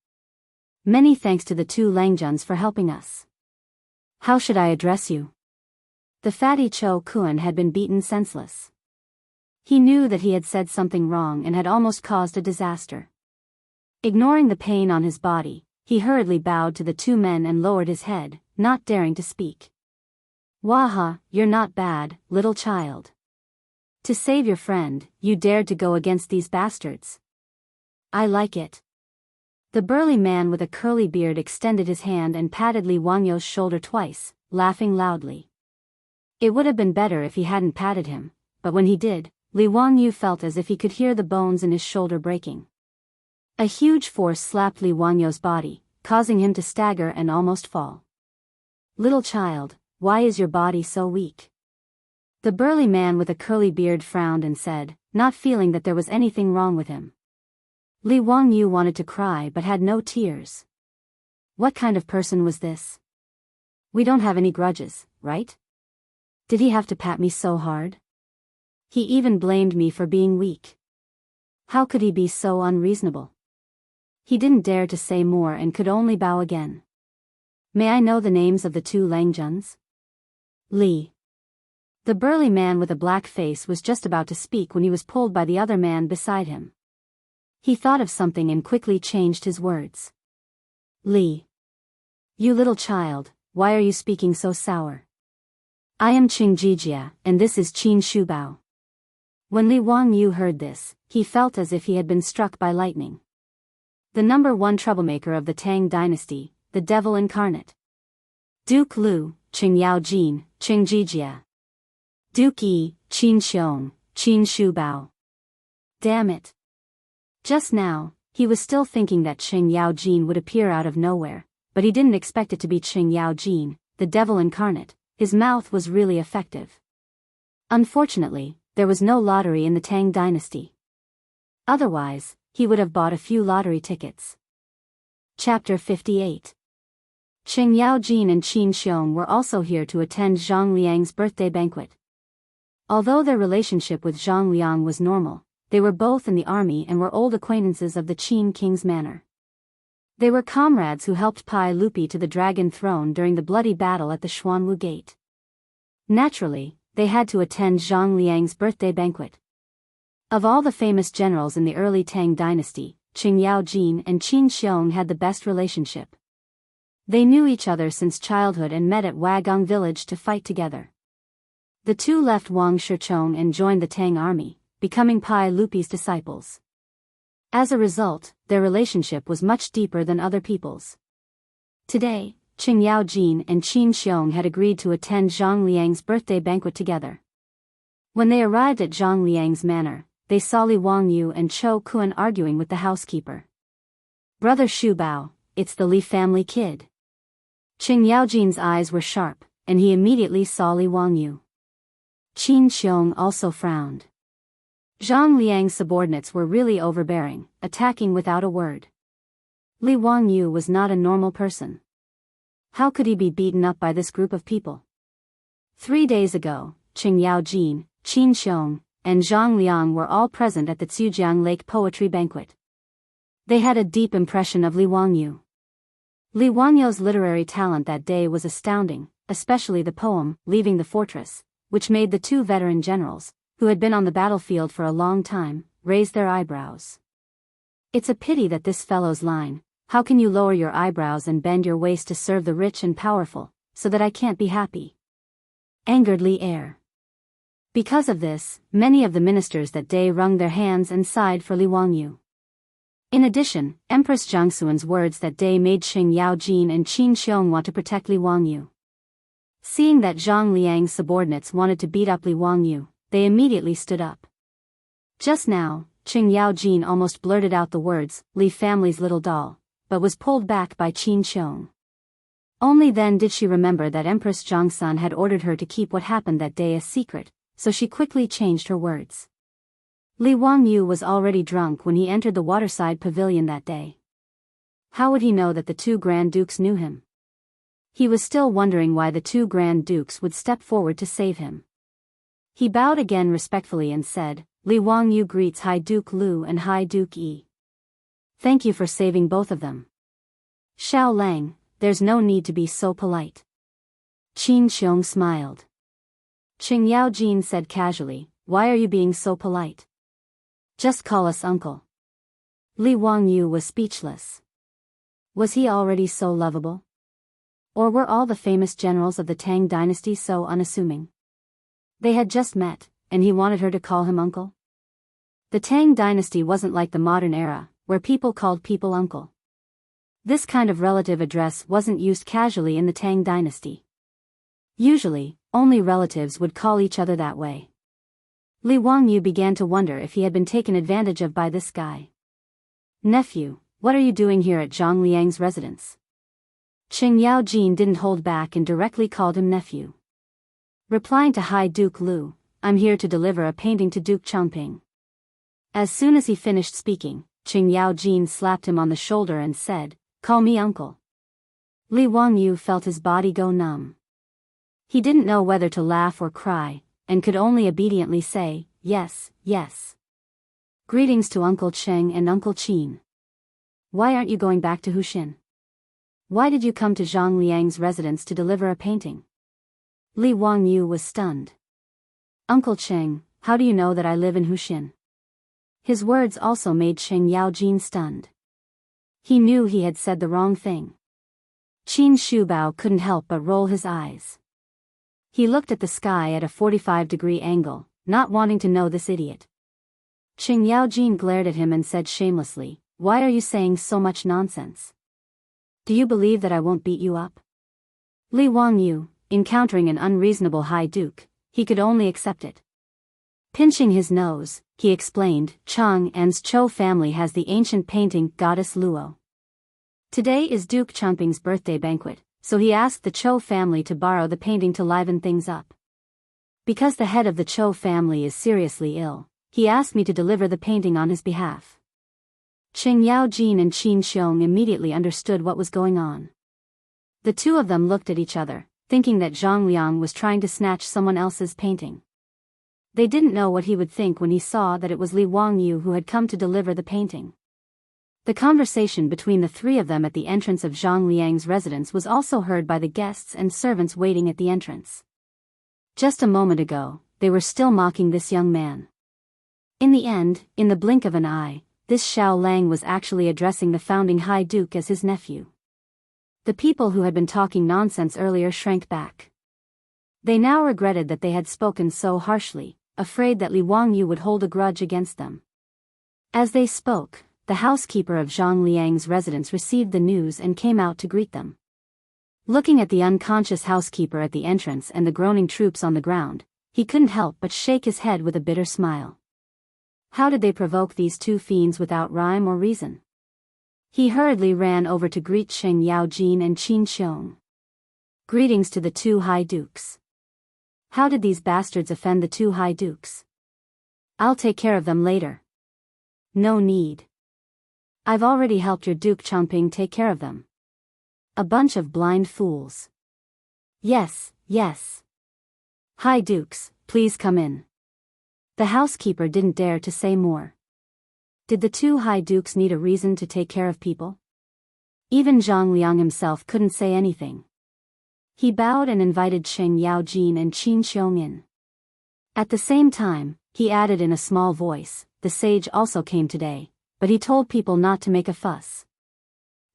Many thanks to the two Langjuns for helping us. How should I address you? The fatty Cho Kun had been beaten senseless. He knew that he had said something wrong and had almost caused a disaster. Ignoring the pain on his body, he hurriedly bowed to the two men and lowered his head, not daring to speak. Waha, you're not bad, little child. To save your friend, you dared to go against these bastards. I like it. The burly man with a curly beard extended his hand and patted Li Wangyu's shoulder twice, laughing loudly. It would have been better if he hadn't patted him, but when he did, Li Wangyu felt as if he could hear the bones in his shoulder breaking. A huge force slapped Li Wangyu's body, causing him to stagger and almost fall. Little child, why is your body so weak? The burly man with a curly beard frowned and said, not feeling that there was anything wrong with him. Li Wangyu wanted to cry but had no tears. What kind of person was this? We don't have any grudges, right? Did he have to pat me so hard? He even blamed me for being weak. How could he be so unreasonable? He didn't dare to say more and could only bow again. May I know the names of the two Langjuns? Li. The burly man with a black face was just about to speak when he was pulled by the other man beside him. He thought of something and quickly changed his words. Li. You little child, why are you speaking so sour? I am Qing Jijia, and this is Qin Shubao. When Li Wangyu heard this, he felt as if he had been struck by lightning. The number one troublemaker of the Tang dynasty, the devil incarnate. Duke Lu, Qing Yaojin, Qing Jijia. Duke Yi, Qin Xiong, Qin Shubao. Damn it. Just now, he was still thinking that Qing Yaojin would appear out of nowhere, but he didn't expect it to be Qing Yaojin, the devil incarnate. His mouth was really effective. Unfortunately, there was no lottery in the Tang dynasty. Otherwise, he would have bought a few lottery tickets. Chapter 58. Qing Yaojin and Qin Xiong were also here to attend Zhang Liang's birthday banquet. Although their relationship with Zhang Liang was normal, they were both in the army and were old acquaintances of the Qin king's manor. They were comrades who helped Pai Lupi to the dragon throne during the bloody battle at the Xuanwu Gate. Naturally, they had to attend Zhang Liang's birthday banquet. Of all the famous generals in the early Tang dynasty, Qing Yaojin and Qin Xiong had the best relationship. They knew each other since childhood and met at Wagong village to fight together. The two left Wang Shichong and joined the Tang army, becoming Pai Lupi's disciples. As a result, their relationship was much deeper than other people's. Today, Qing Yaojin and Qin Xiong had agreed to attend Zhang Liang's birthday banquet together. When they arrived at Zhang Liang's manor, they saw Li Wangyu and Chou Kuan arguing with the housekeeper. Brother Shu Bao, it's the Li family kid. Qing Yaojin's eyes were sharp, and he immediately saw Li Wangyu. Qin Xiong also frowned. Zhang Liang's subordinates were really overbearing, attacking without a word. Li Wangyu was not a normal person. How could he be beaten up by this group of people? 3 days ago, Qing Yaojin, Qin Xiong, and Zhang Liang were all present at the Tsujiang Lake Poetry Banquet. They had a deep impression of Li Wangyu. Li Wangyu's literary talent that day was astounding, especially the poem, Leaving the Fortress, which made the two veteran generals, who had been on the battlefield for a long time, raise their eyebrows. It's a pity that this fellow's line, how can you lower your eyebrows and bend your waist to serve the rich and powerful, so that I can't be happy? Angered Li Er. Because of this, many of the ministers that day wrung their hands and sighed for Li Wangyu. In addition, Empress Jiangxuan's words that day made Qing Yaojin and Qin Xiong want to protect Li Wangyu. Seeing that Zhang Liang's subordinates wanted to beat up Li Wangyu, they immediately stood up. Just now, Qing Yaojin almost blurted out the words, Li family's little doll, but was pulled back by Qin Xiong. Only then did she remember that Empress Jiangxuan had ordered her to keep what happened that day a secret, so she quickly changed her words. Li Wangyu was already drunk when he entered the waterside pavilion that day. How would he know that the two Grand Dukes knew him? He was still wondering why the two Grand Dukes would step forward to save him. He bowed again respectfully and said, Li Wangyu greets High Duke Lu and High Duke Yi. Thank you for saving both of them. Xiao Lang, there's no need to be so polite. Qin Xiong smiled. Qing Yaojin said casually, why are you being so polite? Just call us uncle. Li Wangyu was speechless. Was he already so lovable? Or were all the famous generals of the Tang dynasty so unassuming? They had just met, and he wanted her to call him uncle? The Tang dynasty wasn't like the modern era, where people called people uncle. This kind of relative address wasn't used casually in the Tang dynasty. Usually, only relatives would call each other that way. Li Wangyu began to wonder if he had been taken advantage of by this guy. Nephew, what are you doing here at Zhang Liang's residence? Qing Yaojin didn't hold back and directly called him nephew. Replying to High Duke Lu, I'm here to deliver a painting to Duke Changping. As soon as he finished speaking, Qing Yaojin slapped him on the shoulder and said, call me uncle. Li Wangyu felt his body go numb. He didn't know whether to laugh or cry, and could only obediently say, "Yes, yes. Greetings to Uncle Cheng and Uncle Qin. Why aren't you going back to Huxin? Why did you come to Zhang Liang's residence to deliver a painting?" Li Wangyu was stunned. "Uncle Cheng, how do you know that I live in Huxin?" His words also made Cheng Yaojin stunned. He knew he had said the wrong thing. Qin Shubao couldn't help but roll his eyes. He looked at the sky at a 45-degree angle, not wanting to know this idiot. Cheng Yaojin glared at him and said shamelessly, "Why are you saying so much nonsense? Do you believe that I won't beat you up?" Li Wangyu, encountering an unreasonable high duke, he could only accept it. Pinching his nose, he explained, "Chang An's Chou family has the ancient painting Goddess Luo. Today is Duke Changping's birthday banquet, so he asked the Chou family to borrow the painting to liven things up. Because the head of the Chou family is seriously ill, he asked me to deliver the painting on his behalf." Cheng Yaojin and Qin Xiong immediately understood what was going on. The two of them looked at each other, thinking that Zhang Liang was trying to snatch someone else's painting. They didn't know what he would think when he saw that it was Li Wangyu who had come to deliver the painting. The conversation between the three of them at the entrance of Zhang Liang's residence was also heard by the guests and servants waiting at the entrance. Just a moment ago, they were still mocking this young man. In the end, in the blink of an eye, this Xiao Lang was actually addressing the founding High Duke as his nephew. The people who had been talking nonsense earlier shrank back. They now regretted that they had spoken so harshly, afraid that Li Wangyu would hold a grudge against them. As they spoke, the housekeeper of Zhang Liang's residence received the news and came out to greet them. Looking at the unconscious housekeeper at the entrance and the groaning troops on the ground, he couldn't help but shake his head with a bitter smile. How did they provoke these two fiends without rhyme or reason? He hurriedly ran over to greet Cheng Yaojin and Qin Xiong. "Greetings to the two high dukes. How did these bastards offend the two high dukes? I'll take care of them later." "No need. I've already helped your Duke Changping take care of them. A bunch of blind fools." "Yes, yes. High dukes, please come in." The housekeeper didn't dare to say more. Did the two high dukes need a reason to take care of people? Even Zhang Liang himself couldn't say anything. He bowed and invited Cheng Yaojin and Qin Xiong in. At the same time, he added in a small voice, "The sage also came today, but he told people not to make a fuss."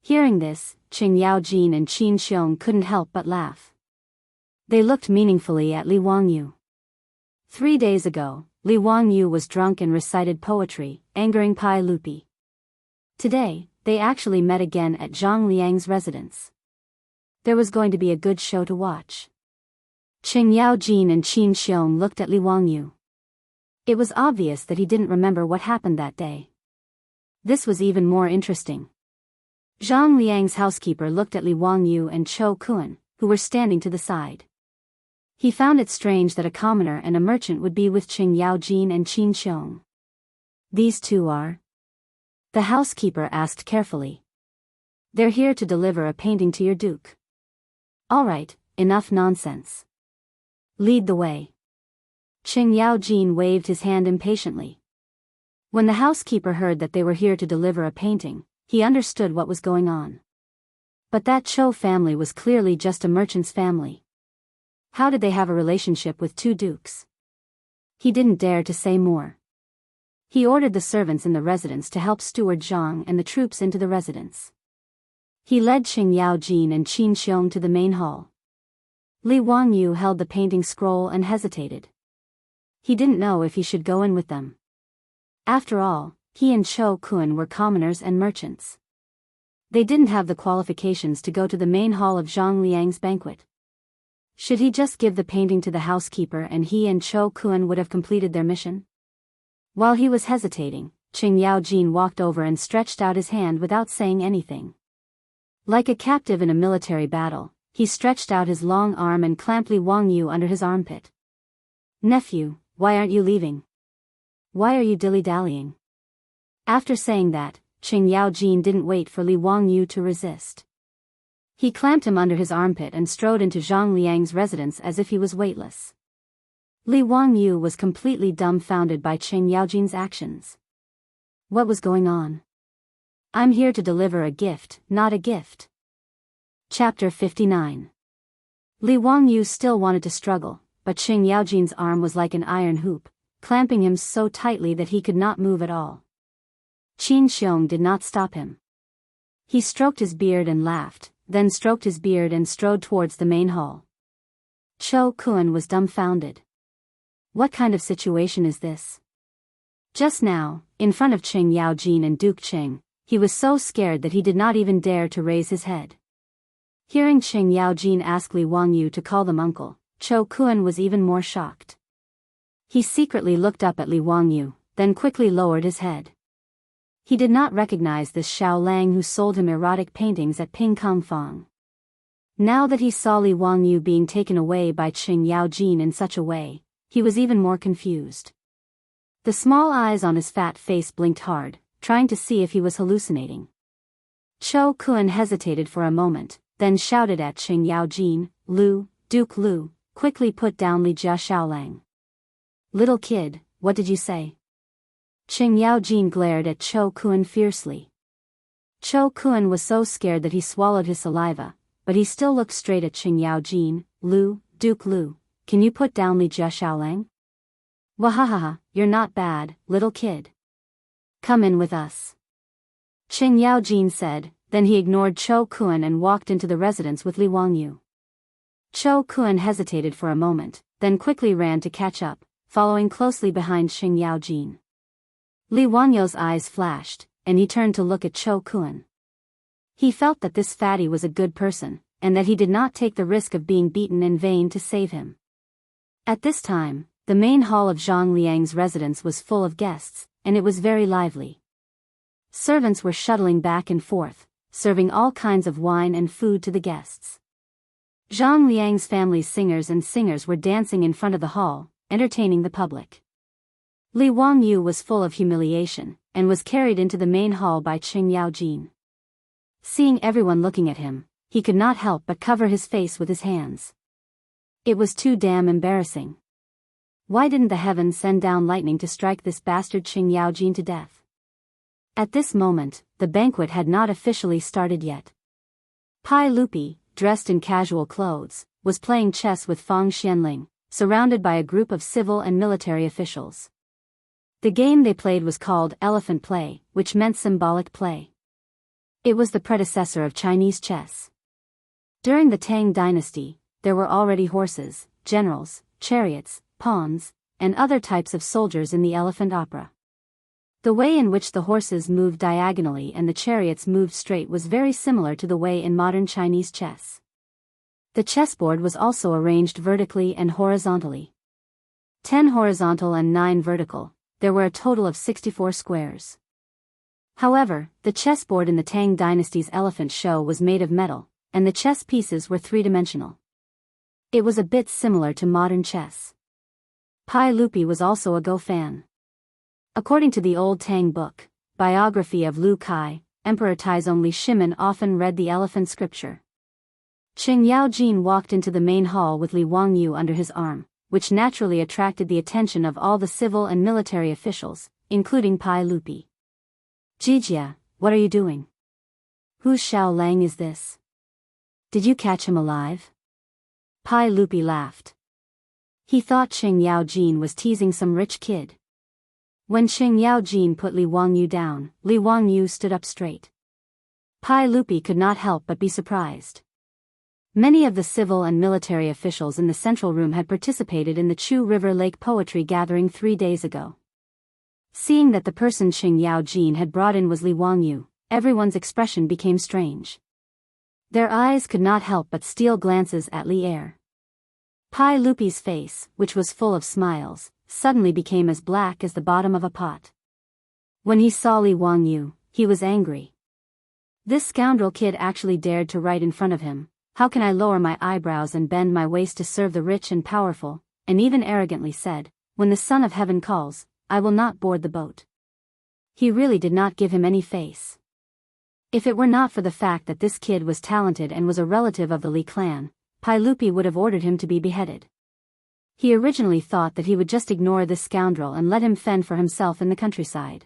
Hearing this, Cheng Yaojin and Qin Xiong couldn't help but laugh. They looked meaningfully at Li Wangyu. 3 days ago, Li Wangyu was drunk and recited poetry, angering Pai Lupi. Today, they actually met again at Zhang Liang's residence. There was going to be a good show to watch. Cheng Yaojin and Qin Xiong looked at Li Wangyu. It was obvious that he didn't remember what happened that day. This was even more interesting. Zhang Liang's housekeeper looked at Li Wangyu and Chou Kun, who were standing to the side. He found it strange that a commoner and a merchant would be with Cheng Yaojin and Qin Xiong. "These two are?" the housekeeper asked carefully. "They're here to deliver a painting to your duke." "All right, enough nonsense. Lead the way." Cheng Yaojin waved his hand impatiently. When the housekeeper heard that they were here to deliver a painting, he understood what was going on. But that Chou family was clearly just a merchant's family. How did they have a relationship with two dukes? He didn't dare to say more. He ordered the servants in the residence to help steward Zhang and the troops into the residence. He led Cheng Yaojin and Qin Xiong to the main hall. Li Wangyu held the painting scroll and hesitated. He didn't know if he should go in with them. After all, he and Chou Kun were commoners and merchants. They didn't have the qualifications to go to the main hall of Zhang Liang's banquet. Should he just give the painting to the housekeeper and he and Chou Kun would have completed their mission? While he was hesitating, Cheng Yaojin walked over and stretched out his hand without saying anything. Like a captive in a military battle, he stretched out his long arm and clamped Li Wangyu under his armpit. "Nephew, why aren't you leaving? Why are you dilly-dallying?" After saying that, Cheng Yaojin didn't wait for Li Wangyu to resist. He clamped him under his armpit and strode into Zhang Liang's residence as if he was weightless. Li Wangyu was completely dumbfounded by Qing Yaojin's actions. What was going on? I'm here to deliver a gift, not a gift. Chapter 59. Li Wangyu still wanted to struggle, but Qing Yaojin's arm was like an iron hoop, clamping him so tightly that he could not move at all. Qin Xiong did not stop him. He stroked his beard and laughed, then stroked his beard and strode towards the main hall. Cho Kun was dumbfounded. What kind of situation is this? Just now, in front of Qing Yaojin and Duke Qing, he was so scared that he did not even dare to raise his head. Hearing Qing Yaojin ask Li Wangyu to call them uncle, Cho Kun was even more shocked. He secretly looked up at Li Wangyu, then quickly lowered his head. He did not recognize this Xiao Lang who sold him erotic paintings at Ping Kong Fong. Now that he saw Li Wangyu being taken away by Qing Yaojin in such a way, he was even more confused. The small eyes on his fat face blinked hard, trying to see if he was hallucinating. Cho Kun hesitated for a moment, then shouted at Qing Yaojin, "Lu, Duke Lu, quickly put down Li Jia Xiaolang." "Little kid, what did you say?" Qing Yaojin glared at Cho Kun fiercely. Cho Kun was so scared that he swallowed his saliva, but he still looked straight at Qing Yaojin. "Lu, Duke Lu, can you put down Li Jia Xiaolang?" "Wahahaha, you're not bad, little kid. Come in with us," Qing Yaojin said, then he ignored Cho Kun and walked into the residence with Li Wangyu. Cho Kun hesitated for a moment, then quickly ran to catch up, following closely behind Qing Yaojin. Li Wangyu's eyes flashed, and he turned to look at Cho Kun. He felt that this fatty was a good person, and that he did not take the risk of being beaten in vain to save him. At this time, the main hall of Zhang Liang's residence was full of guests, and it was very lively. Servants were shuttling back and forth, serving all kinds of wine and food to the guests. Zhang Liang's family's singers were dancing in front of the hall, entertaining the public. Li Wangyu was full of humiliation, and was carried into the main hall by Qing Yaojin. Seeing everyone looking at him, he could not help but cover his face with his hands. It was too damn embarrassing. Why didn't the heavens send down lightning to strike this bastard Qing Yaojin to death? At this moment, the banquet had not officially started yet. Pai Lupi, dressed in casual clothes, was playing chess with Fang Xianling, surrounded by a group of civil and military officials. The game they played was called elephant play, which meant symbolic play. It was the predecessor of Chinese chess. During the Tang dynasty, there were already horses, generals, chariots, pawns, and other types of soldiers in the elephant opera. The way in which the horses moved diagonally and the chariots moved straight was very similar to the way in modern Chinese chess. The chessboard was also arranged vertically and horizontally. 10 horizontal and 9 vertical, there were a total of 64 squares. However, the chessboard in the Tang dynasty's elephant show was made of metal, and the chess pieces were three-dimensional. It was a bit similar to modern chess. Pai Lupi was also a Go fan. According to the old Tang book, biography of Lu Kai, Emperor Taizong Li Shimin often read the elephant scripture. Qing Yaojin walked into the main hall with Li Wangyu under his arm, which naturally attracted the attention of all the civil and military officials, including Pai Lupi. "Jijia, what are you doing? Whose Xiao Lang is this? Did you catch him alive?" Pai Lupi laughed. He thought Qing Yaojin was teasing some rich kid. When Qing Yaojin put Li Wangyu down, Li Wangyu stood up straight. Pai Lupi could not help but be surprised. Many of the civil and military officials in the central room had participated in the Chu River Lake Poetry Gathering 3 days ago. Seeing that the person Qing Yaojin had brought in was Li Wangyu, everyone's expression became strange. Their eyes could not help but steal glances at Li Er. Pai Lupi's face, which was full of smiles, suddenly became as black as the bottom of a pot. When he saw Li Wangyu, he was angry. This scoundrel kid actually dared to write in front of him, "How can I lower my eyebrows and bend my waist to serve the rich and powerful," and even arrogantly said, "When the Son of Heaven calls, I will not board the boat." He really did not give him any face. If it were not for the fact that this kid was talented and was a relative of the Li clan, Pai Lupi would have ordered him to be beheaded. He originally thought that he would just ignore this scoundrel and let him fend for himself in the countryside.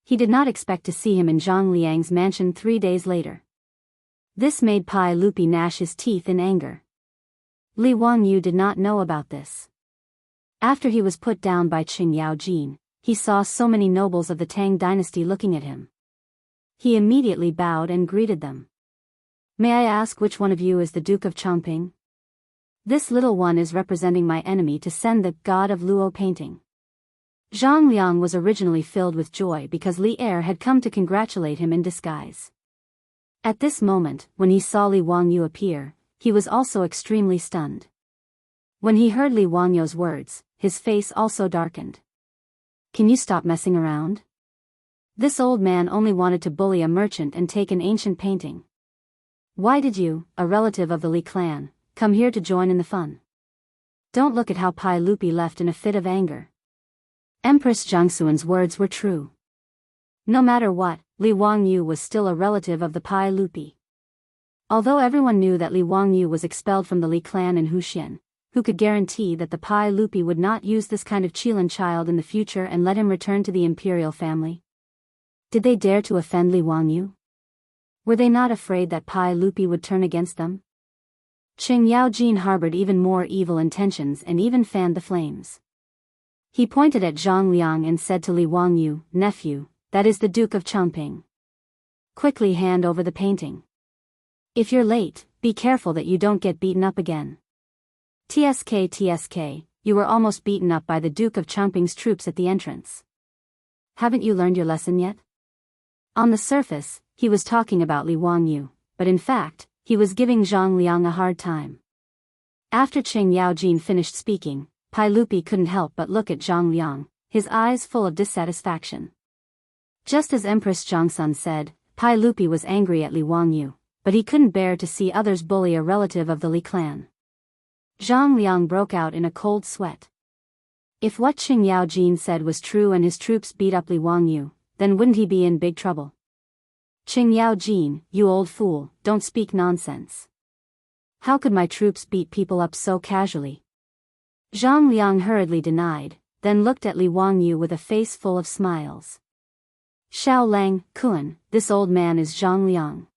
He did not expect to see him in Zhang Liang's mansion 3 days later. This made Pai Lupi gnash his teeth in anger. Li Wangyu did not know about this. After he was put down by Qing Yaojin, he saw so many nobles of the Tang dynasty looking at him. He immediately bowed and greeted them. May I ask which one of you is the Duke of Chongping? This little one is representing my enemy to send the God of Luo painting. Zhang Liang was originally filled with joy because Li Er had come to congratulate him in disguise. At this moment, when he saw Li Wangyu appear, he was also extremely stunned. When he heard Li Wangyu's words, his face also darkened. Can you stop messing around? This old man only wanted to bully a merchant and take an ancient painting. Why did you, a relative of the Li clan, come here to join in the fun? Don't look at how Pai Lupi left in a fit of anger. Empress Jiangxuan's words were true. No matter what, Li Wangyu was still a relative of the Pai Lupi. Although everyone knew that Li Wangyu was expelled from the Li clan in Huxian, who could guarantee that the Pai Lupi would not use this kind of Qilin child in the future and let him return to the imperial family? Did they dare to offend Li Wangyu? Were they not afraid that Pai Lupi would turn against them? Qing Yaojin harbored even more evil intentions and even fanned the flames. He pointed at Zhang Liang and said to Li Wangyu, "Nephew, that is the Duke of Chongping. Quickly hand over the painting. If you're late, be careful that you don't get beaten up again." TSK, you were almost beaten up by the Duke of Chongping's troops at the entrance. Haven't you learned your lesson yet? On the surface, he was talking about Li Wangyu, but in fact, he was giving Zhang Liang a hard time. After Qing Yaojin finished speaking, Pai Lupi couldn't help but look at Zhang Liang, his eyes full of dissatisfaction. Just as Empress Jiangsun said, Pai Lupi was angry at Li Wangyu, but he couldn't bear to see others bully a relative of the Li clan. Zhang Liang broke out in a cold sweat. If what Qing Yaojin said was true and his troops beat up Li Wangyu, then wouldn't he be in big trouble? Qing Yaojin, you old fool, don't speak nonsense. How could my troops beat people up so casually? Zhang Liang hurriedly denied, then looked at Li Wangyu with a face full of smiles. Xiao Lang, Kuan, this old man is Zhang Liang.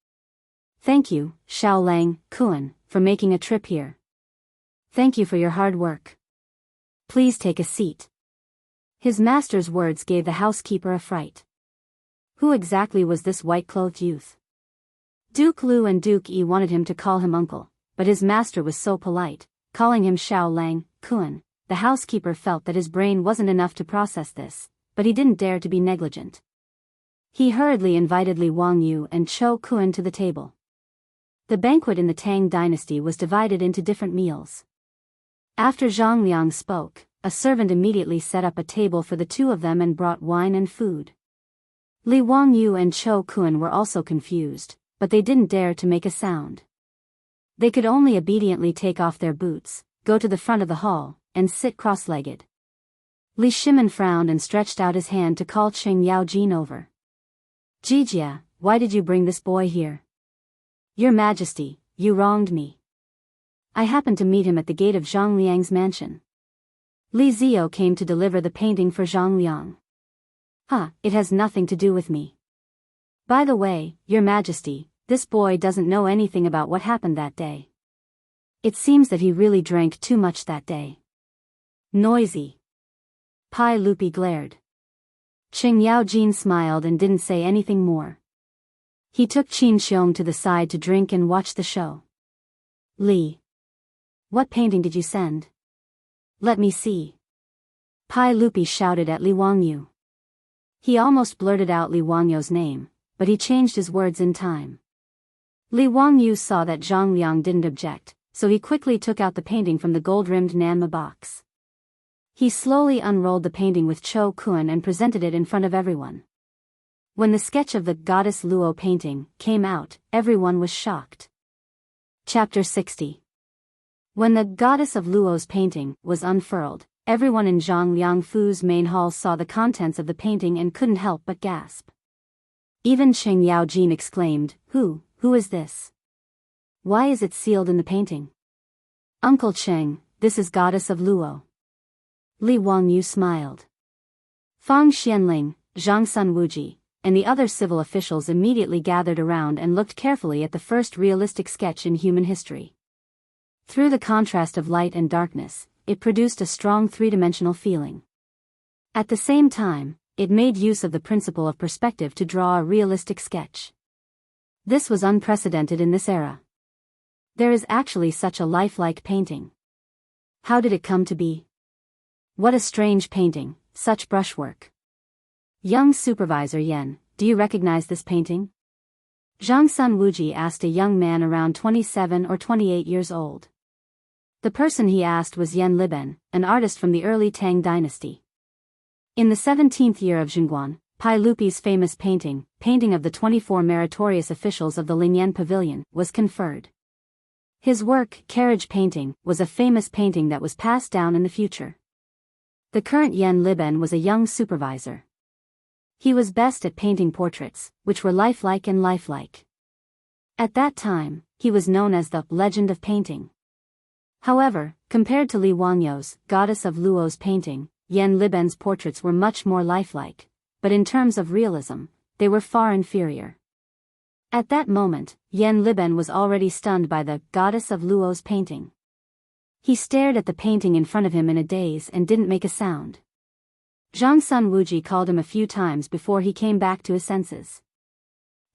Thank you, Xiao Lang, Kuan, for making a trip here. Thank you for your hard work. Please take a seat. His master's words gave the housekeeper a fright. Who exactly was this white-clothed youth? Duke Lu and Duke Yi wanted him to call him uncle, but his master was so polite, calling him Xiao Lang, Kuan. The housekeeper felt that his brain wasn't enough to process this, but he didn't dare to be negligent. He hurriedly invited Li Wangyu and Cho Kuan to the table. The banquet in the Tang dynasty was divided into different meals. After Zhang Liang spoke, a servant immediately set up a table for the two of them and brought wine and food. Li Wangyu and Cho Kuan were also confused, but they didn't dare to make a sound. They could only obediently take off their boots, go to the front of the hall, and sit cross-legged. Li Shimin frowned and stretched out his hand to call Qing Yaojin over. Jijia, why did you bring this boy here? Your Majesty, you wronged me. I happened to meet him at the gate of Zhang Liang's mansion. Li Zio came to deliver the painting for Zhang Liang. It has nothing to do with me. By the way, Your Majesty, this boy doesn't know anything about what happened that day. It seems that he really drank too much that day. Noisy. Pai Lupi glared. Qing Yaojin smiled and didn't say anything more. He took Qin Xiong to the side to drink and watch the show. Li. What painting did you send? Let me see. Pai Lupi shouted at Li Wangyu. He almost blurted out Li Wangyu's name, but he changed his words in time. Li Wangyu saw that Zhang Liang didn't object, so he quickly took out the painting from the gold-rimmed Nanma box. He slowly unrolled the painting with Cho Kuan and presented it in front of everyone. When the sketch of the goddess Luo painting came out, everyone was shocked. Chapter 60. When the goddess of Luo's painting was unfurled, everyone in Zhang Liangfu's main hall saw the contents of the painting and couldn't help but gasp. Even Cheng Yaojin exclaimed, Who is this? Why is it sealed in the painting? Uncle Cheng, this is Goddess of Luo. Li Wangyu smiled. Fang Xianling, Zhang Sun Wuji, and the other civil officials immediately gathered around and looked carefully at the first realistic sketch in human history. Through the contrast of light and darkness, it produced a strong three-dimensional feeling. At the same time, it made use of the principle of perspective to draw a realistic sketch. This was unprecedented in this era. There is actually such a lifelike painting. How did it come to be? What a strange painting, such brushwork. Young Supervisor Yen, do you recognize this painting? Zhang Sun Wuji asked a young man around 27 or 28 years old. The person he asked was Yen Liben, an artist from the early Tang dynasty. In the 17th year of Jingguan, Pai Lupi's famous painting of the 24 meritorious officials of the Lingyan Pavilion, was conferred. His work, Carriage Painting, was a famous painting that was passed down in the future. The current Yen Liben was a young supervisor. He was best at painting portraits, which were lifelike and lifelike. At that time, he was known as the Legend of Painting. However, compared to Li Wangyu's Goddess of Luo's painting, Yen Liben's portraits were much more lifelike, but in terms of realism, they were far inferior. At that moment, Yen Liben was already stunned by the Goddess of Luo's painting. He stared at the painting in front of him in a daze and didn't make a sound. Zhang Sun Wuji called him a few times before he came back to his senses.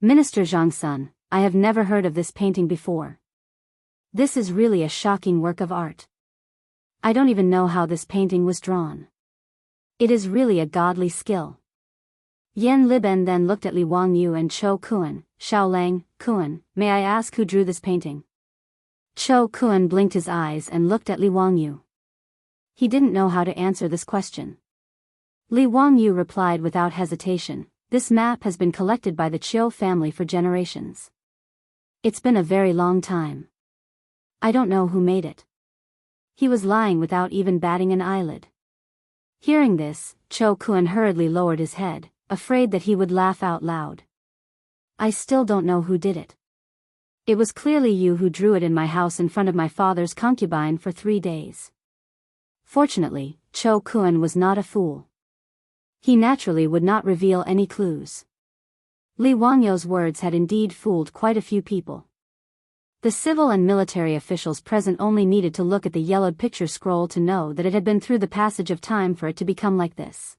Minister Zhang Sun, I have never heard of this painting before. This is really a shocking work of art. I don't even know how this painting was drawn. It is really a godly skill. Yen Liben then looked at Li Wangyu and Chou Kuan. Xiaolang, Kuan, may I ask who drew this painting? Chou Kuan blinked his eyes and looked at Li Wangyu. He didn't know how to answer this question. Li Wangyu replied without hesitation, this map has been collected by the Chiu family for generations. It's been a very long time. I don't know who made it. He was lying without even batting an eyelid. Hearing this, Chou Kuan hurriedly lowered his head, afraid that he would laugh out loud. I still don't know who did it. It was clearly you who drew it in my house in front of my father's concubine for 3 days. Fortunately, Chou Kuan was not a fool. He naturally would not reveal any clues. Li Wangyu's words had indeed fooled quite a few people. The civil and military officials present only needed to look at the yellowed picture scroll to know that it had been through the passage of time for it to become like this.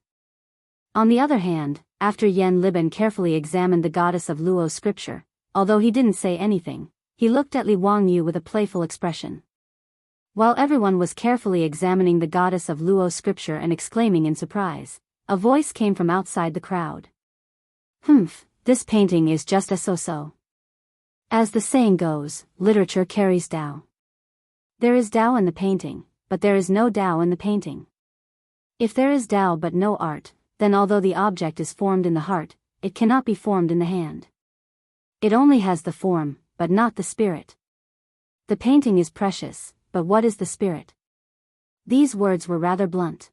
On the other hand, after Yen Liben carefully examined the Goddess of Luo's scripture, although he didn't say anything, he looked at Li Wangyu with a playful expression. While everyone was carefully examining the Goddess of Luo's scripture and exclaiming in surprise, a voice came from outside the crowd. Humph, this painting is just a so-so. As the saying goes, literature carries Tao. There is Tao in the painting, but there is no Tao in the painting. If there is Tao but no art, then although the object is formed in the heart, it cannot be formed in the hand. It only has the form, but not the spirit. The painting is precious, but what is the spirit? These words were rather blunt.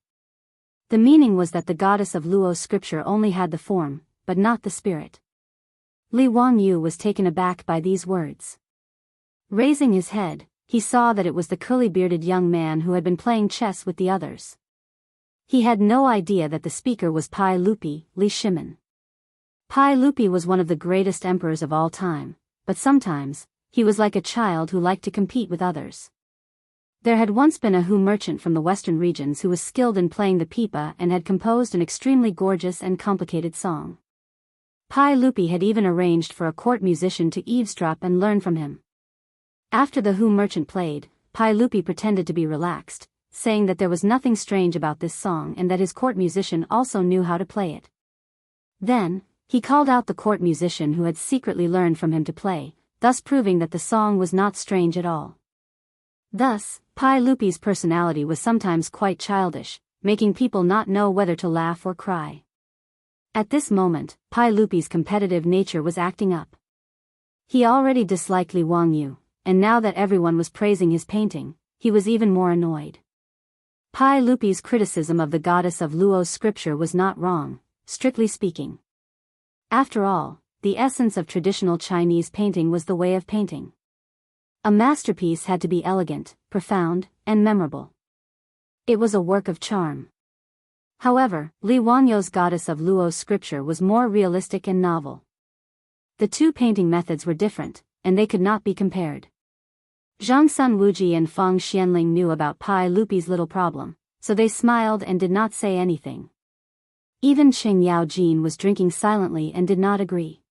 The meaning was that the Goddess of Luo's scripture only had the form, but not the spirit. Li Wangyu was taken aback by these words. Raising his head, he saw that it was the curly-bearded young man who had been playing chess with the others. He had no idea that the speaker was Pai Lupi, Li Shimen. Pai Lupi was one of the greatest emperors of all time, but sometimes, he was like a child who liked to compete with others. There had once been a Hu merchant from the western regions who was skilled in playing the pipa and had composed an extremely gorgeous and complicated song. Pai Lupi had even arranged for a court musician to eavesdrop and learn from him. After the Hu merchant played, Pai Lupi pretended to be relaxed, saying that there was nothing strange about this song and that his court musician also knew how to play it. Then, he called out the court musician who had secretly learned from him to play, thus proving that the song was not strange at all. Thus, Pai Lupi's personality was sometimes quite childish, making people not know whether to laugh or cry. At this moment, Pai Lupi's competitive nature was acting up. He already disliked Li Wangyu, and now that everyone was praising his painting, he was even more annoyed. Pai Lupi's criticism of the Goddess of Luo's scripture was not wrong, strictly speaking. After all, the essence of traditional Chinese painting was the way of painting. A masterpiece had to be elegant, profound, and memorable. It was a work of charm. However, Li Wangyou's Goddess of Luo's scripture was more realistic and novel. The two painting methods were different, and they could not be compared. Zhang Sun Wuji and Feng Xianling knew about Pai Lupi's little problem, so they smiled and did not say anything. Even Qing Yaojin was drinking silently and did not agree.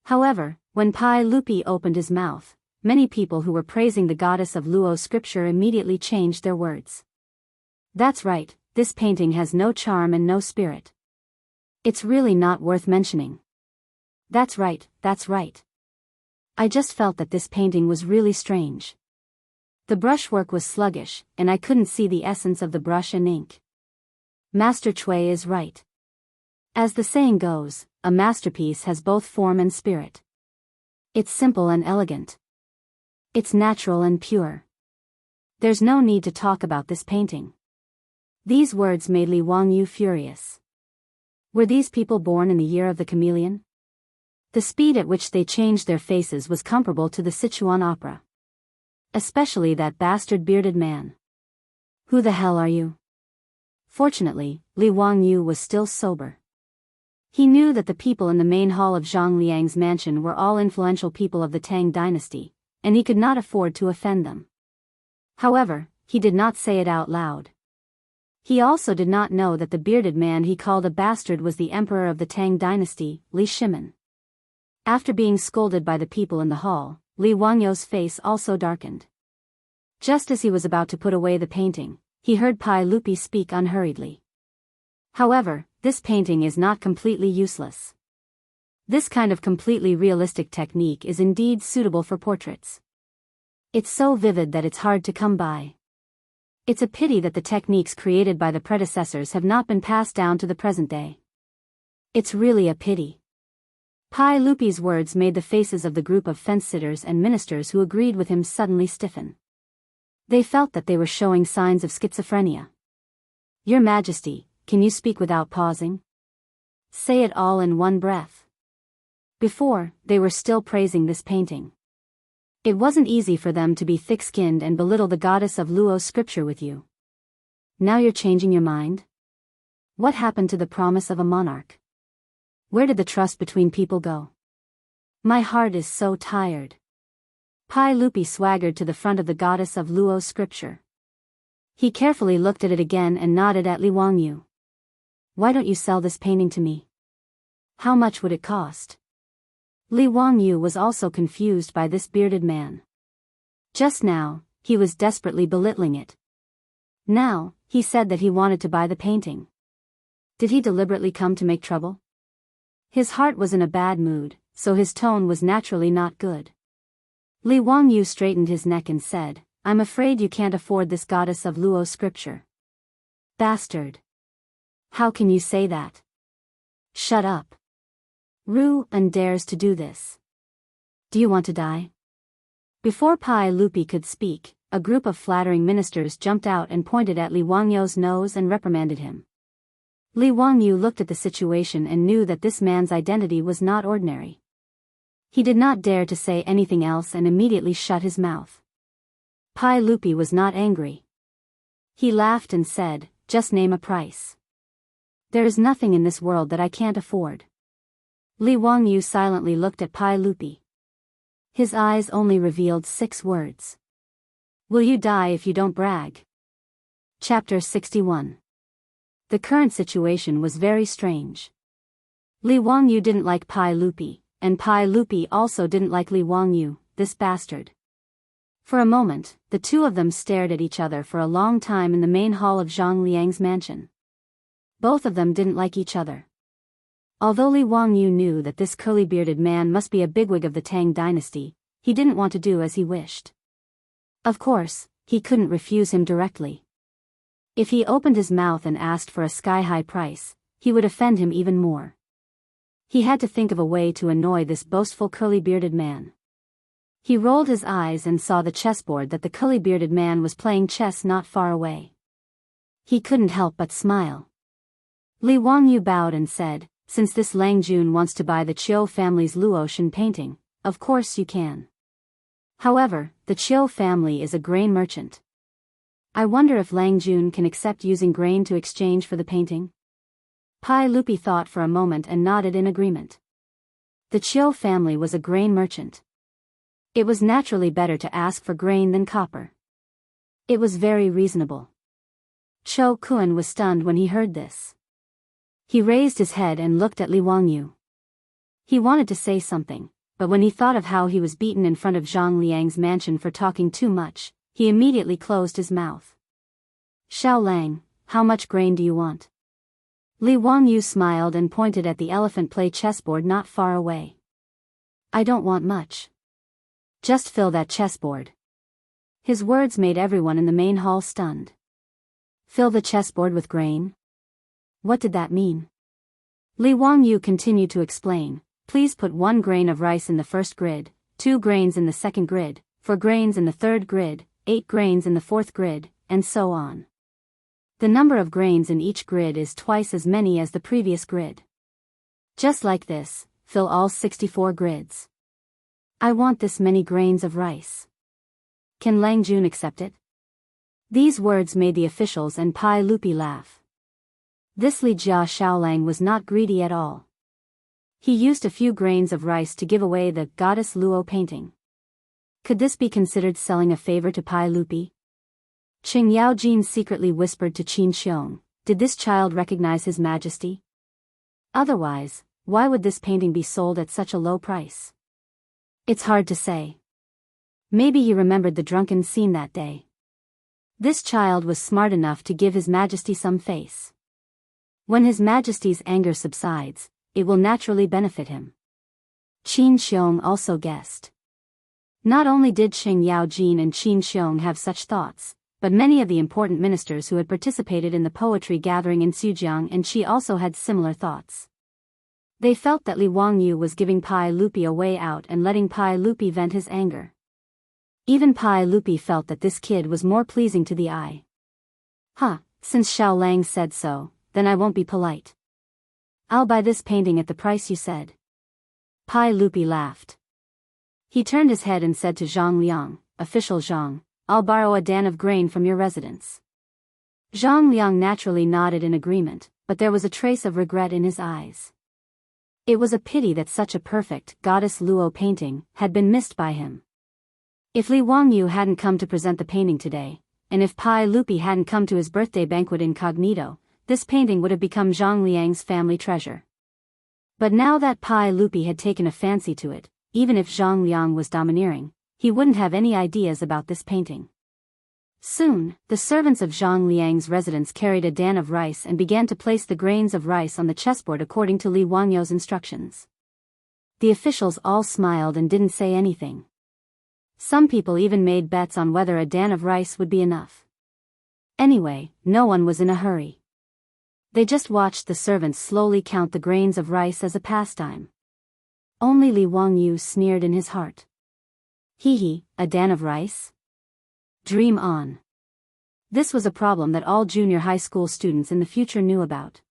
However, when Pai Lupi opened his mouth, many people who were praising the Goddess of Luo's scripture immediately changed their words. That's right, this painting has no charm and no spirit. It's really not worth mentioning. That's right, that's right. I just felt that this painting was really strange. The brushwork was sluggish, and I couldn't see the essence of the brush and ink. Master Cui is right. As the saying goes, a masterpiece has both form and spirit. It's simple and elegant. It's natural and pure. There's no need to talk about this painting. These words made Li Wangyu furious. Were these people born in the year of the chameleon? The speed at which they changed their faces was comparable to the Sichuan opera. Especially that bastard bearded man. Who the hell are you? Fortunately, Li Wangyu was still sober. He knew that the people in the main hall of Zhang Liang's mansion were all influential people of the Tang dynasty, and he could not afford to offend them. However, he did not say it out loud. He also did not know that the bearded man he called a bastard was the emperor of the Tang dynasty, Li Shimin. After being scolded by the people in the hall, Li Wangyou's face also darkened. Just as he was about to put away the painting, he heard Pai Lupi speak unhurriedly. However, this painting is not completely useless. This kind of completely realistic technique is indeed suitable for portraits. It's so vivid that it's hard to come by. It's a pity that the techniques created by the predecessors have not been passed down to the present day. It's really a pity. Pai Lupi's words made the faces of the group of fence-sitters and ministers who agreed with him suddenly stiffen. They felt that they were showing signs of schizophrenia. Your Majesty, can you speak without pausing? Say it all in one breath. Before, they were still praising this painting. It wasn't easy for them to be thick-skinned and belittle the Goddess of Luo's scripture with you. Now you're changing your mind? What happened to the promise of a monarch? Where did the trust between people go? My heart is so tired. Pai Lupi swaggered to the front of the Goddess of Luo's scripture. He carefully looked at it again and nodded at Li Wangyu. Why don't you sell this painting to me? How much would it cost? Li Wangyu was also confused by this bearded man. Just now, he was desperately belittling it. Now, he said that he wanted to buy the painting. Did he deliberately come to make trouble? His heart was in a bad mood, so his tone was naturally not good. Li Wangyu straightened his neck and said, I'm afraid you can't afford this Goddess of Luo's scripture. Bastard. How can you say that? Shut up. Ru and dares to do this. Do you want to die? Before Pai Lupi could speak, a group of flattering ministers jumped out and pointed at Li Wangyou's nose and reprimanded him. Li Wangyu looked at the situation and knew that this man's identity was not ordinary. He did not dare to say anything else and immediately shut his mouth. Pai Lupi was not angry. He laughed and said, just name a price. There is nothing in this world that I can't afford. Li Wangyu silently looked at Pai Lupi. His eyes only revealed 6 words. Will you die if you don't brag? Chapter 61. The current situation was very strange. Li Wangyu didn't like Pai Lupi, and Pai Lupi also didn't like Li Wangyu, this bastard. For a moment, the two of them stared at each other for a long time in the main hall of Zhang Liang's mansion. Both of them didn't like each other. Although Li Wangyu knew that this curly-bearded man must be a bigwig of the Tang dynasty, he didn't want to do as he wished. Of course, he couldn't refuse him directly. If he opened his mouth and asked for a sky-high price, he would offend him even more. He had to think of a way to annoy this boastful curly-bearded man. He rolled his eyes and saw the chessboard that the curly-bearded man was playing chess not far away. He couldn't help but smile. Li Wangyu bowed and said, since this Lang Jun wants to buy the Chiu family's Luotian painting, of course you can. However, the Chiu family is a grain merchant. I wonder if Lang Jun can accept using grain to exchange for the painting? Pai Lupi thought for a moment and nodded in agreement. The Chiu family was a grain merchant. It was naturally better to ask for grain than copper. It was very reasonable. Cho Kun was stunned when he heard this. He raised his head and looked at Li Wangyu. He wanted to say something, but when he thought of how he was beaten in front of Zhang Liang's mansion for talking too much, he immediately closed his mouth. Xiao Lang, how much grain do you want? Li Wangyu smiled and pointed at the elephant play chessboard not far away. I don't want much. Just fill that chessboard. His words made everyone in the main hall stunned. Fill the chessboard with grain? What did that mean? Li Wangyu continued to explain. Please put 1 grain of rice in the first grid, 2 grains in the second grid, 4 grains in the third grid, 8 grains in the fourth grid, and so on. The number of grains in each grid is twice as many as the previous grid. Just like this, fill all 64 grids. I want this many grains of rice. Can Lang Jun accept it? These words made the officials and Pai Lupi laugh. This Li Jia Xiaolang was not greedy at all. He used a few grains of rice to give away the Goddess Luo painting. Could this be considered selling a favor to Pai Lupi? Qing Yaojin secretly whispered to Qin Xiong, did this child recognize His Majesty? Otherwise, why would this painting be sold at such a low price? It's hard to say. Maybe he remembered the drunken scene that day. This child was smart enough to give His Majesty some face. When His Majesty's anger subsides, it will naturally benefit him. Qin Xiong also guessed. Not only did Qing Yaojin and Qin Xiong have such thoughts, but many of the important ministers who had participated in the poetry gathering in Sujiang and Qi also had similar thoughts. They felt that Li Wangyu was giving Pai Lupi a way out and letting Pai Lupi vent his anger. Even Pai Lupi felt that this kid was more pleasing to the eye. Since Xiao Lang said so, then I won't be polite. I'll buy this painting at the price you said. Pai Lupi laughed. He turned his head and said to Zhang Liang, Official Zhang, I'll borrow a dan of grain from your residence. Zhang Liang naturally nodded in agreement, but there was a trace of regret in his eyes. It was a pity that such a perfect Goddess Luo painting had been missed by him. If Li Wangyu hadn't come to present the painting today, and if Pai Lupi hadn't come to his birthday banquet incognito, this painting would have become Zhang Liang's family treasure. But now that Pai Lupi had taken a fancy to it, even if Zhang Liang was domineering, he wouldn't have any ideas about this painting. Soon, the servants of Zhang Liang's residence carried a dan of rice and began to place the grains of rice on the chessboard according to Li Wangyu's instructions. The officials all smiled and didn't say anything. Some people even made bets on whether a dan of rice would be enough. Anyway, no one was in a hurry. They just watched the servants slowly count the grains of rice as a pastime. Only Li Wangyu sneered in his heart. Hee, a dan of rice? Dream on. This was a problem that all junior high school students in the future knew about.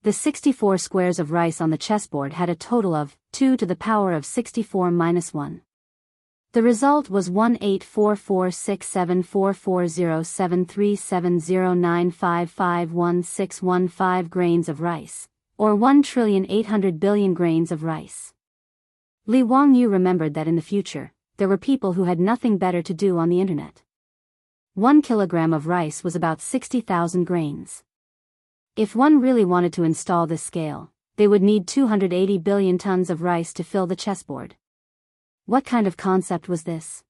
The 64 squares of rice on the chessboard had a total of 2 to the power of 64 minus 1. The result was 184467440737095511615 grains of rice, or 1,800,000,000,000 grains of rice. Li Wangyu remembered that in the future, there were people who had nothing better to do on the internet. 1 kilogram of rice was about 60,000 grains. If one really wanted to install this scale, they would need 280 billion tons of rice to fill the chessboard. What kind of concept was this?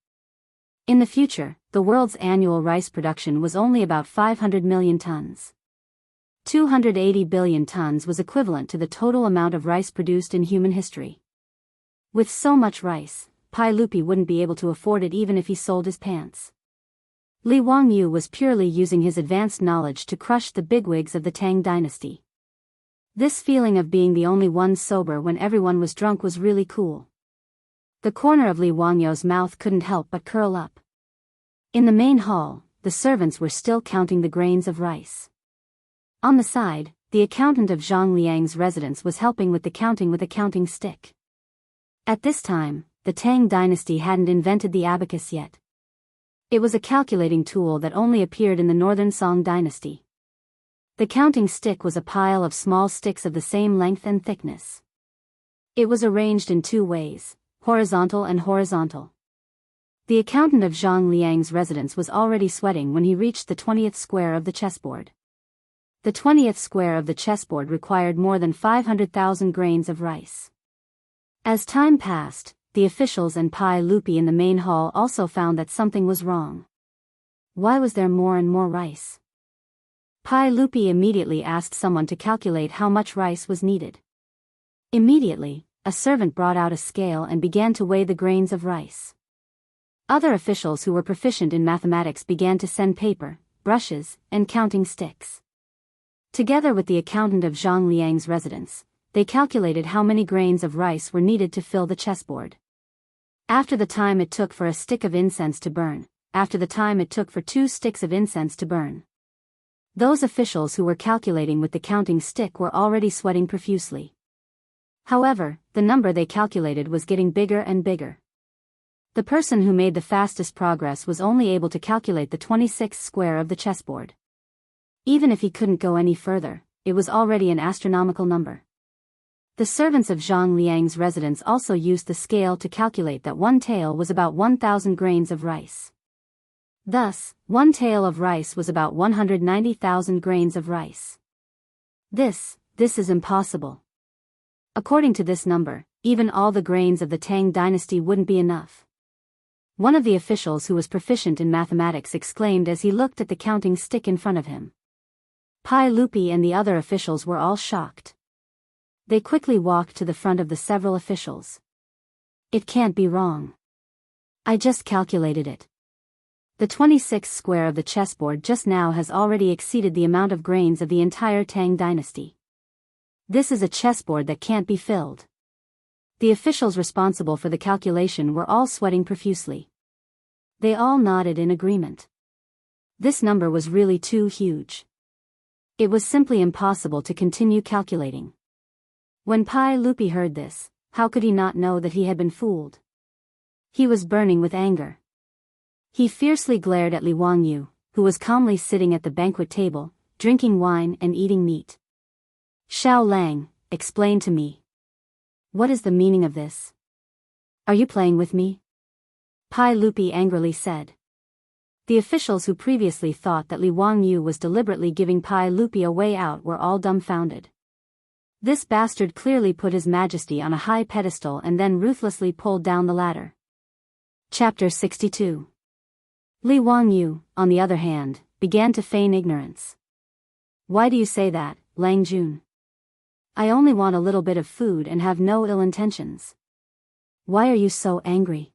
In the future, the world's annual rice production was only about 500 million tons. 280 billion tons was equivalent to the total amount of rice produced in human history. With so much rice, Pai Lupi wouldn't be able to afford it even if he sold his pants. Li Wangyu was purely using his advanced knowledge to crush the bigwigs of the Tang dynasty. This feeling of being the only one sober when everyone was drunk was really cool. The corner of Li Wangyu's mouth couldn't help but curl up. In the main hall, the servants were still counting the grains of rice. On the side, the accountant of Zhang Liang's residence was helping with the counting with a counting stick. At this time, the Tang dynasty hadn't invented the abacus yet. It was a calculating tool that only appeared in the northern Song dynasty. The counting stick was a pile of small sticks of the same length and thickness. It was arranged in two ways, horizontal and horizontal. The accountant of Zhang Liang's residence was already sweating when he reached the 20th square of the chessboard. The 20th square of the chessboard required more than 500,000 grains of rice. As time passed, the officials and Pai Lupi in the main hall also found that something was wrong. Why was there more and more rice? Pai Lupi immediately asked someone to calculate how much rice was needed. Immediately, a servant brought out a scale and began to weigh the grains of rice. Other officials who were proficient in mathematics began to send paper, brushes, and counting sticks. Together with the accountant of Zhang Liang's residence, they calculated how many grains of rice were needed to fill the chessboard. After the time it took for a stick of incense to burn, after the time it took for 2 sticks of incense to burn. Those officials who were calculating with the counting stick were already sweating profusely. However, the number they calculated was getting bigger and bigger. The person who made the fastest progress was only able to calculate the 26th square of the chessboard. Even if he couldn't go any further, it was already an astronomical number. The servants of Zhang Liang's residence also used the scale to calculate that one tael was about 1,000 grains of rice. Thus, one tael of rice was about 190,000 grains of rice. This is impossible. According to this number, even all the grains of the Tang dynasty wouldn't be enough. One of the officials who was proficient in mathematics exclaimed as he looked at the counting stick in front of him. Pai Lupi and the other officials were all shocked. They quickly walked to the front of the several officials. It can't be wrong. I just calculated it. The 26th square of the chessboard just now has already exceeded the amount of grains of the entire Tang dynasty. This is a chessboard that can't be filled. The officials responsible for the calculation were all sweating profusely. They all nodded in agreement. This number was really too huge. It was simply impossible to continue calculating. When Pai Lupi heard this, how could he not know that he had been fooled? He was burning with anger. He fiercely glared at Li Wangyu, who was calmly sitting at the banquet table, drinking wine and eating meat. Xiao Lang, explain to me. What is the meaning of this? Are you playing with me? Pai Lupi angrily said. The officials who previously thought that Li Wangyu was deliberately giving Pai Lupi a way out were all dumbfounded. This bastard clearly put his majesty on a high pedestal and then ruthlessly pulled down the ladder. Chapter 62. Li Wangyu, on the other hand, began to feign ignorance. Why do you say that, Lang Jun? I only want a little bit of food and have no ill intentions. Why are you so angry?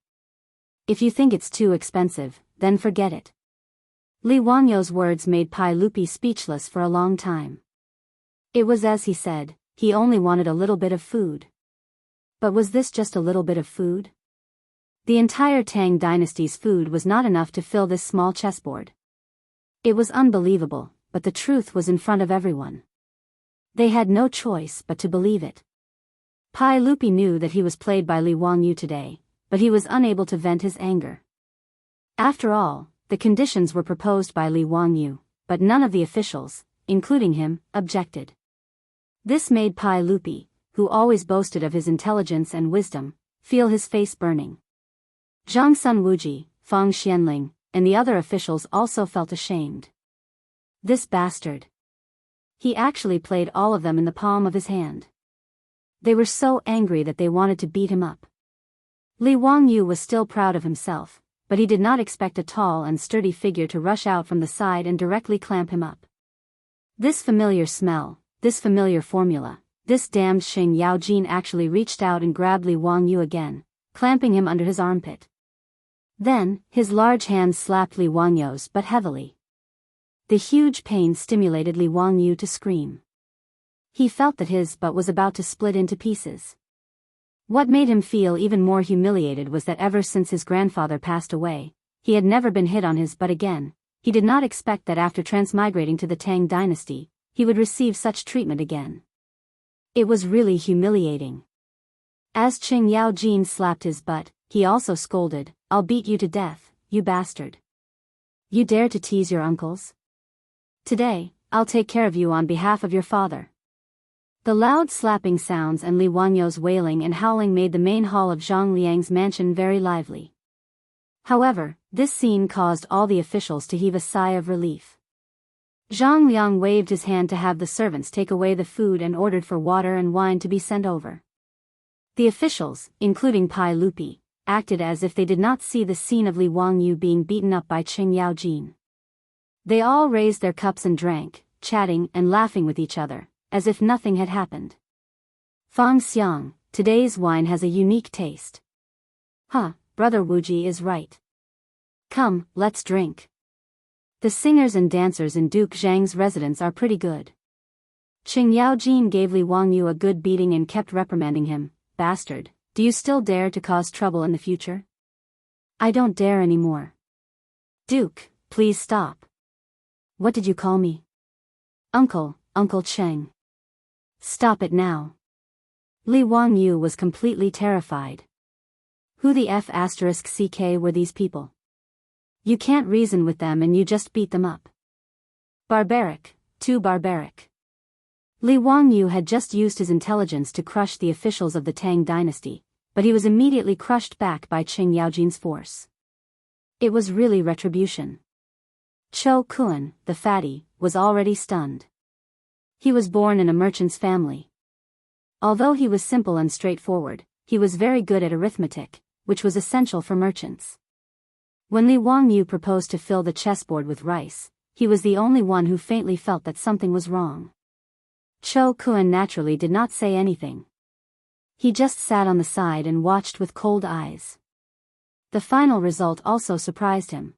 If you think it's too expensive, then forget it. Li Wangyu's words made Pai Lupi speechless for a long time. It was as he said, he only wanted a little bit of food. But was this just a little bit of food? The entire Tang dynasty's food was not enough to fill this small chessboard. It was unbelievable, but the truth was in front of everyone. They had no choice but to believe it. Pai Lupi knew that he was played by Li Wangyu today, but he was unable to vent his anger. After all, the conditions were proposed by Li Wangyu, but none of the officials, including him, objected. This made Pai Lupi, who always boasted of his intelligence and wisdom, feel his face burning. Zhang Sun Wuji, Fang Xianling, and the other officials also felt ashamed. This bastard. He actually played all of them in the palm of his hand. They were so angry that they wanted to beat him up. Li Wangyu was still proud of himself, but he did not expect a tall and sturdy figure to rush out from the side and directly clamp him up. This familiar smell, this familiar formula, this damned Xing Yaojin actually reached out and grabbed Li Wangyu again, clamping him under his armpit. Then, his large hands slapped Li Wangyu's but heavily. The huge pain stimulated Li Wangyu to scream. He felt that his butt was about to split into pieces. What made him feel even more humiliated was that ever since his grandfather passed away, he had never been hit on his butt again. He did not expect that after transmigrating to the Tang dynasty, he would receive such treatment again. It was really humiliating. As Qing Yaojin slapped his butt, he also scolded, "I'll beat you to death, you bastard. You dare to tease your uncles? Today, I'll take care of you on behalf of your father." The loud slapping sounds and Li Wangyou's wailing and howling made the main hall of Zhang Liang's mansion very lively. However, this scene caused all the officials to heave a sigh of relief. Zhang Liang waved his hand to have the servants take away the food and ordered for water and wine to be sent over. The officials, including Pai Lupi, acted as if they did not see the scene of Li Wangyu being beaten up by Qing Yaojin. They all raised their cups and drank, chatting and laughing with each other, as if nothing had happened. "Fang Xiang, today's wine has a unique taste." "Huh, Brother Wuji is right. Come, let's drink. The singers and dancers in Duke Zhang's residence are pretty good." Qing Yaojin gave Li Wangyu a good beating and kept reprimanding him, "Bastard, do you still dare to cause trouble in the future?" "I don't dare anymore." "Duke, please stop." "What did you call me?" "Uncle, Uncle Cheng." "Stop it now." Li Wangyu was completely terrified. Who the F***ck were these people? You can't reason with them and you just beat them up. Barbaric, too barbaric. Li Wangyu had just used his intelligence to crush the officials of the Tang dynasty, but he was immediately crushed back by Qing Yaojin's force. It was really retribution. Cho Kun, the fatty, was already stunned. He was born in a merchant's family. Although he was simple and straightforward, he was very good at arithmetic, which was essential for merchants. When Li Wangyu proposed to fill the chessboard with rice, he was the only one who faintly felt that something was wrong. Cho Kun naturally did not say anything. He just sat on the side and watched with cold eyes. The final result also surprised him.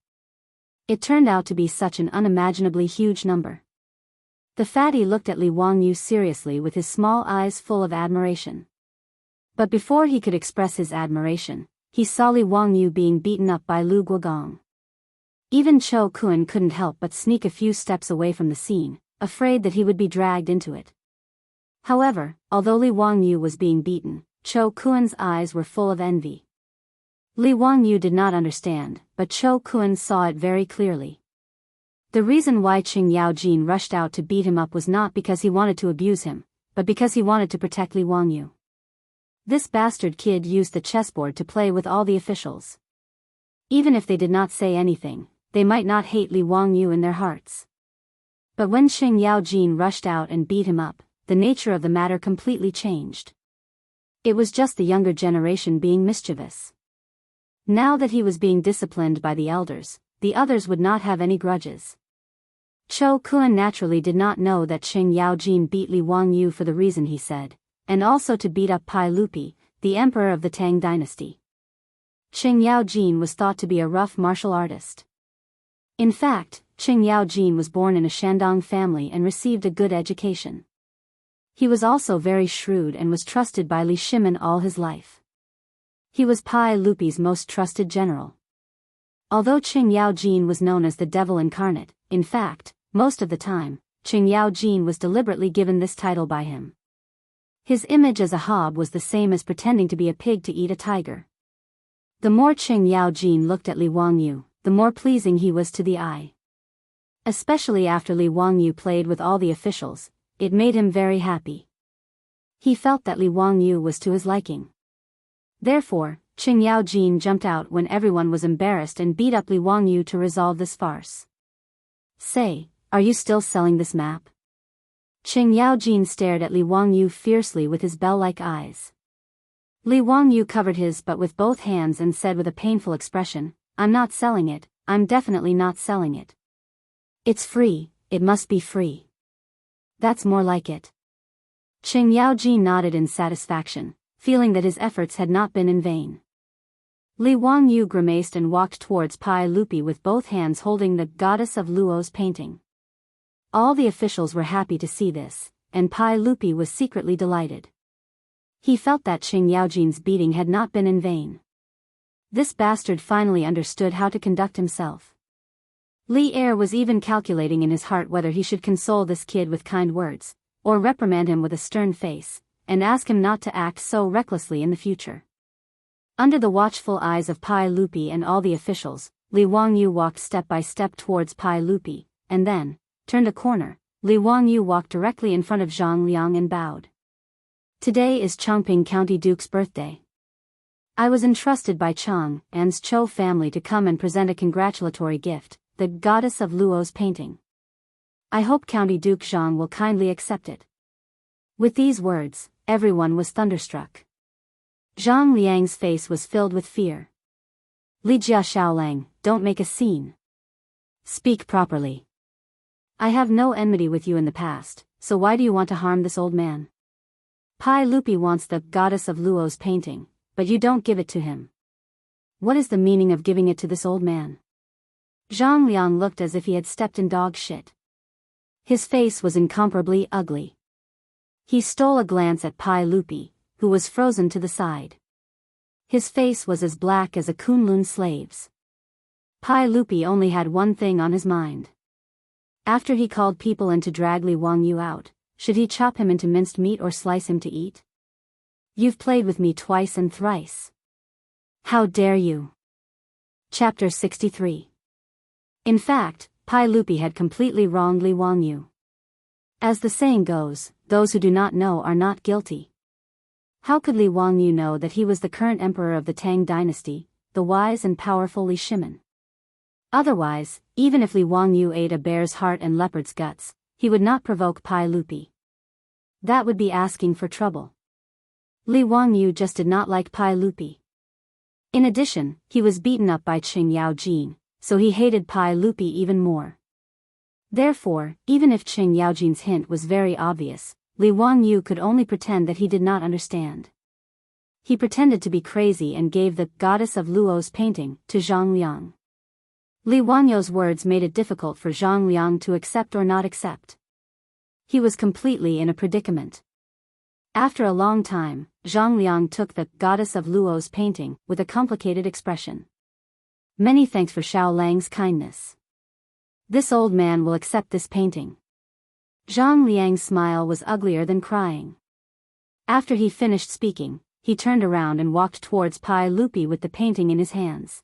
It turned out to be such an unimaginably huge number. The fatty looked at Li Wangyu seriously with his small eyes full of admiration. But before he could express his admiration, he saw Li Wangyu being beaten up by Lu Guogong. Even Cho Kun couldn't help but sneak a few steps away from the scene, afraid that he would be dragged into it. However, although Li Wangyu was being beaten, Cho Kun's eyes were full of envy. Li Wangyu did not understand, but Cho Kun saw it very clearly. The reason why Qing Yaojin rushed out to beat him up was not because he wanted to abuse him, but because he wanted to protect Li Wangyu. This bastard kid used the chessboard to play with all the officials. Even if they did not say anything, they might not hate Li Wangyu in their hearts. But when Qing Yaojin rushed out and beat him up, the nature of the matter completely changed. It was just the younger generation being mischievous. Now that he was being disciplined by the elders, the others would not have any grudges. Cho Kun naturally did not know that Qing Yaojin beat Li Wangyu for the reason he said, and also to beat up Pai Lupi, the emperor of the Tang dynasty. Qing Yaojin was thought to be a rough martial artist. In fact, Qing Yaojin was born in a Shandong family and received a good education. He was also very shrewd and was trusted by Li Shimin all his life. He was Pai Lupi's most trusted general. Although Qing Yaojin was known as the devil incarnate, in fact, most of the time, Qing Yaojin was deliberately given this title by him. His image as a hob was the same as pretending to be a pig to eat a tiger. The more Qing Yaojin looked at Li Wangyu, the more pleasing he was to the eye. Especially after Li Wangyu played with all the officials, it made him very happy. He felt that Li Wangyu was to his liking. Therefore, Qing Yaojin jumped out when everyone was embarrassed and beat up Li Wangyu to resolve this farce. "Say, are you still selling this map?" Qing Yaojin stared at Li Wangyu fiercely with his bell-like eyes. Li Wangyu covered his butt with both hands and said with a painful expression, "I'm not selling it, I'm definitely not selling it. It's free, it must be free. That's more like it." Qing Yaojin nodded in satisfaction, feeling that his efforts had not been in vain. Li Wangyu grimaced and walked towards Pai Lupi with both hands holding the Goddess of Luo's painting. All the officials were happy to see this, and Pai Lupi was secretly delighted. He felt that Qing Yaojin's beating had not been in vain. This bastard finally understood how to conduct himself. Li Er was even calculating in his heart whether he should console this kid with kind words, or reprimand him with a stern face, and ask him not to act so recklessly in the future. Under the watchful eyes of Pai Lupi and all the officials, Li Wangyu walked step by step towards Pai Lupi, and then, turned a corner. Li Wangyu walked directly in front of Zhang Liang and bowed. Today is Chongping County Duke's birthday. I was entrusted by Chang An's Chou family to come and present a congratulatory gift, the Goddess of Luo's painting. I hope County Duke Zhang will kindly accept it. With these words, everyone was thunderstruck. Zhang Liang's face was filled with fear. Li Jia Xiaolang, don't make a scene. Speak properly. I have no enmity with you in the past, so why do you want to harm this old man? Pai Lupi wants the Goddess of Luo's painting, but you don't give it to him. What is the meaning of giving it to this old man? Zhang Liang looked as if he had stepped in dog shit. His face was incomparably ugly. He stole a glance at Pai Lupi, who was frozen to the side. His face was as black as a Kunlun slave's. Pai Lupi only had one thing on his mind. After he called people in to drag Li Wangyu out, should he chop him into minced meat or slice him to eat? You've played with me twice and thrice. How dare you? Chapter 63. In fact, Pai Lupi had completely wronged Li Wangyu. As the saying goes, those who do not know are not guilty. How could Li Wangyu know that he was the current emperor of the Tang dynasty, the wise and powerful Li Shimin? Otherwise, even if Li Wangyu ate a bear's heart and leopard's guts, he would not provoke Pai Lupi. That would be asking for trouble. Li Wangyu just did not like Pai Lupi. In addition, he was beaten up by Qing Yaojin, so he hated Pai Lupi even more. Therefore, even if Qing Yaojin's hint was very obvious, Li Wangyu could only pretend that he did not understand. He pretended to be crazy and gave the Goddess of Luo's painting to Zhang Liang. Li Wangyu's words made it difficult for Zhang Liang to accept or not accept. He was completely in a predicament. After a long time, Zhang Liang took the Goddess of Luo's painting with a complicated expression. Many thanks for Xiao Lang's kindness. This old man will accept this painting. Zhang Liang's smile was uglier than crying. After he finished speaking, he turned around and walked towards Pai Lupi with the painting in his hands.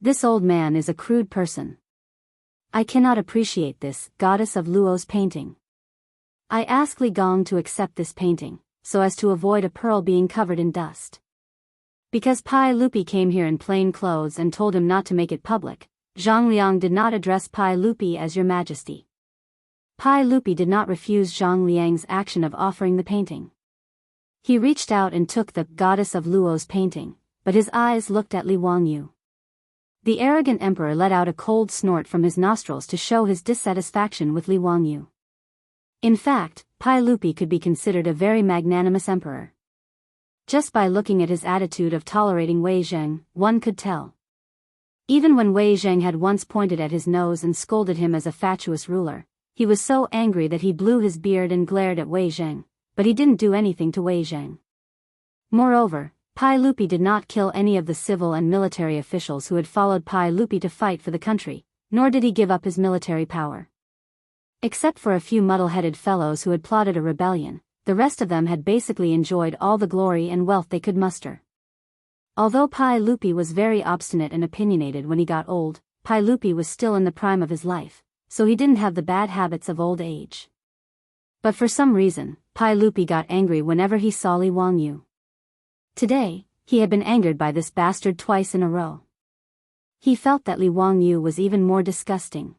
This old man is a crude person. I cannot appreciate this Goddess of Luo's painting. I ask Li Gong to accept this painting, so as to avoid a pearl being covered in dust. Because Pai Lupi came here in plain clothes and told him not to make it public, Zhang Liang did not address Pai Lupi as Your Majesty. Pai Lupi did not refuse Zhang Liang's action of offering the painting. He reached out and took the Goddess of Luo's painting, but his eyes looked at Li Wangyu. The arrogant emperor let out a cold snort from his nostrils to show his dissatisfaction with Li Wangyu. In fact, Pai Lupi could be considered a very magnanimous emperor. Just by looking at his attitude of tolerating Wei Zheng, one could tell. Even when Wei Zheng had once pointed at his nose and scolded him as a fatuous ruler, he was so angry that he blew his beard and glared at Wei Zheng, but he didn't do anything to Wei Zheng. Moreover, Pai Lupi did not kill any of the civil and military officials who had followed Pai Lupi to fight for the country, nor did he give up his military power. Except for a few muddle-headed fellows who had plotted a rebellion, the rest of them had basically enjoyed all the glory and wealth they could muster. Although Pai Lupi was very obstinate and opinionated when he got old, Pai Lupi was still in the prime of his life, so he didn't have the bad habits of old age. But for some reason, Pai Lupi got angry whenever he saw Li Wangyu. Today, he had been angered by this bastard twice in a row. He felt that Li Wangyu was even more disgusting.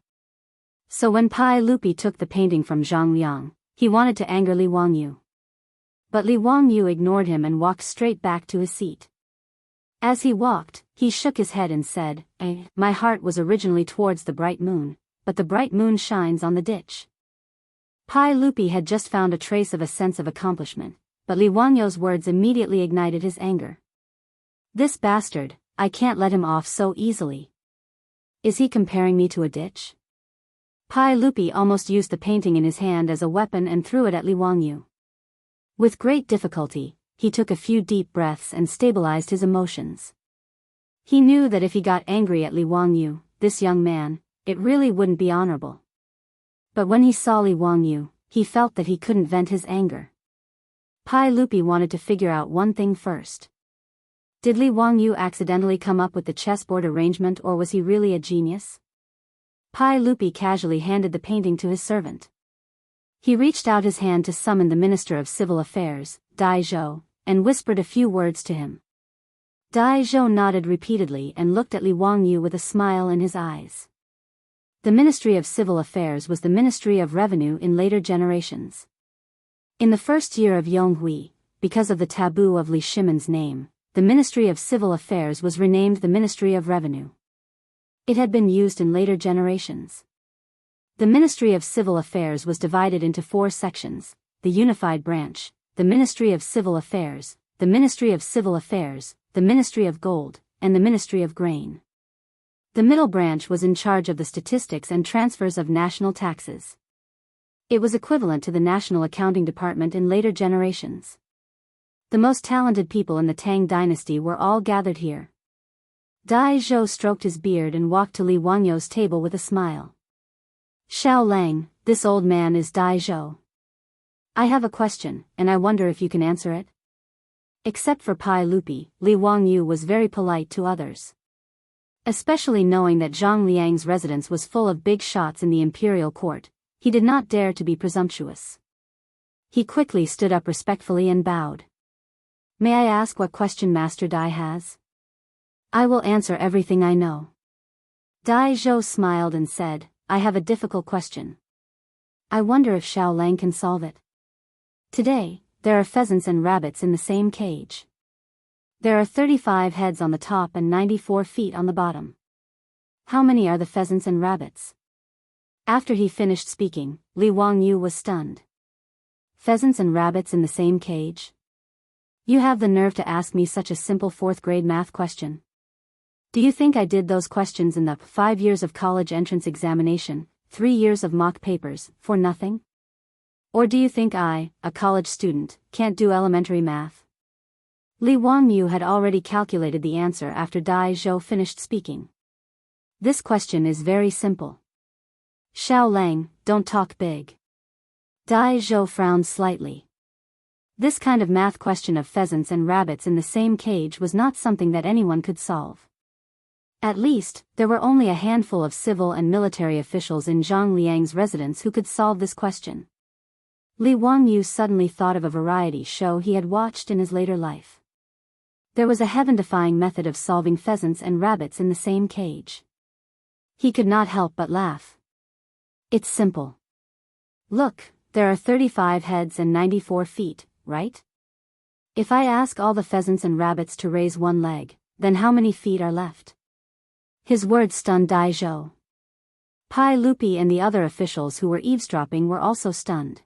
So when Pai Lupi took the painting from Zhang Liang, he wanted to anger Li Wangyu. But Li Wangyu ignored him and walked straight back to his seat. As he walked, he shook his head and said, My heart was originally towards the bright moon, but the bright moon shines on the ditch. Pai Lupi had just found a trace of a sense of accomplishment, but Li Wangyu's words immediately ignited his anger. This bastard, I can't let him off so easily. Is he comparing me to a ditch? Pai Lupi almost used the painting in his hand as a weapon and threw it at Li Wangyu. With great difficulty, he took a few deep breaths and stabilized his emotions. He knew that if he got angry at Li Wangyu, this young man, it really wouldn't be honorable. But when he saw Li Wangyu, he felt that he couldn't vent his anger. Pai Lupi wanted to figure out one thing first. Did Li Wangyu accidentally come up with the chessboard arrangement, or was he really a genius? Pai Lupi casually handed the painting to his servant. He reached out his hand to summon the Minister of Civil Affairs, Dai Zhou, and whispered a few words to him. Dai Zhou nodded repeatedly and looked at Li Wangyu with a smile in his eyes. The Ministry of Civil Affairs was the Ministry of Revenue in later generations. In the first year of Yonghui, because of the taboo of Li Shimon's name, the Ministry of Civil Affairs was renamed the Ministry of Revenue. It had been used in later generations. The Ministry of Civil Affairs was divided into 4 sections: the Unified Branch, the Ministry of Civil Affairs, the Ministry of Civil Affairs, the Ministry of Gold, and the Ministry of Grain. The middle branch was in charge of the statistics and transfers of national taxes. It was equivalent to the National Accounting Department in later generations. The most talented people in the Tang dynasty were all gathered here. Dai Zhou stroked his beard and walked to Li Wangyu's table with a smile. Xiao Lang, this old man is Dai Zhou. I have a question, and I wonder if you can answer it. Except for Pai Lupi, Li Wangyu was very polite to others. Especially knowing that Zhang Liang's residence was full of big shots in the imperial court, he did not dare to be presumptuous. He quickly stood up respectfully and bowed. May I ask what question Master Dai has? I will answer everything I know. Dai Zhou smiled and said, I have a difficult question. I wonder if Xiao Lang can solve it. Today, there are pheasants and rabbits in the same cage. There are 35 heads on the top and 94 feet on the bottom. How many are the pheasants and rabbits? After he finished speaking, Li Wangyu was stunned. Pheasants and rabbits in the same cage? You have the nerve to ask me such a simple 4th grade math question. Do you think I did those questions in the 5 years of college entrance examination, 3 years of mock papers, for nothing? Or do you think I, a college student, can't do elementary math? Li Wangyu had already calculated the answer after Dai Zhou finished speaking. This question is very simple. Xiao Lang, don't talk big. Dai Zhou frowned slightly. This kind of math question of pheasants and rabbits in the same cage was not something that anyone could solve. At least, there were only a handful of civil and military officials in Zhang Liang's residence who could solve this question. Li Wangyu suddenly thought of a variety show he had watched in his later life. There was a heaven-defying method of solving pheasants and rabbits in the same cage. He could not help but laugh. It's simple. Look, there are 35 heads and 94 feet, right? If I ask all the pheasants and rabbits to raise one leg, then how many feet are left? His words stunned Dai Zhou. Pai Lupi and the other officials who were eavesdropping were also stunned.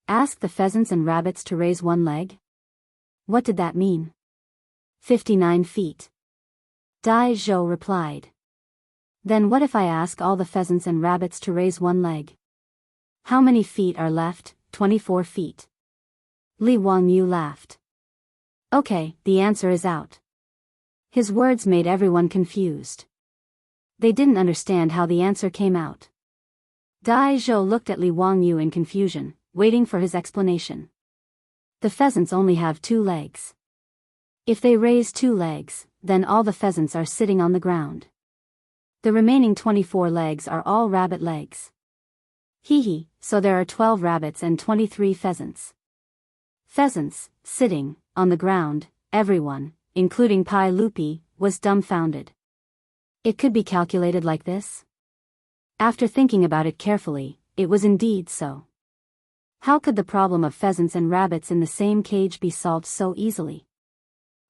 Ask the pheasants and rabbits to raise one leg? What did that mean? 59 feet. Dai Zhou replied. Then what if I ask all the pheasants and rabbits to raise one leg? How many feet are left? 24 feet. Li Wangyu laughed. Okay, the answer is out. His words made everyone confused. They didn't understand how the answer came out. Dai Zhou looked at Li Wangyu in confusion, waiting for his explanation. The pheasants only have 2 legs. If they raise 2 legs, then all the pheasants are sitting on the ground. The remaining 24 legs are all rabbit legs. Hee, so there are 12 rabbits and 23 pheasants. Pheasants, sitting, on the ground. Everyone, including Pai Lupi, was dumbfounded. It could be calculated like this? After thinking about it carefully, it was indeed so. How could the problem of pheasants and rabbits in the same cage be solved so easily?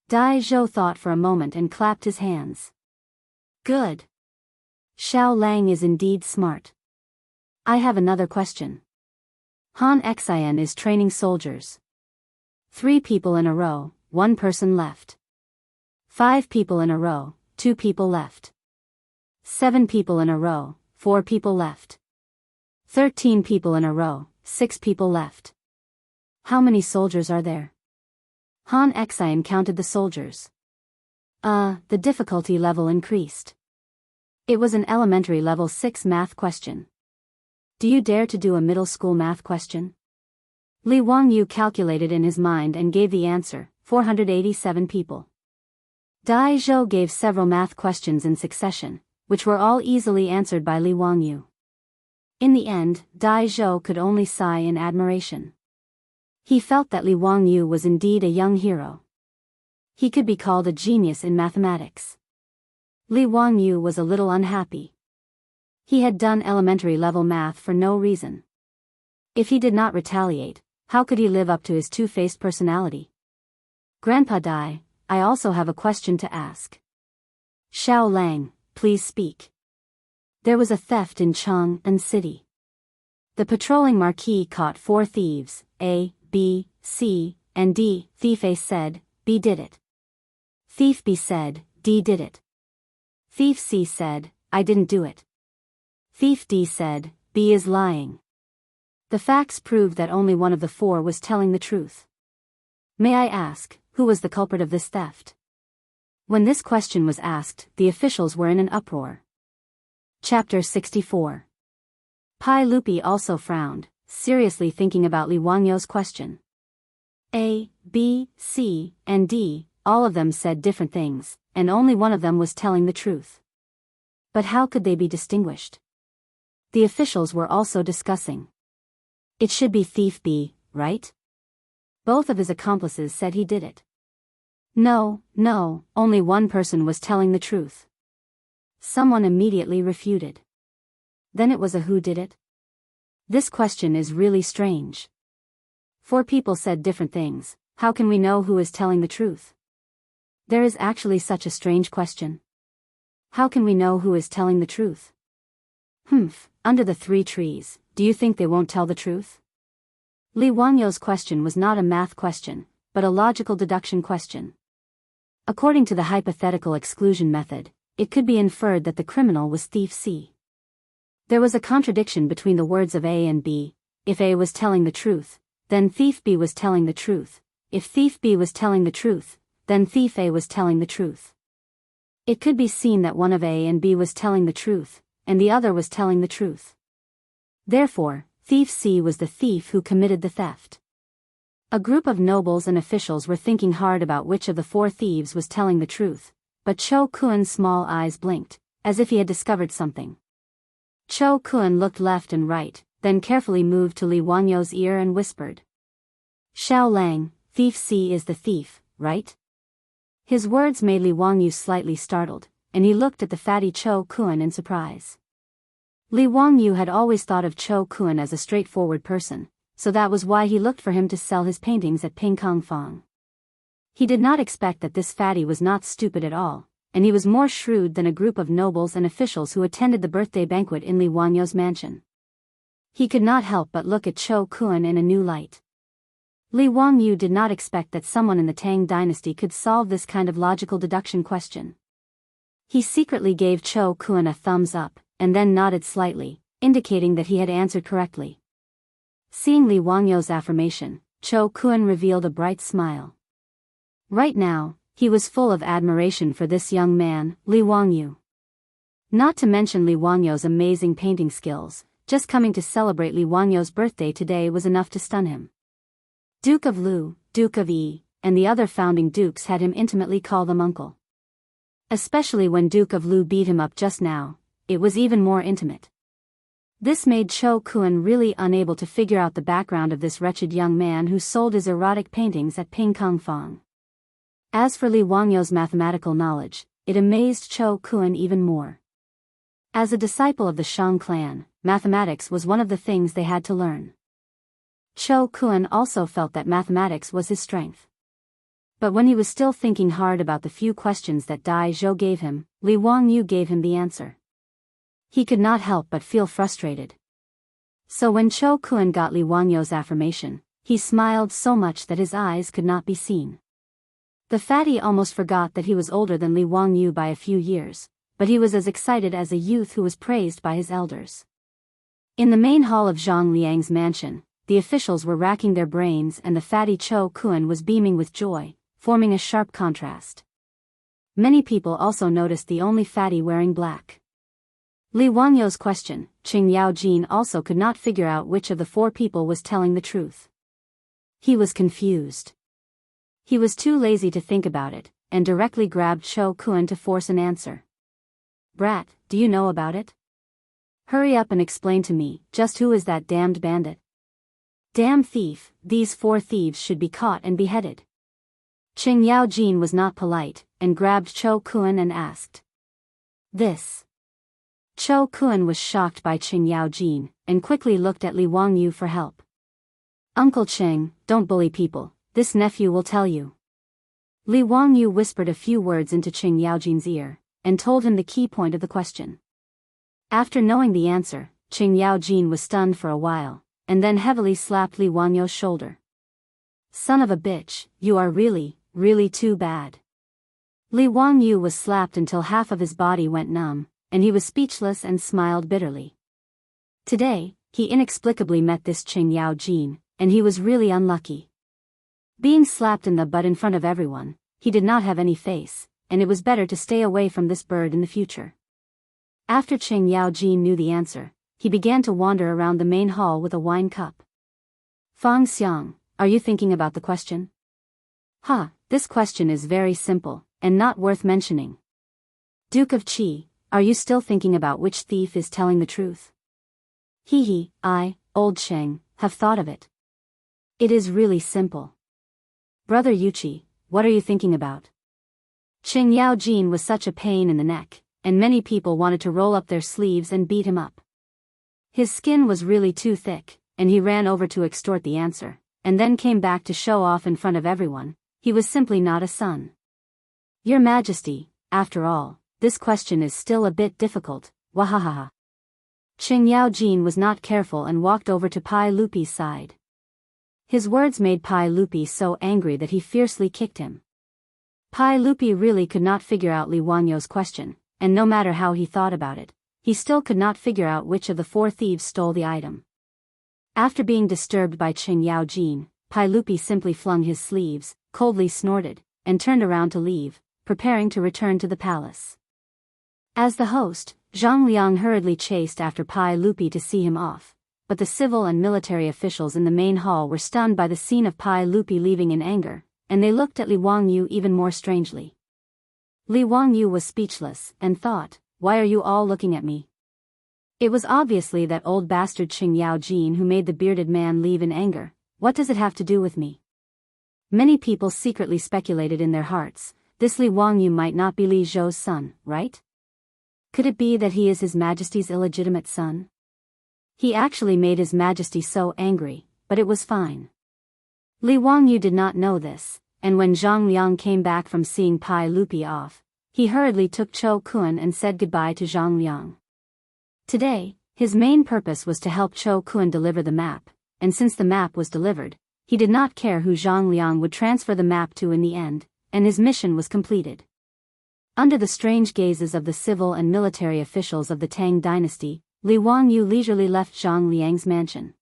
Dai Zhou thought for a moment and clapped his hands. Good. Xiao Lang is indeed smart. I have another question. Han Xian is training soldiers. 3 people in a row, 1 person left. 5 people in a row, 2 people left. 7 people in a row, 4 people left. 13 people in a row, 6 people left. How many soldiers are there? Han Xian counted the soldiers. The difficulty level increased. It was an elementary level 6 math question. Do you dare to do a middle school math question? Li Wangyu calculated in his mind and gave the answer, 487 people. Dai Zhou gave several math questions in succession, which were all easily answered by Li Wangyu. In the end, Dai Zhou could only sigh in admiration. He felt that Li Wangyu was indeed a young hero. He could be called a genius in mathematics. Li Wangyu was a little unhappy. He had done elementary level math for no reason. If he did not retaliate, how could he live up to his two-faced personality? Grandpa Dai, I also have a question to ask. Xiao Lang, please speak. There was a theft in Chang'an City. The patrolling marquis caught 4 thieves, A, B, C, and D. Thief A said, B did it. Thief B said, D did it. Thief C said, I didn't do it. Thief D said, B is lying. The facts proved that only one of the 4 was telling the truth. May I ask, who was the culprit of this theft? When this question was asked, the officials were in an uproar. Chapter 64. Pai Lupi also frowned, seriously thinking about Li Wangyu's question. A, B, C, and D, all of them said different things, and only one of them was telling the truth. But how could they be distinguished? The officials were also discussing. It should be thief B, right? Both of his accomplices said he did it. No, only one person was telling the truth. Someone immediately refuted. Then it was a who did it? This question is really strange. 4 people said different things, how can we know who is telling the truth? There is actually such a strange question. How can we know who is telling the truth? Under the 3 trees, do you think they won't tell the truth? Li Wangyu's question was not a math question, but a logical deduction question. According to the hypothetical exclusion method, it could be inferred that the criminal was thief C. There was a contradiction between the words of A and B. If A was telling the truth, then thief B was telling the truth. If thief B was telling the truth, then thief A was telling the truth. It could be seen that one of A and B was telling the truth, and the other was telling the truth. Therefore, thief C was the thief who committed the theft. A group of nobles and officials were thinking hard about which of the 4 thieves was telling the truth, but Cho Kuan's small eyes blinked, as if he had discovered something. Cho Kuan looked left and right, then carefully moved to Li Wangyu's ear and whispered. Xiao Lang, thief C is the thief, right? His words made Li Wangyu slightly startled, and he looked at the fatty Cho Kuan in surprise. Li Wangyu had always thought of Cho Kuan as a straightforward person, so that was why he looked for him to sell his paintings at Pingkong Fong. He did not expect that this fatty was not stupid at all, and he was more shrewd than a group of nobles and officials who attended the birthday banquet in Li Wangyu's mansion. He could not help but look at Cho Kuan in a new light. Li Wangyu did not expect that someone in the Tang dynasty could solve this kind of logical deduction question. He secretly gave Cho Kuan a thumbs up, and then nodded slightly, indicating that he had answered correctly. Seeing Li Wangyu's affirmation, Cho Kuan revealed a bright smile. Right now, he was full of admiration for this young man, Li Wangyu. Not to mention Li Wangyu's amazing painting skills, just coming to celebrate Li Wangyu's birthday today was enough to stun him. Duke of Lu, Duke of Yi, and the other founding dukes had him intimately call them uncle. Especially when Duke of Lu beat him up just now, it was even more intimate. This made Cho Kuan really unable to figure out the background of this wretched young man who sold his erotic paintings at Pingkong Fong. As for Li Wangyu's mathematical knowledge, it amazed Cho Kuan even more. As a disciple of the Shang clan, mathematics was one of the things they had to learn. Cho Kuan also felt that mathematics was his strength. But when he was still thinking hard about the few questions that Dai Zhou gave him, Li Wangyu gave him the answer. He could not help but feel frustrated. So when Cho Kuan got Li Wangyu's affirmation, he smiled so much that his eyes could not be seen. The fatty almost forgot that he was older than Li Wangyu by a few years, but he was as excited as a youth who was praised by his elders. In the main hall of Zhang Liang's mansion, the officials were racking their brains and the fatty Cho Kuan was beaming with joy, forming a sharp contrast. Many people also noticed the only fatty wearing black. Li Wangyou's question, Qing Yaojin also could not figure out which of the four people was telling the truth. He was confused. He was too lazy to think about it, and directly grabbed Cho Kun to force an answer. Brat, do you know about it? Hurry up and explain to me, just who is that damned bandit? Damn thief, these four thieves should be caught and beheaded. Qing Yaojin was not polite, and grabbed Cho Kun and asked. This. Cho Kun was shocked by Qing Yaojin, and quickly looked at Li Wangyu for help. Uncle Qing, don't bully people, this nephew will tell you. Li Wangyu whispered a few words into Qing Yaojin's ear, and told him the key point of the question. After knowing the answer, Qing Yaojin was stunned for a while, and then heavily slapped Li Wangyou's shoulder. Son of a bitch, you are really, really too bad. Li Wangyu was slapped until half of his body went numb, and he was speechless and smiled bitterly. Today, he inexplicably met this Qing Yaojin, and he was really unlucky. Being slapped in the butt in front of everyone, he did not have any face, and it was better to stay away from this bird in the future. After Qing Yaojin knew the answer, he began to wander around the main hall with a wine cup. Fang Xiang, are you thinking about the question? This question is very simple, and not worth mentioning. Duke of Qi, are you still thinking about which thief is telling the truth? I, old Sheng, have thought of it. It is really simple. Brother Yuchi, what are you thinking about? Qing Yaojin was such a pain in the neck, and many people wanted to roll up their sleeves and beat him up. His skin was really too thick, and he ran over to extort the answer, and then came back to show off in front of everyone. He was simply not a son. Your Majesty, after all, this question is still a bit difficult, wahahaha. Qing Yaojin was not careful and walked over to Pai Lupi's side. His words made Pai Lupi so angry that he fiercely kicked him. Pai Lupi really could not figure out Li Wangyou's question, and no matter how he thought about it, he still could not figure out which of the four thieves stole the item. After being disturbed by Qing Yaojin, Pai Lupi simply flung his sleeves, coldly snorted, and turned around to leave, preparing to return to the palace. As the host, Zhang Liang hurriedly chased after Pai Lupi to see him off, but the civil and military officials in the main hall were stunned by the scene of Pai Lupi leaving in anger, and they looked at Li Wangyu even more strangely. Li Wangyu was speechless, and thought, why are you all looking at me? It was obviously that old bastard Qing Yaojin who made the bearded man leave in anger. What does it have to do with me? Many people secretly speculated in their hearts, this Li Wangyu might not be Li Zhou's son, right? Could it be that he is His Majesty's illegitimate son? He actually made His Majesty so angry, but it was fine. Li Wangyu did not know this, and when Zhang Liang came back from seeing Pai Lupi off, he hurriedly took Cho Kun and said goodbye to Zhang Liang. Today, his main purpose was to help Cho Kun deliver the map, and since the map was delivered, he did not care who Zhang Liang would transfer the map to in the end, and his mission was completed. Under the strange gazes of the civil and military officials of the Tang dynasty, Li Wangyu leisurely left Zhang Liang's mansion.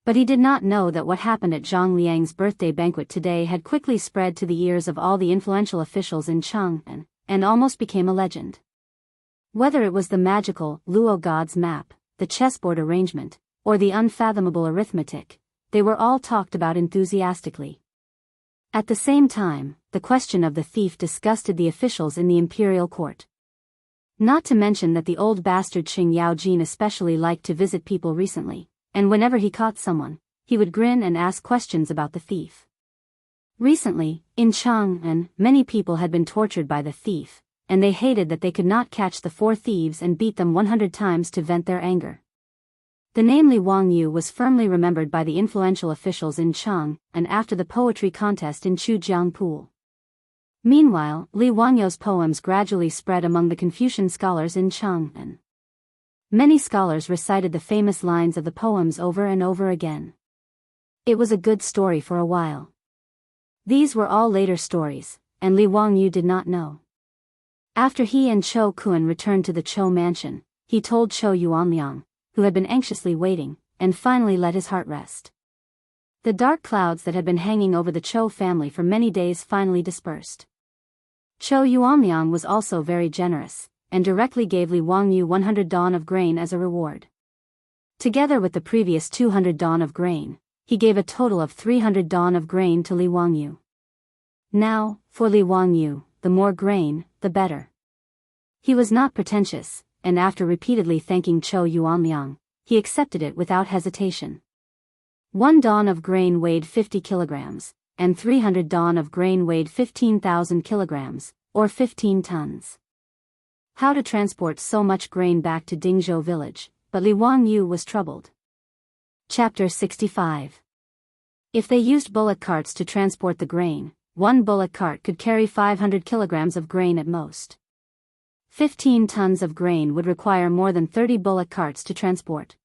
But he did not know that what happened at Zhang Liang's birthday banquet today had quickly spread to the ears of all the influential officials in Chang'an, and almost became a legend. Whether it was the magical Luo God's map, the chessboard arrangement, or the unfathomable arithmetic, they were all talked about enthusiastically. At the same time, the question of the thief disgusted the officials in the imperial court. Not to mention that the old bastard Qing Yaojin especially liked to visit people recently, and whenever he caught someone, he would grin and ask questions about the thief. Recently, in Chang'an, many people had been tortured by the thief, and they hated that they could not catch the four thieves and beat them 100 times to vent their anger. The name Li Wangyu was firmly remembered by the influential officials in Chang'an after the poetry contest in Chujiangpool. Meanwhile, Li Wangyou's poems gradually spread among the Confucian scholars in Chang'an. Many scholars recited the famous lines of the poems over and over again. It was a good story for a while. These were all later stories, and Li Wangyu did not know. After he and Cho Kun returned to the Cho mansion, he told Cho Yuanliang, who had been anxiously waiting, and finally let his heart rest. The dark clouds that had been hanging over the Cho family for many days finally dispersed. Cho Yuanliang was also very generous, and directly gave Li Wangyu 100 dawn of grain as a reward. Together with the previous 200 dawn of grain, he gave a total of 300 dawn of grain to Li Wangyu. Now, for Li Wangyu, the more grain, the better. He was not pretentious, and after repeatedly thanking Chou Yuanliang, he accepted it without hesitation. 1 dawn of grain weighed 50 kilograms, and 300 dawn of grain weighed 15,000 kilograms, or 15 tons. How to transport so much grain back to Dingzhou village, but Li Wangyu was troubled. Chapter 65. If they used bullock carts to transport the grain, one bullock cart could carry 500 kilograms of grain at most. 15 tons of grain would require more than 30 bullock carts to transport.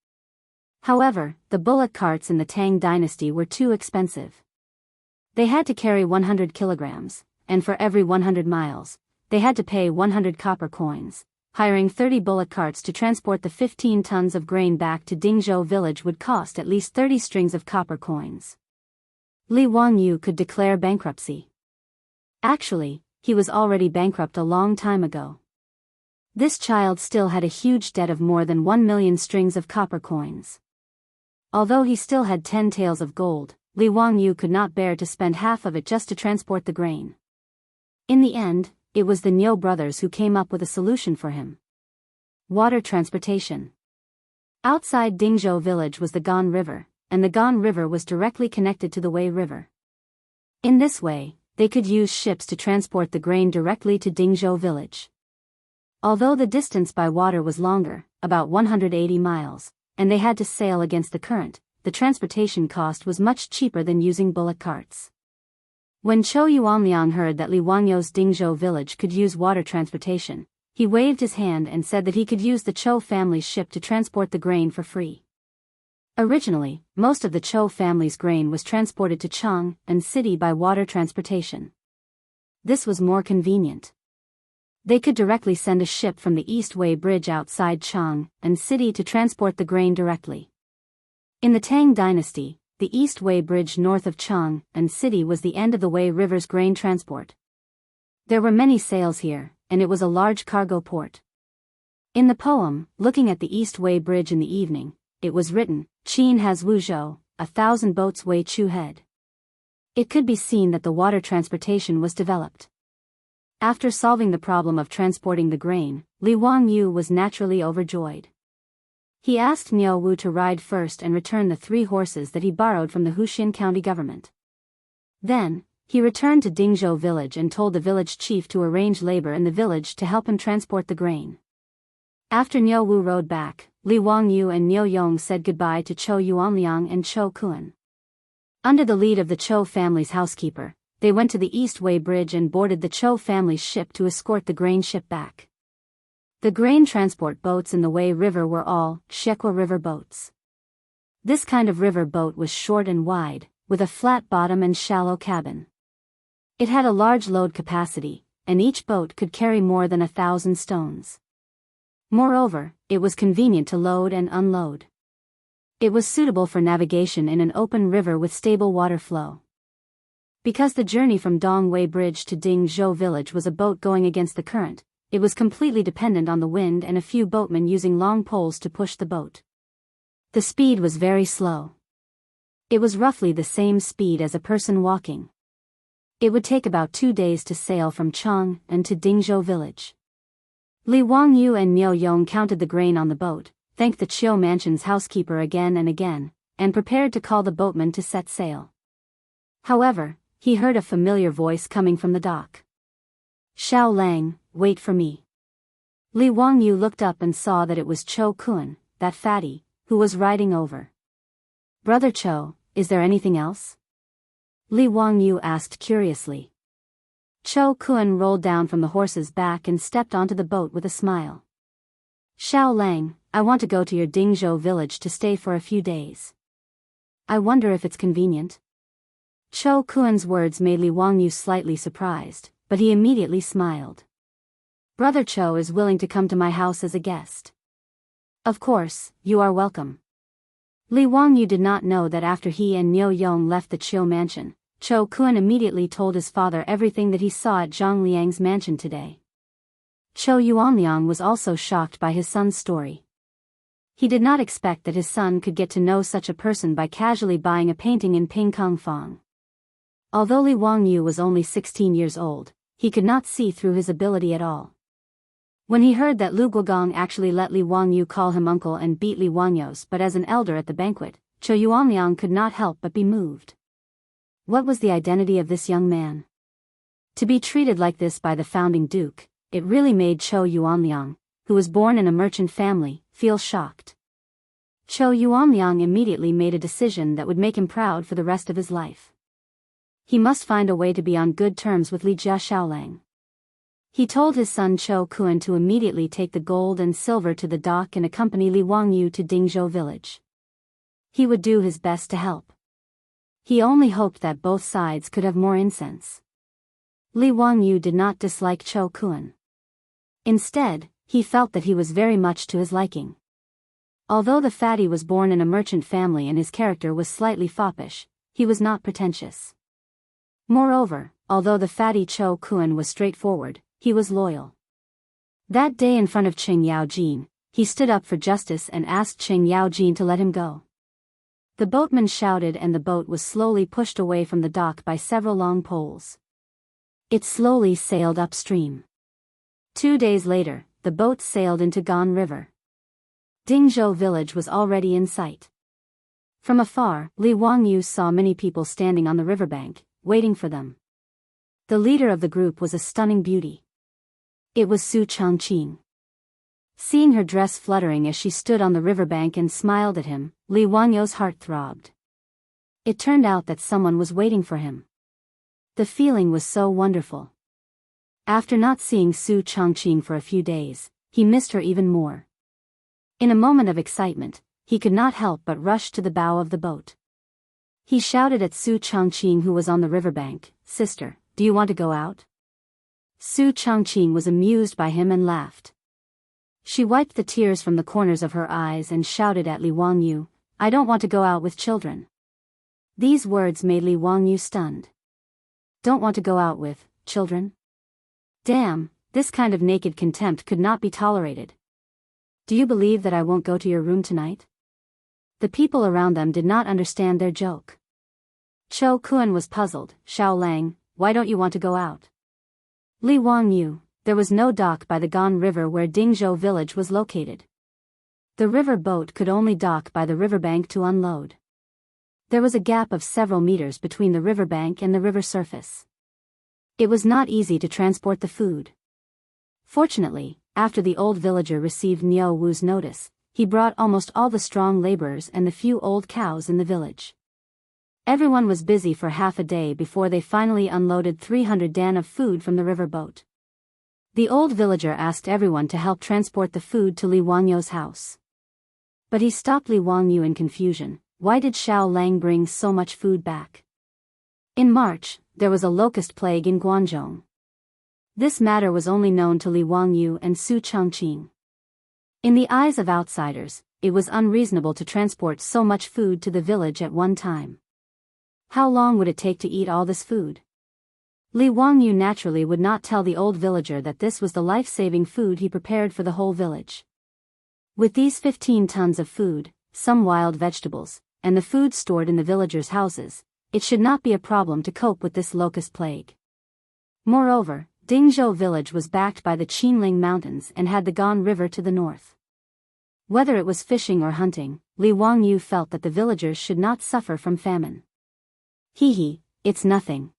However, the bullock carts in the Tang dynasty were too expensive. They had to carry 100 kilograms, and for every 100 miles, they had to pay 100 copper coins. Hiring 30 bullock carts to transport the 15 tons of grain back to Dingzhou village would cost at least 30 strings of copper coins. Li Wangyu could declare bankruptcy. Actually, he was already bankrupt a long time ago. This child still had a huge debt of more than 1 million strings of copper coins. Although he still had 10 taels of gold, Li Wangyu could not bear to spend half of it just to transport the grain. In the end, it was the Niu brothers who came up with a solution for him. Water transportation. Outside Dingzhou village was the Gan River, and the Gan River was directly connected to the Wei River. In this way, they could use ships to transport the grain directly to Dingzhou village. Although the distance by water was longer, about 180 miles, and they had to sail against the current, the transportation cost was much cheaper than using bullock carts. When Chou Yuanliang heard that Li Wangyu's Dingzhou village could use water transportation, he waved his hand and said that he could use the Chou family's ship to transport the grain for free. Originally, most of the Chou family's grain was transported to Chang and city by water transportation. This was more convenient. They could directly send a ship from the East Wei Bridge outside Chang and city to transport the grain directly. In the Tang dynasty, the East Wei Bridge north of Chang and city was the end of the Wei River's grain transport. There were many sails here, and it was a large cargo port. In the poem, Looking at the East Wei Bridge in the Evening, it was written, Qin has Wuzhou, 1,000 boats Wei Chu head. It could be seen that the water transportation was developed. After solving the problem of transporting the grain, Li Wangyu was naturally overjoyed. He asked Niu Wu to ride first and return the 3 horses that he borrowed from the Huxian county government. Then, he returned to Dingzhou village and told the village chief to arrange labor in the village to help him transport the grain. After Niu Wu rode back, Li Wangyu and Niu Yong said goodbye to Chou Yuanliang and Chou Kuan. Under the lead of the Chou family's housekeeper, they went to the East Wei Bridge and boarded the Chou family's ship to escort the grain ship back. The grain transport boats in the Wei River were all Shekwa River boats. This kind of river boat was short and wide, with a flat bottom and shallow cabin. It had a large load capacity, and each boat could carry more than 1,000 stones. Moreover, it was convenient to load and unload. It was suitable for navigation in an open river with stable water flow. Because the journey from Dongwei Bridge to Dingzhou village was a boat going against the current, it was completely dependent on the wind and a few boatmen using long poles to push the boat. The speed was very slow. It was roughly the same speed as a person walking. It would take about 2 days to sail from Chang and to Dingzhou village. Li Wangyu and Niu Yong counted the grain on the boat, thanked the Chiu mansion's housekeeper again and again, and prepared to call the boatman to set sail. However, he heard a familiar voice coming from the dock. Xiao Lang, wait for me. Li Wangyu looked up and saw that it was Chou Kuan, that fatty, who was riding over. Brother Chou, is there anything else? Li Wangyu asked curiously. Chou Kuan rolled down from the horse's back and stepped onto the boat with a smile. Xiao Lang, I want to go to your Dingzhou village to stay for a few days. I wonder if it's convenient. Chou Kuan's words made Li Wangyu slightly surprised, but he immediately smiled. Brother Chou is willing to come to my house as a guest. Of course, you are welcome. Li Wangyu did not know that after he and Niu Yong left the Chiu mansion, Chou Kuan immediately told his father everything that he saw at Zhang Liang's mansion today. Chou Yuanliang was also shocked by his son's story. He did not expect that his son could get to know such a person by casually buying a painting in Pingkong Fong. Although Li Wangyu was only 16 years old, he could not see through his ability at all. When he heard that Lu Guogong actually let Li Wangyu call him uncle and beat Li Wangyos but as an elder at the banquet, Chou Yuanliang could not help but be moved. What was the identity of this young man? To be treated like this by the founding duke, it really made Chou Yuanliang, who was born in a merchant family, feel shocked. Chou Yuanliang immediately made a decision that would make him proud for the rest of his life. He must find a way to be on good terms with Li Jia Shaolang. He told his son Chou Kuan to immediately take the gold and silver to the dock and accompany Li Wangyu to Dingzhou village. He would do his best to help. He only hoped that both sides could have more incense. Li Wangyu did not dislike Chou Kuan. Instead, he felt that he was very much to his liking. Although the fatty was born in a merchant family and his character was slightly foppish, he was not pretentious. Moreover, although the fatty Chou Kuan was straightforward, he was loyal. That day in front of Qing Yaojin, he stood up for justice and asked Qing Yaojin to let him go. The boatman shouted and the boat was slowly pushed away from the dock by several long poles. It slowly sailed upstream. 2 days later, the boat sailed into Gan River. Dingzhou village was already in sight. From afar, Li Wangyu saw many people standing on the riverbank, waiting for them. The leader of the group was a stunning beauty. It was Su Changqing. Seeing her dress fluttering as she stood on the riverbank and smiled at him, Li Wangyu's heart throbbed. It turned out that someone was waiting for him. The feeling was so wonderful. After not seeing Su Changqing for a few days, he missed her even more. In a moment of excitement, he could not help but rush to the bow of the boat. He shouted at Su Changqing, who was on the riverbank, "Sister, do you want to go out?" Su Changqing was amused by him and laughed. She wiped the tears from the corners of her eyes and shouted at Li Wangyu, "I don't want to go out with children." These words made Li Wangyu stunned. Don't want to go out with children? Damn, this kind of naked contempt could not be tolerated. Do you believe that I won't go to your room tonight? The people around them did not understand their joke. Chou Kuan was puzzled. "Shaolang, why don't you want to go out?" Li Wangyu, there was no dock by the Gan River where Dingzhou village was located. The river boat could only dock by the riverbank to unload. There was a gap of several meters between the riverbank and the river surface. It was not easy to transport the food. Fortunately, after the old villager received Niu Wu's notice, he brought almost all the strong laborers and the few old cows in the village. Everyone was busy for half a day before they finally unloaded 300 dan of food from the river boat. The old villager asked everyone to help transport the food to Li Wangyu's house. But he stopped Li Wangyu in confusion. Why did Shaolang bring so much food back? In March, there was a locust plague in Guangzhou. This matter was only known to Li Wangyu and Su Changqing. In the eyes of outsiders, it was unreasonable to transport so much food to the village at one time. How long would it take to eat all this food? Li Wangyu naturally would not tell the old villager that this was the life-saving food he prepared for the whole village. With these 15 tons of food, some wild vegetables, and the food stored in the villagers' houses, it should not be a problem to cope with this locust plague. Moreover, Dingzhou village was backed by the Qinling Mountains and had the Gan River to the north. Whether it was fishing or hunting, Li Wangyu felt that the villagers should not suffer from famine. Hee, it's nothing.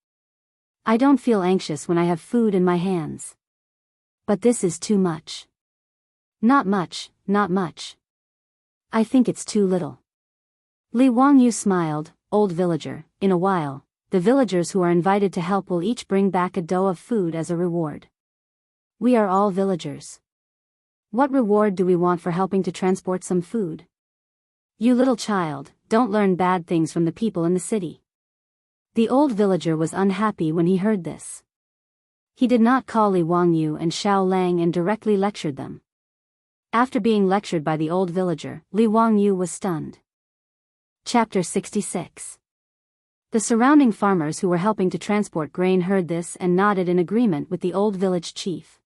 I don't feel anxious when I have food in my hands. But this is too much. Not much, not much. I think it's too little. Li Wangyu smiled. Old villager, in a while, the villagers who are invited to help will each bring back a dough of food as a reward. We are all villagers. What reward do we want for helping to transport some food? You little child, don't learn bad things from the people in the city. The old villager was unhappy when he heard this. He did not call Li Wangyu and Shaolang and directly lectured them. After being lectured by the old villager, Li Wangyu was stunned. Chapter 66. The surrounding farmers who were helping to transport grain heard this and nodded in agreement with the old village chief.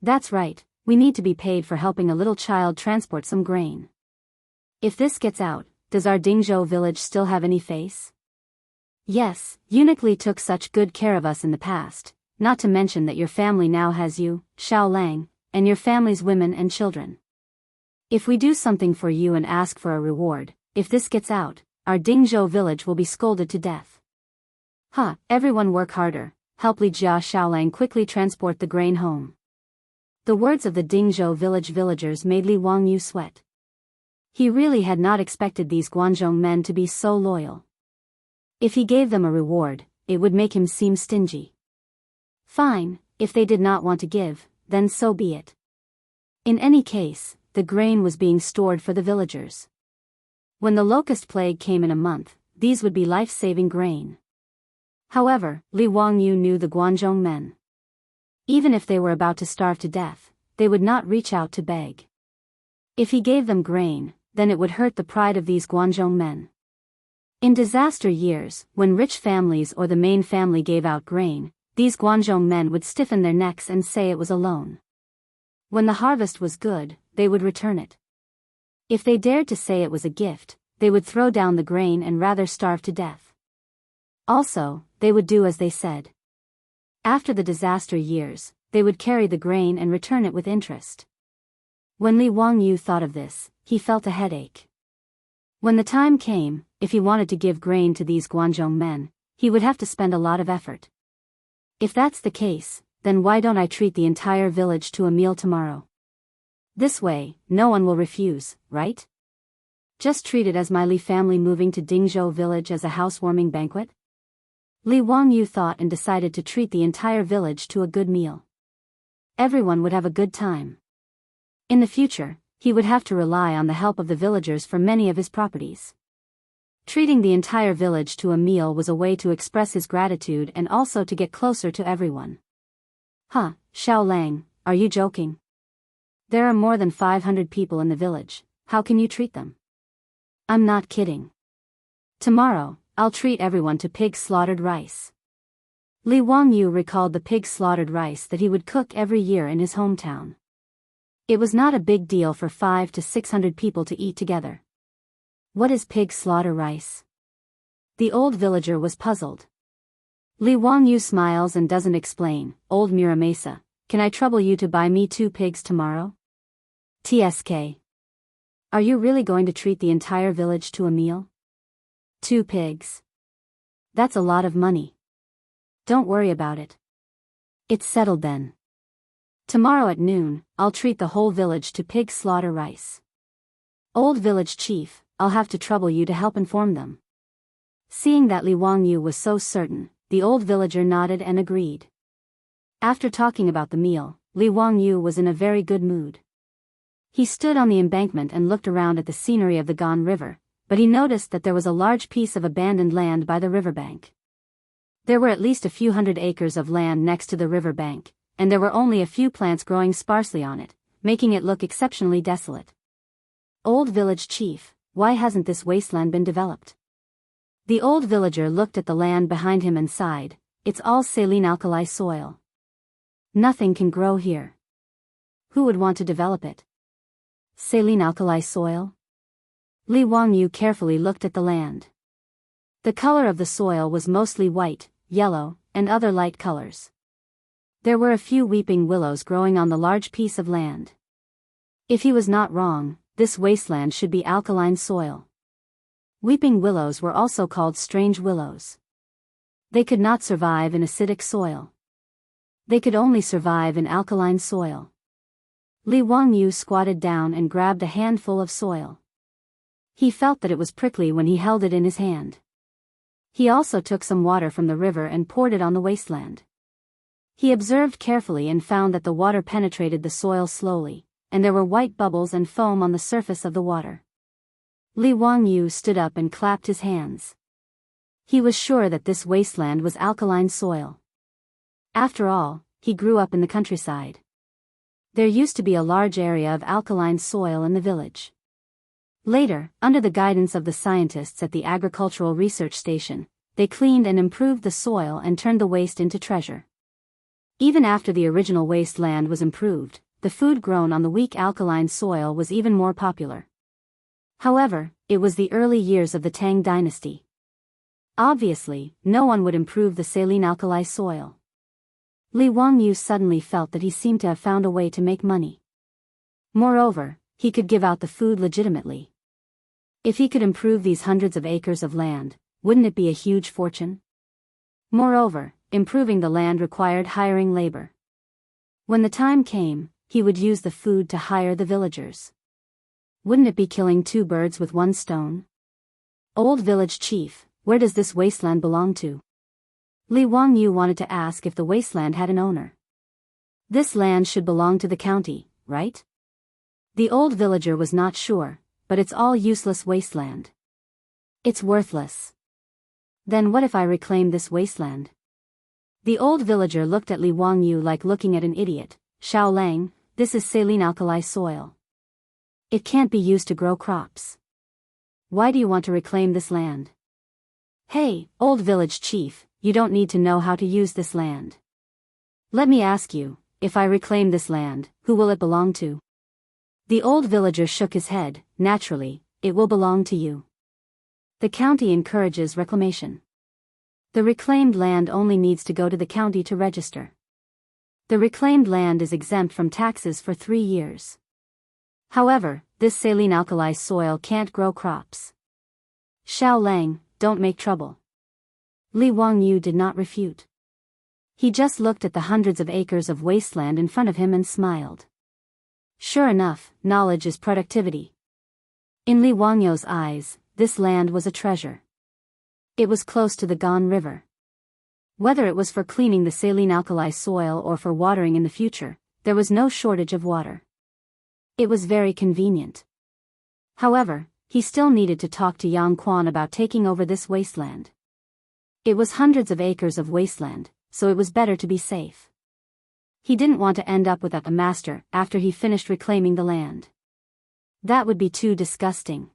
That's right, we need to be paid for helping a little child transport some grain. If this gets out, does our Dingzhou village still have any face? Yes, Eunuch Li took such good care of us in the past, not to mention that your family now has you, Xiao Lang, and your family's women and children. If we do something for you and ask for a reward, if this gets out, our Dingzhou village will be scolded to death. Everyone work harder, help Li Jia Xiaolang quickly transport the grain home. The words of the Dingzhou village villagers made Li Wangyu sweat. He really had not expected these Guanzhong men to be so loyal. If he gave them a reward, it would make him seem stingy. Fine, if they did not want to give, then so be it. In any case, the grain was being stored for the villagers. When the locust plague came in a month, these would be life-saving grain. However, Li Wangyu knew the Guanzhong men. Even if they were about to starve to death, they would not reach out to beg. If he gave them grain, then it would hurt the pride of these Guanzhong men. In disaster years, when rich families or the main family gave out grain, these Guanzhong men would stiffen their necks and say it was a loan. When the harvest was good, they would return it. If they dared to say it was a gift, they would throw down the grain and rather starve to death. Also, they would do as they said. After the disaster years, they would carry the grain and return it with interest. When Li Wangyu thought of this, he felt a headache. When the time came, if he wanted to give grain to these Guanzhong men, he would have to spend a lot of effort. If that's the case, then why don't I treat the entire village to a meal tomorrow? This way, no one will refuse, right? Just treat it as my Li family moving to Dingzhou village as a housewarming banquet? Li Wangyu thought and decided to treat the entire village to a good meal. Everyone would have a good time. In the future, he would have to rely on the help of the villagers for many of his properties. Treating the entire village to a meal was a way to express his gratitude and also to get closer to everyone. Xiao Lang, are you joking? There are more than 500 people in the village, how can you treat them? I'm not kidding. Tomorrow, I'll treat everyone to pig slaughtered rice. Li Wangyu recalled the pig slaughtered rice that he would cook every year in his hometown. It was not a big deal for 500 to 600 people to eat together. What is pig slaughter rice? The old villager was puzzled. Li Wangyu smiles and doesn't explain. Old Muramesa, can I trouble you to buy me 2 pigs tomorrow? TSK. Are you really going to treat the entire village to a meal? 2 pigs. That's a lot of money. Don't worry about it. It's settled then. Tomorrow at noon, I'll treat the whole village to pig slaughter rice. Old village chief, I'll have to trouble you to help inform them. Seeing that Li Wangyu was so certain, the old villager nodded and agreed. After talking about the meal, Li Wangyu was in a very good mood. He stood on the embankment and looked around at the scenery of the Gan River, but he noticed that there was a large piece of abandoned land by the riverbank. There were at least a few hundred acres of land next to the riverbank, and there were only a few plants growing sparsely on it, making it look exceptionally desolate. Old village chief, why hasn't this wasteland been developed? The old villager looked at the land behind him and sighed, it's all saline alkali soil. Nothing can grow here. Who would want to develop it? Saline alkali soil? Li Wangyu carefully looked at the land. The color of the soil was mostly white, yellow, and other light colors. There were a few weeping willows growing on the large piece of land. If he was not wrong, this wasteland should be alkaline soil. Weeping willows were also called strange willows. They could not survive in acidic soil. They could only survive in alkaline soil. Li Wangyu squatted down and grabbed a handful of soil. He felt that it was prickly when he held it in his hand. He also took some water from the river and poured it on the wasteland. He observed carefully and found that the water penetrated the soil slowly, and there were white bubbles and foam on the surface of the water. Li Wangyu stood up and clapped his hands. He was sure that this wasteland was alkaline soil. After all, he grew up in the countryside. There used to be a large area of alkaline soil in the village. Later, under the guidance of the scientists at the Agricultural Research Station, they cleaned and improved the soil and turned the waste into treasure. Even after the original wasteland was improved, the food grown on the weak alkaline soil was even more popular. However, it was the early years of the Tang dynasty. Obviously, no one would improve the saline alkali soil. Li Wangyu suddenly felt that he seemed to have found a way to make money. Moreover, he could give out the food legitimately. If he could improve these hundreds of acres of land, wouldn't it be a huge fortune? Moreover, improving the land required hiring labor. When the time came, he would use the food to hire the villagers. Wouldn't it be killing two birds with one stone? Old village chief, where does this wasteland belong to? Li Wangyu wanted to ask if the wasteland had an owner. This land should belong to the county, right? The old villager was not sure, but it's all useless wasteland. It's worthless. Then what if I reclaim this wasteland? The old villager looked at Li Wangyu like looking at an idiot. Xiao Lang, this is saline alkali soil. It can't be used to grow crops. Why do you want to reclaim this land? Hey, old village chief, you don't need to know how to use this land. Let me ask you, if I reclaim this land, who will it belong to? The old villager shook his head. Naturally, it will belong to you. The county encourages reclamation. The reclaimed land only needs to go to the county to register. The reclaimed land is exempt from taxes for 3 years. However, this saline alkali soil can't grow crops. Xiao Lang, don't make trouble. Li Wangyu did not refute. He just looked at the hundreds of acres of wasteland in front of him and smiled. Sure enough, knowledge is productivity. In Li Wangyu's eyes, this land was a treasure. It was close to the Gan River. Whether it was for cleaning the saline alkali soil or for watering in the future, there was no shortage of water. It was very convenient. However, he still needed to talk to Yang Quan about taking over this wasteland. It was hundreds of acres of wasteland, so it was better to be safe. He didn't want to end up without a master after he finished reclaiming the land. That would be too disgusting.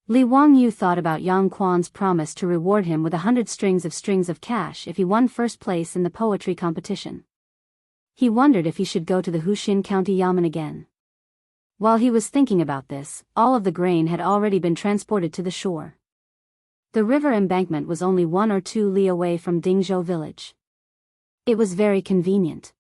Li Wangyu thought about Yang Quan's promise to reward him with 100 strings of cash if he won first place in the poetry competition. He wondered if he should go to the Huxin County Yamen again. While he was thinking about this, all of the grain had already been transported to the shore. The river embankment was only 1 or 2 li away from Dingzhou village. It was very convenient.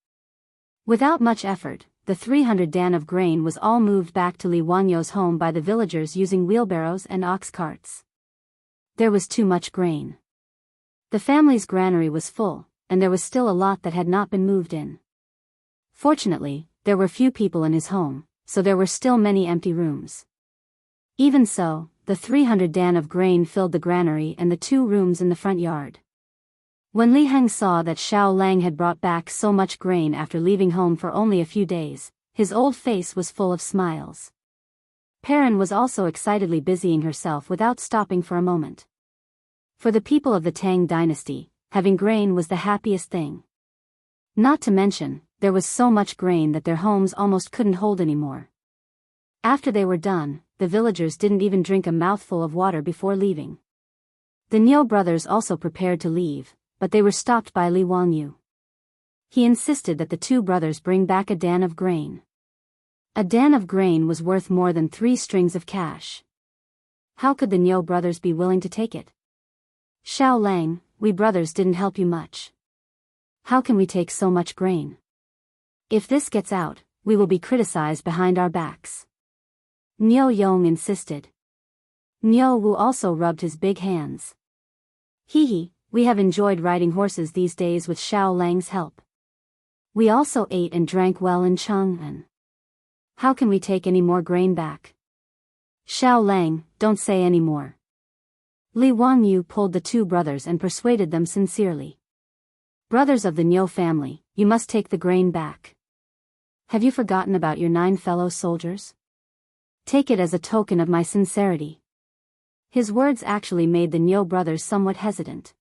Without much effort, the 300 dan of grain was all moved back to Li Wangyu's home by the villagers using wheelbarrows and ox carts. There was too much grain. The family's granary was full, and there was still a lot that had not been moved in. Fortunately, there were few people in his home, so there were still many empty rooms. Even so, the 300 dan of grain filled the granary and the 2 rooms in the front yard. When Li Heng saw that Xiao Lang had brought back so much grain after leaving home for only a few days, his old face was full of smiles. Perrin was also excitedly busying herself without stopping for a moment. For the people of the Tang dynasty, having grain was the happiest thing. Not to mention, there was so much grain that their homes almost couldn't hold anymore. After they were done, the villagers didn't even drink a mouthful of water before leaving. The Niu brothers also prepared to leave, but they were stopped by Li Wangyu. He insisted that the 2 brothers bring back a dan of grain. A dan of grain was worth more than 3 strings of cash. How could the Niu brothers be willing to take it? Xiao Lang, we brothers didn't help you much. How can we take so much grain? If this gets out, we will be criticized behind our backs. Niu Yong insisted. Niu Wu also rubbed his big hands. Hee, we have enjoyed riding horses these days with Xiao Lang's help. We also ate and drank well in Chang'an. How can we take any more grain back? Xiao Lang, don't say any more. Li Wangyu pulled the 2 brothers and persuaded them sincerely. Brothers of the Niu family, you must take the grain back. Have you forgotten about your 9 fellow soldiers? Take it as a token of my sincerity. His words actually made the Niu brothers somewhat hesitant.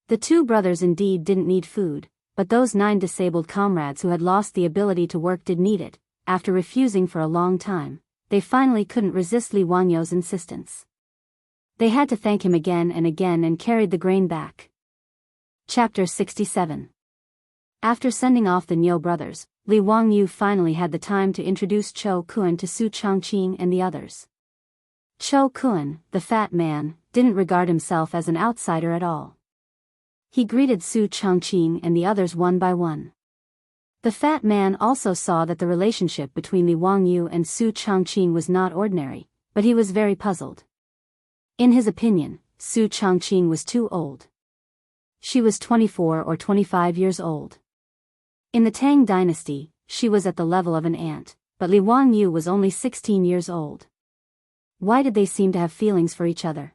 The 2 brothers indeed didn't need food, but those 9 disabled comrades who had lost the ability to work did need it. After refusing for a long time, they finally couldn't resist Li Wangyu's insistence. They had to thank him again and carried the grain back. Chapter 67. After sending off the Niu brothers, Li Wangyu finally had the time to introduce Chou Kun to Su Changqing and the others. Chou Kun, the fat man, didn't regard himself as an outsider at all. He greeted Su Changqing and the others one by one. The fat man also saw that the relationship between Li Wangyu and Su Changqing was not ordinary, but he was very puzzled. In his opinion, Su Changqing was too old. She was 24 or 25 years old. In the Tang dynasty, she was at the level of an aunt, but Li Wangyu was only 16 years old. Why did they seem to have feelings for each other?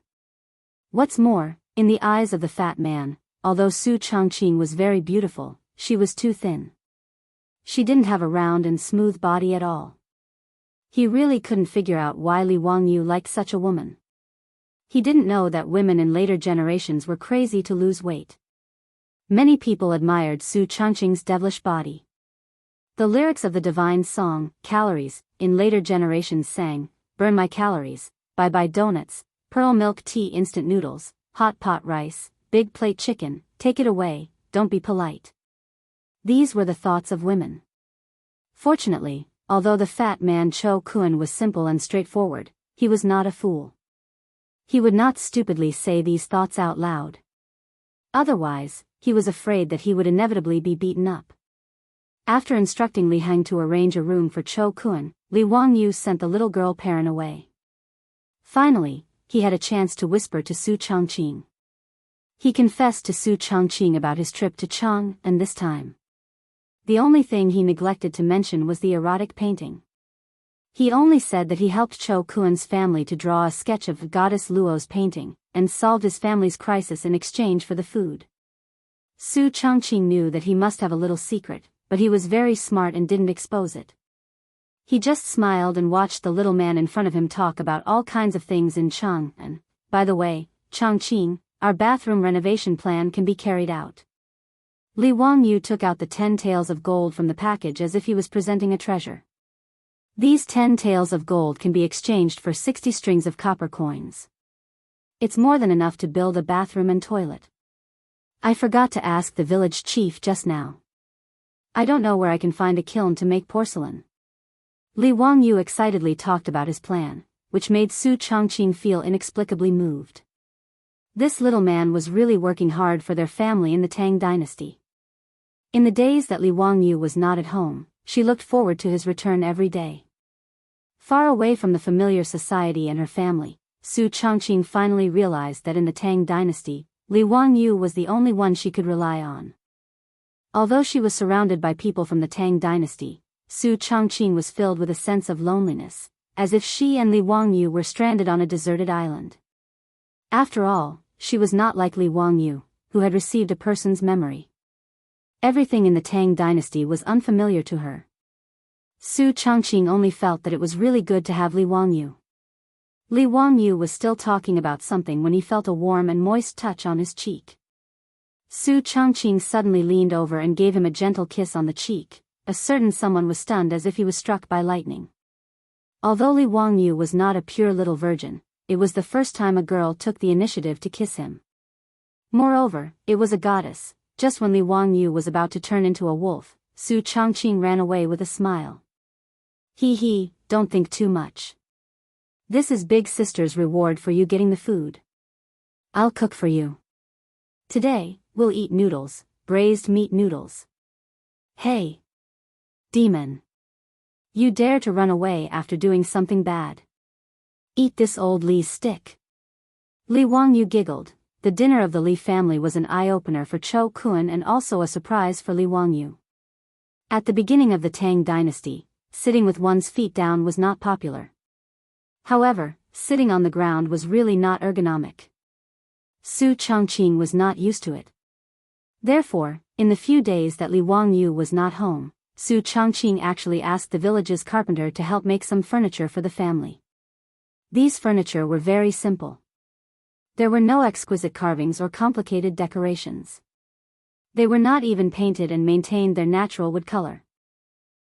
What's more, in the eyes of the fat man, although Su Changqing was very beautiful, she was too thin. She didn't have a round and smooth body at all. He really couldn't figure out why Li Wangyu liked such a woman. He didn't know that women in later generations were crazy to lose weight. Many people admired Su Changqing's devilish body. The lyrics of the divine song, Calories, in later generations sang, "Burn my calories, bye-bye donuts, pearl milk tea instant noodles, hot pot rice, big plate chicken, take it away, don't be polite." These were the thoughts of women. Fortunately, although the fat man Chou Kun was simple and straightforward, he was not a fool. He would not stupidly say these thoughts out loud. Otherwise, he was afraid that he would inevitably be beaten up. After instructing Li Hang to arrange a room for Chou Kun, Li Wangyu sent the little girl parent away. Finally, he had a chance to whisper to Su Changqing. He confessed to Su Changqing about his trip to Chang, and this time. The only thing he neglected to mention was the erotic painting. He only said that he helped Chou Kun's family to draw a sketch of the goddess Luo's painting, and solved his family's crisis in exchange for the food. Su Changqing knew that he must have a little secret, but he was very smart and didn't expose it. He just smiled and watched the little man in front of him talk about all kinds of things in Chang, and, by the way, Changqing, our bathroom renovation plan can be carried out. Li Wangyu took out the 10 taels of gold from the package as if he was presenting a treasure. These 10 taels of gold can be exchanged for 60 strings of copper coins. It's more than enough to build a bathroom and toilet. I forgot to ask the village chief just now. I don't know where I can find a kiln to make porcelain. Li Wangyu excitedly talked about his plan, which made Su Changqing feel inexplicably moved. This little man was really working hard for their family in the Tang dynasty. In the days that Li Wangyu was not at home, she looked forward to his return every day. Far away from the familiar society and her family, Su Changqing finally realized that in the Tang dynasty, Li Wangyu was the only one she could rely on. Although she was surrounded by people from the Tang dynasty, Su Changqing was filled with a sense of loneliness, as if she and Li Wangyu were stranded on a deserted island. After all, she was not like Li Wangyu, who had received a person's memory. Everything in the Tang dynasty was unfamiliar to her. Su Changqing only felt that it was really good to have Li Wangyu. Li Wangyu was still talking about something when he felt a warm and moist touch on his cheek. Su Changqing suddenly leaned over and gave him a gentle kiss on the cheek. A certain someone was stunned as if he was struck by lightning. Although Li Wangyu was not a pure little virgin, it was the first time a girl took the initiative to kiss him. Moreover, it was a goddess. Just when Li Wangyu was about to turn into a wolf, Su Changqing ran away with a smile. He, don't think too much. This is big sister's reward for you getting the food. I'll cook for you. Today, we'll eat noodles, braised meat noodles. Hey! Demon! You dare to run away after doing something bad. Eat this old Li's stick. Li Wangyu giggled. The dinner of the Li family was an eye-opener for Chou Kun and also a surprise for Li Wangyu. At the beginning of the Tang dynasty, sitting with one's feet down was not popular. However, sitting on the ground was really not ergonomic. Su Changqing was not used to it. Therefore, in the few days that Li Wangyu was not home, Su Changqing actually asked the village's carpenter to help make some furniture for the family. These furniture were very simple. There were no exquisite carvings or complicated decorations. They were not even painted and maintained their natural wood color.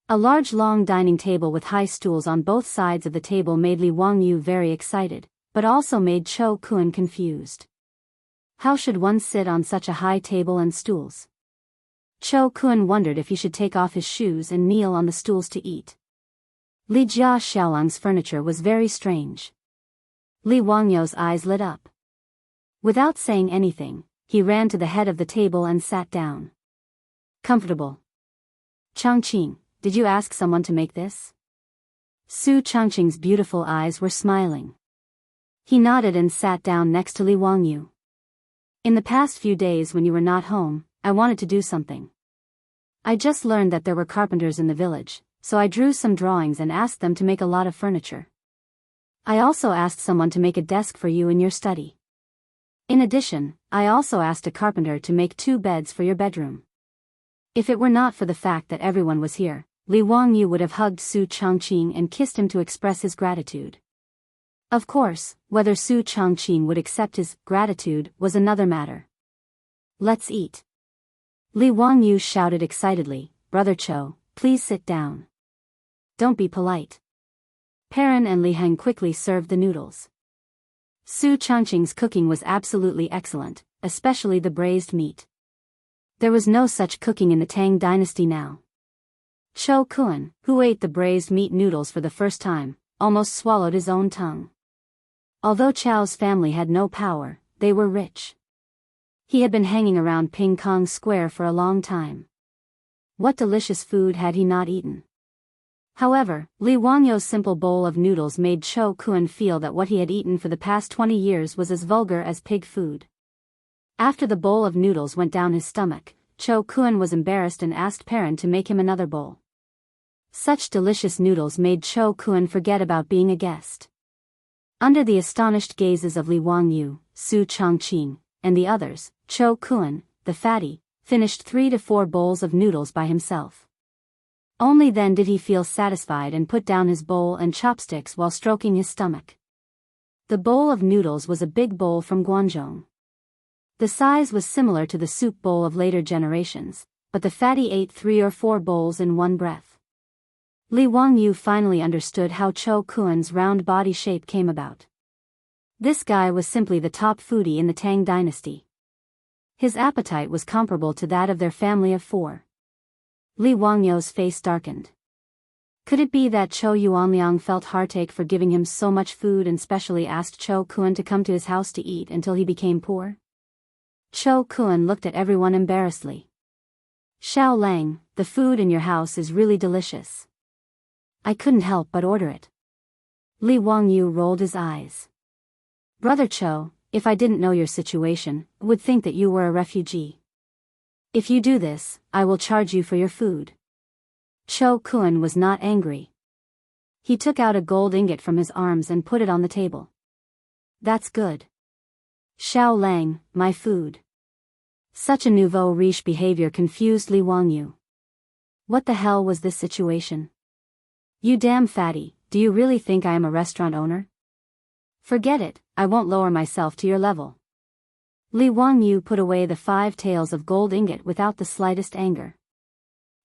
A large long dining table with high stools on both sides of the table made Li Wangyu very excited, but also made Chou Kun confused. How should one sit on such a high table and stools? Cho Kun wondered if he should take off his shoes and kneel on the stools to eat. Li Jia Xiaolang's furniture was very strange. Li Wangyou's eyes lit up. Without saying anything, he ran to the head of the table and sat down. Comfortable. Changqing, did you ask someone to make this? Su Changqing's beautiful eyes were smiling. He nodded and sat down next to Li Wangyu. In the past few days when you were not home, I wanted to do something. I just learned that there were carpenters in the village, so I drew some drawings and asked them to make a lot of furniture. I also asked someone to make a desk for you in your study. In addition, I also asked a carpenter to make 2 beds for your bedroom. If it were not for the fact that everyone was here, Li Wangyu would have hugged Su Changqing and kissed him to express his gratitude. Of course, whether Su Changqing would accept his gratitude was another matter. Let's eat. Li Wangyu shouted excitedly, Brother Cho, please sit down. Don't be polite. Perrin and Li Heng quickly served the noodles. Su Changqing's cooking was absolutely excellent, especially the braised meat. There was no such cooking in the Tang dynasty now. Cho Kun, who ate the braised meat noodles for the first time, almost swallowed his own tongue. Although Chow's family had no power, they were rich. He had been hanging around Ping Kong Square for a long time. What delicious food had he not eaten? However, Li Wangyou's simple bowl of noodles made Cho Kun feel that what he had eaten for the past 20 years was as vulgar as pig food. After the bowl of noodles went down his stomach, Cho Kun was embarrassed and asked Perrin to make him another bowl. Such delicious noodles made Cho Kun forget about being a guest. Under the astonished gazes of Li Wangyu, Su Changqing, and the others, Cho Kun, the fatty, finished 3 to 4 bowls of noodles by himself. Only then did he feel satisfied and put down his bowl and chopsticks while stroking his stomach. The bowl of noodles was a big bowl from Guangzhou. The size was similar to the soup bowl of later generations, but the fatty ate 3 or 4 bowls in one breath. Li Wangyu finally understood how Cho Kun's round body shape came about. This guy was simply the top foodie in the Tang dynasty. His appetite was comparable to that of their family of 4. Li Wangyou's face darkened. Could it be that Cho Yuanliang felt heartache for giving him so much food and specially asked Cho Kun to come to his house to eat until he became poor? Cho Kun looked at everyone embarrassedly. Xiao Lang, the food in your house is really delicious. I couldn't help but order it. Li Wangyu rolled his eyes. Brother Cho, if I didn't know your situation, I would think that you were a refugee. If you do this, I will charge you for your food. Cho Kun was not angry. He took out a gold ingot from his arms and put it on the table. That's good. Xiao Lang, my food. Such a nouveau riche behavior confused Li Wangyu. What the hell was this situation? You damn fatty, do you really think I am a restaurant owner? Forget it, I won't lower myself to your level. Li Wangyu put away the 5 taels of gold ingot without the slightest anger.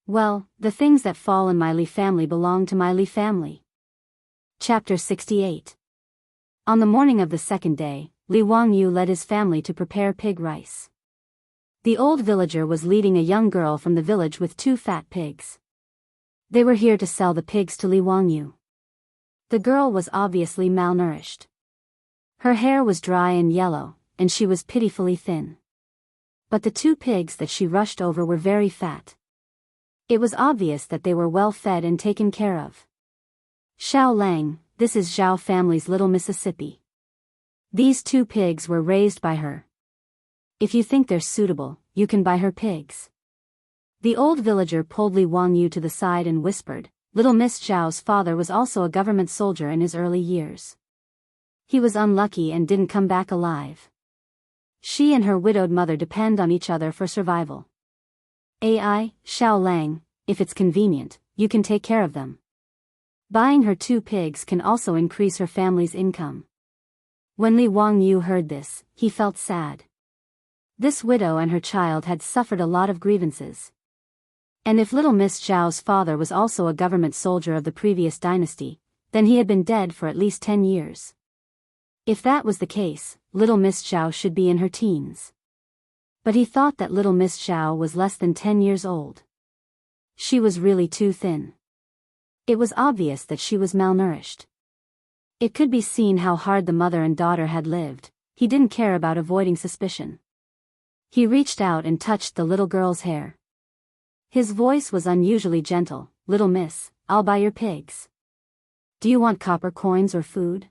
Well, the things that fall in my Li family belong to my Li family. Chapter 68. On the morning of the second day, Li Wangyu led his family to prepare pig rice. The old villager was leading a young girl from the village with 2 fat pigs. They were here to sell the pigs to Li Wangyu. The girl was obviously malnourished. Her hair was dry and yellow, and she was pitifully thin. But the 2 pigs that she rushed over were very fat. It was obvious that they were well fed and taken care of. Xiao Lang, this is Zhao family's little Mississippi. These 2 pigs were raised by her. If you think they're suitable, you can buy her pigs. The old villager pulled Li Wangyu to the side and whispered, little Miss Zhao's father was also a government soldier in his early years. He was unlucky and didn't come back alive. She and her widowed mother depend on each other for survival. Xiao Lang, if it's convenient, you can take care of them. Buying her 2 pigs can also increase her family's income. When Li Wangyu heard this, he felt sad. This widow and her child had suffered a lot of grievances. And if little Miss Zhao's father was also a government soldier of the previous dynasty, then he had been dead for at least 10 years. If that was the case, little Miss Zhao should be in her teens. But he thought that little Miss Zhao was less than 10 years old. She was really too thin. It was obvious that she was malnourished. It could be seen how hard the mother and daughter had lived. He didn't care about avoiding suspicion. He reached out and touched the little girl's hair. His voice was unusually gentle. "Little miss, I'll buy your pigs. Do you want copper coins or food?"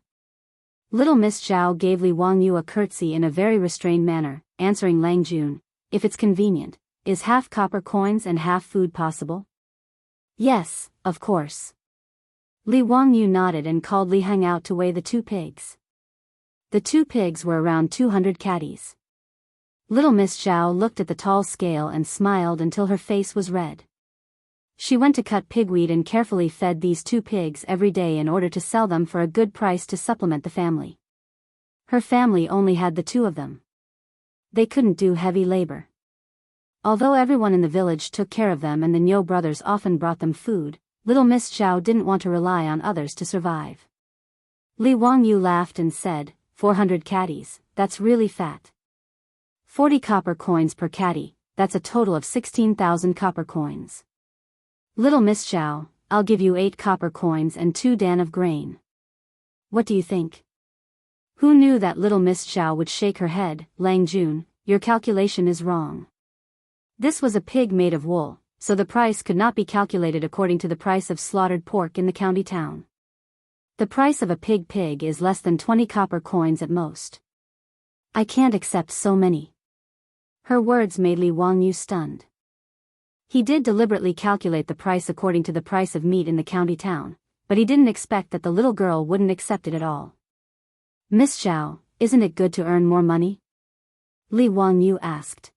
Little Miss Zhao gave Li Wangyu a curtsy in a very restrained manner, answering Lang Jun, "If it's convenient, is half copper coins and half food possible?" "Yes, of course." Li Wangyu nodded and called Li Hang out to weigh the 2 pigs. The 2 pigs were around 200 catties. Little Miss Zhao looked at the tall scale and smiled until her face was red. She went to cut pigweed and carefully fed these 2 pigs every day in order to sell them for a good price to supplement the family. Her family only had the 2 of them. They couldn't do heavy labor. Although everyone in the village took care of them and the Niu brothers often brought them food, little Miss Zhao didn't want to rely on others to survive. Li Wangyu laughed and said, 400 catties, that's really fat. 40 copper coins per catty, that's a total of 16,000 copper coins. Little Miss Zhao, I'll give you 8 copper coins and 2 dan of grain. What do you think? Who knew that little Miss Zhao would shake her head? Lang Jun, your calculation is wrong. This was a pig made of wool, so the price could not be calculated according to the price of slaughtered pork in the county town. The price of a pig is less than 20 copper coins at most. I can't accept so many. Her words made Li Wangyu stunned. He did deliberately calculate the price according to the price of meat in the county town, but he didn't expect that the little girl wouldn't accept it at all. "Miss Zhao, isn't it good to earn more money?" Li Wangyu asked.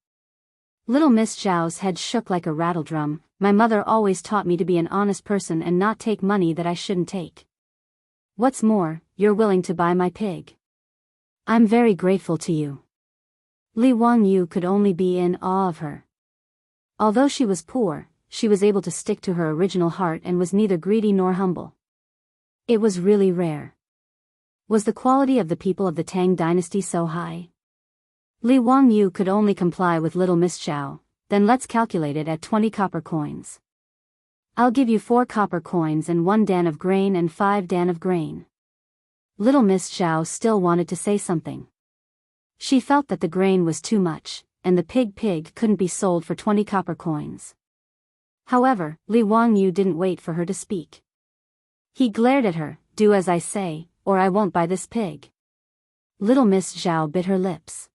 Little Miss Zhao's head shook like a rattledrum. "My mother always taught me to be an honest person and not take money that I shouldn't take. What's more, you're willing to buy my pig. I'm very grateful to you." Li Wangyu could only be in awe of her. Although she was poor, she was able to stick to her original heart and was neither greedy nor humble. It was really rare. Was the quality of the people of the Tang dynasty so high? Li Wangyu could only comply with little Miss Zhao. "Then let's calculate it at 20 copper coins. I'll give you 4 copper coins and 1 dan of grain and 5 dan of grain." Little Miss Zhao still wanted to say something. She felt that the grain was too much, and the pig couldn't be sold for 20 copper coins. However, Li Wangyu didn't wait for her to speak. He glared at her, "Do as I say, or I won't buy this pig." Little Miss Zhao bit her lips.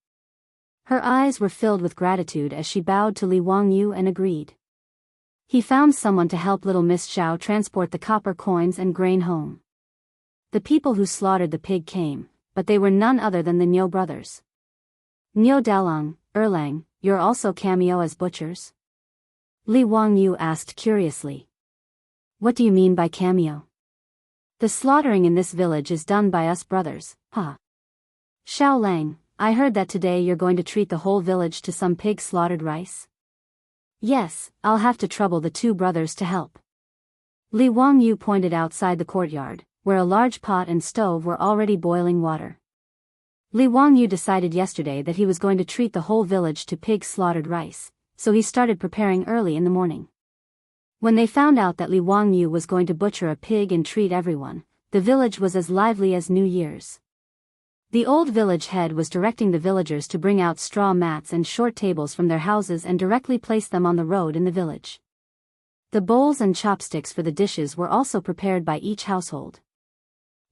Her eyes were filled with gratitude as she bowed to Li Wangyu and agreed. He found someone to help little Miss Zhao transport the copper coins and grain home. The people who slaughtered the pig came, but they were none other than the Niu brothers. "Niu Dalong, Erlang, you're also cameo as butchers?" Li Wangyu asked curiously. "What do you mean by cameo?" "The slaughtering in this village is done by us brothers, huh?" "Xiao Lang, I heard that today you're going to treat the whole village to some pig slaughtered rice." "Yes, I'll have to trouble the 2 brothers to help." Li Wangyu pointed outside the courtyard, where a large pot and stove were already boiling water. Li Wangyu decided yesterday that he was going to treat the whole village to pig slaughtered rice, so he started preparing early in the morning. When they found out that Li Wangyu was going to butcher a pig and treat everyone, the village was as lively as New Year's. The old village head was directing the villagers to bring out straw mats and short tables from their houses and directly place them on the road in the village. The bowls and chopsticks for the dishes were also prepared by each household.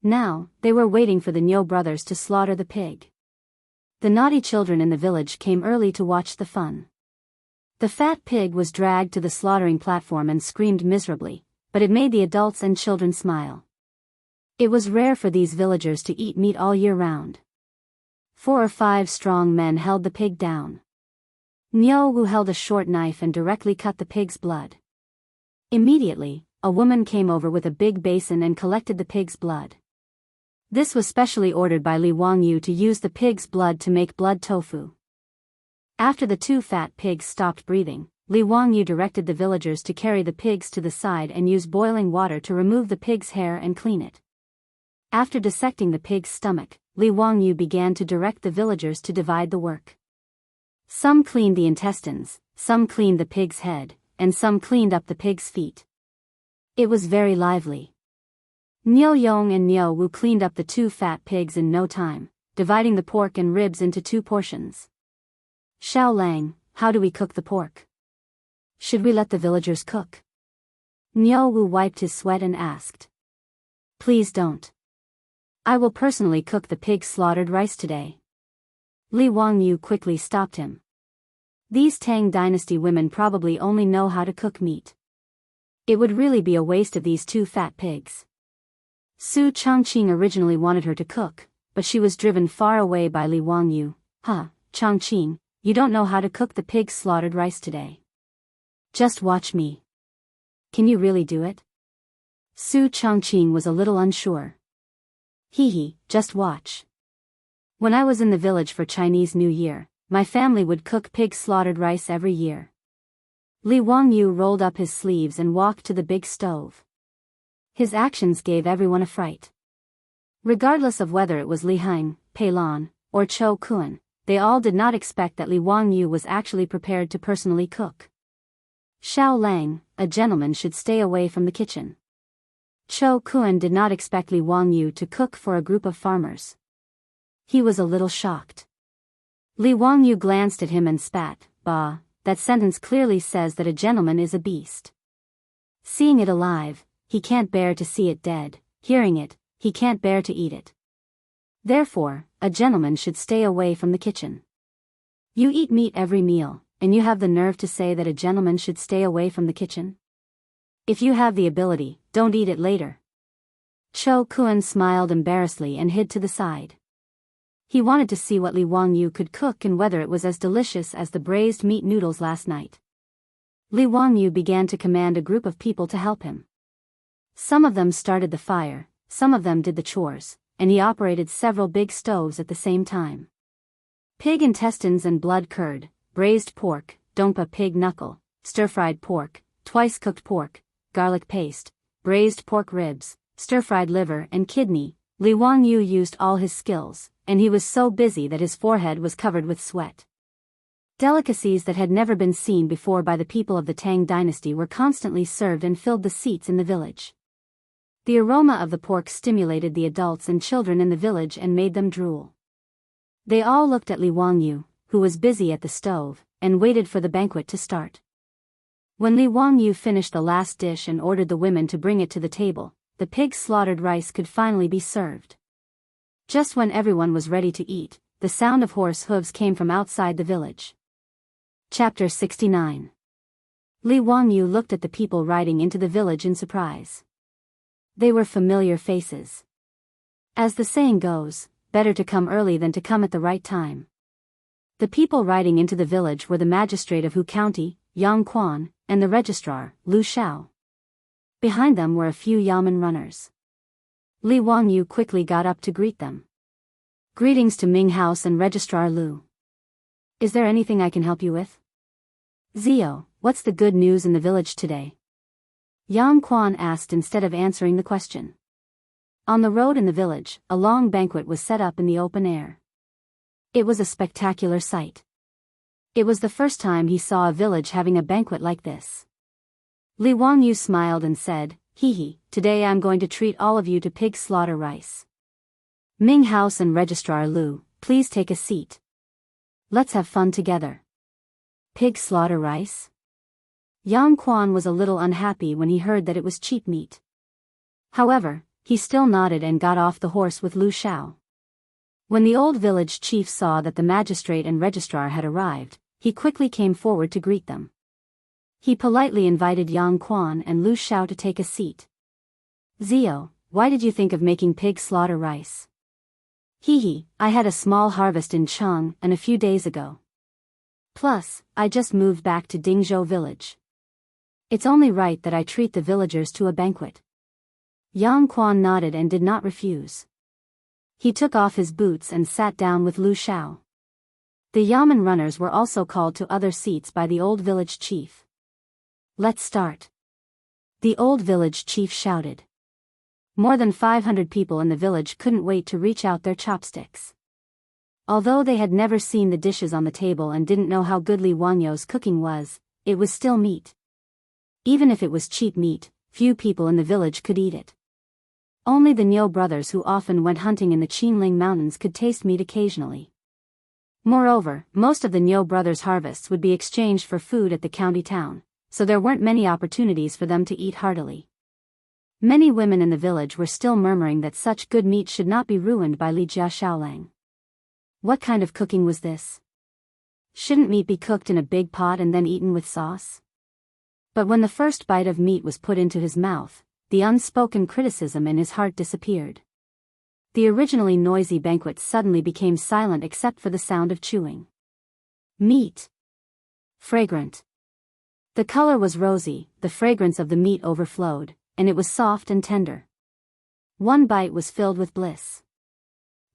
Now, they were waiting for the Niu brothers to slaughter the pig. The naughty children in the village came early to watch the fun. The fat pig was dragged to the slaughtering platform and screamed miserably, but it made the adults and children smile. It was rare for these villagers to eat meat all year round. 4 or 5 strong men held the pig down. Niu Wu held a short knife and directly cut the pig's blood. Immediately, a woman came over with a big basin and collected the pig's blood. This was specially ordered by Li Wangyu to use the pig's blood to make blood tofu. After the 2 fat pigs stopped breathing, Li Wangyu directed the villagers to carry the pigs to the side and use boiling water to remove the pig's hair and clean it. After dissecting the pig's stomach, Li Wangyu began to direct the villagers to divide the work. Some cleaned the intestines, some cleaned the pig's head, and some cleaned up the pig's feet. It was very lively. Niu Yong and Niu Wu cleaned up the 2 fat pigs in no time, dividing the pork and ribs into 2 portions. Xiao Lang, how do we cook the pork? Should we let the villagers cook? Niu Wu wiped his sweat and asked. Please don't. I will personally cook the pig slaughtered rice today. Li Wangyu quickly stopped him. These Tang Dynasty women probably only know how to cook meat. It would really be a waste of these 2 fat pigs. Su Changqing originally wanted her to cook, but she was driven far away by Li Wangyu. Changqing, you don't know how to cook the pig slaughtered rice today. Just watch me. Can you really do it? Su Changqing was a little unsure. Just watch. When I was in the village for Chinese New Year, my family would cook pig slaughtered rice every year. Li Wangyu rolled up his sleeves and walked to the big stove. His actions gave everyone a fright. Regardless of whether it was Li Hang, Pei Lan, or Chou Kun, they all did not expect that Li Wangyu was actually prepared to personally cook. Xiao Lang, a gentleman should stay away from the kitchen. Chou Kun did not expect Li Wangyu to cook for a group of farmers. He was a little shocked. Li Wangyu glanced at him and spat, "Bah, that sentence clearly says that a gentleman is a beast. Seeing it alive, he can't bear to see it dead, hearing it, he can't bear to eat it. Therefore, a gentleman should stay away from the kitchen. You eat meat every meal, and you have the nerve to say that a gentleman should stay away from the kitchen? If you have the ability, don't eat it later." Chou Kun smiled embarrassedly and hid to the side. He wanted to see what Li Wangyu could cook and whether it was as delicious as the braised meat noodles last night. Li Wangyu began to command a group of people to help him. Some of them started the fire, some of them did the chores, and he operated several big stoves at the same time. Pig intestines and blood curd, braised pork, dongpa pig knuckle, stir-fried pork, twice-cooked pork, garlic paste, braised pork ribs, stir-fried liver and kidney. Li Wangyu used all his skills, and he was so busy that his forehead was covered with sweat. Delicacies that had never been seen before by the people of the Tang Dynasty were constantly served and filled the seats in the village. The aroma of the pork stimulated the adults and children in the village and made them drool. They all looked at Li Wangyu, who was busy at the stove, and waited for the banquet to start. When Li Wangyu finished the last dish and ordered the women to bring it to the table, the pig slaughtered rice could finally be served. Just when everyone was ready to eat, the sound of horse hooves came from outside the village. Chapter 69. Li Wangyu looked at the people riding into the village in surprise. They were familiar faces. As the saying goes, better to come early than to come at the right time. The people riding into the village were the magistrate of Hu County, Yang Quan, and the registrar, Lu Xiao. Behind them were a few yamen runners. Li Wangyu quickly got up to greet them. "Greetings to Ming House and Registrar Lu. Is there anything I can help you with?" "Zio, what's the good news in the village today?" Yang Quan asked instead of answering the question. On the road in the village, a long banquet was set up in the open air. It was a spectacular sight. It was the first time he saw a village having a banquet like this. Li Wangyu smiled and said, "Today I'm going to treat all of you to pig slaughter rice. Ming House and Registrar Lu, please take a seat. Let's have fun together." Pig slaughter rice? Yang Quan was a little unhappy when he heard that it was cheap meat. However, he still nodded and got off the horse with Lu Xiao. When the old village chief saw that the magistrate and registrar had arrived, he quickly came forward to greet them. He politely invited Yang Quan and Lu Xiao to take a seat. "Zio, why did you think of making pig slaughter rice?" I had a small harvest in Cheng and a few days ago. Plus, I just moved back to Dingzhou village. It's only right that I treat the villagers to a banquet." Yang Quan nodded and did not refuse. He took off his boots and sat down with Lu Xiao. The yamen runners were also called to other seats by the old village chief. "Let's start." The old village chief shouted. More than 500 people in the village couldn't wait to reach out their chopsticks. Although they had never seen the dishes on the table and didn't know how good Li Wangyo's cooking was, it was still meat. Even if it was cheap meat, few people in the village could eat it. Only the Niu brothers, who often went hunting in the Qinling Mountains, could taste meat occasionally. Moreover, most of the Niu brothers' harvests would be exchanged for food at the county town, so there weren't many opportunities for them to eat heartily. Many women in the village were still murmuring that such good meat should not be ruined by Li Jia Xiaolang. What kind of cooking was this? Shouldn't meat be cooked in a big pot and then eaten with sauce? But when the first bite of meat was put into his mouth, the unspoken criticism in his heart disappeared. The originally noisy banquet suddenly became silent except for the sound of chewing. Meat. Fragrant. The color was rosy, the fragrance of the meat overflowed, and it was soft and tender. One bite was filled with bliss.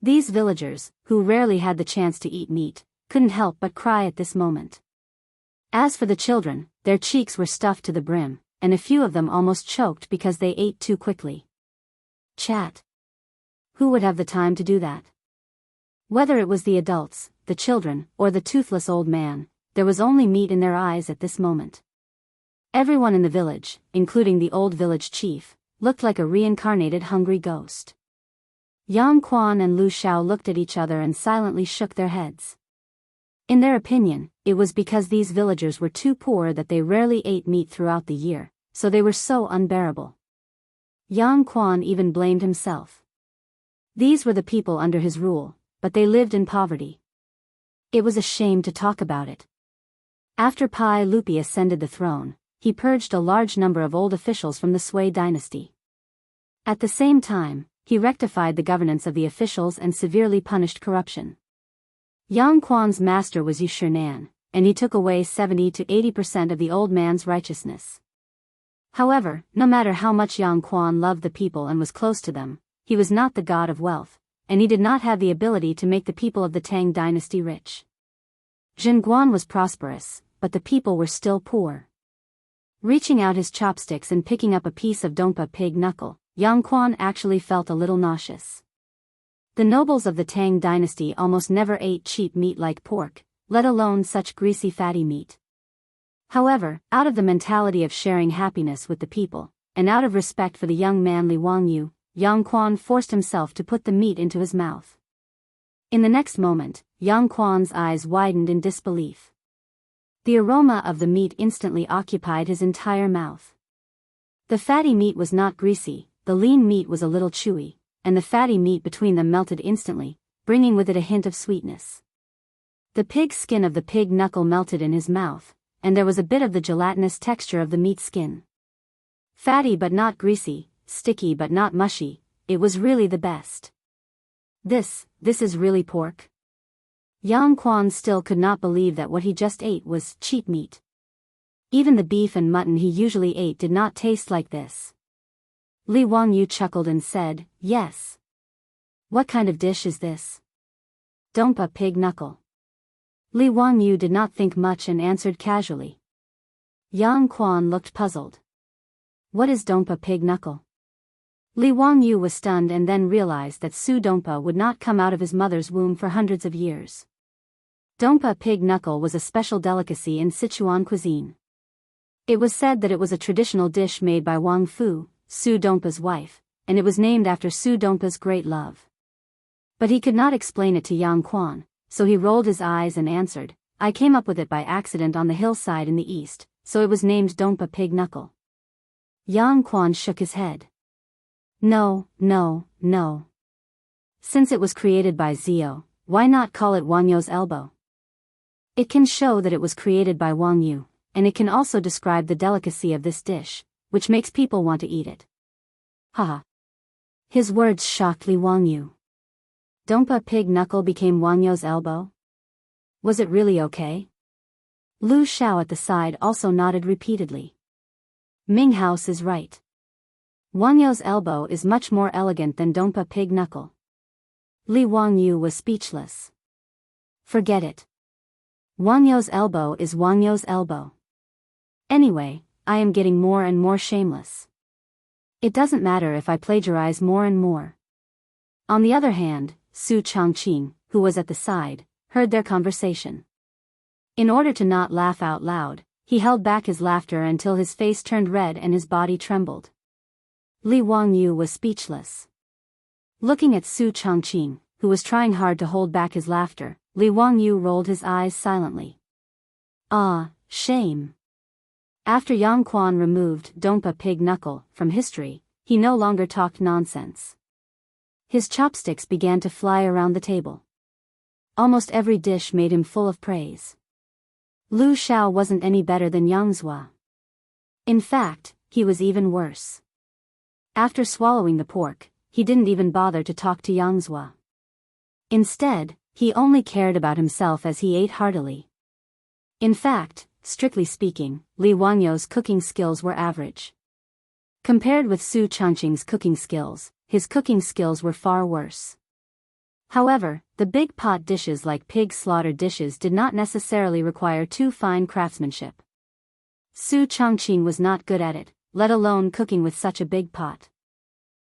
These villagers, who rarely had the chance to eat meat, couldn't help but cry at this moment. As for the children, their cheeks were stuffed to the brim, and a few of them almost choked because they ate too quickly. Chat. Who would have the time to do that? Whether it was the adults, the children, or the toothless old man, there was only meat in their eyes at this moment. Everyone in the village, including the old village chief, looked like a reincarnated hungry ghost. Yang Quan and Lu Xiao looked at each other and silently shook their heads. In their opinion, it was because these villagers were too poor that they rarely ate meat throughout the year, so they were so unbearable. Yang Quan even blamed himself. These were the people under his rule, but they lived in poverty. It was a shame to talk about it. After Pai Lupi ascended the throne, he purged a large number of old officials from the Sui dynasty. At the same time, he rectified the governance of the officials and severely punished corruption. Yang Quan's master was Yu Shinan, and he took away 70 to 80% of the old man's righteousness. However, no matter how much Yang Quan loved the people and was close to them, he was not the god of wealth, and he did not have the ability to make the people of the Tang dynasty rich. Zhenguan was prosperous, but the people were still poor. Reaching out his chopsticks and picking up a piece of Dongpa pig knuckle, Yang Quan actually felt a little nauseous. The nobles of the Tang dynasty almost never ate cheap meat like pork, let alone such greasy fatty meat. However, out of the mentality of sharing happiness with the people, and out of respect for the young man Li Wangyu, Yang Quan forced himself to put the meat into his mouth. In the next moment, Yang Quan's eyes widened in disbelief. The aroma of the meat instantly occupied his entire mouth. The fatty meat was not greasy, the lean meat was a little chewy, and the fatty meat between them melted instantly, bringing with it a hint of sweetness. The pig skin of the pig knuckle melted in his mouth, and there was a bit of the gelatinous texture of the meat skin. Fatty but not greasy, sticky but not mushy, it was really the best. This is really pork? Yang Quan still could not believe that what he just ate was cheap meat. Even the beef and mutton he usually ate did not taste like this. Li Wangyu chuckled and said, "Yes. What kind of dish is this?" "Dongpa pig knuckle." Li Wangyu did not think much and answered casually. Yang Quan looked puzzled. "What is Dongpa pig knuckle?" Li Wangyu was stunned and then realized that Su Dongpa would not come out of his mother's womb for hundreds of years. Dongpa pig knuckle was a special delicacy in Sichuan cuisine. It was said that it was a traditional dish made by Wang Fu, Su Dongpa's wife, and it was named after Su Dongpa's great love. But he could not explain it to Yang Quan, so he rolled his eyes and answered, "I came up with it by accident on the hillside in the east, so it was named Dongpa pig knuckle." Yang Quan shook his head. No. Since it was created by Zio, why not call it Wangyu's elbow? It can show that it was created by Wang Yu, and it can also describe the delicacy of this dish, which makes people want to eat it. Haha. His words shocked Li Wangyu. Dongpa pig knuckle became Wangyu's elbow? Was it really okay? Lu Xiao at the side also nodded repeatedly. Ming House is right. Wangyu's elbow is much more elegant than Dongpa pig knuckle. Li Wangyu was speechless. Forget it. Wangyu's elbow is Wangyu's elbow. Anyway, I am getting more and more shameless. It doesn't matter if I plagiarize more and more. On the other hand, Su Chongqing, who was at the side, heard their conversation. In order to not laugh out loud, he held back his laughter until his face turned red and his body trembled. Li Wangyu was speechless. Looking at Su Chongqing, who was trying hard to hold back his laughter, Li Wangyu rolled his eyes silently. Ah, shame. After Yang Quan removed Dompa Pig Knuckle from history, he no longer talked nonsense. His chopsticks began to fly around the table. Almost every dish made him full of praise. Lu Xiao wasn't any better than Yang Zhua. In fact, he was even worse. After swallowing the pork, he didn't even bother to talk to Yang Zhua. Instead, he only cared about himself as he ate heartily. In fact, strictly speaking, Li Wangyu's cooking skills were average. Compared with Su Chongqing's cooking skills, his cooking skills were far worse. However, the big pot dishes like pig slaughter dishes did not necessarily require too fine craftsmanship. Su Chongqing was not good at it, let alone cooking with such a big pot.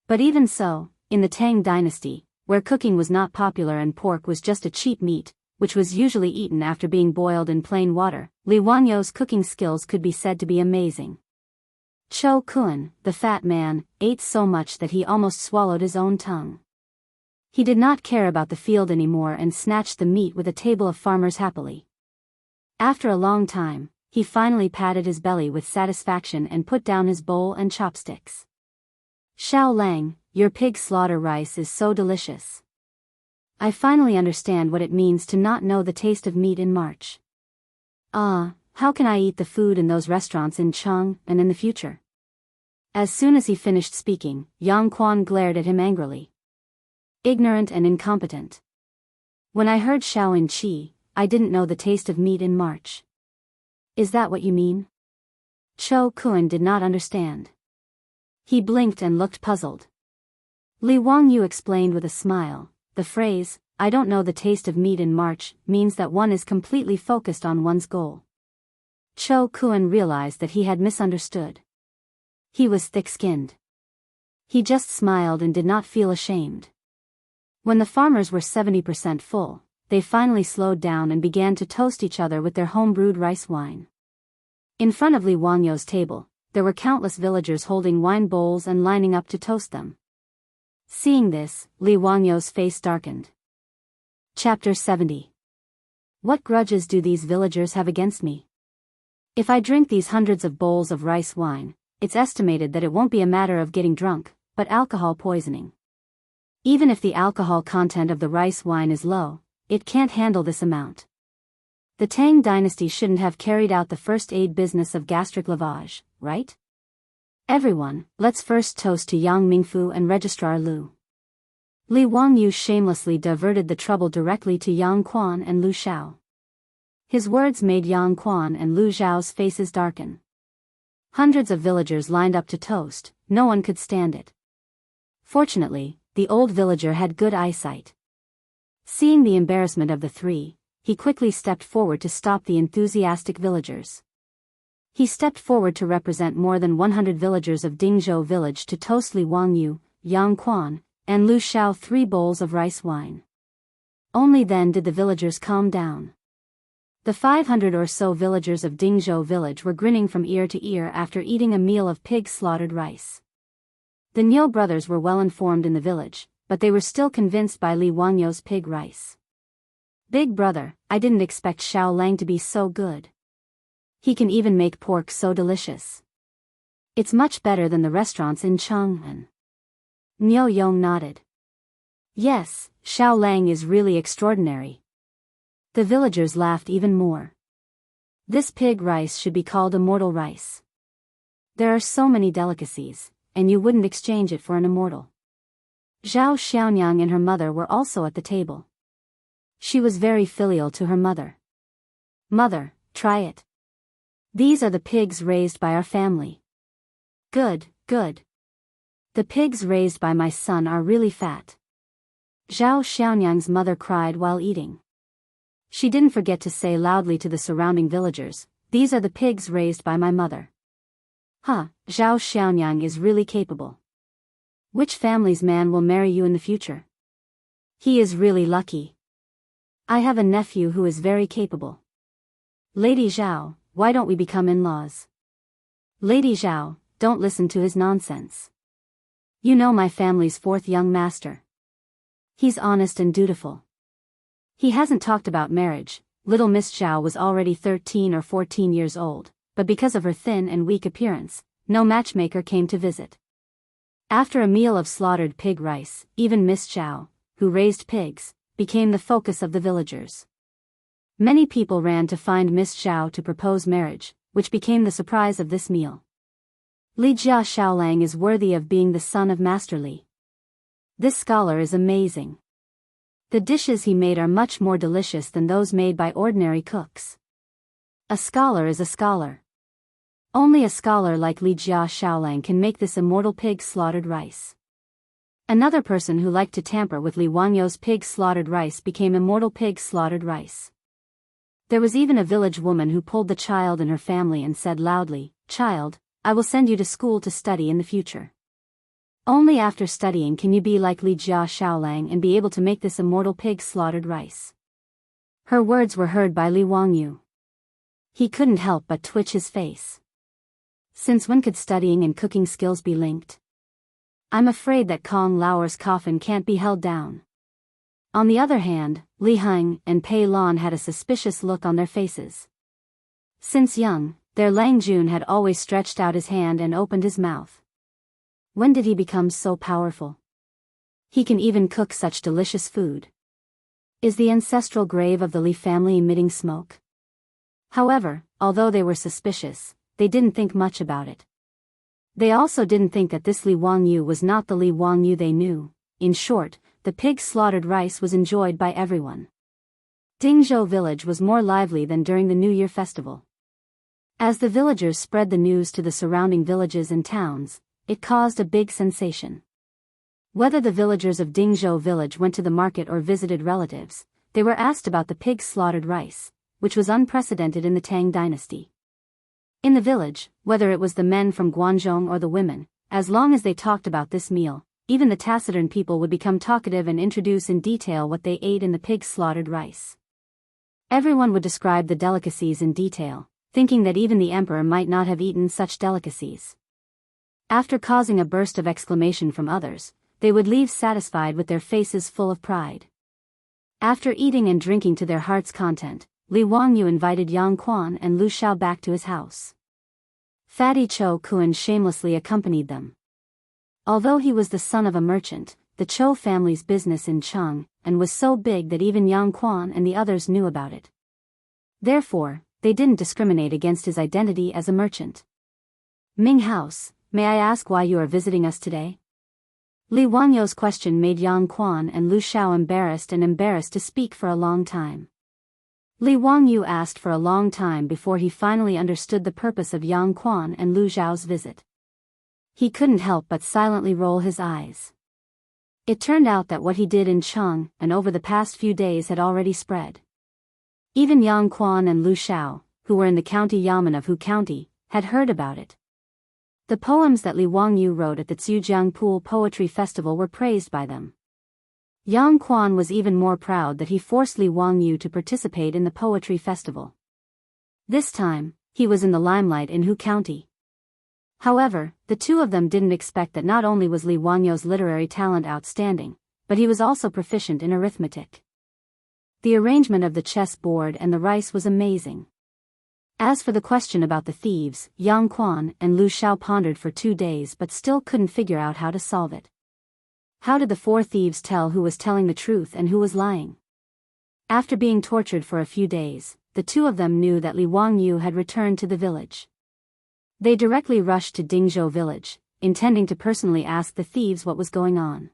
But even so, in the Tang dynasty, where cooking was not popular and pork was just a cheap meat, which was usually eaten after being boiled in plain water, Li Wanyu's cooking skills could be said to be amazing. Cho Kun, the fat man, ate so much that he almost swallowed his own tongue. He did not care about the field anymore and snatched the meat with a table of farmers happily. After a long time, he finally patted his belly with satisfaction and put down his bowl and chopsticks. Xiao Lang, your pig slaughter rice is so delicious. I finally understand what it means to not know the taste of meat in March. Ah, how can I eat the food in those restaurants in Cheng and in the future? As soon as he finished speaking, Yang Quan glared at him angrily. Ignorant and incompetent. When I heard Shaoin Qi, I didn't know the taste of meat in March. Is that what you mean? Cho Kun did not understand. He blinked and looked puzzled. Li Wangyu explained with a smile, the phrase, I don't know the taste of meat in March, means that one is completely focused on one's goal. Cho Kun realized that he had misunderstood. He was thick-skinned. He just smiled and did not feel ashamed. When the farmers were 70% full, they finally slowed down and began to toast each other with their home-brewed rice wine. In front of Li Wangyu's table, there were countless villagers holding wine bowls and lining up to toast them. Seeing this, Li Wangyu's face darkened. Chapter 70. What grudges do these villagers have against me? If I drink these hundreds of bowls of rice wine, it's estimated that it won't be a matter of getting drunk, but alcohol poisoning. Even if the alcohol content of the rice wine is low, it can't handle this amount. The Tang dynasty shouldn't have carried out the first aid business of gastric lavage, right? Everyone, let's first toast to Yang Mingfu and Registrar Lu. Li Wangyu shamelessly diverted the trouble directly to Yang Quan and Lu Xiao. His words made Yang Quan and Lu Xiao's faces darken. Hundreds of villagers lined up to toast, no one could stand it. Fortunately, the old villager had good eyesight. Seeing the embarrassment of the three, he quickly stepped forward to stop the enthusiastic villagers. He stepped forward to represent more than 100 villagers of Dingzhou village to toast Li Wangyu, Yang Quan, and Lu Xiao 3 bowls of rice wine. Only then did the villagers calm down. The 500 or so villagers of Dingzhou village were grinning from ear to ear after eating a meal of pig slaughtered rice. The Niu brothers were well informed in the village, but they were still convinced by Li Wangyu's pig rice. Big brother, I didn't expect Xiao Lang to be so good. He can even make pork so delicious. It's much better than the restaurants in Chang'an. Niu Yong nodded. Yes, Xiao Lang is really extraordinary. The villagers laughed even more. This pig rice should be called immortal rice. There are so many delicacies, and you wouldn't exchange it for an immortal. Zhao Xiaonyang and her mother were also at the table. She was very filial to her mother. Mother, try it. These are the pigs raised by our family. Good, good. The pigs raised by my son are really fat. Zhao Xiaonyang's mother cried while eating. She didn't forget to say loudly to the surrounding villagers, these are the pigs raised by my mother. Huh, Zhao Xiaonyang is really capable. Which family's man will marry you in the future? He is really lucky. I have a nephew who is very capable. Lady Zhao, why don't we become in-laws? Lady Zhao, don't listen to his nonsense. You know my family's fourth young master. He's honest and dutiful. He hasn't talked about marriage. Little Miss Zhao was already 13 or 14 years old, but because of her thin and weak appearance, no matchmaker came to visit. After a meal of slaughtered pig rice, even Miss Zhao, who raised pigs, became the focus of the villagers. Many people ran to find Miss Zhao to propose marriage, which became the surprise of this meal. Li Jia Xiaolang is worthy of being the son of Master Li. This scholar is amazing. The dishes he made are much more delicious than those made by ordinary cooks. A scholar is a scholar. Only a scholar like Li Jia Xiaolang can make this immortal pig slaughtered rice. Another person who liked to tamper with Li Wangyou's pig slaughtered rice became immortal pig slaughtered rice. There was even a village woman who pulled the child in her family and said loudly, "Child, I will send you to school to study in the future. Only after studying can you be like Li Jia Xiaolang and be able to make this immortal pig slaughtered rice." Her words were heard by Li Wangyu. He couldn't help but twitch his face. Since when could studying and cooking skills be linked? I'm afraid that Kong Lao's coffin can't be held down. On the other hand, Li Heng and Pei Lan had a suspicious look on their faces. Since young, their Lang Jun had always stretched out his hand and opened his mouth. When did he become so powerful? He can even cook such delicious food. Is the ancestral grave of the Li family emitting smoke? However, although they were suspicious, they didn't think much about it. They also didn't think that this Li Wangyu was not the Li Wangyu they knew. In short, the pig slaughtered rice was enjoyed by everyone. Dingzhou village was more lively than during the New Year festival. As the villagers spread the news to the surrounding villages and towns, it caused a big sensation. Whether the villagers of Dingzhou village went to the market or visited relatives, they were asked about the pig slaughtered rice, which was unprecedented in the Tang dynasty. In the village, whether it was the men from Guangzhou or the women, as long as they talked about this meal, even the taciturn people would become talkative and introduce in detail what they ate in the pig slaughtered rice. Everyone would describe the delicacies in detail, thinking that even the emperor might not have eaten such delicacies. After causing a burst of exclamation from others, they would leave satisfied with their faces full of pride. After eating and drinking to their heart's content, Li Wangyu invited Yang Quan and Lu Xiao back to his house. Fatty Chou Kun shamelessly accompanied them. Although he was the son of a merchant, the Chou family's business in Cheng, and was so big that even Yang Quan and the others knew about it. Therefore, they didn't discriminate against his identity as a merchant. "Ming House, may I ask why you are visiting us today?" Li Wangyou's question made Yang Quan and Lu Xiao embarrassed to speak for a long time. Li Wangyu asked for a long time before he finally understood the purpose of Yang Quan and Lu Xiao's visit. He couldn't help but silently roll his eyes. It turned out that what he did in Cheng and over the past few days had already spread. Even Yang Quan and Lu Xiao, who were in the county yamen of Hu County, had heard about it. The poems that Li Wangyu wrote at the Zhujiang Pool Poetry Festival were praised by them. Yang Quan was even more proud that he forced Li Wangyu to participate in the poetry festival. This time, he was in the limelight in Hu County. However, the two of them didn't expect that not only was Li Wangyou's literary talent outstanding, but he was also proficient in arithmetic. The arrangement of the chess board and the rice was amazing. As for the question about the thieves, Yang Quan and Lu Xiao pondered for 2 days but still couldn't figure out how to solve it. How did the 4 thieves tell who was telling the truth and who was lying? After being tortured for a few days, the two of them knew that Li Wangyu had returned to the village. They directly rushed to Dingzhou village, intending to personally ask the thieves what was going on.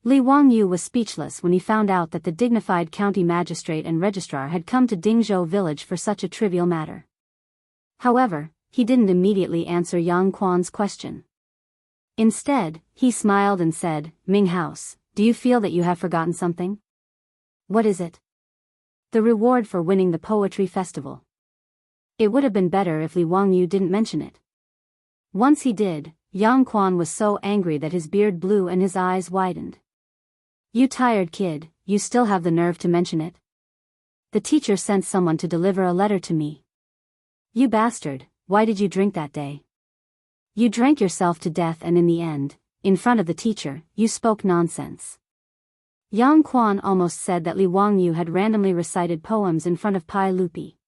Li Wangyu was speechless when he found out that the dignified county magistrate and registrar had come to Dingzhou village for such a trivial matter. However, he didn't immediately answer Yang Quan's question. Instead, he smiled and said, "Ming House, do you feel that you have forgotten something? What is it?" "The reward for winning the poetry festival." It would have been better if Li Wangyu didn't mention it. Once he did, Yang Quan was so angry that his beard blew and his eyes widened. "You tired kid, you still have the nerve to mention it?" The teacher sent someone to deliver a letter to me. You bastard, why did you drink that day? You drank yourself to death and in the end, in front of the teacher, you spoke nonsense. Yang Quan almost said that Li Wangyu had randomly recited poems in front of Pai Lupi.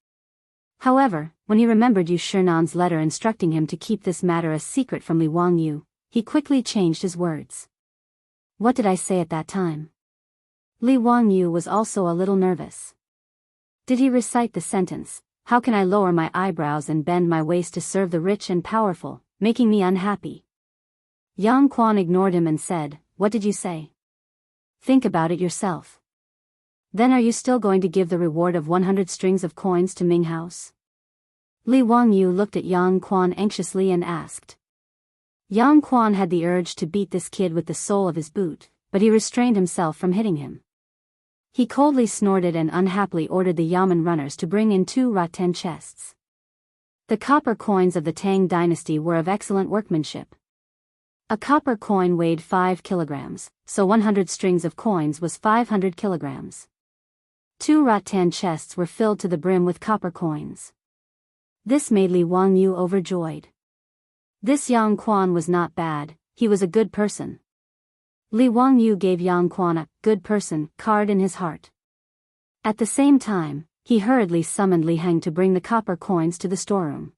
However, when he remembered Yu Shernan's letter instructing him to keep this matter a secret from Li Wangyu, he quickly changed his words. What did I say at that time? Li Wangyu was also a little nervous. Did he recite the sentence, "How can I lower my eyebrows and bend my waist to serve the rich and powerful, making me unhappy?" Yang Quan ignored him and said, "What did you say? Think about it yourself. Then are you still going to give the reward of 100 strings of coins to Ming House?" Li Wangyu looked at Yang Quan anxiously and asked. Yang Quan had the urge to beat this kid with the sole of his boot, but he restrained himself from hitting him. He coldly snorted and unhappily ordered the Yamen runners to bring in 2 rattan chests. The copper coins of the Tang dynasty were of excellent workmanship. A copper coin weighed 5 kilograms, so 100 strings of coins was 500 kilograms. 2 rattan chests were filled to the brim with copper coins. This made Li Wangyu overjoyed. This Yang Quan was not bad, he was a good person. Li Wangyu gave Yang Quan a good person card in his heart. At the same time, he hurriedly summoned Li Heng to bring the copper coins to the storeroom.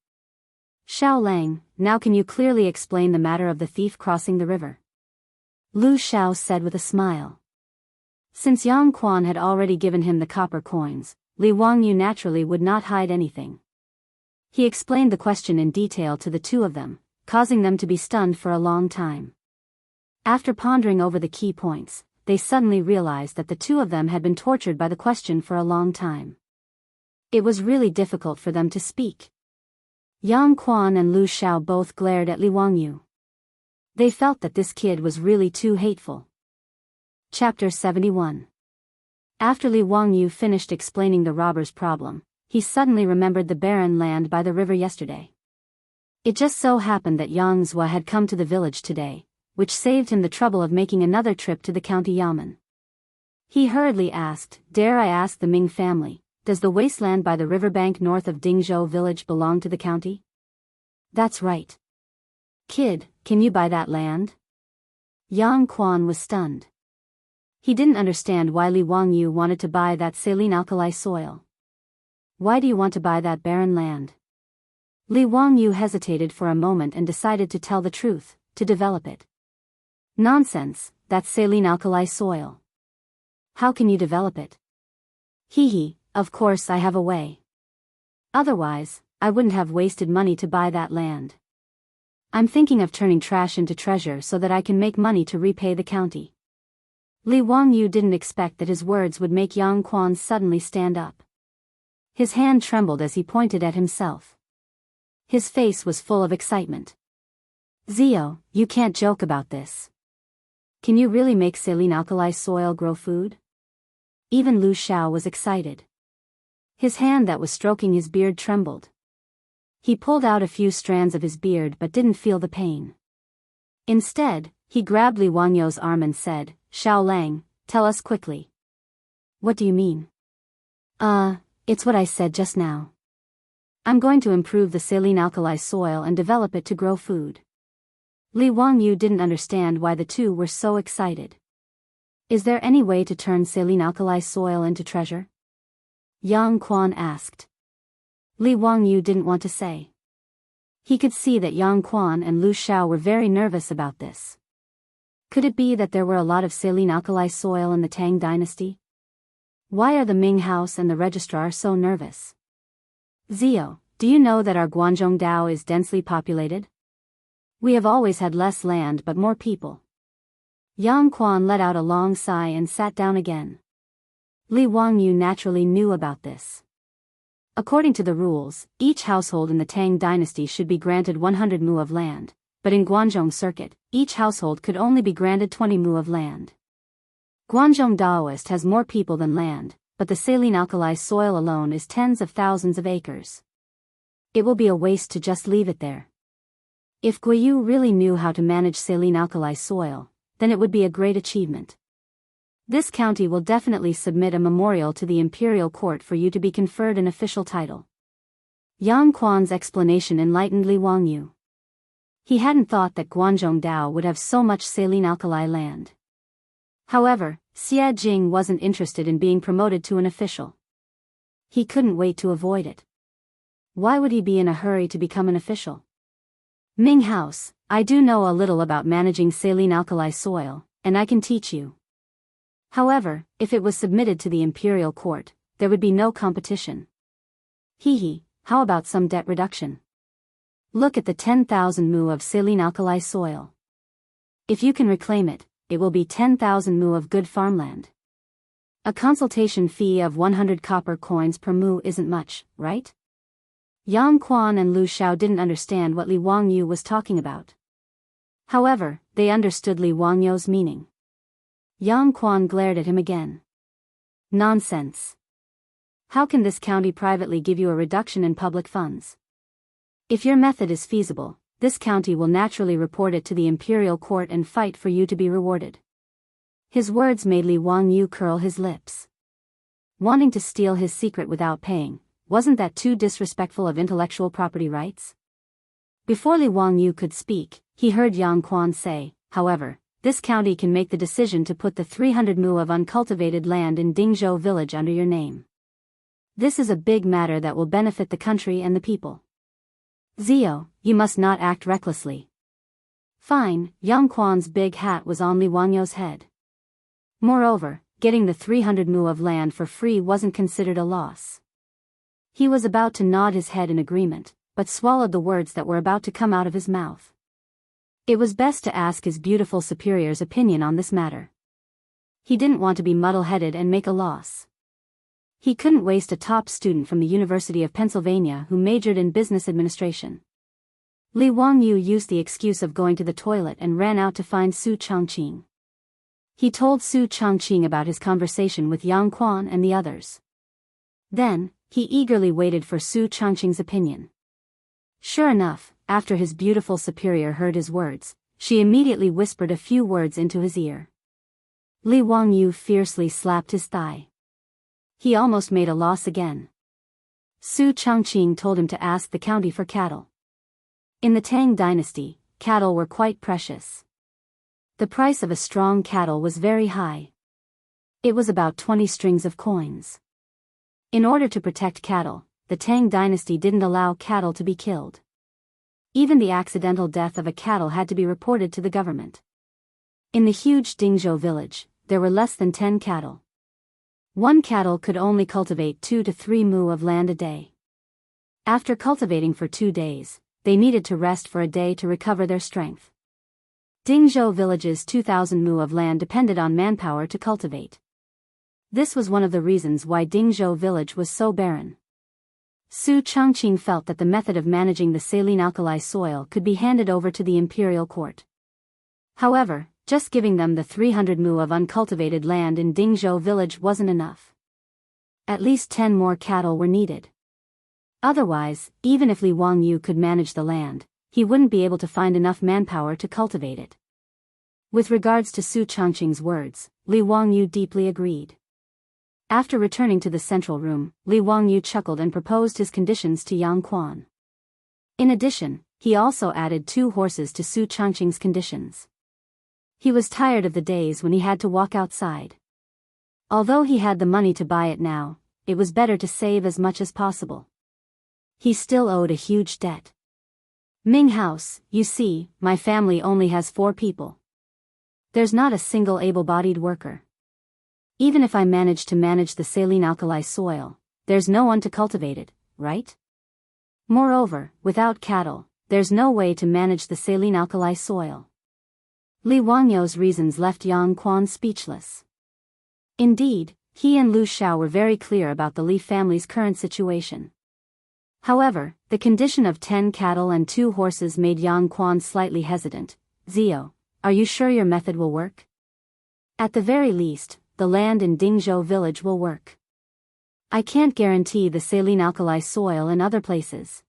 Xiao Lang, now can you clearly explain the matter of the thief crossing the river? Lu Xiao said with a smile. Since Yang Quan had already given him the copper coins, Li Wangyu naturally would not hide anything. He explained the question in detail to the two of them, causing them to be stunned for a long time. After pondering over the key points, they suddenly realized that the two of them had been tortured by the question for a long time. It was really difficult for them to speak. Yang Quan and Lu Xiao both glared at Li Wangyu. They felt that this kid was really too hateful. Chapter 71. After Li Wangyu finished explaining the robber's problem, he suddenly remembered the barren land by the river yesterday. It just so happened that Yang Zhua had come to the village today, which saved him the trouble of making another trip to the county yamen. He hurriedly asked, "Dare I ask the Ming family, does the wasteland by the riverbank north of Dingzhou village belong to the county?" "That's right. Kid, can you buy that land?" Yang Quan was stunned. He didn't understand why Li Wangyu wanted to buy that saline alkali soil. "Why do you want to buy that barren land?" Li Wangyu hesitated for a moment and decided to tell the truth, to develop it. "Nonsense, that's saline alkali soil. How can you develop it?" "Hee, of course I have a way. Otherwise, I wouldn't have wasted money to buy that land. I'm thinking of turning trash into treasure so that I can make money to repay the county." Li Wangyu didn't expect that his words would make Yang Quan suddenly stand up. His hand trembled as he pointed at himself. His face was full of excitement. "Zio, you can't joke about this. Can you really make saline alkali soil grow food?" Even Lu Xiao was excited. His hand that was stroking his beard trembled. He pulled out a few strands of his beard but didn't feel the pain. Instead, he grabbed Li Wangyu's arm and said, "Xiao Lang, tell us quickly." "What do you mean?" It's what I said just now. I'm going to improve the saline alkali soil and develop it to grow food." Li Wangyu didn't understand why the two were so excited. "Is there any way to turn saline alkali soil into treasure?" Yang Quan asked. Li Wangyu didn't want to say. He could see that Yang Quan and Lu Xiao were very nervous about this. Could it be that there were a lot of saline alkali soil in the Tang dynasty? Why are the Ming house and the registrar so nervous? "Zio, do you know that our Guangzhong Dao is densely populated? We have always had less land but more people." Yang Quan let out a long sigh and sat down again. Li Wangyu naturally knew about this. According to the rules, each household in the Tang dynasty should be granted 100 mu of land, but in Guangzhong circuit, each household could only be granted 20 mu of land. Guangzhong Daoist has more people than land, but the saline alkali soil alone is tens of thousands of acres. It will be a waste to just leave it there. If Guiyu really knew how to manage saline alkali soil, then it would be a great achievement. This county will definitely submit a memorial to the imperial court for you to be conferred an official title. Yang Quan's explanation enlightened Li Wangyu. He hadn't thought that Guangzhong Dao would have so much saline alkali land. However, Xie Jing wasn't interested in being promoted to an official. He couldn't wait to avoid it. Why would he be in a hurry to become an official? Ming House, I do know a little about managing saline alkali soil, and I can teach you. However, if it was submitted to the imperial court, there would be no competition. How about some debt reduction? Look at the 10,000 mu of saline alkali soil. If you can reclaim it, it will be 10,000 mu of good farmland. A consultation fee of 100 copper coins per mu isn't much, right? Yang Quan and Lu Xiao didn't understand what Li Wangyu was talking about. However, they understood Li Wangyu's meaning. Yang Quan glared at him again. Nonsense. How can this county privately give you a reduction in public funds? If your method is feasible, this county will naturally report it to the imperial court and fight for you to be rewarded. His words made Li Wangyu curl his lips. Wanting to steal his secret without paying, wasn't that too disrespectful of intellectual property rights? Before Li Wangyu could speak, he heard Yang Quan say, however, this county can make the decision to put the 300 mu of uncultivated land in Dingzhou village under your name. This is a big matter that will benefit the country and the people. Zio, you must not act recklessly. Fine, Yang Quan's big hat was on Li Wangyu's head. Moreover, getting the 300 mu of land for free wasn't considered a loss. He was about to nod his head in agreement, but swallowed the words that were about to come out of his mouth. It was best to ask his beautiful superior's opinion on this matter. He didn't want to be muddle-headed and make a loss. He couldn't waste a top student from the University of Pennsylvania who majored in business administration. Li Wangyu used the excuse of going to the toilet and ran out to find Su Changqing. He told Su Changqing about his conversation with Yang Quan and the others. Then, he eagerly waited for Su Changqing's opinion. Sure enough, after his beautiful superior heard his words, she immediately whispered a few words into his ear. Li Wangyu fiercely slapped his thigh. He almost made a loss again. Su Changqing told him to ask the county for cattle. In the Tang dynasty, cattle were quite precious. The price of a strong cattle was very high. It was about 20 strings of coins. In order to protect cattle, the Tang dynasty didn't allow cattle to be killed. Even the accidental death of a cattle had to be reported to the government. In the huge Dingzhou village, there were less than 10 cattle. One cattle could only cultivate 2 to 3 mu of land a day. After cultivating for 2 days, they needed to rest for a day to recover their strength. Dingzhou village's 2,000 mu of land depended on manpower to cultivate. This was one of the reasons why Dingzhou village was so barren. Su Changqing felt that the method of managing the saline alkali soil could be handed over to the imperial court. However, just giving them the 300 mu of uncultivated land in Dingzhou village wasn't enough. At least 10 more cattle were needed. Otherwise, even if Li Wangyu could manage the land, he wouldn't be able to find enough manpower to cultivate it. With regards to Su Changqing's words, Li Wangyu deeply agreed. After returning to the central room, Li Wangyu chuckled and proposed his conditions to Yang Quan. In addition, he also added 2 horses to Su Changqing's conditions. He was tired of the days when he had to walk outside. Although he had the money to buy it now, it was better to save as much as possible. He still owed a huge debt. Ming House, you see, my family only has 4 people. There's not a single able-bodied worker. Even if I manage to manage the saline alkali soil, there's no one to cultivate it, right? Moreover, without cattle, there's no way to manage the saline alkali soil. Li Wangyu's reasons left Yang Quan speechless. Indeed, he and Lu Xiao were very clear about the Li family's current situation. However, the condition of 10 cattle and 2 horses made Yang Quan slightly hesitant. Zio, are you sure your method will work? At the very least, the land in Dingzhou village will work. I can't guarantee the saline alkali soil in other places.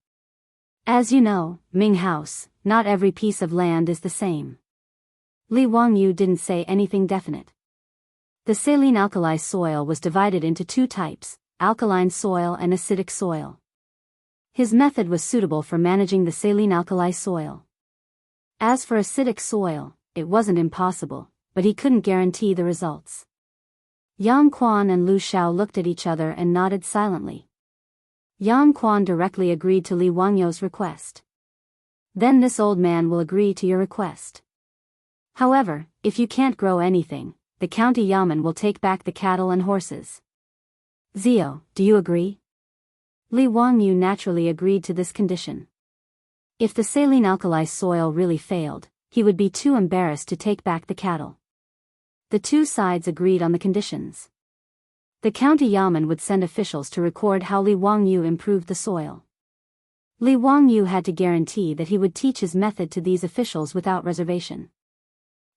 As you know, Ming House, not every piece of land is the same. Li Wangyu didn't say anything definite. The saline alkali soil was divided into two types, alkaline soil and acidic soil. His method was suitable for managing the saline alkali soil. As for acidic soil, it wasn't impossible, but he couldn't guarantee the results. Yang Quan and Lu Xiao looked at each other and nodded silently. Yang Quan directly agreed to Li Wangyou's request. Then this old man will agree to your request. However, if you can't grow anything, the county yamen will take back the cattle and horses. Zio, do you agree? Li Wangyou naturally agreed to this condition. If the saline alkali soil really failed, he would be too embarrassed to take back the cattle. The two sides agreed on the conditions. The county yamen would send officials to record how Li Wangyou improved the soil. Li Wangyou had to guarantee that he would teach his method to these officials without reservation.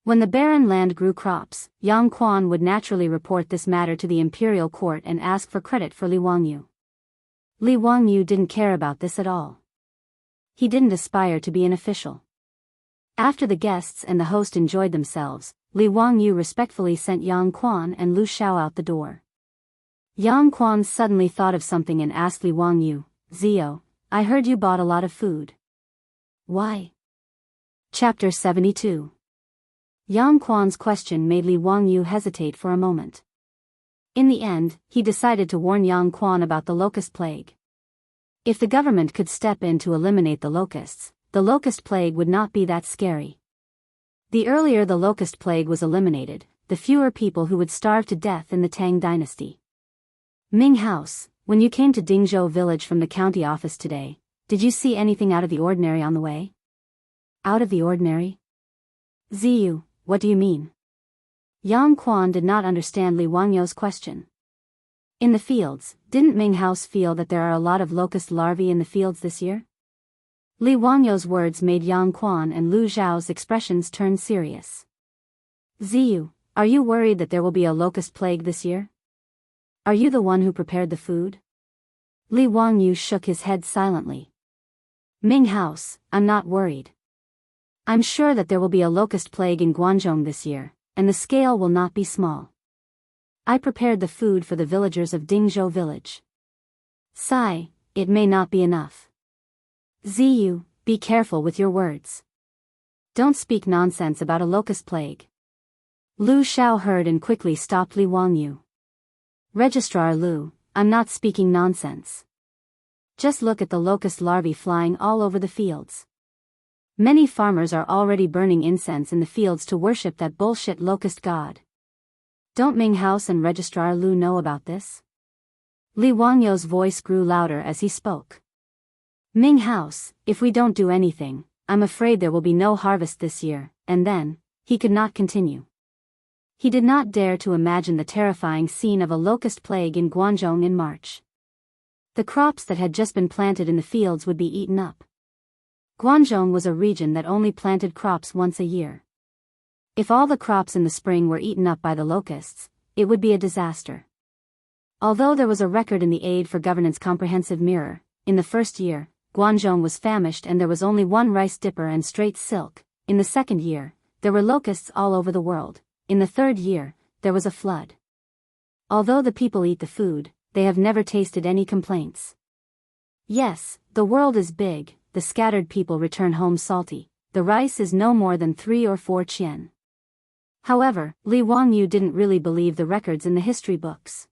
When the barren land grew crops, Yang Quan would naturally report this matter to the imperial court and ask for credit for Li Wangyou. Li Wangyou didn't care about this at all. He didn't aspire to be an official. After the guests and the host enjoyed themselves, Li Wangyou respectfully sent Yang Quan and Lu Xiao out the door. Yang Quan suddenly thought of something and asked Li Wangyou, Zio, I heard you bought a lot of food. Why? Chapter 72. Yang Quan's question made Li Wangyou hesitate for a moment. In the end, he decided to warn Yang Quan about the locust plague. If the government could step in to eliminate the locust plague would not be that scary. The earlier the locust plague was eliminated, the fewer people who would starve to death in the Tang dynasty. Ming House, when you came to Dingzhou village from the county office today, did you see anything out of the ordinary on the way? Out of the ordinary? Ziyu, what do you mean? Yang Quan did not understand Li Wangyou's question. In the fields, didn't Ming House feel that there are a lot of locust larvae in the fields this year? Li Wangyou's words made Yang Quan and Lu Xiao's expressions turn serious. Ziyu, are you worried that there will be a locust plague this year? Are you the one who prepared the food? Li Wangyou shook his head silently. Ming House, I'm not worried. I'm sure that there will be a locust plague in Guangzhou this year, and the scale will not be small. I prepared the food for the villagers of Dingzhou village. Sigh, it may not be enough. Ziyu, be careful with your words. Don't speak nonsense about a locust plague. Lu Xiao heard and quickly stopped Li Wangyou. Registrar Lu, I'm not speaking nonsense. Just look at the locust larvae flying all over the fields. Many farmers are already burning incense in the fields to worship that bullshit locust god. Don't Ming House and Registrar Lu know about this? Li Wangyou's voice grew louder as he spoke. Ming House, if we don't do anything, I'm afraid there will be no harvest this year, and then, he could not continue. He did not dare to imagine the terrifying scene of a locust plague in Guangzhou in March. The crops that had just been planted in the fields would be eaten up. Guangzhou was a region that only planted crops once a year. If all the crops in the spring were eaten up by the locusts, it would be a disaster. Although there was a record in the Aid for Governance Comprehensive Mirror, in the first year, Guangzhou was famished and there was only one rice dipper and straight silk. In the second year, there were locusts all over the world. In the third year, there was a flood. Although the people eat the food, they have never tasted any complaints. Yes, the world is big, the scattered people return home salty, the rice is no more than 3 or 4 qian. However, Li Wangyou didn't really believe the records in the history books.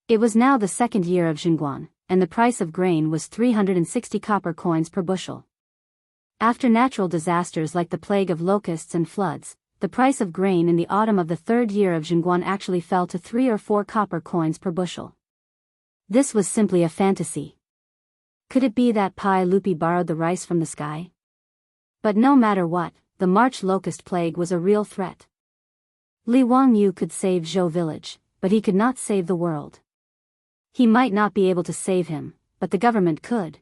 It was now the second year of Xinguan, and the price of grain was 360 copper coins per bushel. After natural disasters like the plague of locusts and floods, the price of grain in the autumn of the third year of Xinguan actually fell to 3 or 4 copper coins per bushel. This was simply a fantasy. Could it be that Pai Lupi borrowed the rice from the sky? But no matter what, the March locust plague was a real threat. Li Wangyou could save Zhou village, but he could not save the world. He might not be able to save him, but the government could.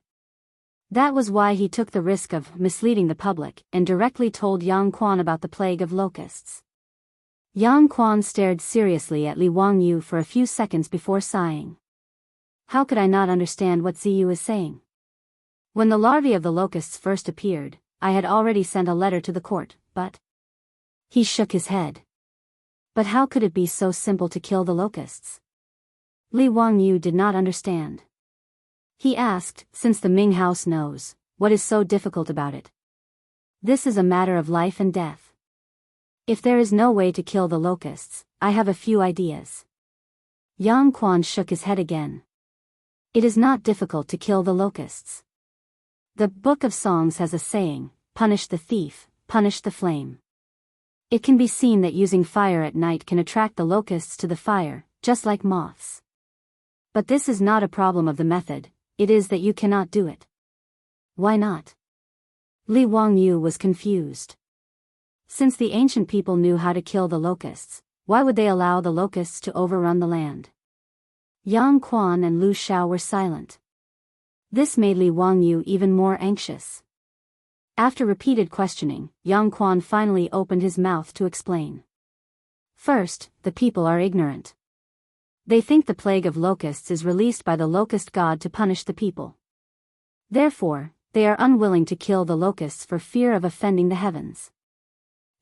That was why he took the risk of misleading the public and directly told Yang Quan about the plague of locusts. Yang Quan stared seriously at Li Wangyou for a few seconds before sighing. How could I not understand what Ziyu is saying? When the larvae of the locusts first appeared, I had already sent a letter to the court, but... He shook his head. But how could it be so simple to kill the locusts? Li Wangyu did not understand. He asked, since the Ming house knows, what is so difficult about it? This is a matter of life and death. If there is no way to kill the locusts, I have a few ideas. Yang Quan shook his head again. It is not difficult to kill the locusts. The Book of Songs has a saying, punish the thief, punish the flame. It can be seen that using fire at night can attract the locusts to the fire, just like moths. But this is not a problem of the method, it is that you cannot do it. Why not? Li Wangyu was confused. Since the ancient people knew how to kill the locusts, why would they allow the locusts to overrun the land? Yang Quan and Lu Shao were silent. This made Li Wangyu even more anxious. After repeated questioning, Yang Quan finally opened his mouth to explain. First, the people are ignorant. They think the plague of locusts is released by the locust god to punish the people. Therefore, they are unwilling to kill the locusts for fear of offending the heavens.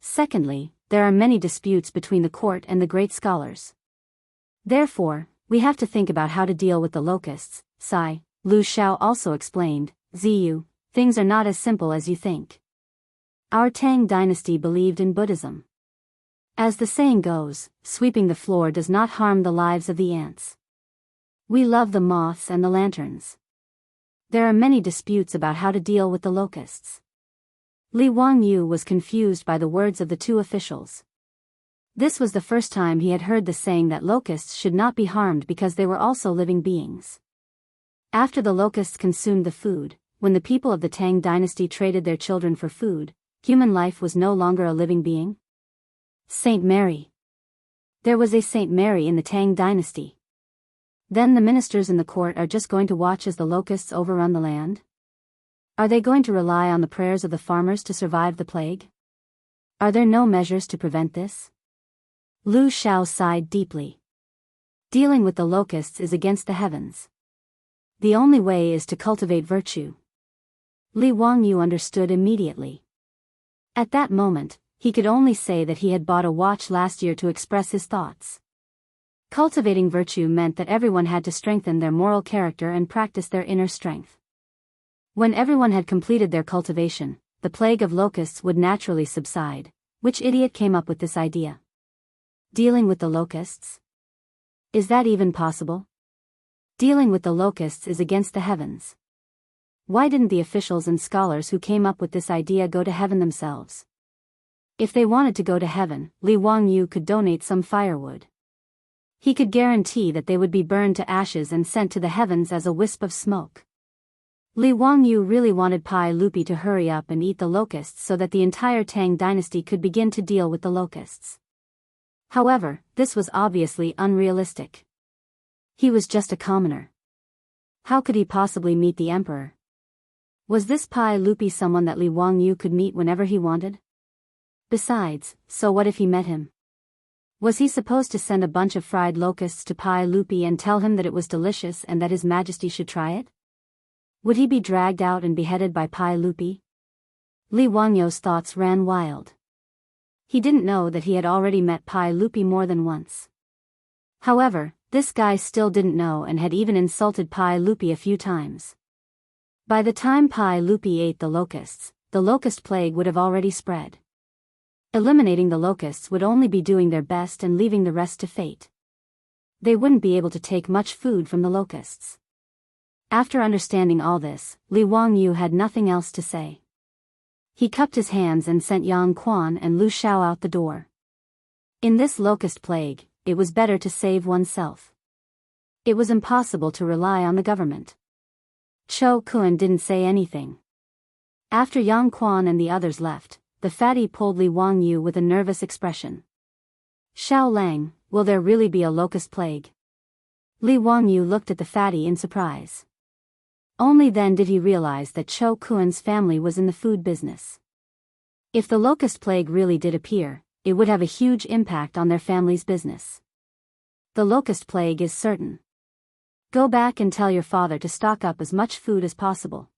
Secondly, there are many disputes between the court and the great scholars. Therefore, we have to think about how to deal with the locusts. Lu Shao also explained, Ziyu, things are not as simple as you think. Our Tang dynasty believed in Buddhism. As the saying goes, sweeping the floor does not harm the lives of the ants. We love the moths and the lanterns. There are many disputes about how to deal with the locusts. Li Wangyu was confused by the words of the two officials. This was the first time he had heard the saying that locusts should not be harmed because they were also living beings. After the locusts consumed the food, when the people of the Tang dynasty traded their children for food, human life was no longer a living being. Saint Mary. There was a Saint Mary in the Tang dynasty. Then the ministers in the court are just going to watch as the locusts overrun the land? Are they going to rely on the prayers of the farmers to survive the plague? Are there no measures to prevent this? Lu Shao sighed deeply. Dealing with the locusts is against the heavens. The only way is to cultivate virtue. Li Wangyu understood immediately. At that moment, he could only say that he had bought a watch last year to express his thoughts. Cultivating virtue meant that everyone had to strengthen their moral character and practice their inner strength. When everyone had completed their cultivation, the plague of locusts would naturally subside. Which idiot came up with this idea? Dealing with the locusts? Is that even possible? Dealing with the locusts is against the heavens. Why didn't the officials and scholars who came up with this idea go to heaven themselves? If they wanted to go to heaven, Li Wangyu could donate some firewood. He could guarantee that they would be burned to ashes and sent to the heavens as a wisp of smoke. Li Wangyu really wanted Pai Lupi to hurry up and eat the locusts so that the entire Tang dynasty could begin to deal with the locusts. However, this was obviously unrealistic. He was just a commoner. How could he possibly meet the emperor? Was this Pai Lupi someone that Li Wangyu could meet whenever he wanted? Besides, so what if he met him? Was he supposed to send a bunch of fried locusts to Pai Lupi and tell him that it was delicious and that His Majesty should try it? Would he be dragged out and beheaded by Pai Lupi? Li Wangyu's thoughts ran wild. He didn't know that he had already met Pai Lupi more than once. However, this guy still didn't know and had even insulted Pai Lupi a few times. By the time Pai Lupi ate the locusts, the locust plague would have already spread. Eliminating the locusts would only be doing their best and leaving the rest to fate. They wouldn't be able to take much food from the locusts. After understanding all this, Li Wangyu had nothing else to say. He cupped his hands and sent Yang Quan and Lu Shao out the door. In this locust plague, it was better to save oneself. It was impossible to rely on the government. Cho Kun didn't say anything. After Yang Quan and the others left, the fatty pulled Li Wangyu with a nervous expression. Xiao Lang, will there really be a locust plague? Li Wangyu looked at the fatty in surprise. Only then did he realize that Cho Kun's family was in the food business. If the locust plague really did appear, it would have a huge impact on their family's business. The locust plague is certain. Go back and tell your father to stock up as much food as possible.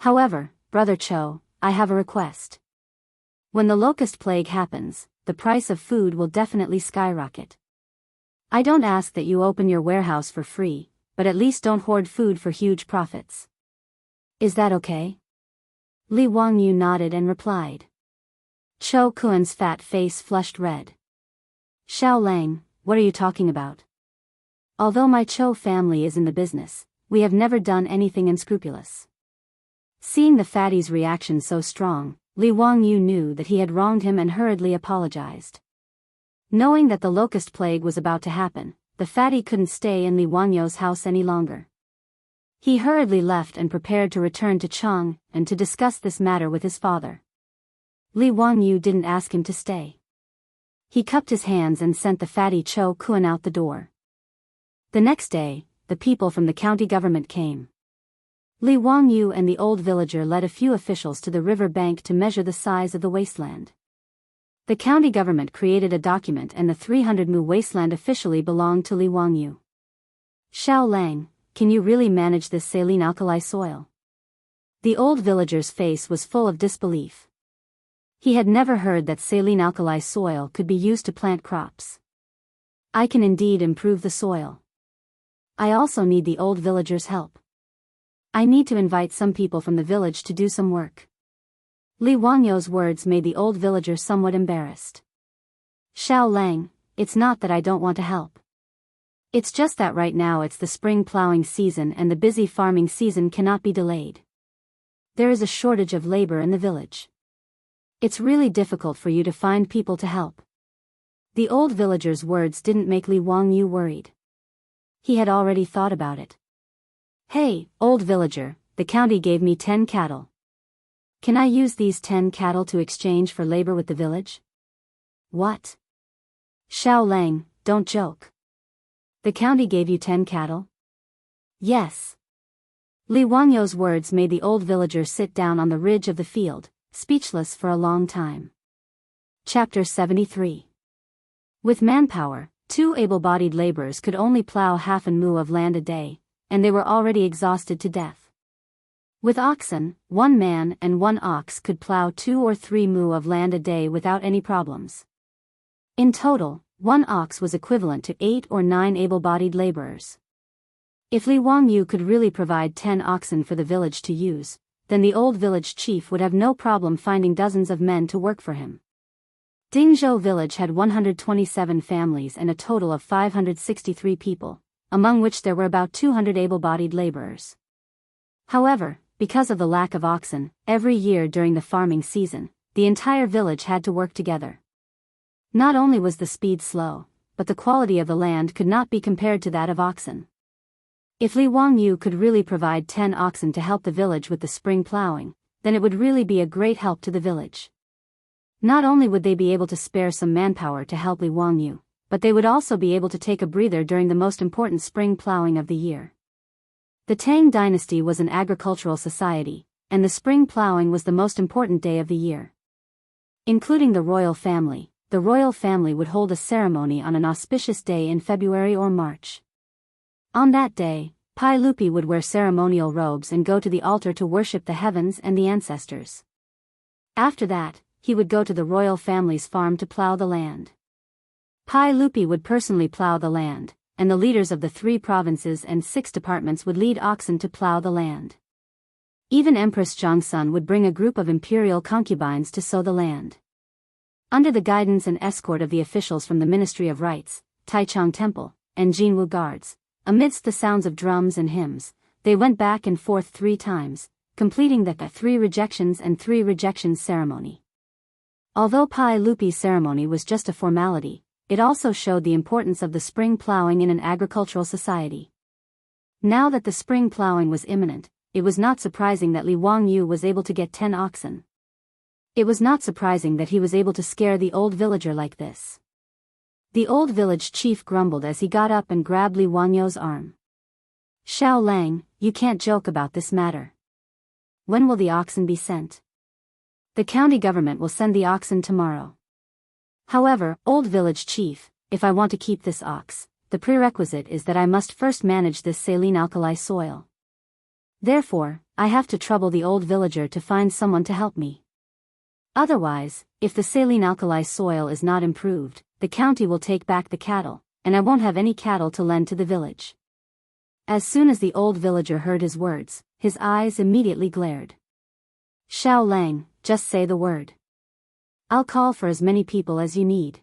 However, Brother Cho, I have a request. When the locust plague happens, the price of food will definitely skyrocket. I don't ask that you open your warehouse for free, but at least don't hoard food for huge profits. Is that okay? Li Wangyu nodded and replied. Cho Kuan's fat face flushed red. Xiao Lang, what are you talking about? Although my Cho family is in the business, we have never done anything unscrupulous. Seeing the fatty's reaction so strong, Li Wangyu knew that he had wronged him and hurriedly apologized. Knowing that the locust plague was about to happen, the fatty couldn't stay in Li Wangyu's house any longer. He hurriedly left and prepared to return to Chang and to discuss this matter with his father. Li Wangyu didn't ask him to stay. He cupped his hands and sent the fatty Cho Kuan out the door. The next day, the people from the county government came. Li Wangyu and the old villager led a few officials to the river bank to measure the size of the wasteland. The county government created a document and the 300 mu wasteland officially belonged to Li Wangyu. Xiao Lang, can you really manage this saline alkali soil? The old villager's face was full of disbelief. He had never heard that saline alkali soil could be used to plant crops. I can indeed improve the soil. I also need the old villager's help. I need to invite some people from the village to do some work. Li Wangyu's words made the old villager somewhat embarrassed. Xiao Lang, it's not that I don't want to help. It's just that right now it's the spring plowing season and the busy farming season cannot be delayed. There is a shortage of labor in the village. It's really difficult for you to find people to help. The old villager's words didn't make Li Wangyu worried. He had already thought about it. Hey, old villager, the county gave me 10 cattle. Can I use these 10 cattle to exchange for labor with the village? What? Xiao Lang, don't joke. The county gave you 10 cattle? Yes. Li Wangyu's words made the old villager sit down on the ridge of the field, speechless for a long time. Chapter 73. With manpower, 2 able-bodied laborers could only plow half an mu of land a day, and they were already exhausted to death. With oxen, 1 man and 1 ox could plow 2 or 3 mu of land a day without any problems. In total, 1 ox was equivalent to 8 or 9 able-bodied laborers. If Li Wangyu could really provide 10 oxen for the village to use, then the old village chief would have no problem finding dozens of men to work for him. Dingzhou village had 127 families and a total of 563 people, among which there were about 200 able-bodied laborers. However, because of the lack of oxen, every year during the farming season, the entire village had to work together. Not only was the speed slow, but the quality of the land could not be compared to that of oxen. If Li Wangyu could really provide 10 oxen to help the village with the spring plowing, then it would really be a great help to the village. Not only would they be able to spare some manpower to help Li Wangyu, but they would also be able to take a breather during the most important spring plowing of the year. The Tang dynasty was an agricultural society, and the spring plowing was the most important day of the year. Including the royal family would hold a ceremony on an auspicious day in February or March. On that day, Pai Lupi would wear ceremonial robes and go to the altar to worship the heavens and the ancestors. After that, he would go to the royal family's farm to plow the land. Pai Lupi would personally plow the land, and the leaders of the 3 provinces and 6 departments would lead oxen to plow the land. Even Empress Zhangsun would bring a group of imperial concubines to sow the land. Under the guidance and escort of the officials from the Ministry of Rites, Taichung Temple, and Jinwu Guards, amidst the sounds of drums and hymns, they went back and forth 3 times, completing the 3 rejections and 3 rejections ceremony. Although Pai Lupi's ceremony was just a formality, it also showed the importance of the spring plowing in an agricultural society. Now that the spring plowing was imminent, it was not surprising that Li Wangyu was able to get 10 oxen. It was not surprising that he was able to scare the old villager like this. The old village chief grumbled as he got up and grabbed Li Wangyu's arm. Xiao Lang, you can't joke about this matter. When will the oxen be sent? The county government will send the oxen tomorrow. However, old village chief, if I want to keep this ox, the prerequisite is that I must first manage this saline alkali soil. Therefore, I have to trouble the old villager to find someone to help me. Otherwise, if the saline alkali soil is not improved, the county will take back the cattle, and I won't have any cattle to lend to the village." As soon as the old villager heard his words, his eyes immediately glared. "Xiao Lang, just say the word. I'll call for as many people as you need.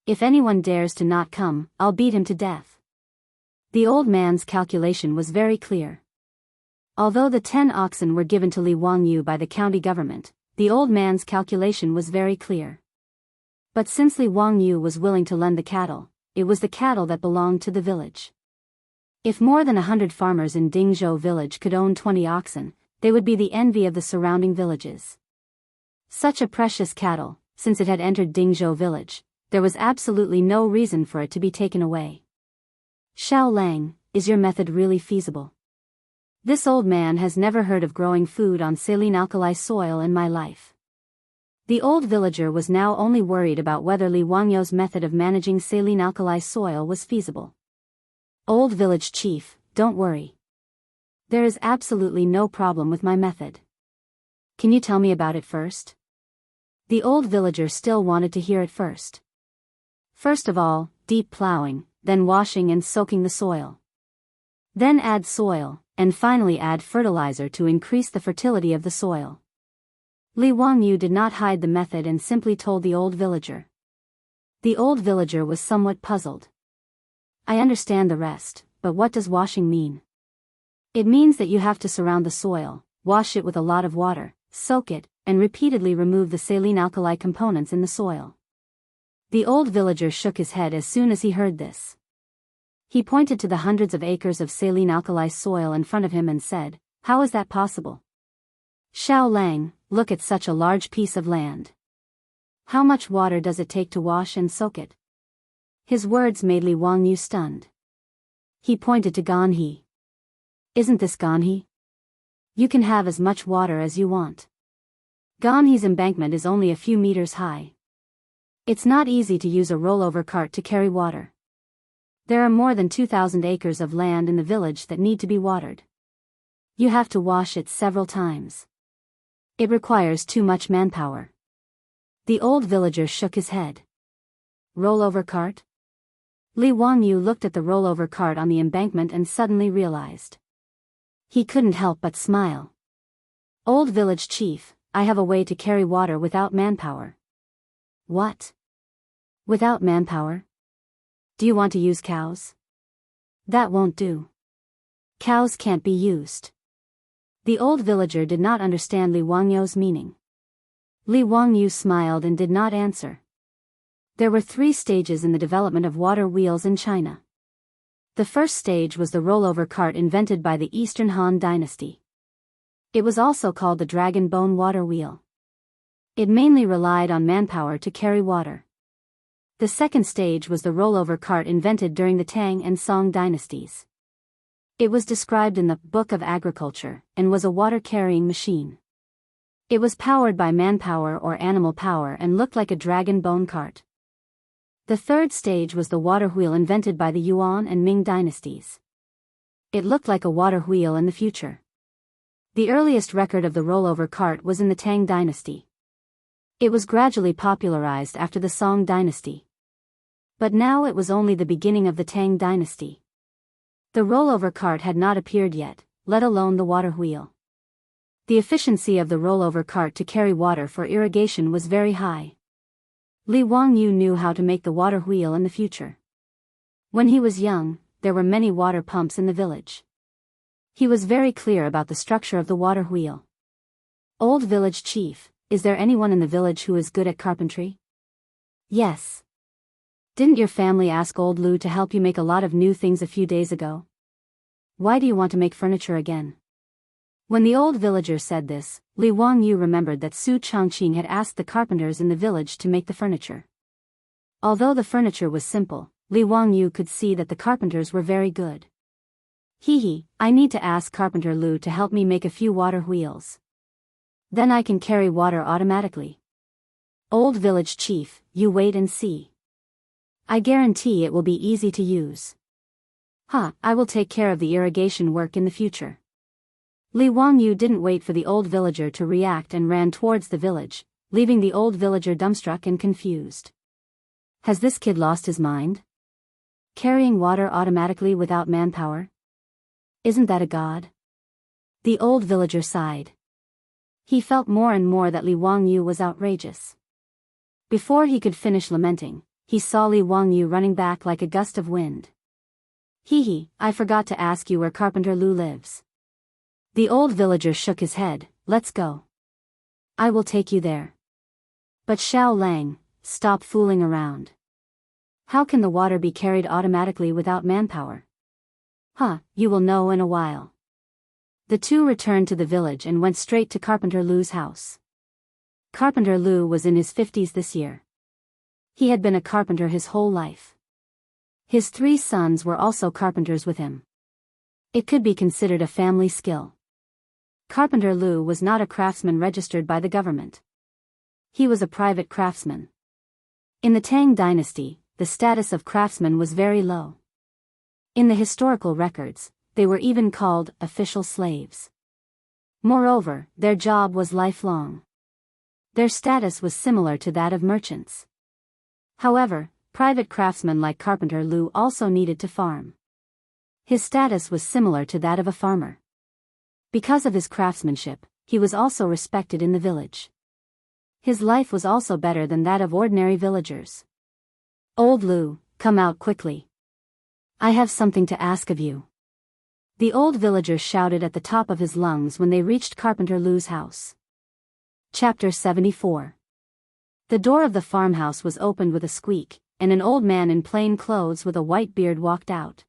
If anyone dares to not come, I'll beat him to death." The old man's calculation was very clear. Although the 10 oxen were given to Li Wangyu by the county government, the old man's calculation was very clear. But since Li Wangyu was willing to lend the cattle, it was the cattle that belonged to the village. If more than 100 farmers in Dingzhou village could own 20 oxen, they would be the envy of the surrounding villages. Such a precious cattle, since it had entered Dingzhou village, there was absolutely no reason for it to be taken away. "Xiao Lang, is your method really feasible? This old man has never heard of growing food on saline alkali soil in my life." The old villager was now only worried about whether Li Wangyu's method of managing saline alkali soil was feasible. "Old village chief, don't worry. There is absolutely no problem with my method. Can you tell me about it first?" The old villager still wanted to hear it first. "First of all, deep plowing, then washing and soaking the soil. Then add soil, and finally add fertilizer to increase the fertility of the soil." Li Wangyu did not hide the method and simply told the old villager. The old villager was somewhat puzzled. "I understand the rest, but what does washing mean?" "It means that you have to surround the soil, wash it with a lot of water, soak it, and repeatedly remove the saline alkali components in the soil." The old villager shook his head as soon as he heard this. He pointed to the hundreds of acres of saline alkali soil in front of him and said, "How is that possible? Xiao Lang, look at such a large piece of land. How much water does it take to wash and soak it?" His words made Li Wangyu stunned. He pointed to Ganhe. "Isn't this Ganhe? You can have as much water as you want. Ganhe's embankment is only a few meters high. It's not easy to use a rollover cart to carry water. There are more than 2,000 acres of land in the village that need to be watered. You have to wash it several times. It requires too much manpower." The old villager shook his head. "Rollover cart?" Li Wangyu looked at the rollover cart on the embankment and suddenly realized. He couldn't help but smile. "Old village chief, I have a way to carry water without manpower." "What? Without manpower? Do you want to use cows?" "That won't do. Cows can't be used." The old villager did not understand Li Wangyu's meaning. Li Wangyu smiled and did not answer. There were 3 stages in the development of water wheels in China. The first stage was the rollover cart invented by the Eastern Han Dynasty. It was also called the dragon bone water wheel. It mainly relied on manpower to carry water. The second stage was the rollover cart invented during the Tang and Song dynasties. It was described in the Book of Agriculture and was a water-carrying machine. It was powered by manpower or animal power and looked like a dragon bone cart. The third stage was the water wheel invented by the Yuan and Ming dynasties. It looked like a water wheel in the future. The earliest record of the rollover cart was in the Tang dynasty. It was gradually popularized after the Song dynasty. But now it was only the beginning of the Tang dynasty. The rollover cart had not appeared yet, let alone the water wheel. The efficiency of the rollover cart to carry water for irrigation was very high. Li Wangyu knew how to make the water wheel in the future. When he was young, there were many water pumps in the village. He was very clear about the structure of the water wheel. "Old village chief, is there anyone in the village who is good at carpentry?" "Yes. Didn't your family ask old Lu to help you make a lot of new things a few days ago? Why do you want to make furniture again?" When the old villager said this, Li Wangyu remembered that Su Chongqing had asked the carpenters in the village to make the furniture. Although the furniture was simple, Li Wangyu could see that the carpenters were very good. I need to ask Carpenter Lu to help me make a few water wheels. Then I can carry water automatically. Old village chief, you wait and see. I guarantee it will be easy to use. I will take care of the irrigation work in the future." Li Wangyu didn't wait for the old villager to react and ran towards the village, leaving the old villager dumbstruck and confused. Has this kid lost his mind? Carrying water automatically without manpower? Isn't that a god? The old villager sighed. He felt more and more that Li Wangyu was outrageous. Before he could finish lamenting, he saw Li Wangyu running back like a gust of wind. Hee, I forgot to ask you where Carpenter Lu lives. The old villager shook his head. Let's go. I will take you there. But Xiao Lang, stop fooling around. How can the water be carried automatically without manpower? You will know in a while. The two returned to the village and went straight to Carpenter Lu's house. Carpenter Lu was in his 50s this year. He had been a carpenter his whole life. His 3 sons were also carpenters with him. It could be considered a family skill. Carpenter Lu was not a craftsman registered by the government. He was a private craftsman. In the Tang dynasty, the status of craftsmen was very low. In the historical records, they were even called official slaves. Moreover, their job was lifelong. Their status was similar to that of merchants. However, private craftsmen like Carpenter Lu also needed to farm. His status was similar to that of a farmer. Because of his craftsmanship, he was also respected in the village. His life was also better than that of ordinary villagers. Old Lu, come out quickly. I have something to ask of you. The old villager shouted at the top of his lungs when they reached Carpenter Lu's house. Chapter 74. The door of the farmhouse was opened with a squeak, and an old man in plain clothes with a white beard walked out.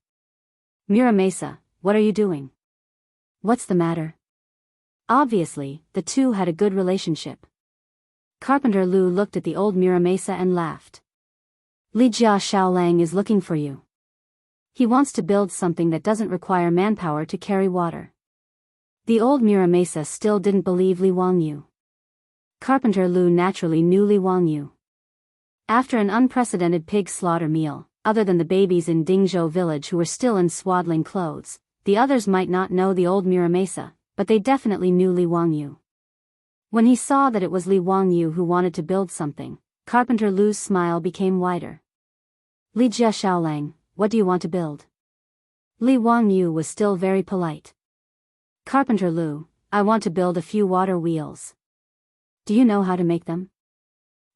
Muramasa, what are you doing? What's the matter? Obviously, the two had a good relationship. Carpenter Lu looked at the old Muramasa and laughed. Li Jia Xiaolang is looking for you. He wants to build something that doesn't require manpower to carry water. The old Muramasa still didn't believe Li Wangyu. Carpenter Lu naturally knew Li Wangyu. After an unprecedented pig slaughter meal, other than the babies in Dingzhou village who were still in swaddling clothes, the others might not know the old Muramasa, but they definitely knew Li Wangyu. When he saw that it was Li Wangyu who wanted to build something, Carpenter Lu's smile became wider. Li Jia Xiaolang, what do you want to build? Li Wangyu was still very polite. Carpenter Lu, I want to build a few water wheels. Do you know how to make them?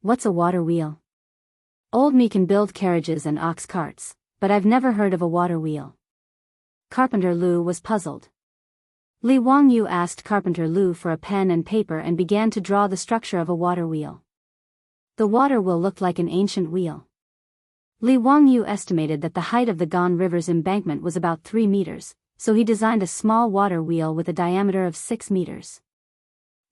What's a water wheel? Old me can build carriages and ox carts, but I've never heard of a water wheel. Carpenter Lu was puzzled. Li Wangyu asked Carpenter Lu for a pen and paper and began to draw the structure of a water wheel. The water wheel looked like an ancient wheel. Li Wangyu estimated that the height of the Gan River's embankment was about 3 meters, so he designed a small water wheel with a diameter of 6 meters.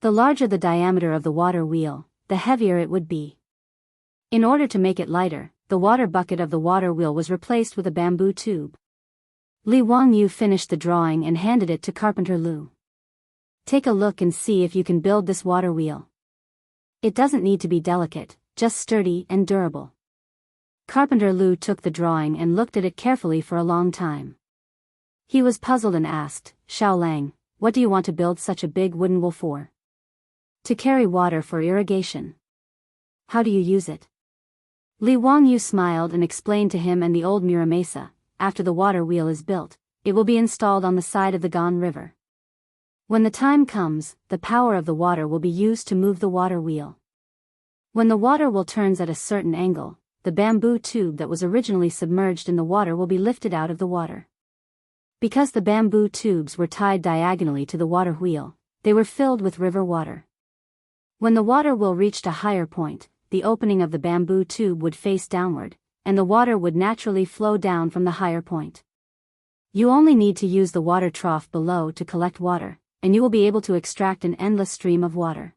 The larger the diameter of the water wheel, the heavier it would be. In order to make it lighter, the water bucket of the water wheel was replaced with a bamboo tube. Li Wangyu finished the drawing and handed it to Carpenter Lu. Take a look and see if you can build this water wheel. It doesn't need to be delicate, just sturdy and durable. Carpenter Lu took the drawing and looked at it carefully for a long time. He was puzzled and asked, Xiaolang, what do you want to build such a big wooden wheel for? To carry water for irrigation. How do you use it? Li Wangyu smiled and explained to him and the old Muramasa, after the water wheel is built, it will be installed on the side of the Gan River. When the time comes, the power of the water will be used to move the water wheel. When the water wheel turns at a certain angle, the bamboo tube that was originally submerged in the water will be lifted out of the water. Because the bamboo tubes were tied diagonally to the water wheel, they were filled with river water. When the water wheel reached a higher point, the opening of the bamboo tube would face downward, and the water would naturally flow down from the higher point. You only need to use the water trough below to collect water, and you will be able to extract an endless stream of water.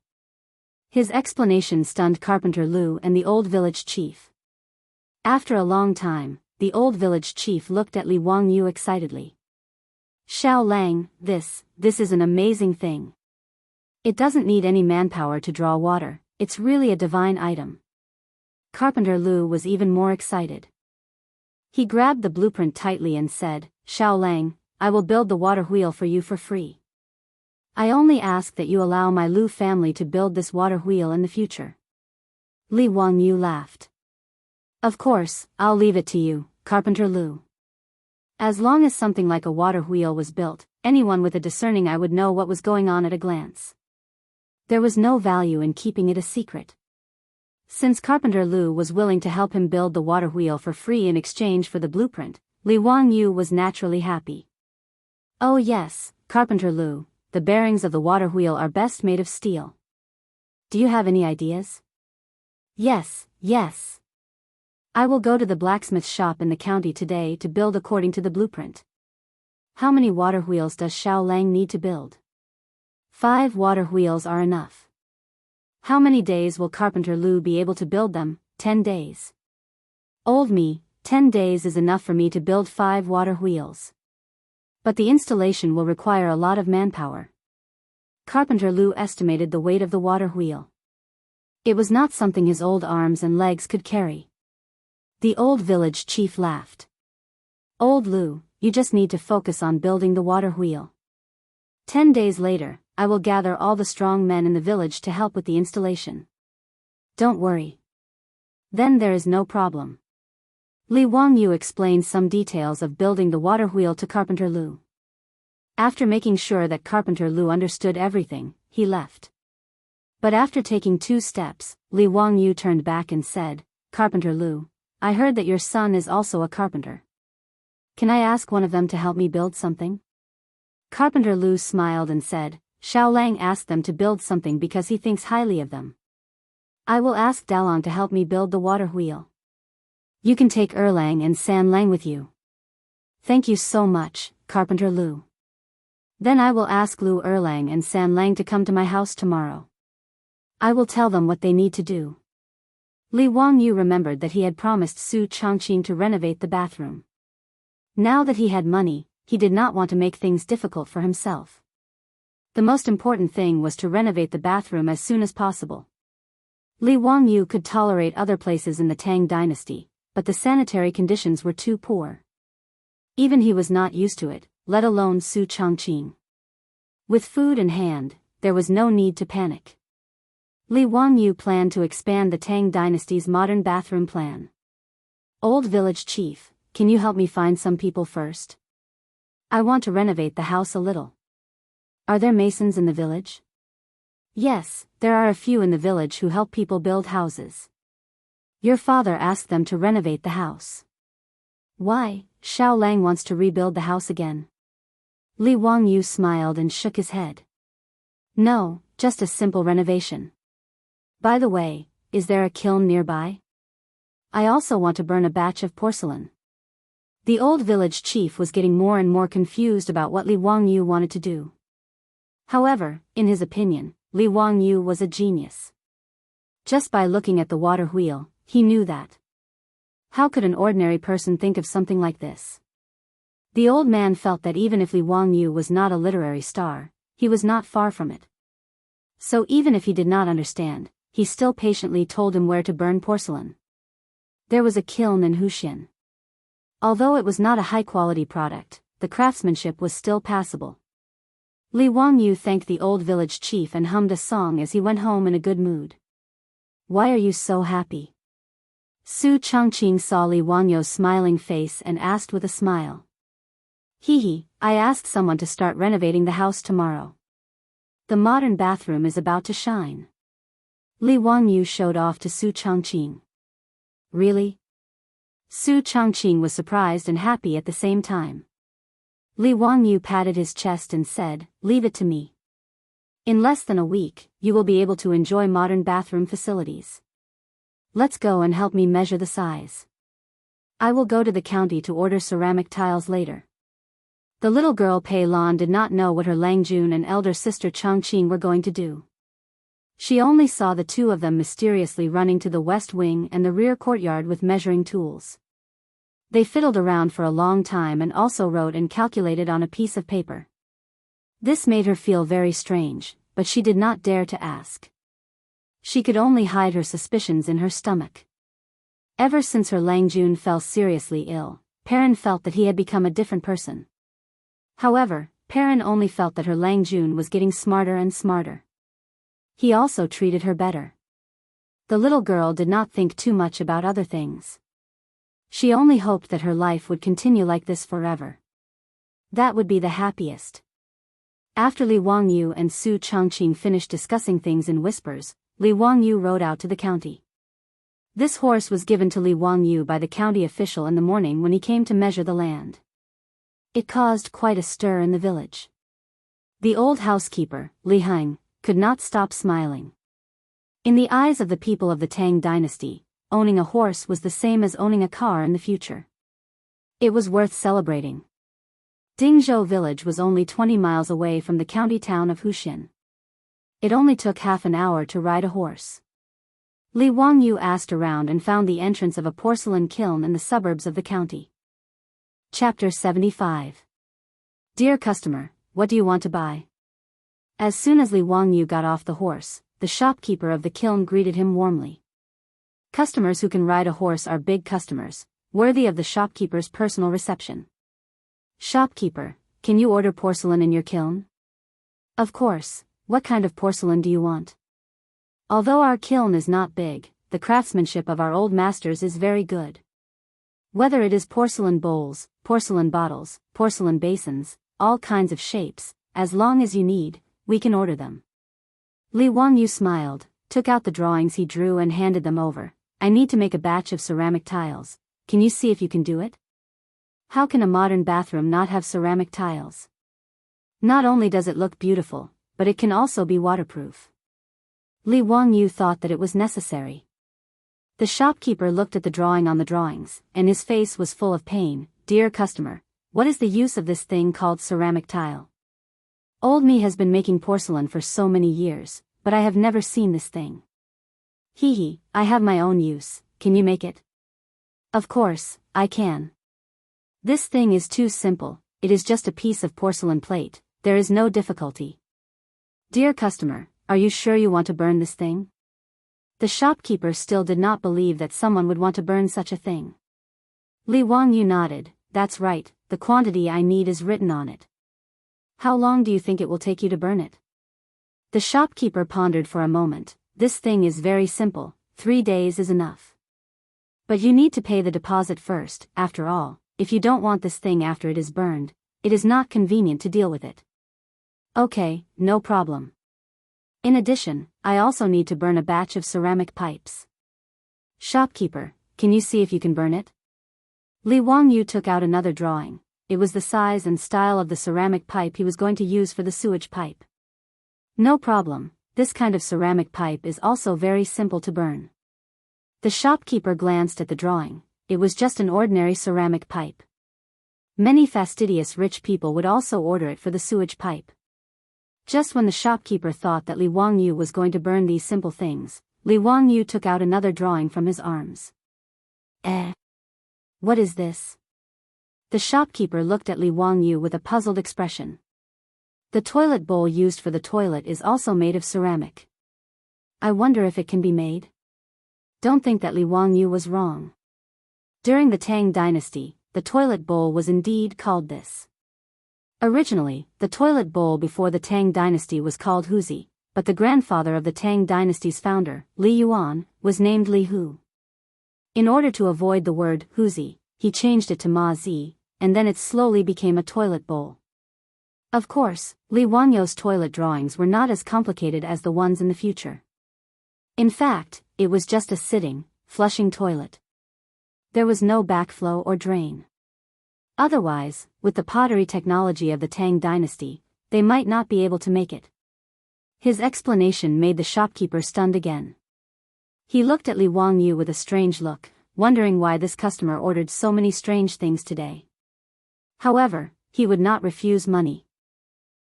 His explanation stunned Carpenter Lu and the old village chief. After a long time, the old village chief looked at Li Wangyu excitedly. Xiaolang, this is an amazing thing. It doesn't need any manpower to draw water, it's really a divine item. Carpenter Lu was even more excited. He grabbed the blueprint tightly and said, Xiaolang, I will build the water wheel for you for free. I only ask that you allow my Lu family to build this water wheel in the future. Li Wangyu laughed. Of course, I'll leave it to you, Carpenter Lu. As long as something like a water wheel was built, anyone with a discerning eye would know what was going on at a glance. There was no value in keeping it a secret. Since Carpenter Lu was willing to help him build the water wheel for free in exchange for the blueprint, Li Wangyu was naturally happy. Oh yes, Carpenter Lu, the bearings of the water wheel are best made of steel. Do you have any ideas? Yes. I will go to the blacksmith shop in the county today to build according to the blueprint. How many water wheels does Xiao Lang need to build? 5 water wheels are enough. How many days will Carpenter Lu be able to build them? 10 days. Old me, 10 days is enough for me to build 5 water wheels. But the installation will require a lot of manpower. Carpenter Lu estimated the weight of the water wheel. It was not something his old arms and legs could carry. The old village chief laughed. Old Lu, you just need to focus on building the water wheel. 10 days later, I will gather all the strong men in the village to help with the installation. Don't worry. Then there is no problem. Li Wangyu explained some details of building the water wheel to Carpenter Lu. After making sure that Carpenter Lu understood everything, he left. But after taking 2 steps, Li Wangyu turned back and said, Carpenter Lu, I heard that your son is also a carpenter. Can I ask one of them to help me build something? Carpenter Lu smiled and said, Xiao Lang asked them to build something because he thinks highly of them. I will ask Dalong to help me build the water wheel. You can take Erlang and San Lang with you. Thank you so much, Carpenter Lu. Then I will ask Lu Erlang and San Lang to come to my house tomorrow. I will tell them what they need to do. Li Wangyu remembered that he had promised Su Chongqing to renovate the bathroom. Now that he had money, he did not want to make things difficult for himself. The most important thing was to renovate the bathroom as soon as possible. Li Wangyu could tolerate other places in the Tang dynasty, but the sanitary conditions were too poor. Even he was not used to it, let alone Su Chongqing. With food in hand, there was no need to panic. Li Wangyu planned to expand the Tang dynasty's modern bathroom plan. Old village chief, can you help me find some people first? I want to renovate the house a little. Are there masons in the village? Yes, there are a few in the village who help people build houses. Your father asked them to renovate the house. Why, Xiao Lang wants to rebuild the house again. Li Wangyu smiled and shook his head. No, just a simple renovation. By the way, is there a kiln nearby? I also want to burn a batch of porcelain. The old village chief was getting more and more confused about what Li Wangyu wanted to do. However, in his opinion, Li Wangyu was a genius. Just by looking at the water wheel, he knew that. How could an ordinary person think of something like this? The old man felt that even if Li Wangyu was not a literary star, he was not far from it. So even if he did not understand, he still patiently told him where to burn porcelain. There was a kiln in Huxian. Although it was not a high-quality product, the craftsmanship was still passable. Li Wangyu thanked the old village chief and hummed a song as he went home in a good mood. Why are you so happy? Su Chongqing saw Li Wangyu's smiling face and asked with a smile. Hee, I asked someone to start renovating the house tomorrow. The modern bathroom is about to shine. Li Wangyu showed off to Su Chongqing. Really? Su Chongqing was surprised and happy at the same time. Li Wangyu patted his chest and said, leave it to me. In less than a week, you will be able to enjoy modern bathroom facilities. Let's go and help me measure the size. I will go to the county to order ceramic tiles later. The little girl Pei Lan did not know what her Langjun and elder sister Chongqing were going to do. She only saw the two of them mysteriously running to the west wing and the rear courtyard with measuring tools. They fiddled around for a long time and also wrote and calculated on a piece of paper. This made her feel very strange, but she did not dare to ask. She could only hide her suspicions in her stomach. Ever since her Langjun fell seriously ill, Perrin felt that he had become a different person. However, Perrin only felt that her Lang Jun was getting smarter and smarter. He also treated her better. The little girl did not think too much about other things. She only hoped that her life would continue like this forever. That would be the happiest. After Li Wangyu and Su Chongqing finished discussing things in whispers, Li Wangyu rode out to the county. This horse was given to Li Wangyu by the county official in the morning when he came to measure the land. It caused quite a stir in the village. The old housekeeper, Li Heng, could not stop smiling. In the eyes of the people of the Tang dynasty, owning a horse was the same as owning a car in the future. It was worth celebrating. Dingzhou village was only 20 miles away from the county town of Huxin. It only took half an hour to ride a horse. Li Wangyu asked around and found the entrance of a porcelain kiln in the suburbs of the county. Chapter 75. Dear customer, what do you want to buy? As soon as Li Wangyu got off the horse, the shopkeeper of the kiln greeted him warmly. Customers who can ride a horse are big customers, worthy of the shopkeeper's personal reception. Shopkeeper, can you order porcelain in your kiln? Of course, what kind of porcelain do you want? Although our kiln is not big, the craftsmanship of our old masters is very good. Whether it is porcelain bowls, porcelain bottles, porcelain basins, all kinds of shapes, as long as you need, we can order them. Li Wangyu smiled, took out the drawings he drew and handed them over. I need to make a batch of ceramic tiles. Can you see if you can do it? How can a modern bathroom not have ceramic tiles? Not only does it look beautiful, but it can also be waterproof. Li Wangyu thought that it was necessary. The shopkeeper looked at the drawing on the drawings, and his face was full of pain. Dear customer, what is the use of this thing called ceramic tile? Old me has been making porcelain for so many years, but I have never seen this thing. Hee, I have my own use. Can you make it? Of course, I can. This thing is too simple, it is just a piece of porcelain plate, there is no difficulty. Dear customer, are you sure you want to burn this thing? The shopkeeper still did not believe that someone would want to burn such a thing. Li Wangyu nodded, that's right, the quantity I need is written on it. How long do you think it will take you to burn it? The shopkeeper pondered for a moment. This thing is very simple, 3 days is enough. But you need to pay the deposit first, after all, if you don't want this thing after it is burned, it is not convenient to deal with it. Okay, no problem. In addition, I also need to burn a batch of ceramic pipes. Shopkeeper, can you see if you can burn it? Li Wangyu took out another drawing. It was the size and style of the ceramic pipe he was going to use for the sewage pipe. No problem, this kind of ceramic pipe is also very simple to burn. The shopkeeper glanced at the drawing. It was just an ordinary ceramic pipe. Many fastidious rich people would also order it for the sewage pipe. Just when the shopkeeper thought that Li Wangyu was going to burn these simple things, Li Wangyu took out another drawing from his arms. What is this? The shopkeeper looked at Li Wangyu with a puzzled expression. The toilet bowl used for the toilet is also made of ceramic. I wonder if it can be made? Don't think that Li Wangyu was wrong. During the Tang dynasty, the toilet bowl was indeed called this. Originally, the toilet bowl before the Tang dynasty was called Huzi, but the grandfather of the Tang dynasty's founder, Li Yuan, was named Li Hu. In order to avoid the word Huzi, he changed it to Ma Zi, and then it slowly became a toilet bowl. Of course, Li Wangyu's toilet drawings were not as complicated as the ones in the future. In fact, it was just a sitting, flushing toilet. There was no backflow or drain. Otherwise, with the pottery technology of the Tang dynasty, they might not be able to make it. His explanation made the shopkeeper stunned again. He looked at Li Wangyu with a strange look, wondering why this customer ordered so many strange things today. However, he would not refuse money.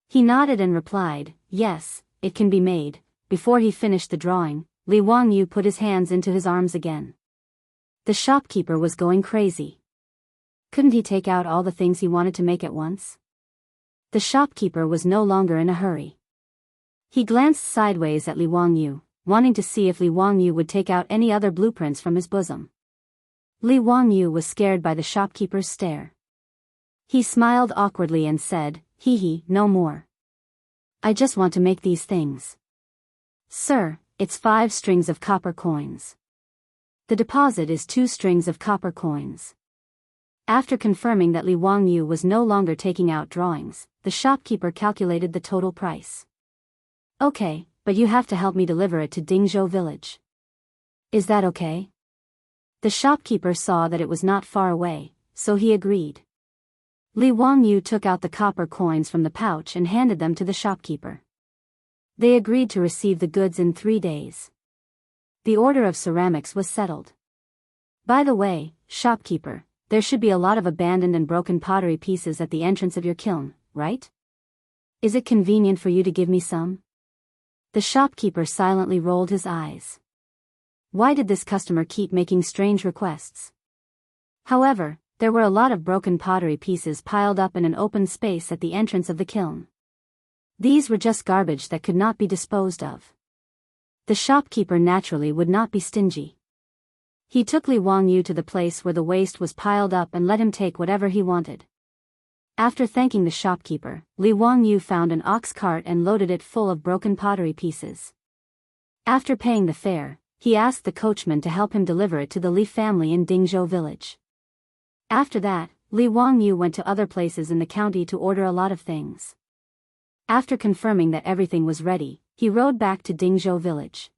He nodded and replied, yes, it can be made. Before he finished the drawing, Li Wangyu put his hands into his arms again. The shopkeeper was going crazy. Couldn't he take out all the things he wanted to make at once? The shopkeeper was no longer in a hurry. He glanced sideways at Li Wangyu, wanting to see if Li Wangyu would take out any other blueprints from his bosom. Li Wangyu was scared by the shopkeeper's stare. He smiled awkwardly and said, No more. I just want to make these things. Sir, it's 5 strings of copper coins. The deposit is 2 strings of copper coins. After confirming that Li Wangyu was no longer taking out drawings, the shopkeeper calculated the total price. Okay, but you have to help me deliver it to Dingzhou village. Is that okay? The shopkeeper saw that it was not far away, so he agreed. Li Wangyu took out the copper coins from the pouch and handed them to the shopkeeper. They agreed to receive the goods in 3 days. The order of ceramics was settled. By the way, shopkeeper, there should be a lot of abandoned and broken pottery pieces at the entrance of your kiln, right? Is it convenient for you to give me some? The shopkeeper silently rolled his eyes. Why did this customer keep making strange requests? However, there were a lot of broken pottery pieces piled up in an open space at the entrance of the kiln. These were just garbage that could not be disposed of. The shopkeeper naturally would not be stingy. He took Li Wangyu to the place where the waste was piled up and let him take whatever he wanted. After thanking the shopkeeper, Li Wangyu found an ox cart and loaded it full of broken pottery pieces. After paying the fare, he asked the coachman to help him deliver it to the Li family in Dingzhou village. After that, Li Wangyu went to other places in the county to order a lot of things. After confirming that everything was ready, he rode back to Dingzhou village.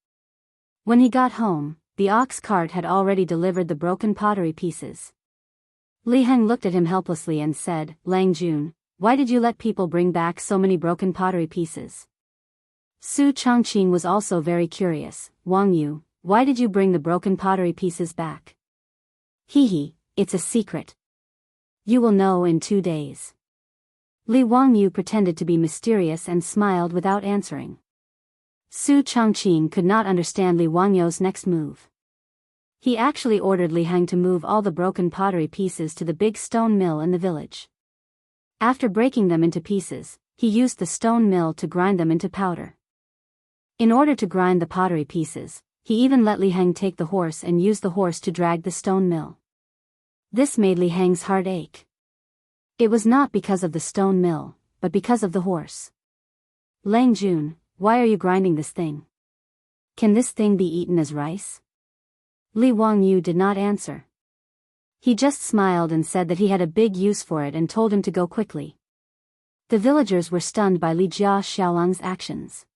When he got home, the ox cart had already delivered the broken pottery pieces. Li Heng looked at him helplessly and said, Lang Jun, why did you let people bring back so many broken pottery pieces? Su Chongqing was also very curious. Wang Yu, why did you bring the broken pottery pieces back? It's a secret. You will know in 2 days. Li Wangyu pretended to be mysterious and smiled without answering. Su Chongqing could not understand Li Wangyu's next move. He actually ordered Li Heng to move all the broken pottery pieces to the big stone mill in the village. After breaking them into pieces, he used the stone mill to grind them into powder. In order to grind the pottery pieces, he even let Li Heng take the horse and use the horse to drag the stone mill. This made Li Heng's heart ache. It was not because of the stone mill, but because of the horse. Lang Jun, why are you grinding this thing? Can this thing be eaten as rice? Li Wangyu did not answer. He just smiled and said that he had a big use for it and told him to go quickly. The villagers were stunned by Li Jia Xiaolang's actions.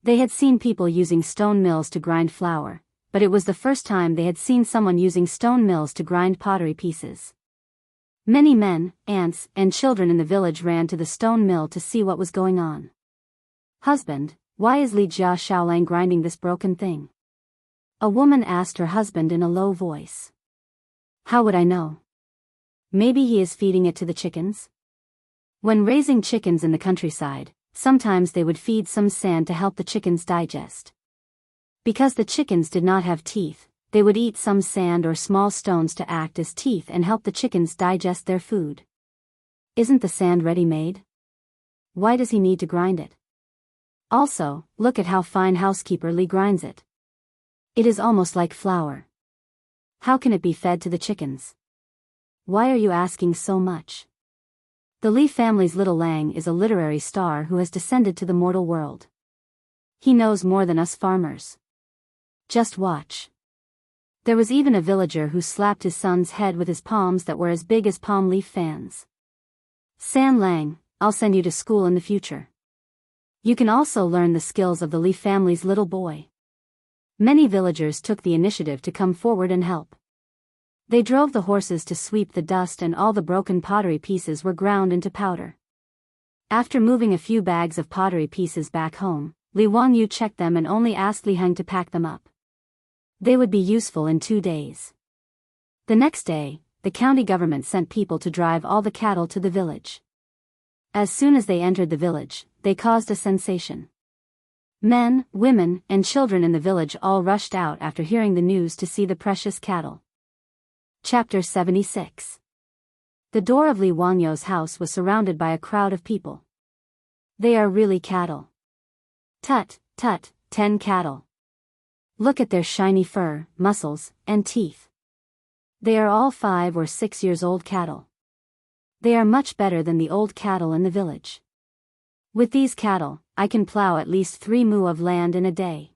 They had seen people using stone mills to grind flour, but it was the first time they had seen someone using stone mills to grind pottery pieces. Many men, ants, and children in the village ran to the stone mill to see what was going on. Husband, why is Li Jia Xiaolang grinding this broken thing? A woman asked her husband in a low voice. How would I know? Maybe he is feeding it to the chickens? When raising chickens in the countryside, sometimes they would feed some sand to help the chickens digest. Because the chickens did not have teeth, they would eat some sand or small stones to act as teeth and help the chickens digest their food. Isn't the sand ready-made? Why does he need to grind it? Also, look at how fine housekeeper Li grinds it. It is almost like flour. How can it be fed to the chickens? Why are you asking so much? The Li family's little Lang is a literary star who has descended to the mortal world. He knows more than us farmers. Just watch. There was even a villager who slapped his son's head with his palms that were as big as palm leaf fans. San Lang, I'll send you to school in the future. You can also learn the skills of the Li family's little boy. Many villagers took the initiative to come forward and help. They drove the horses to sweep the dust and all the broken pottery pieces were ground into powder. After moving a few bags of pottery pieces back home, Li Wangyu checked them and only asked Li Heng to pack them up. They would be useful in 2 days. The next day, the county government sent people to drive all the cattle to the village. As soon as they entered the village, they caused a sensation. Men, women, and children in the village all rushed out after hearing the news to see the precious cattle. Chapter 76. The door of Li Wangyu's house was surrounded by a crowd of people. They are really cattle. Tut, tut, 10 cattle. Look at their shiny fur, muscles, and teeth. They are all 5 or 6 years old cattle. They are much better than the old cattle in the village. With these cattle, I can plow at least 3 mu of land in a day.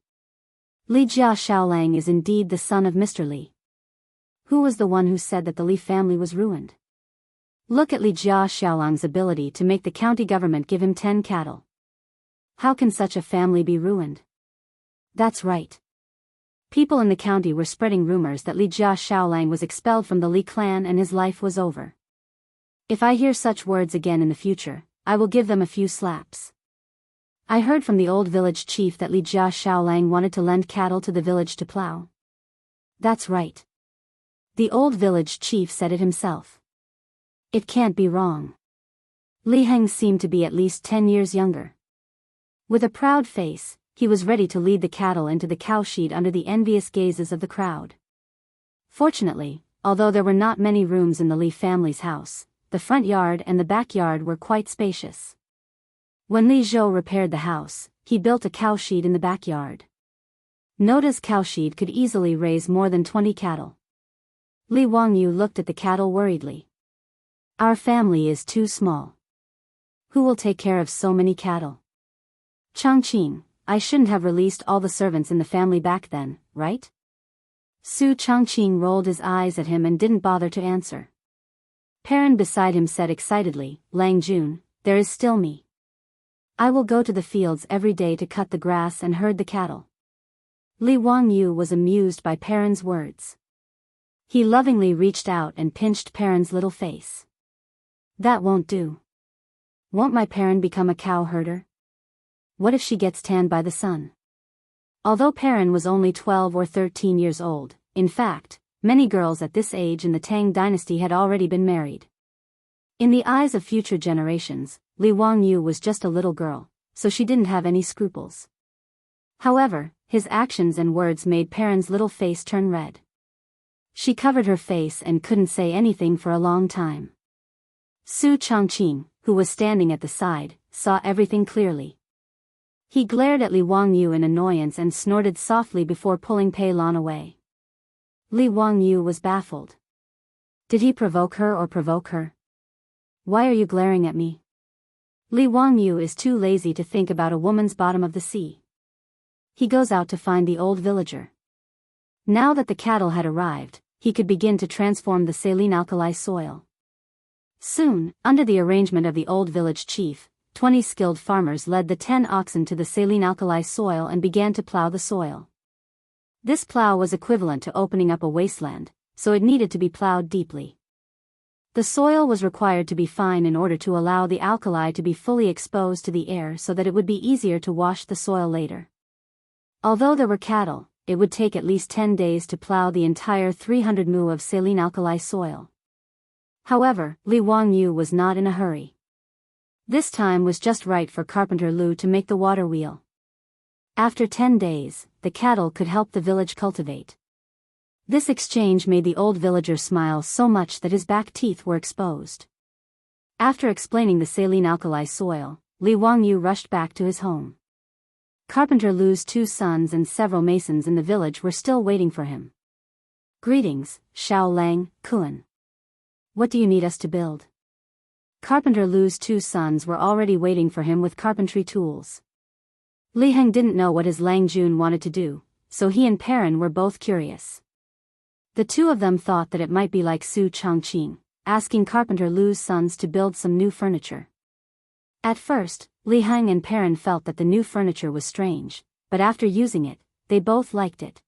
Li Jia Xiaolang is indeed the son of Mr. Li. Who was the one who said that the Li family was ruined? Look at Li Jia Xiaolang's ability to make the county government give him 10 cattle. How can such a family be ruined? That's right. People in the county were spreading rumors that Li Jia Xiaolang was expelled from the Li clan and his life was over. If I hear such words again in the future, I will give them a few slaps. I heard from the old village chief that Li Jia Xiaolang wanted to lend cattle to the village to plow. That's right. The old village chief said it himself. It can't be wrong. Li Heng seemed to be at least 10 years younger. With a proud face, he was ready to lead the cattle into the cowshed under the envious gazes of the crowd. Fortunately, although there were not many rooms in the Li family's house, the front yard and the backyard were quite spacious. When Li Zhou repaired the house, he built a cowshed in the backyard. Noda's cowshed could easily raise more than 20 cattle. Li Wangyu looked at the cattle worriedly. Our family is too small. Who will take care of so many cattle? Changqing, I shouldn't have released all the servants in the family back then, right? Su Changqing rolled his eyes at him and didn't bother to answer. Perrin beside him said excitedly, Lang Jun, there is still me. I will go to the fields every day to cut the grass and herd the cattle. Li Wangyu was amused by Perrin's words. He lovingly reached out and pinched Perrin's little face. That won't do. Won't my Perrin become a cow herder? What if she gets tanned by the sun? Although Perrin was only 12 or 13 years old, in fact, many girls at this age in the Tang dynasty had already been married. In the eyes of future generations, Li Wangyu was just a little girl, so she didn't have any scruples. However, his actions and words made Perrin's little face turn red. She covered her face and couldn't say anything for a long time. Su Changqing, who was standing at the side, saw everything clearly. He glared at Li Wangyu in annoyance and snorted softly before pulling Pei Lan away. Li Wangyu was baffled. Did he provoke her or provoke her? Why are you glaring at me? Li Wangyu is too lazy to think about a woman's bottom of the sea. He goes out to find the old villager. Now that the cattle had arrived, he could begin to transform the saline alkali soil. Soon, under the arrangement of the old village chief, 20 skilled farmers led the 10 oxen to the saline alkali soil and began to plow the soil. This plow was equivalent to opening up a wasteland, so it needed to be plowed deeply. The soil was required to be fine in order to allow the alkali to be fully exposed to the air so that it would be easier to wash the soil later. Although there were cattle, it would take at least 10 days to plow the entire 300 mu of saline alkali soil. However, Li Wangyu was not in a hurry. This time was just right for Carpenter Lu to make the water wheel. After 10 days, the cattle could help the village cultivate. This exchange made the old villager smile so much that his back teeth were exposed. After explaining the saline alkali soil, Li Wangyu rushed back to his home. Carpenter Lu's 2 sons and several masons in the village were still waiting for him. Greetings, Xiao Lang, Kun. What do you need us to build? Carpenter Lu's 2 sons were already waiting for him with carpentry tools. Li Heng didn't know what his Lang Jun wanted to do, so he and Perrin were both curious. The 2 of them thought that it might be like Su Changqing, asking Carpenter Lu's sons to build some new furniture. At first, Li Heng and Perrin felt that the new furniture was strange, but after using it, they both liked it.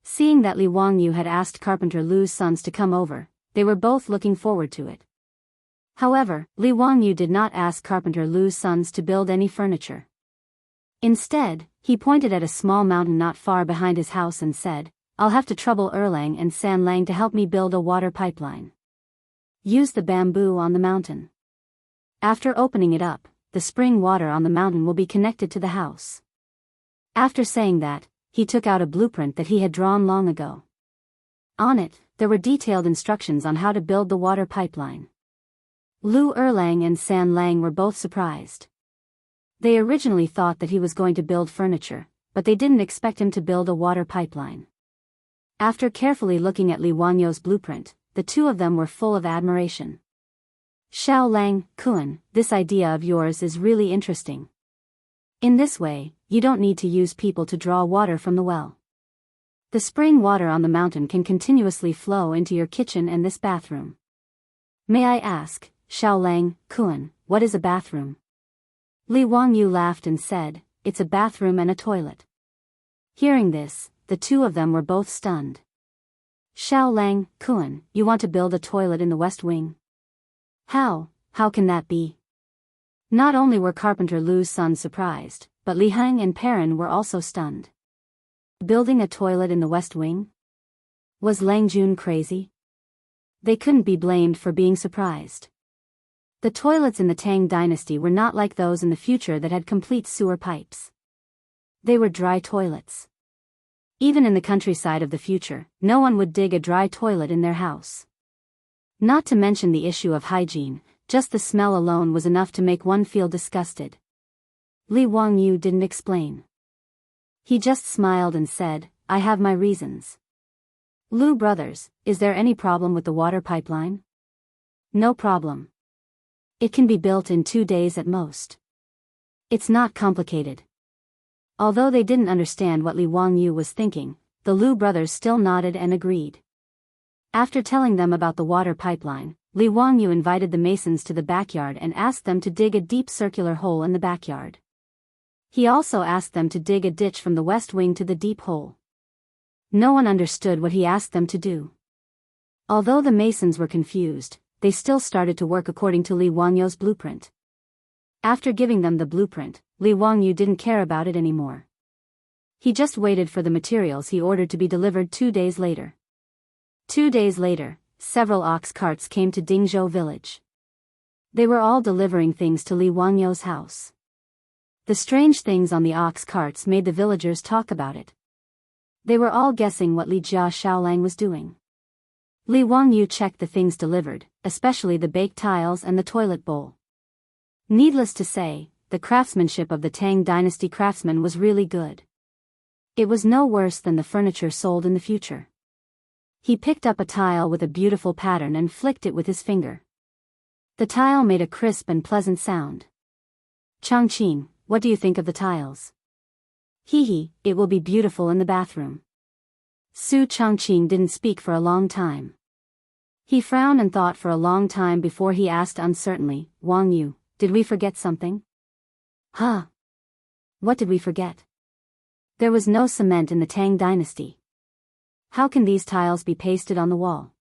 Seeing that Li Wangyu had asked Carpenter Lu's sons to come over, they were both looking forward to it. However, Li Wangyu did not ask Carpenter Lu's sons to build any furniture. Instead, he pointed at a small mountain not far behind his house and said, I'll have to trouble Erlang and San Lang to help me build a water pipeline. Use the bamboo on the mountain. After opening it up, the spring water on the mountain will be connected to the house. After saying that, he took out a blueprint that he had drawn long ago. On it, there were detailed instructions on how to build the water pipeline. Lu Erlang and San Lang were both surprised. They originally thought that he was going to build furniture, but they didn't expect him to build a water pipeline. After carefully looking at Li Wangyu's blueprint, the 2 of them were full of admiration. Xiao Lang, Kun, this idea of yours is really interesting. In this way, you don't need to use people to draw water from the well. The spring water on the mountain can continuously flow into your kitchen and this bathroom. May I ask, Xiao Lang, Kun, what is a bathroom? Li Wangyu laughed and said, it's a bathroom and a toilet. Hearing this, the two of them were both stunned. Xiao Lang, Kun, you want to build a toilet in the West Wing? How can that be? Not only were Carpenter Lu's sons surprised, but Li Heng and Perrin were also stunned. Building a toilet in the West Wing? Was Lang Jun crazy? They couldn't be blamed for being surprised. The toilets in the Tang dynasty were not like those in the future that had complete sewer pipes. They were dry toilets. Even in the countryside of the future, no one would dig a dry toilet in their house. Not to mention the issue of hygiene, just the smell alone was enough to make one feel disgusted. Li Wangyu didn't explain. He just smiled and said, I have my reasons. Lu brothers, is there any problem with the water pipeline? No problem. It can be built in 2 days at most. It's not complicated. Although they didn't understand what Li Wangyu was thinking, the Lu brothers still nodded and agreed. After telling them about the water pipeline, Li Wangyu invited the masons to the backyard and asked them to dig a deep circular hole in the backyard. He also asked them to dig a ditch from the west wing to the deep hole. No one understood what he asked them to do. Although the masons were confused, they still started to work according to Li Wangyu's blueprint. After giving them the blueprint, Li Wangyu didn't care about it anymore. He just waited for the materials he ordered to be delivered 2 days later. 2 days later, several ox carts came to Dingzhou village. They were all delivering things to Li Wangyu's house. The strange things on the ox carts made the villagers talk about it. They were all guessing what Li Jia Xiaolang was doing. Li Wangyu checked the things delivered, especially the baked tiles and the toilet bowl. Needless to say, the craftsmanship of the Tang dynasty craftsmen was really good. It was no worse than the furniture sold in the future. He picked up a tile with a beautiful pattern and flicked it with his finger. The tile made a crisp and pleasant sound. Changqing, what do you think of the tiles? Hee, it will be beautiful in the bathroom. Su Changqing didn't speak for a long time. He frowned and thought for a long time before he asked uncertainly, Wang Yu, did we forget something? Huh? What did we forget? There was no cement in the Tang dynasty. How can these tiles be pasted on the wall?